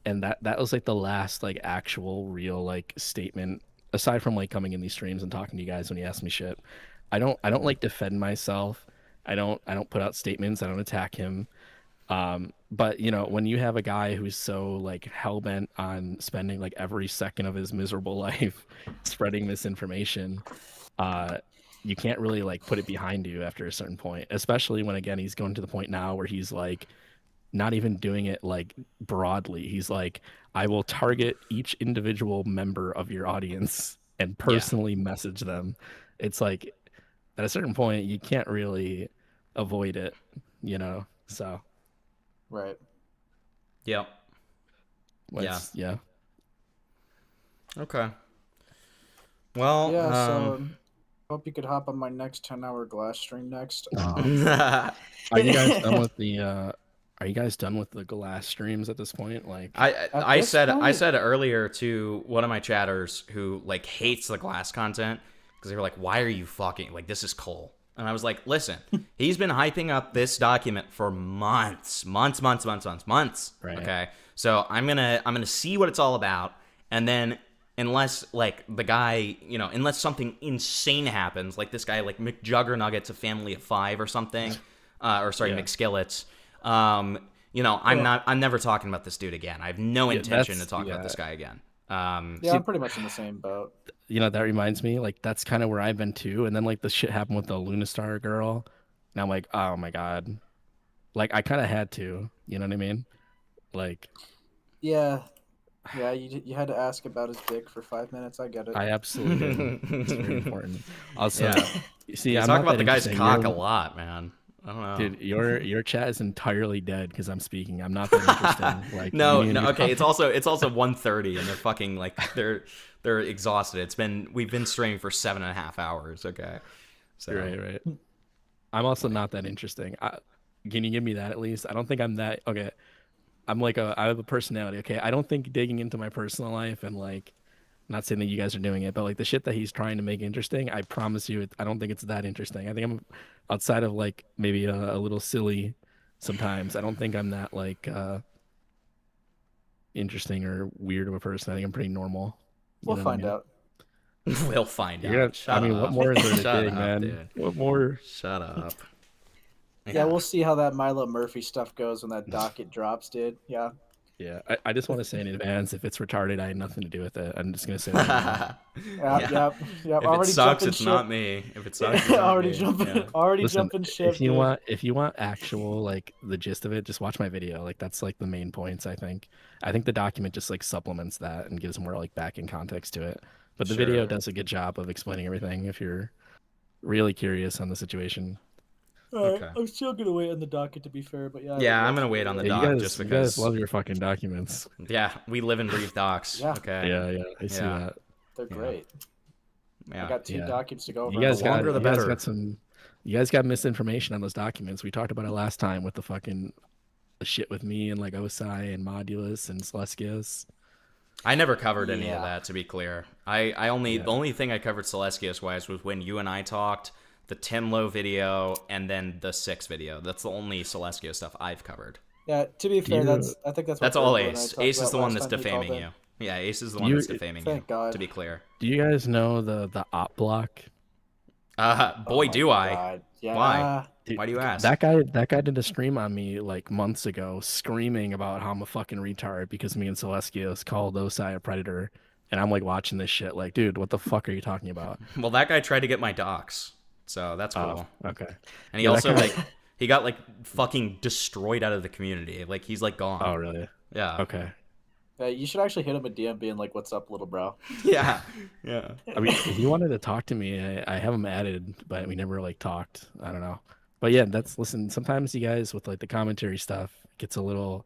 And that was like the last like actual real like statement, aside from like coming in these streams and talking to you guys when you ask me shit. I don't like defend myself. I don't put out statements. I don't attack him. But you know, when you have a guy who's so like hell-bent on spending like every second of his miserable life spreading misinformation, you can't really like put it behind you after a certain point, especially when again he's going to the point now where he's like not even doing it like broadly. He's like, I will target each individual member of your audience and personally message them. It's like at a certain point you can't really avoid it, you know. So Right. Yep. Yeah. Okay. Well, Yeah. So Hope you could hop on my next 10-hour glass stream next. Are you guys done with the? Are you guys done with the glass streams at this point? Like, I said earlier to one of my chatters who like hates the glass content because they were like, "Why are you fucking like this is Cole?" And I was like, "Listen, he's been hyping up this document for months. Right. Okay, so I'm gonna see what it's all about, and then unless like the guy, you know, unless something insane happens, like this guy like McJuggernuggets, a family of 5 or something, or sorry, McSkillets." You know, I'm never talking about this dude again. I have no intention to talk about this guy again. I'm pretty much in the same boat. You know, that reminds me, like, that's kind of where I've been too. And then, like, the shit happened with the Lunastar girl. And I'm like, oh my God. Like, I kind of had to, you know what I mean? Like, Yeah, you had to ask about his dick for 5 minutes. I get it. I absolutely did. It's very important. Also, Yeah. you see, You I'm talk not about that the guy's interesting. cock You're- a lot, man. I don't know. Dude, your chat is entirely dead because I'm speaking. I'm not that interesting. Like, no, me and your okay. It's also 1:30 and they're fucking like they're exhausted. We've been streaming for 7.5 hours. Okay, so Right. I'm also not that interesting. Can you give me that at least? I don't think I'm that. Okay, I'm like I have a personality. Okay, I don't think digging into my personal life and like, not saying that you guys are doing it, but like the shit that he's trying to make interesting, I promise you, I don't think it's that interesting. I think I'm outside of like maybe a little silly sometimes. I don't think I'm that like interesting or weird of a person. I think I'm pretty normal. We'll find out. We'll find You're out. gonna- I mean, what more is there to Shut dig, up, man? dude. What more? Shut up. Yeah, we'll see how that Milo Murphy stuff goes when that docket drops, dude. Yeah. Yeah, I just want to say in advance, if it's retarded, I had nothing to do with it. I'm just gonna say that. Yep. If Already it sucks, jumping it's ship. not me. If it sucks, it's not already me. jumping. Yeah. Already Listen, jumping ship. if you dude. want actual like the gist of it, just watch my video. Like that's like the main points. I think the document just like supplements that and gives more like backing context to it. But the video Sure. does a good job of explaining everything if you're really curious on the situation. Alright, I'm still gonna wait on the docket to be fair, but yeah. Yeah, I'm gonna wait on the Yeah, doc you guys, just you guys because. love your fucking documents. Yeah, we live and breathe docs. Yeah. Okay. Yeah, I see that. They're great. Yeah. I got 2 documents to go over. You guys got longer the you guys better. got some. You guys got misinformation on those documents. We talked about it last time with the fucking shit with me and like Osai and Modulus and Celestius. I never covered any of Yeah. that, to be clear. The only thing I covered Celestius wise was when you and I talked, the Timlo video, and then the 6 video. That's the only Celestius stuff I've covered. Yeah, to be fair, I think that's what all Urghbla and I Ace. talked Ace is about the one last that's time he called defaming in. you. Yeah, Ace is the one that's defaming you. Thank God. To be clear. Do you guys know the op block? Boy, do I. God. Yeah. Why? Dude, Why do you ask? That guy did a stream on me like months ago, screaming about how I'm a fucking retard because me and Celestius called Osai a predator, and I'm like watching this shit like, dude, what the fuck are you talking about? Well, that guy tried to get my docs, so that's cool. Okay. And he Yeah, that also guy- like he got like fucking destroyed out of the community. Like he's like gone. Oh really? Yeah. Okay. Yeah, you should actually hit him a DM being like, "What's up, little bro?" Yeah. I mean, if he wanted to talk to me, I have him added, but we never like talked. I don't know. But yeah, listen. Sometimes you guys with like the commentary stuff gets a little,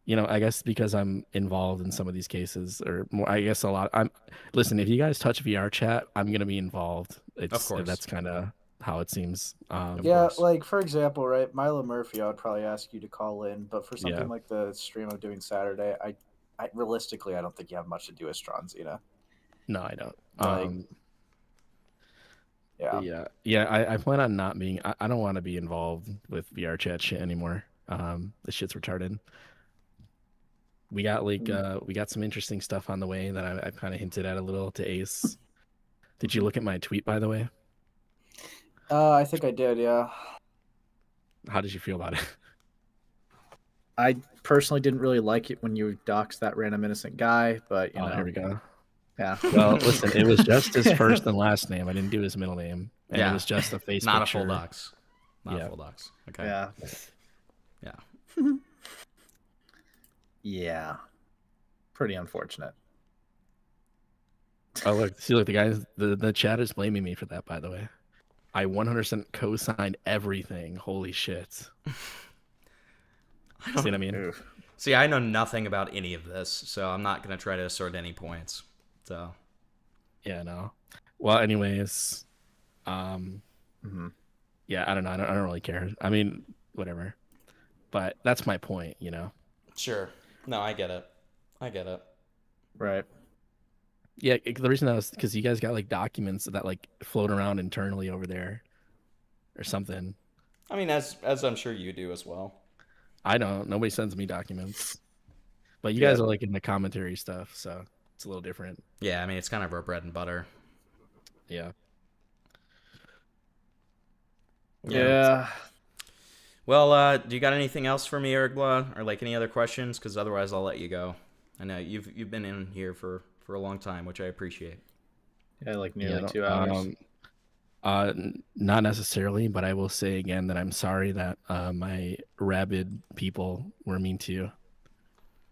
you know. I guess because I'm involved in some of these cases, or more. I guess a lot. Listen. If you guys touch VR chat, I'm gonna be involved. Of course. That's kind of how it seems. Yeah, like for example, right, Milo Murphy, I would probably ask you to call in, but for something Yeah. like the stream I'm doing Saturday, I realistically, I don't think you have much to do with Stronzina. No, I don't. Like, Yeah. I plan on not being. I don't want to be involved with VR chat shit anymore. The shit's retarded. We got like we got some interesting stuff on the way that I kind of hinted at a little to Ace. Did you look at my tweet, by the way? I think I did, yeah. How did you feel about it? I personally didn't really like it when you doxed that random innocent guy, but you know. Here we go. Yeah. Well, listen, it was just his first and last name. I didn't do his middle name, and Yeah. it was just a face Not picture. a full docs. Not Yeah. a full docs. Okay. Yeah. Yeah. Yeah. Pretty unfortunate. Oh look, the guys, the chat is blaming me for that. By the way, I 100% co-signed everything. Holy shit! See what I mean? See, I know nothing about any of this, so I'm not gonna try to assert any points. So. Yeah, no. Well, anyways, Yeah, I don't know. I don't really care. I mean, whatever. But that's my point, you know. Sure. No, I get it. I get it. Right. Yeah, the reason that was because you guys got like documents that like float around internally over there, or something. I mean, as I'm sure you do as well. I don't. Nobody sends me documents. But you Yeah. guys are like in the commentary stuff, so it's a little different. Yeah, I mean, it's kind of our bread and butter. Yeah. Yeah. Well, do you got anything else for me, Urghbla, or like any other questions? Because otherwise, I'll let you go. I know you've been in here for a long time, which I appreciate. Yeah, like nearly 2 hours. Not necessarily, but I will say again that I'm sorry that my rabid people were mean to you.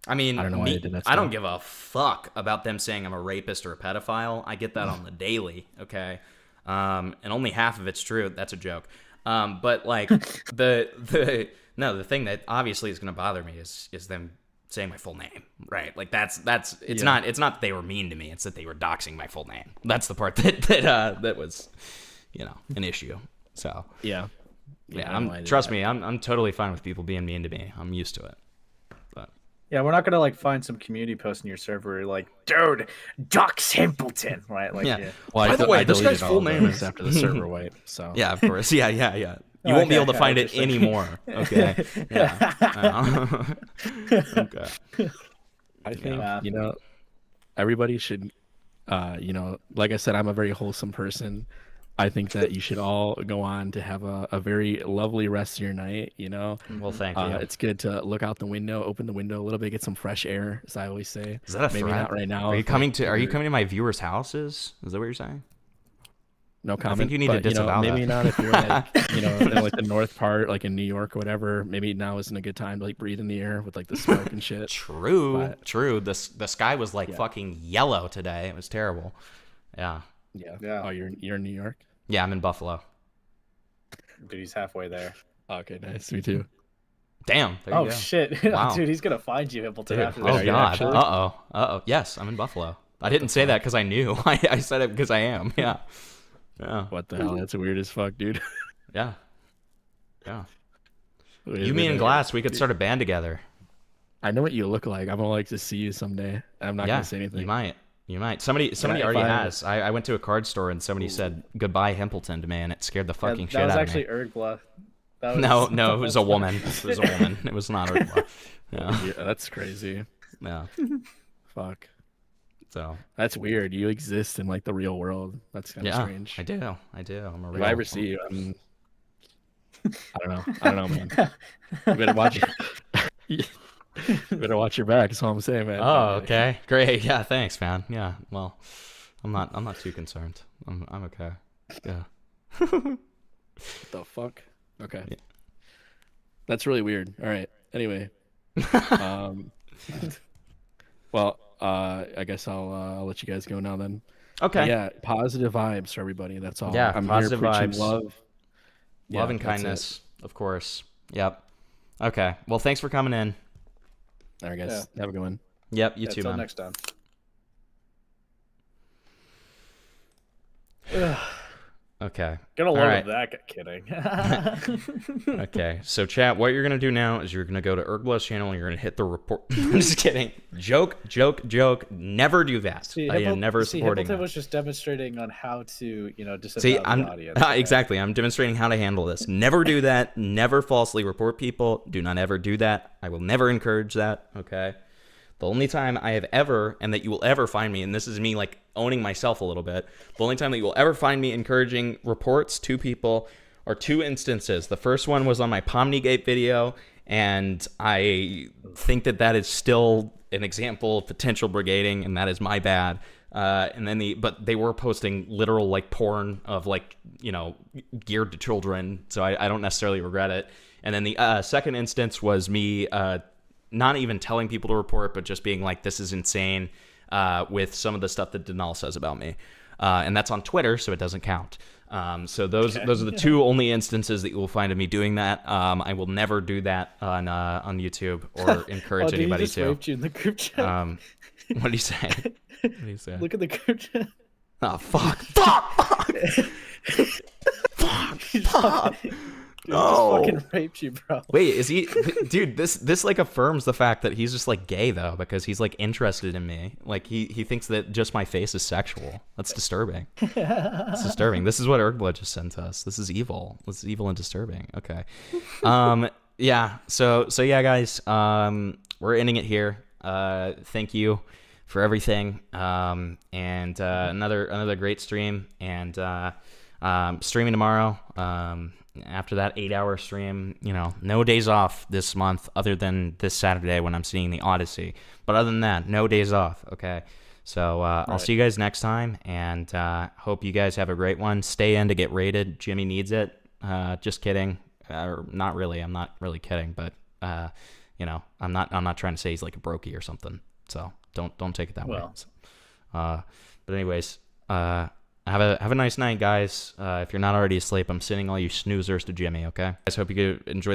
I mean, I don't know why they did that I don't stuff. give a fuck about them saying I'm a rapist or a pedophile. I get that on the daily, okay? And only half of it's true. That's a joke. But like the thing that obviously is going to bother me is them saying my full name, right? Like it's Yeah. not that they were mean to me. It's that they were doxing my full name. That's the part that was, an issue. So yeah, trust me, I'm totally fine with people being mean to me. I'm used to it. Yeah, we're not gonna like find some community post in your server like, dude, Doc Simpleton, right? Like, Yeah. Well, By the way, I this deleted guy's all full of name those is after the server wipe. So yeah, of course. Yeah. You won't be able to find it anymore. Okay. Yeah. Okay. I think everybody should, like I said, I'm a very wholesome person. I think that you should all go on to have a very lovely rest of your night. Well, thank you. It's good to look out the window, open the window a little bit, get some fresh air, as I always say. Is that a Maybe threat? not right now. Are you coming to my viewers' houses? Is that what you're saying? No comment. I think you need to disavow maybe that. not if you're like, in like the north part, like in New York or whatever. Maybe now isn't a good time to like breathe in the air with like the smoke and shit. True. The sky was like fucking yellow today. It was terrible. Yeah. Yeah. Oh, you're in New York? Yeah, I'm in Buffalo. Dude, he's halfway there. Okay, nice. Me too. Damn. There you go. Shit. Wow. Dude, he's gonna find you, Hippleton, Dude, after this. oh god. Uh-oh. Yes, I'm in Buffalo. I didn't say that because I knew. I said it because I am. Yeah. Yeah. What the hell? That's weird as fuck, dude. Yeah. Yeah. Wait a You, me, and minute. Glass, we could start a band together. I know what you look like. I'm gonna like to see you someday. I'm not gonna say anything. You might. Somebody if already I- has. I went to a card store and somebody said goodbye Himpleton to me, and it scared the fucking shit That was out actually of me. Urghbla. No, it was a woman. It was a woman. It was not Urghbla. Yeah. Yeah, that's crazy. Yeah. Fuck. So that's weird. You exist in like the real world. That's kind of yeah, strange. I do. I'm a real. If I ever see you, I don't know, man. You better watch. You better watch your back. That's all I'm saying, man. Oh, okay, great. Yeah, thanks, man. Yeah, well, I'm not too concerned. I'm okay. Yeah. What the fuck? Okay. Yeah. That's really weird. All right. Anyway. Well, I guess I'll let you guys go now then. Okay. But yeah, positive vibes for everybody. That's all. Yeah, I'm positive here preaching vibes. love. Yeah, And that's kindness, of course. Yep. Okay. Well, thanks for coming in. All right, guys. Have a good one. Yep. You too, Until man. next time. Okay. Get a All load right. of that. Kidding. Okay, so chat, what you're gonna do now is you're gonna go to Urgbla's channel and you're gonna hit the report. I'm just kidding. Joke. Never do that. See, I am never supporting Hippleton that. was just demonstrating on how to, disavow See, the I'm audience. exactly. I'm demonstrating how to handle this. Never do that. Never falsely report people. Do not ever do that. I will never encourage that. Okay. The only time I have ever, and that you will ever find me, and this is me like owning myself a little bit, the only time that you will ever find me encouraging reports to people are two instances. The first one was on my Pomnigate video, and I think that is still an example of potential brigading, and that is my bad. And then but they were posting literal like porn of like, geared to children, so I don't necessarily regret it. And then the second instance was me not even telling people to report, but just being like, this is insane, with some of the stuff that Denal says about me. And that's on Twitter, so it doesn't count. So those are the two only instances that you will find of me doing that. I will never do that on YouTube or encourage Dude, he anybody just to. raped you in the group chat. What did he say? What did he say? Look at the group chat. Oh fuck! Fuck! Fuck! Dude, No. just fucking raped you, bro. Wait, is he, dude? This like affirms the fact that he's just like gay though, because he's like interested in me. Like he thinks that just my face is sexual. That's disturbing. It's disturbing. This is what Urghbla just sent us. This is evil. This is evil and disturbing. Okay. Yeah. So yeah, guys. We're ending it here. Thank you for everything. And another great stream. And streaming tomorrow. After that 8-hour stream, you know, no days off this month other than this Saturday when I'm seeing the Odyssey. But other than that, no days off. Okay. So I'll see you guys next time, and hope you guys have a great one. Stay in to get rated. Jimmy needs it. Just kidding. Not really. I'm not really kidding, but you know, I'm not trying to say he's like a brokey or something. So don't take it that way. So, but anyways, have a nice night, guys. If you're not already asleep, I'm sending all you snoozers to Jimmy, okay? Guys, hope you enjoyed the